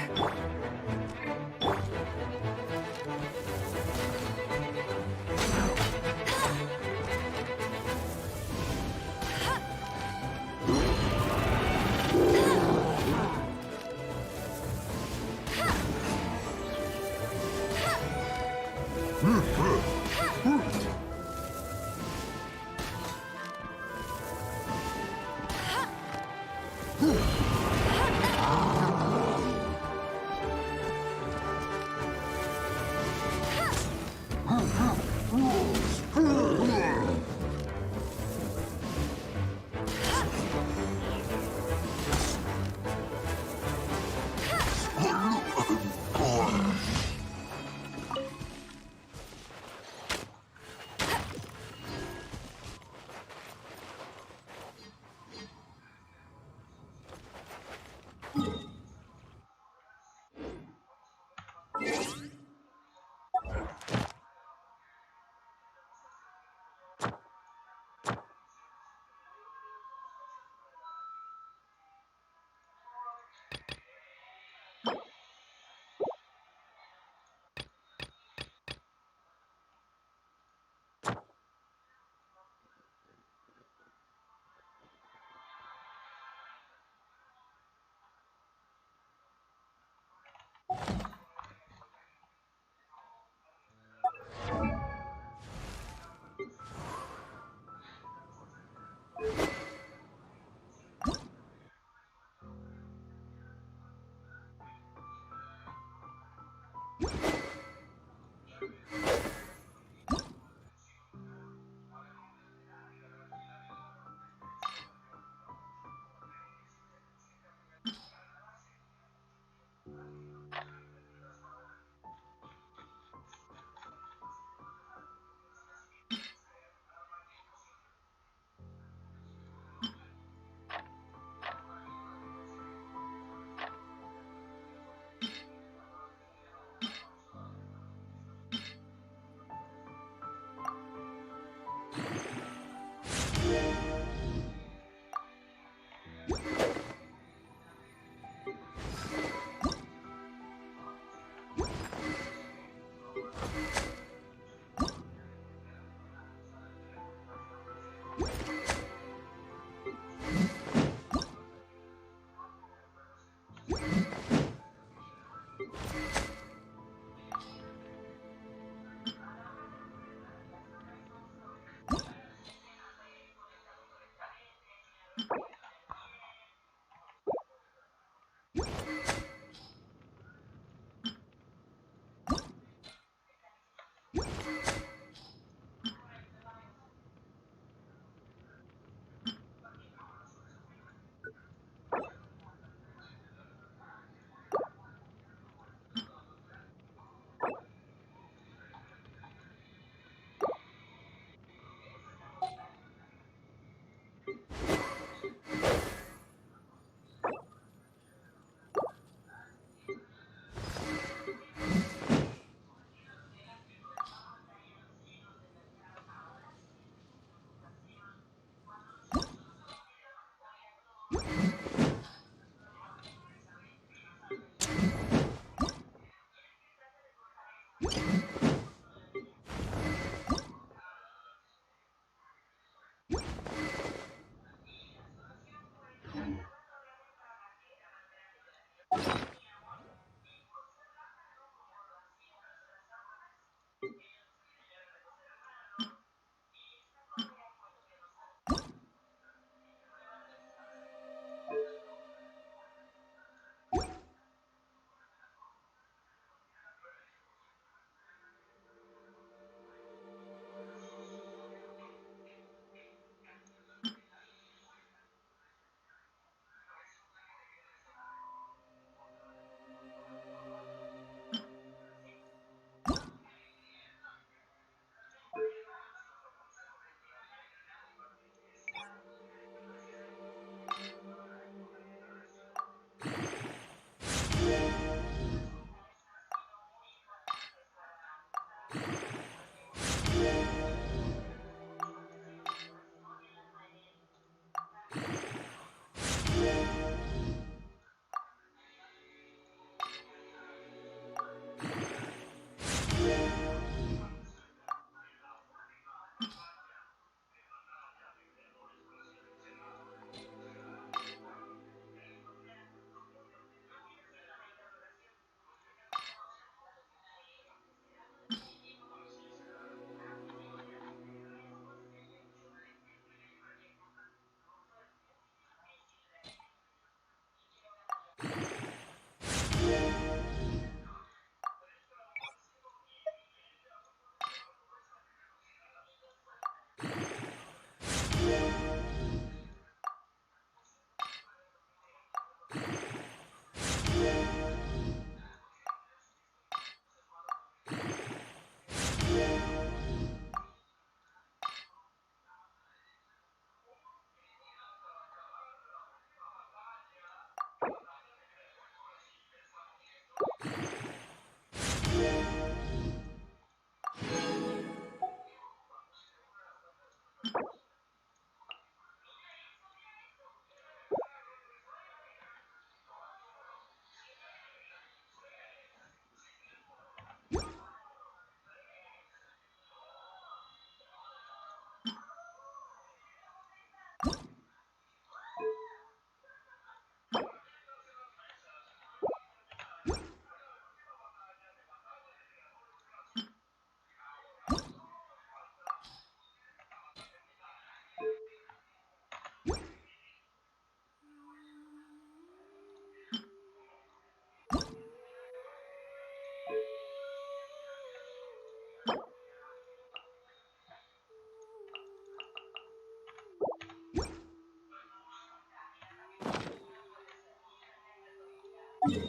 [SPEAKER 8] Vamos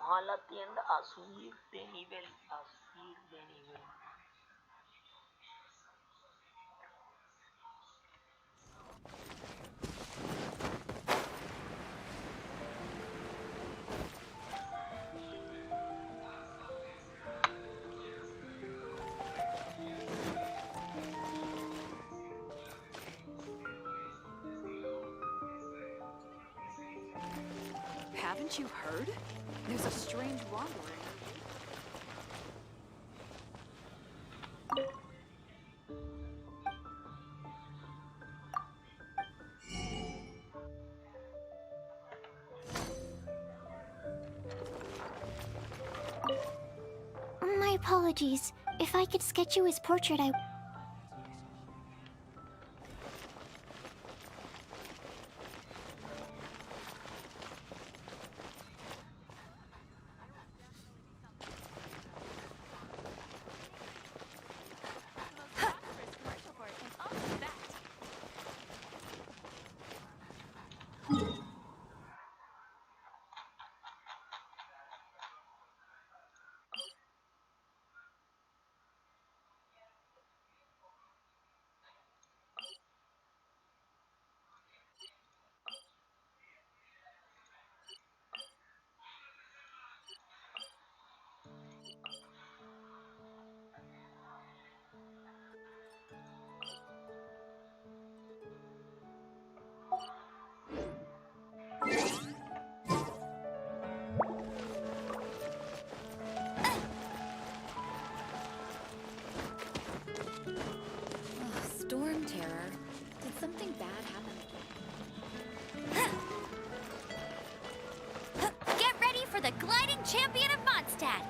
[SPEAKER 8] a la tienda a subir de nivel, a subir de nivel.
[SPEAKER 16] Haven't you heard? There's a strange wanderer.
[SPEAKER 5] My apologies. If I could sketch you his portrait, I...
[SPEAKER 7] Storm Terror. Did something bad happen?
[SPEAKER 5] Get ready for the gliding champion of Mondstadt!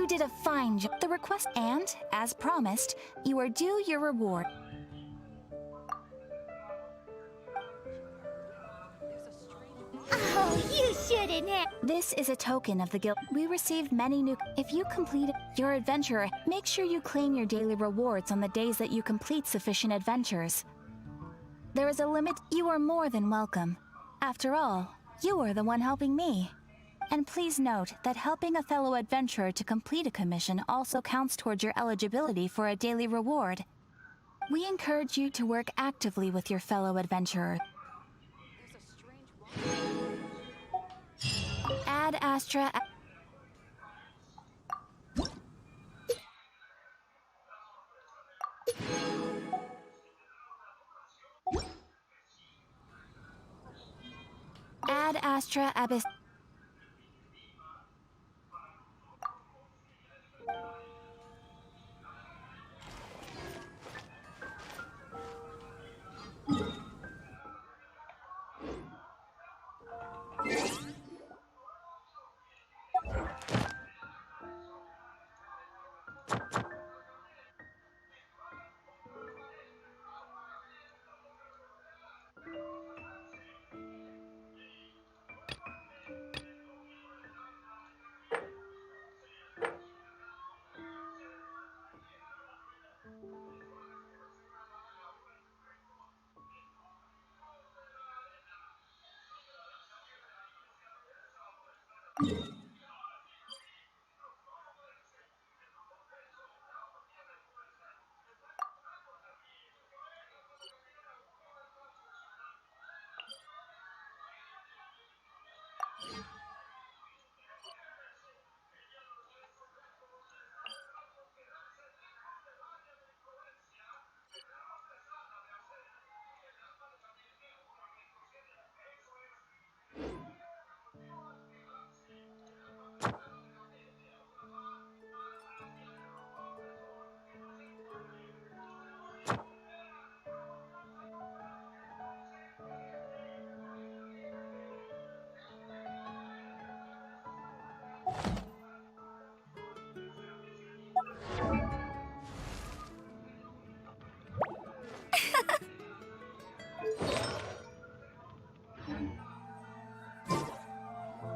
[SPEAKER 13] You did a fine job. The request, and, as promised, you are due your reward.
[SPEAKER 5] Oh, you shouldn't have.
[SPEAKER 13] This is a token of the guild. We received many new. If you complete your adventure, make sure you claim your daily rewards on the days that you complete sufficient adventures. There is a limit. You are more than welcome. After all, you are the one helping me. And please note that helping a fellow adventurer to complete a commission also counts towards your eligibility for a daily reward. We encourage you to work actively with your fellow adventurer. Ad Astra. Ad Astra Abyss.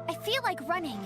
[SPEAKER 5] I feel like running.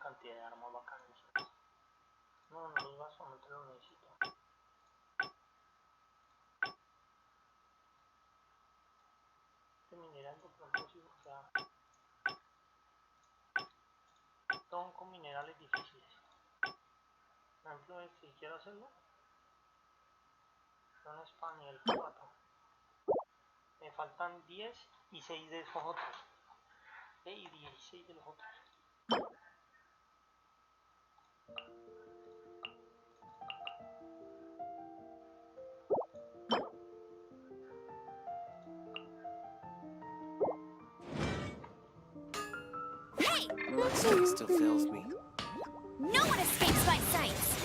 [SPEAKER 1] cantidad de armas bacanas. No, los vasos no te los necesito. Este mineral de pronto sí buscar. Son con minerales difíciles. Por ejemplo, si quiero hacerlo, son Spaniel 4. Me faltan 10 y 6 de esos otros. Y 16 de los otros.
[SPEAKER 3] Luxury still fails me.
[SPEAKER 4] No one escapes my sights!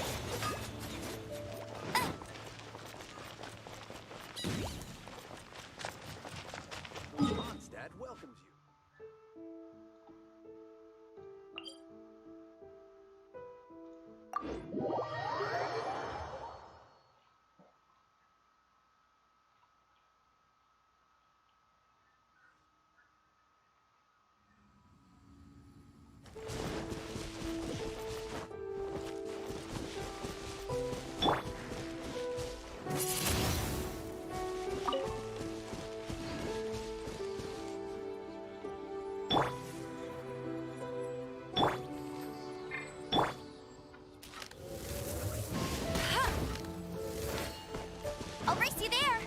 [SPEAKER 9] Mondstadt welcomes you.
[SPEAKER 4] I'll race you there!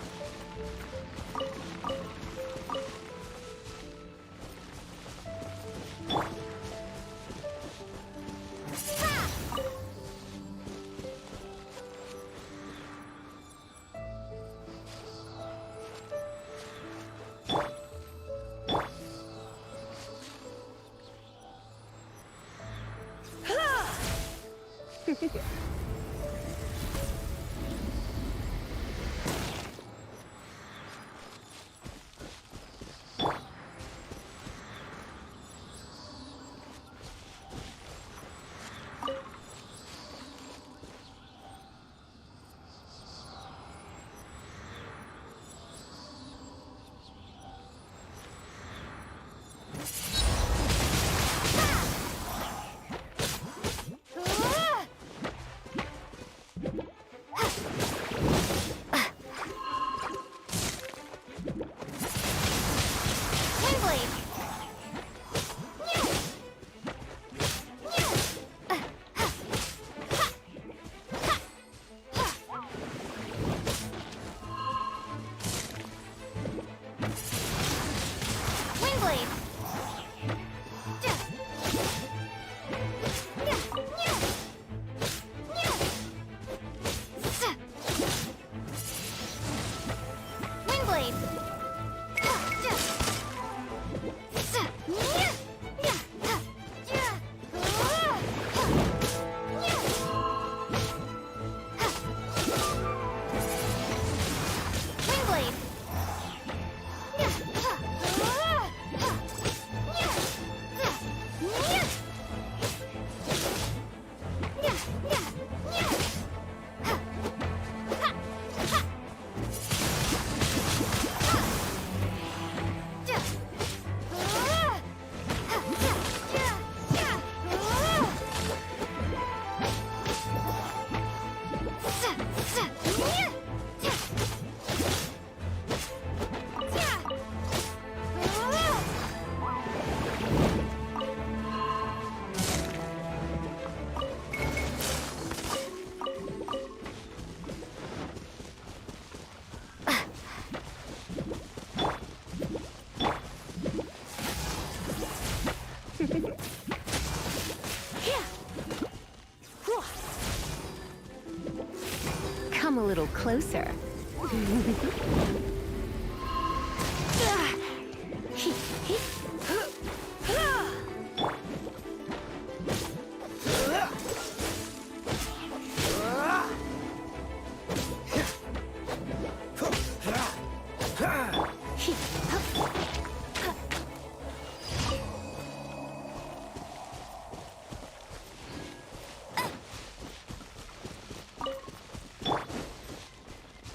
[SPEAKER 10] Come a little closer.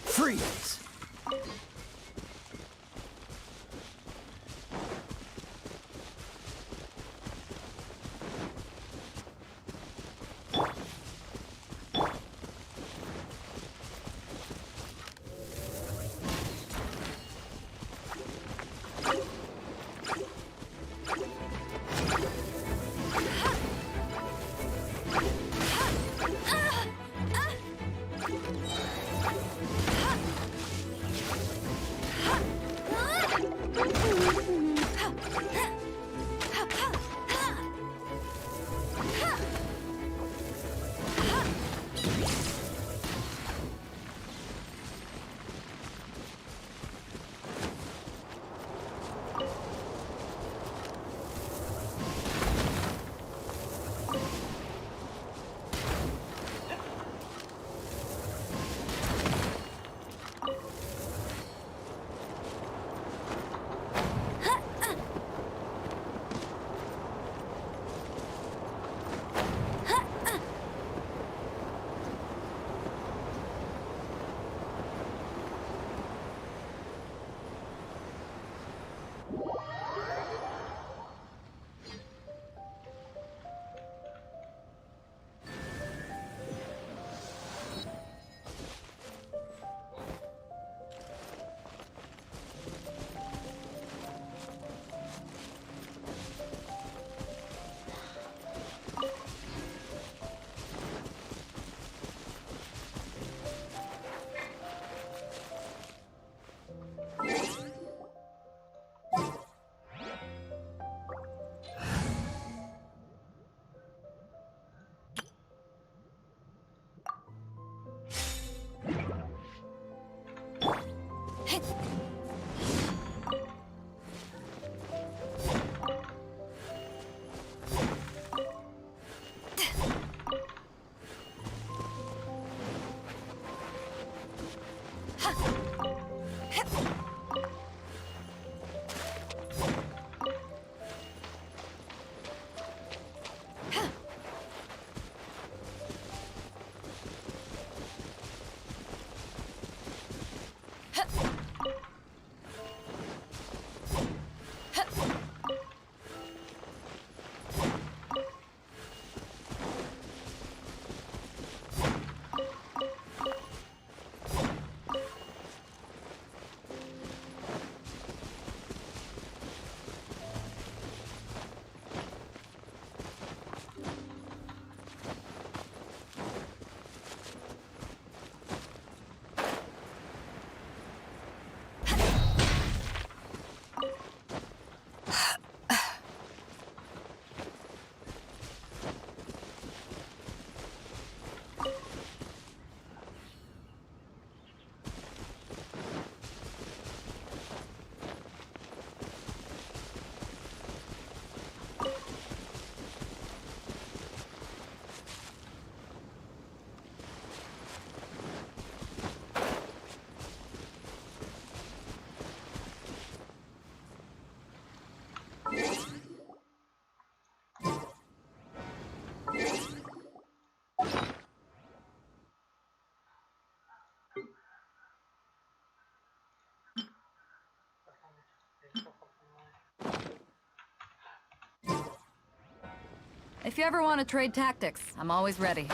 [SPEAKER 14] Freeze!
[SPEAKER 7] If you ever want to trade tactics, I'm always ready.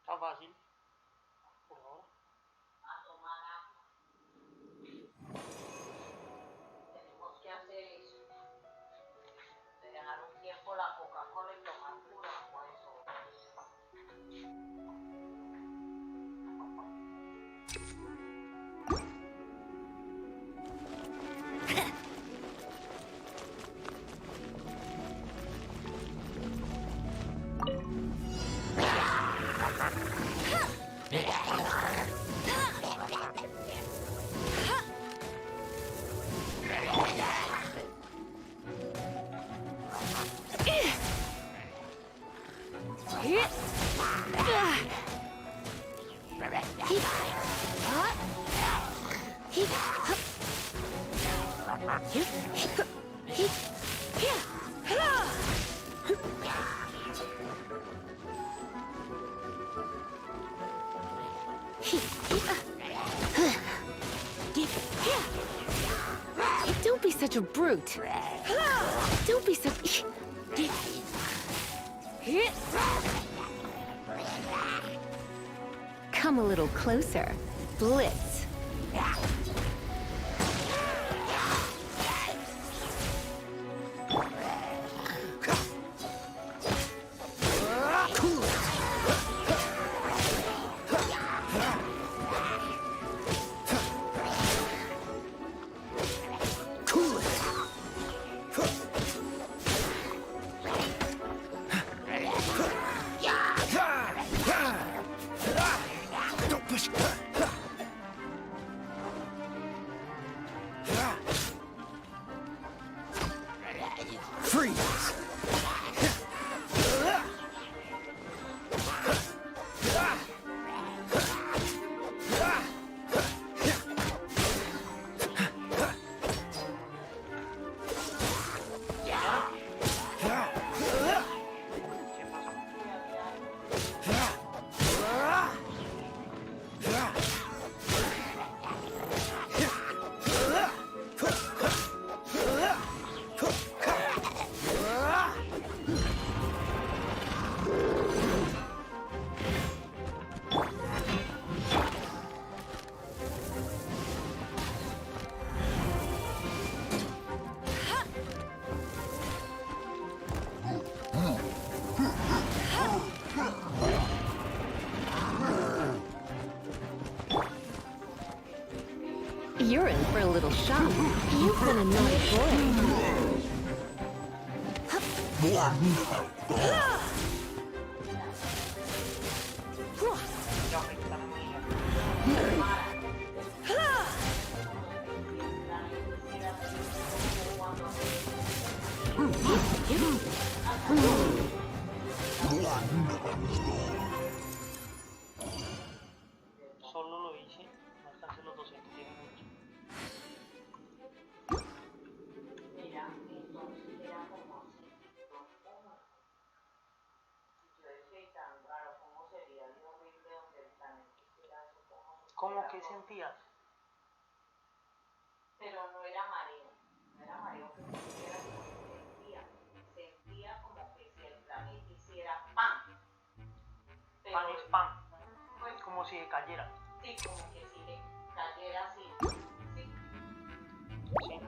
[SPEAKER 8] Está fácil. Por ahora. Tenemos que hacer eso. De dejar un tiempo la Coca-Cola y tomar pura agua, eso.
[SPEAKER 2] Give
[SPEAKER 10] such a brute. Don't be so... Come a little closer. Blitz.
[SPEAKER 9] Don't push. Freeze.
[SPEAKER 10] You're in for a little shock. You've been a naughty boy.
[SPEAKER 1] Solo lo hice, no alcancé los 200 minutos.
[SPEAKER 8] Mira, entonces era como así. Yo decía, tan raro, ¿cómo sería de horrible donde el planeta hiciera eso?
[SPEAKER 1] ¿Cómo que sentías?
[SPEAKER 8] Pero no era mareo, no era mareo, pero era como que sentía como que si el planeta hiciera ¡pam! Pero,
[SPEAKER 1] Pan es pan, como si cayera.
[SPEAKER 8] sí, como que si le cayera así, sí.
[SPEAKER 1] Sí.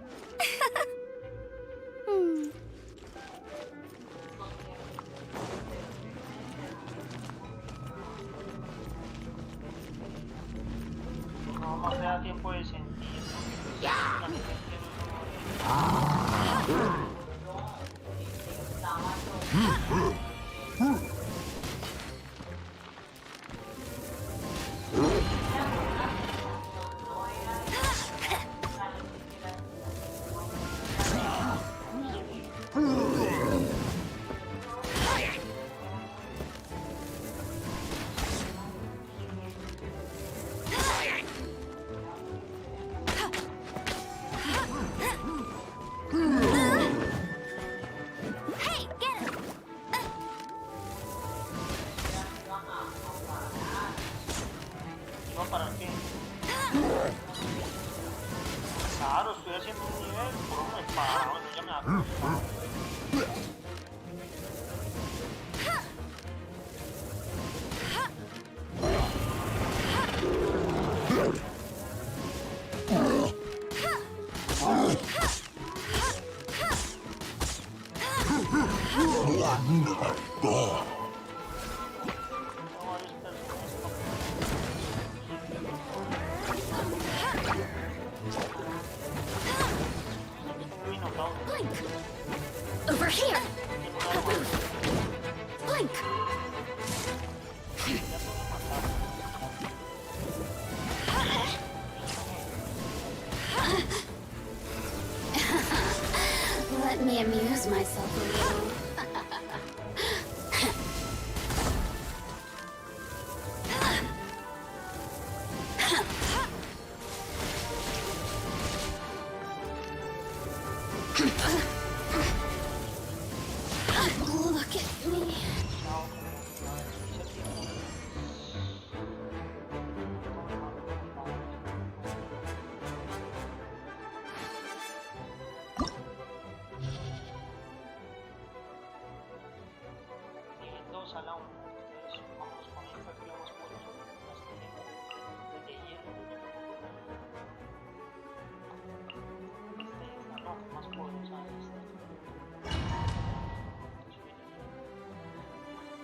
[SPEAKER 1] No me da tiempo de sentir. ¿No para qué? Claro, estoy haciendo un nivel, pero no es para, bueno, ya me da.
[SPEAKER 2] Blink! Over here! Blink! Let me amuse myself a little. Look at me.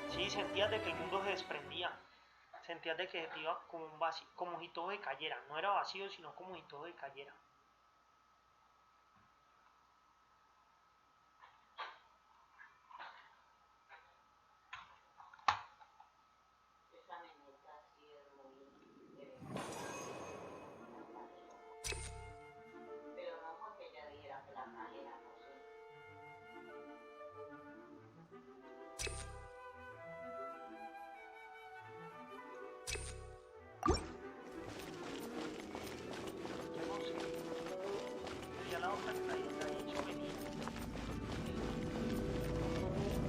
[SPEAKER 1] Sí, sentías de que el mundo se desprendía. Sentías de que iba como un vacío, como si todo decayera. No era vacío, sino como si todo decayera. Ya la otra que la hecho venir.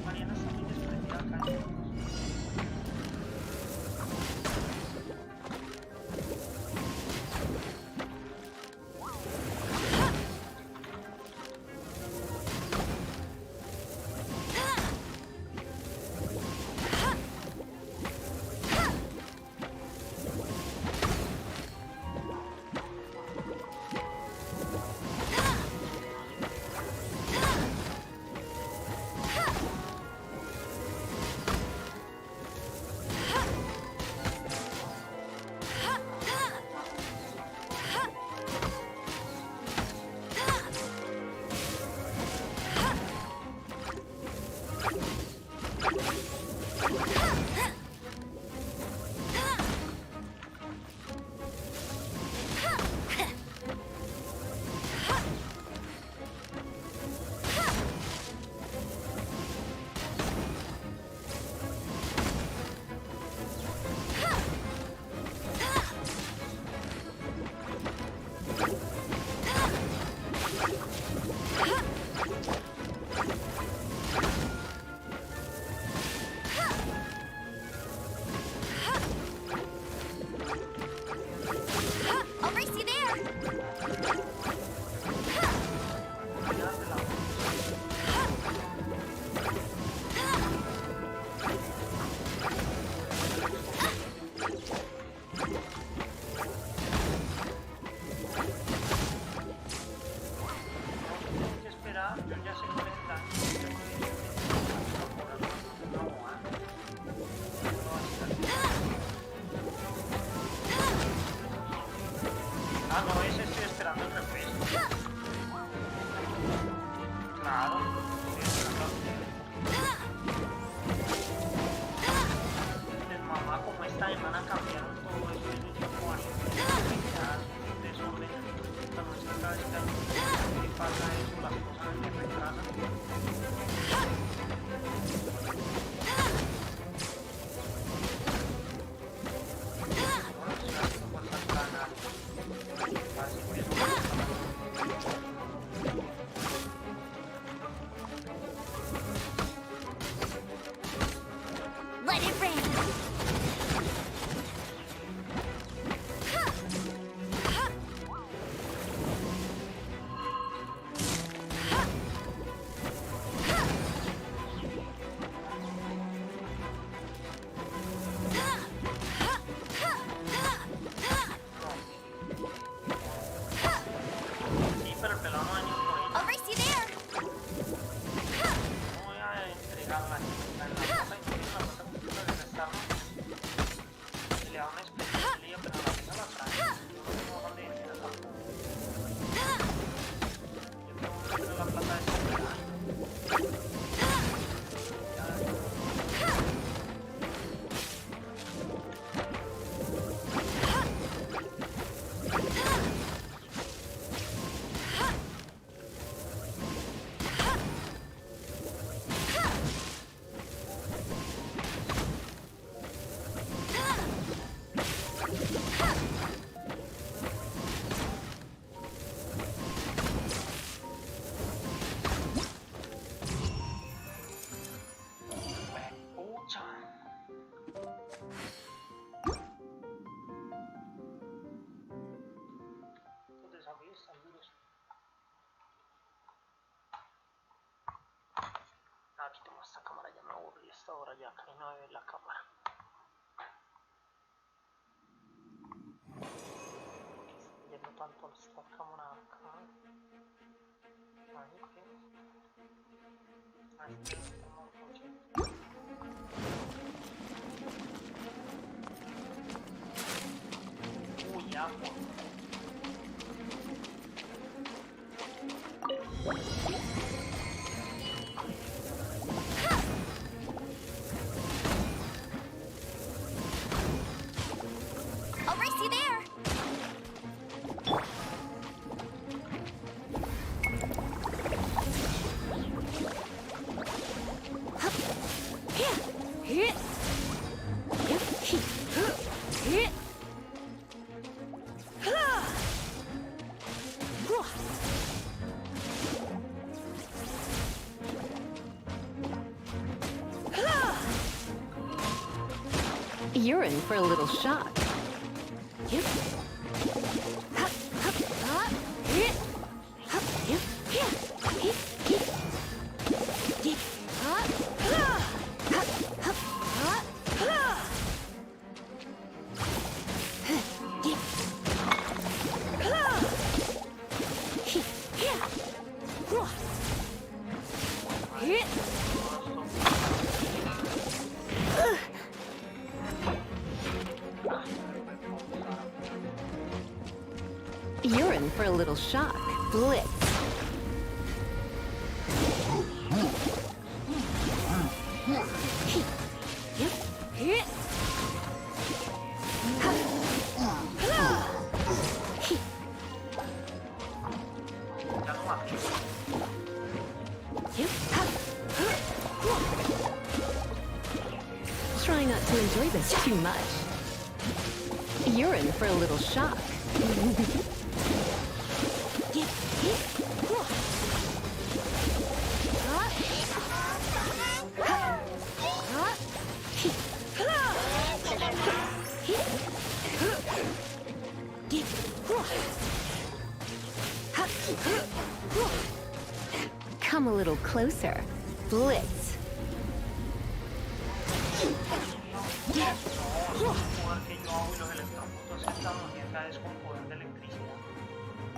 [SPEAKER 1] Mariana está muy desprendida acá. Ah, no, ese estoy esperando el refresco. Claro, mamá, como esta semana cambiaron todo eso en un tiempo año. Ya, desorden, la noche clásica, ¿qué pasa eso? Las cosas me retrasan.
[SPEAKER 5] Let it rain.
[SPEAKER 1] Sí, pero el pelado no ha venido por ella.
[SPEAKER 5] I'll race you there.
[SPEAKER 1] No voy a entregarla. La cosa de regresarla. Se le da una especie de lío, pero la cosa la trae. Yo no tengo dónde ir tampoco. Yo tengo que tener la plata de ese pelado. Pucha. Los desafíos están duros. Ah, quitemos esta cámara, ya me aburrí esta hora, ya casi no ve la cámara. Porque estoy viendo tanto esta cámara acá. Uy, agua.
[SPEAKER 5] I'll race you there.
[SPEAKER 10] You're in for a little shock. You're in for a little shock. Blitz. Try not to enjoy this too much. You're in for a little shock. Come a little closer. Blitz.
[SPEAKER 1] Que yo hago y los electrocutos estadounidenses es con poder de electricidad.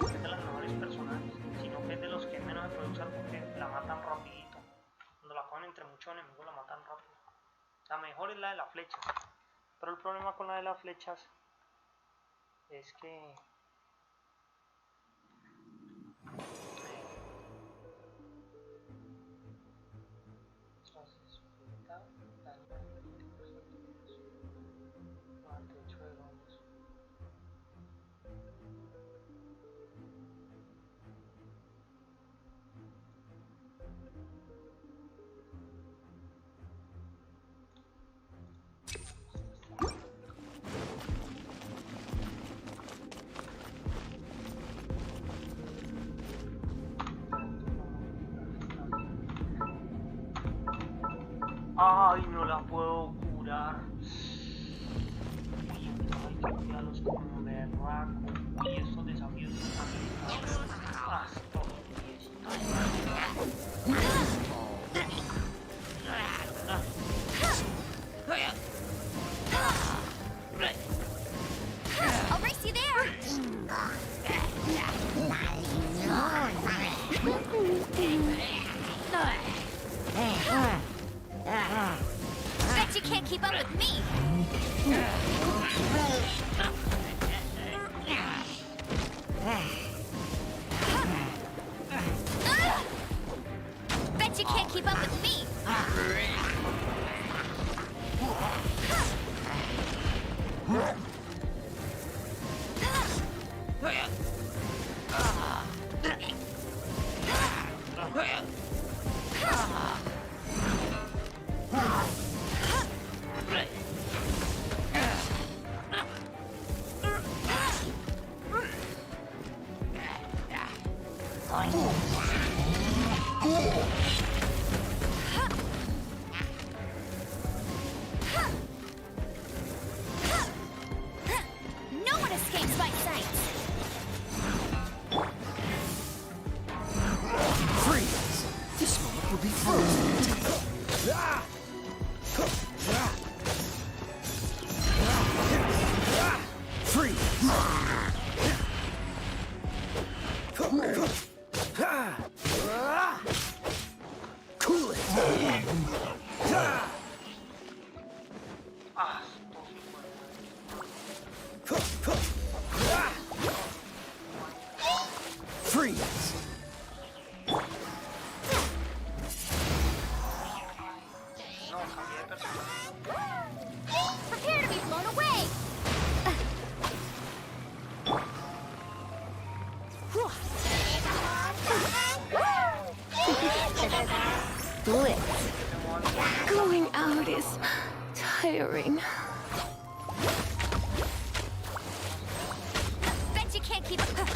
[SPEAKER 1] No es de las mejores personajes, sino que es de los que menos se puede usar porque la matan rapidito. Cuando la ponen entre muchos enemigos la matan rápido. La mejor es la de las flechas. Pero el problema con la de las flechas es que ay, no la puedo curar. Uy, hay que cuidarlos como berraco. Uy, estos desafíos están hasta
[SPEAKER 5] I'll race you there. Bet you can't keep up with me. Bet you can't keep up with me. No one escapes my sight.
[SPEAKER 9] Freeze! This moment will be frozen. Freeze! Freeze!
[SPEAKER 1] No, cambié de personaje.
[SPEAKER 5] Prepare to be blown away!
[SPEAKER 10] Blitz. Going out is tiring.
[SPEAKER 5] Bet you can't keep up.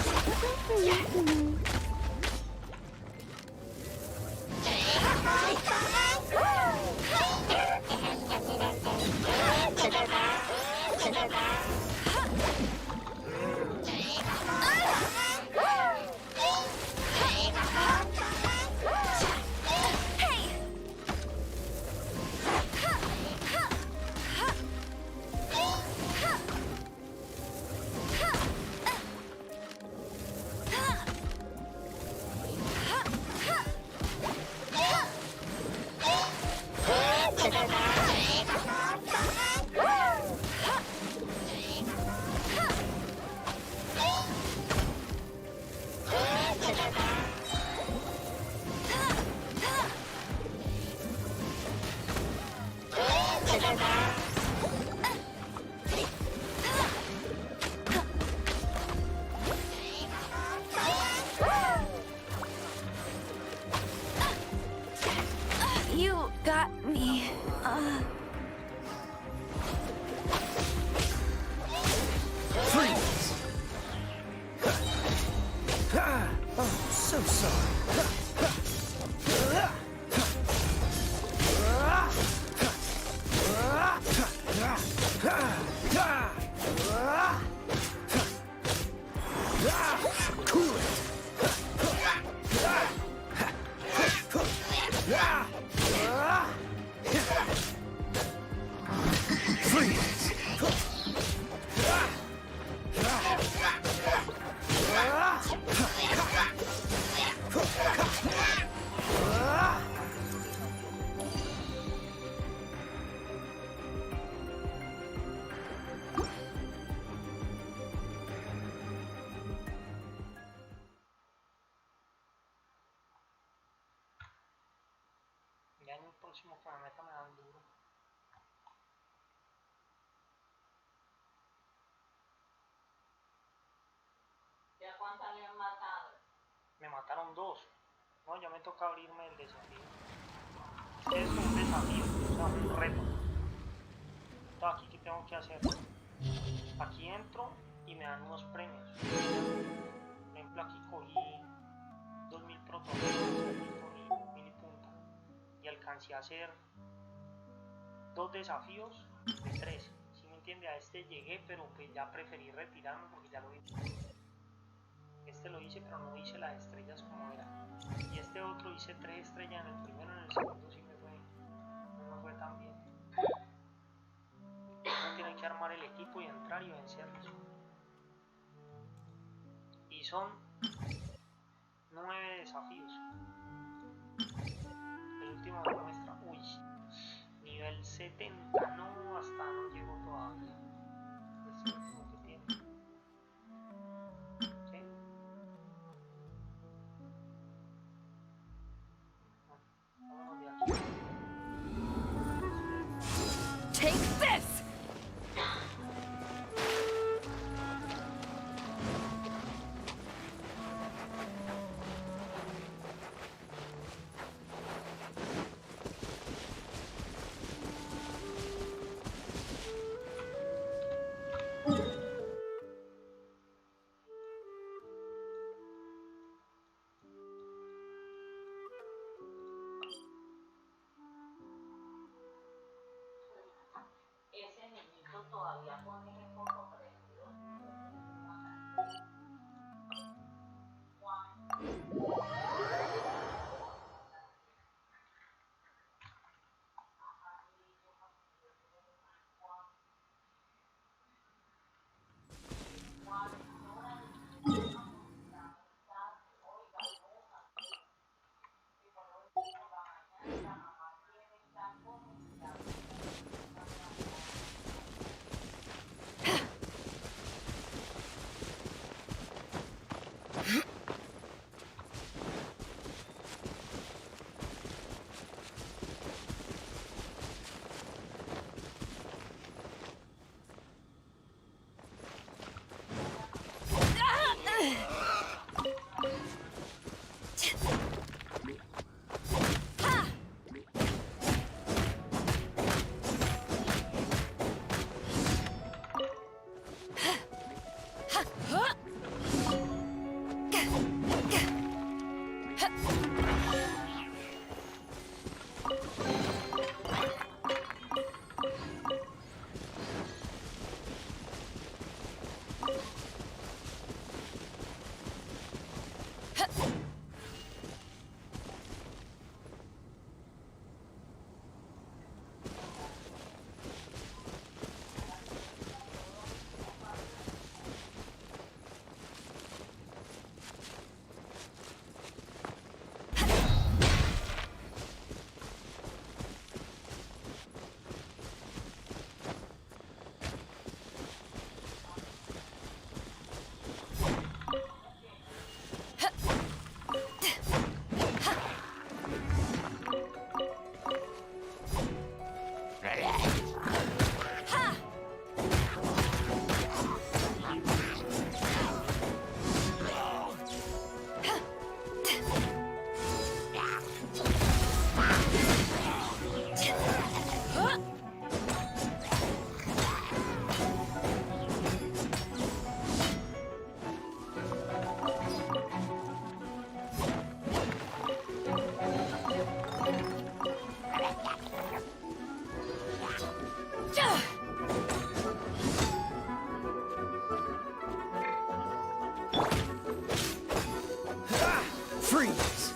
[SPEAKER 10] You got me.
[SPEAKER 9] Freeze! Oh, so sorry. Cool it! Freeze!
[SPEAKER 1] Ya en el próximo que me meta me dan duro.
[SPEAKER 8] ¿Ya cuántas le han matado?
[SPEAKER 1] Me mataron 2. No, ya me toca abrirme el desafío. Es un desafío, o sea, un reto. Entonces, aquí, ¿qué tengo que hacer? Aquí entro y me dan unos premios. Por ejemplo, aquí cogí 2000 protocolos, aquí cogí 1000 puntas. Y alcancé a hacer 2 desafíos de 3. ¿Sí me entiende? A este llegué, pero pues ya preferí retirarme porque ya lo hice. Este lo hice, pero no hice las estrellas como era. Y este otro hice 3 estrellas en el primero, en el segundo sí me fue, no me fue tan bien. Uno tiene que armar el equipo y entrar y vencerlos. Y son 9 desafíos. El último me muestra, uy, nivel 70, no, hasta no llego todavía. Es el último que tiene. ¿Sí? Vámonos de aquí.
[SPEAKER 10] Take this!
[SPEAKER 9] Freeze!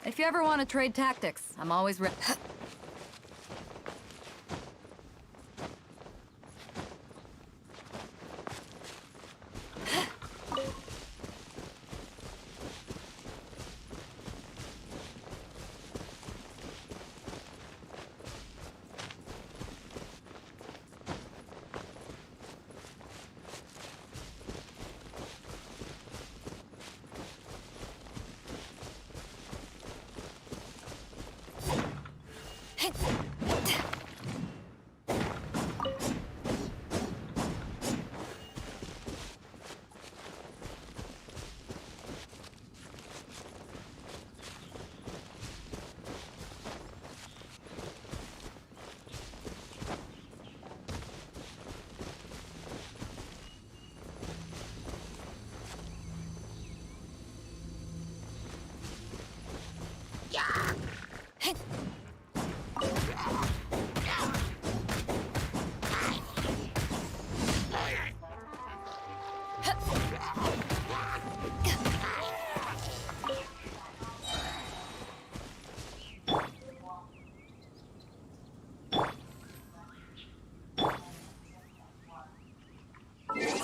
[SPEAKER 7] If you ever want to trade tactics, I'm always ready.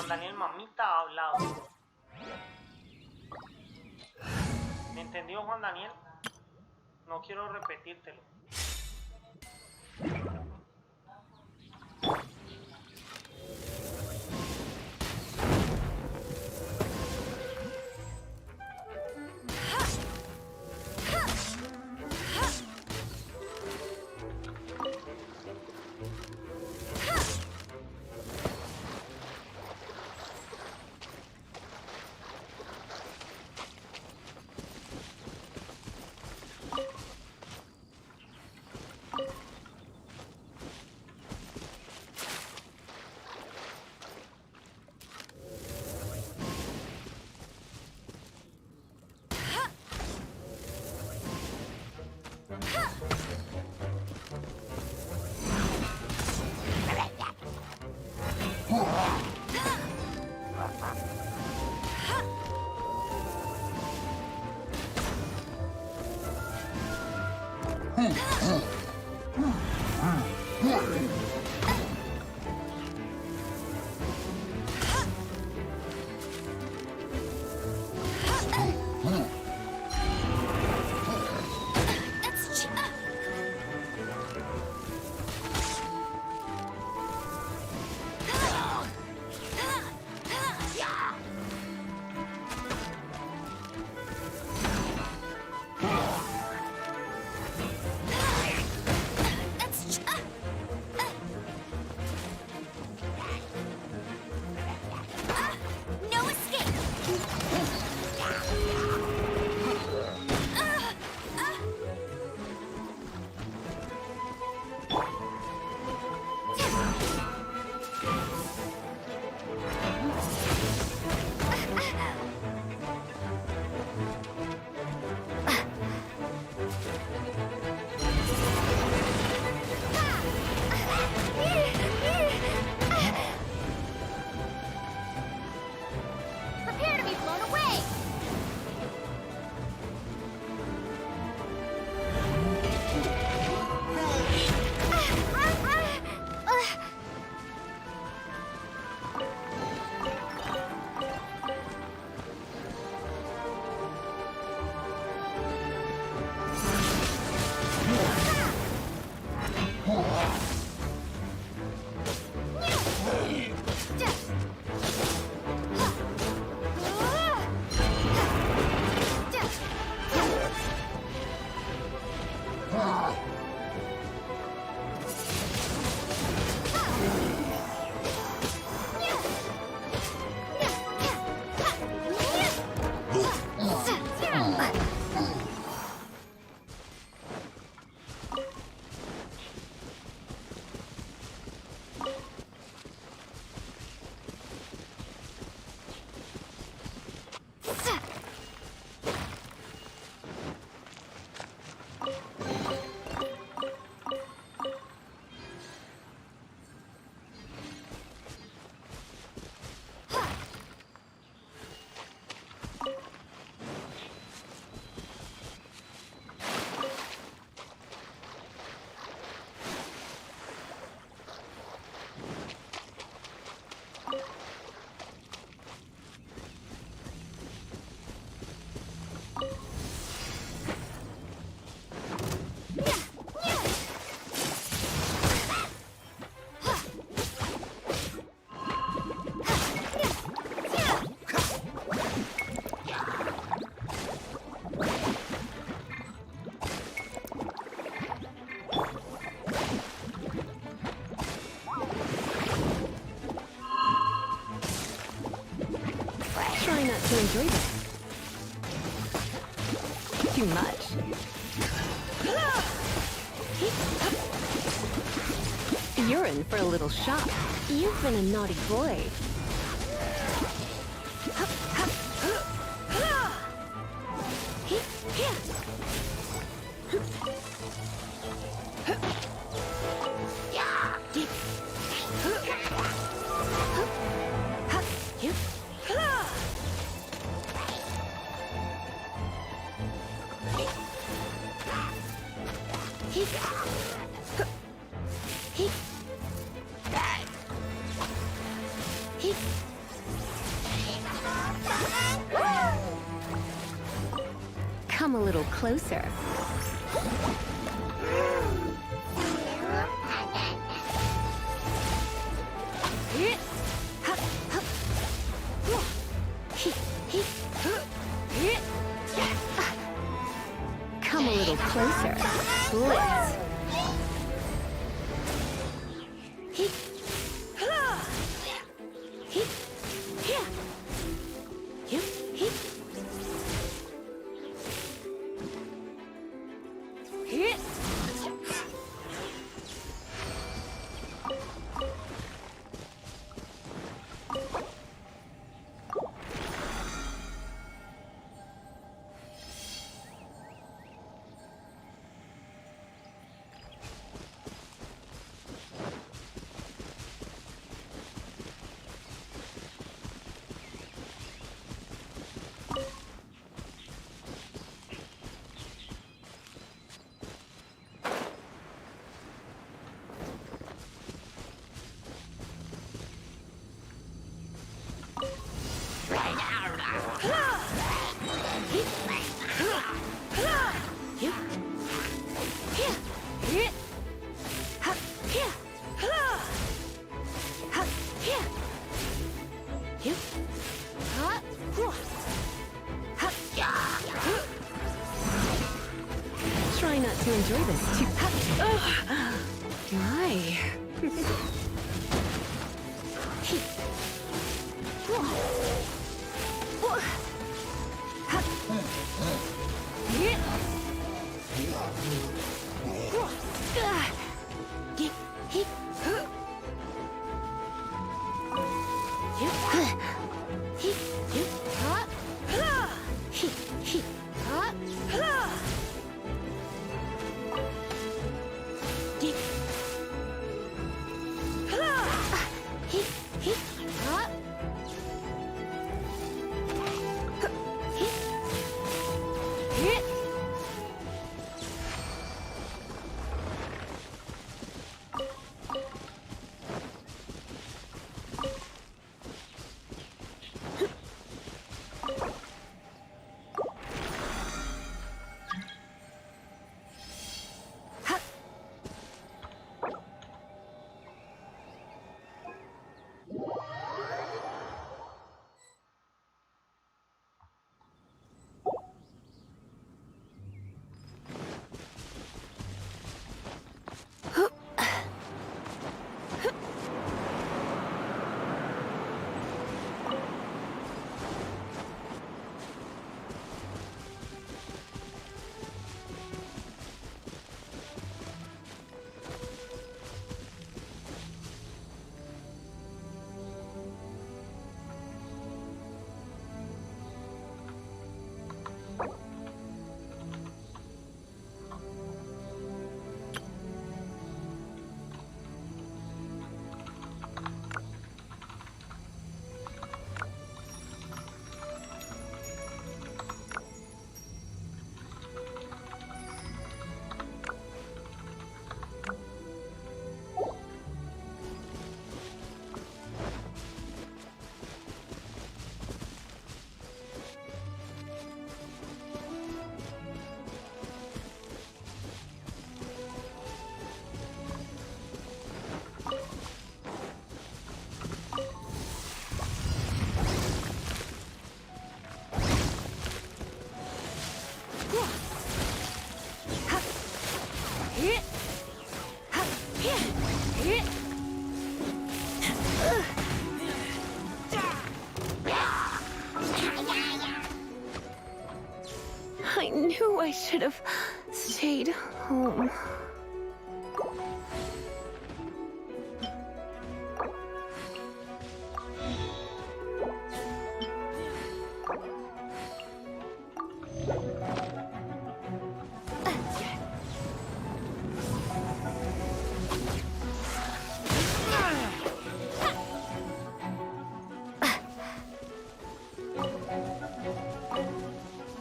[SPEAKER 1] Juan Daniel, mamita, ha hablado. ¿Me entendió, Juan Daniel? No quiero repetírtelo.
[SPEAKER 10] Try not to enjoy that. Too much. You're in for a little shock. You've been a naughty boy. Come a little closer. Come a little closer. Blitz. Try not to enjoy this too. My. I knew I should have stayed home.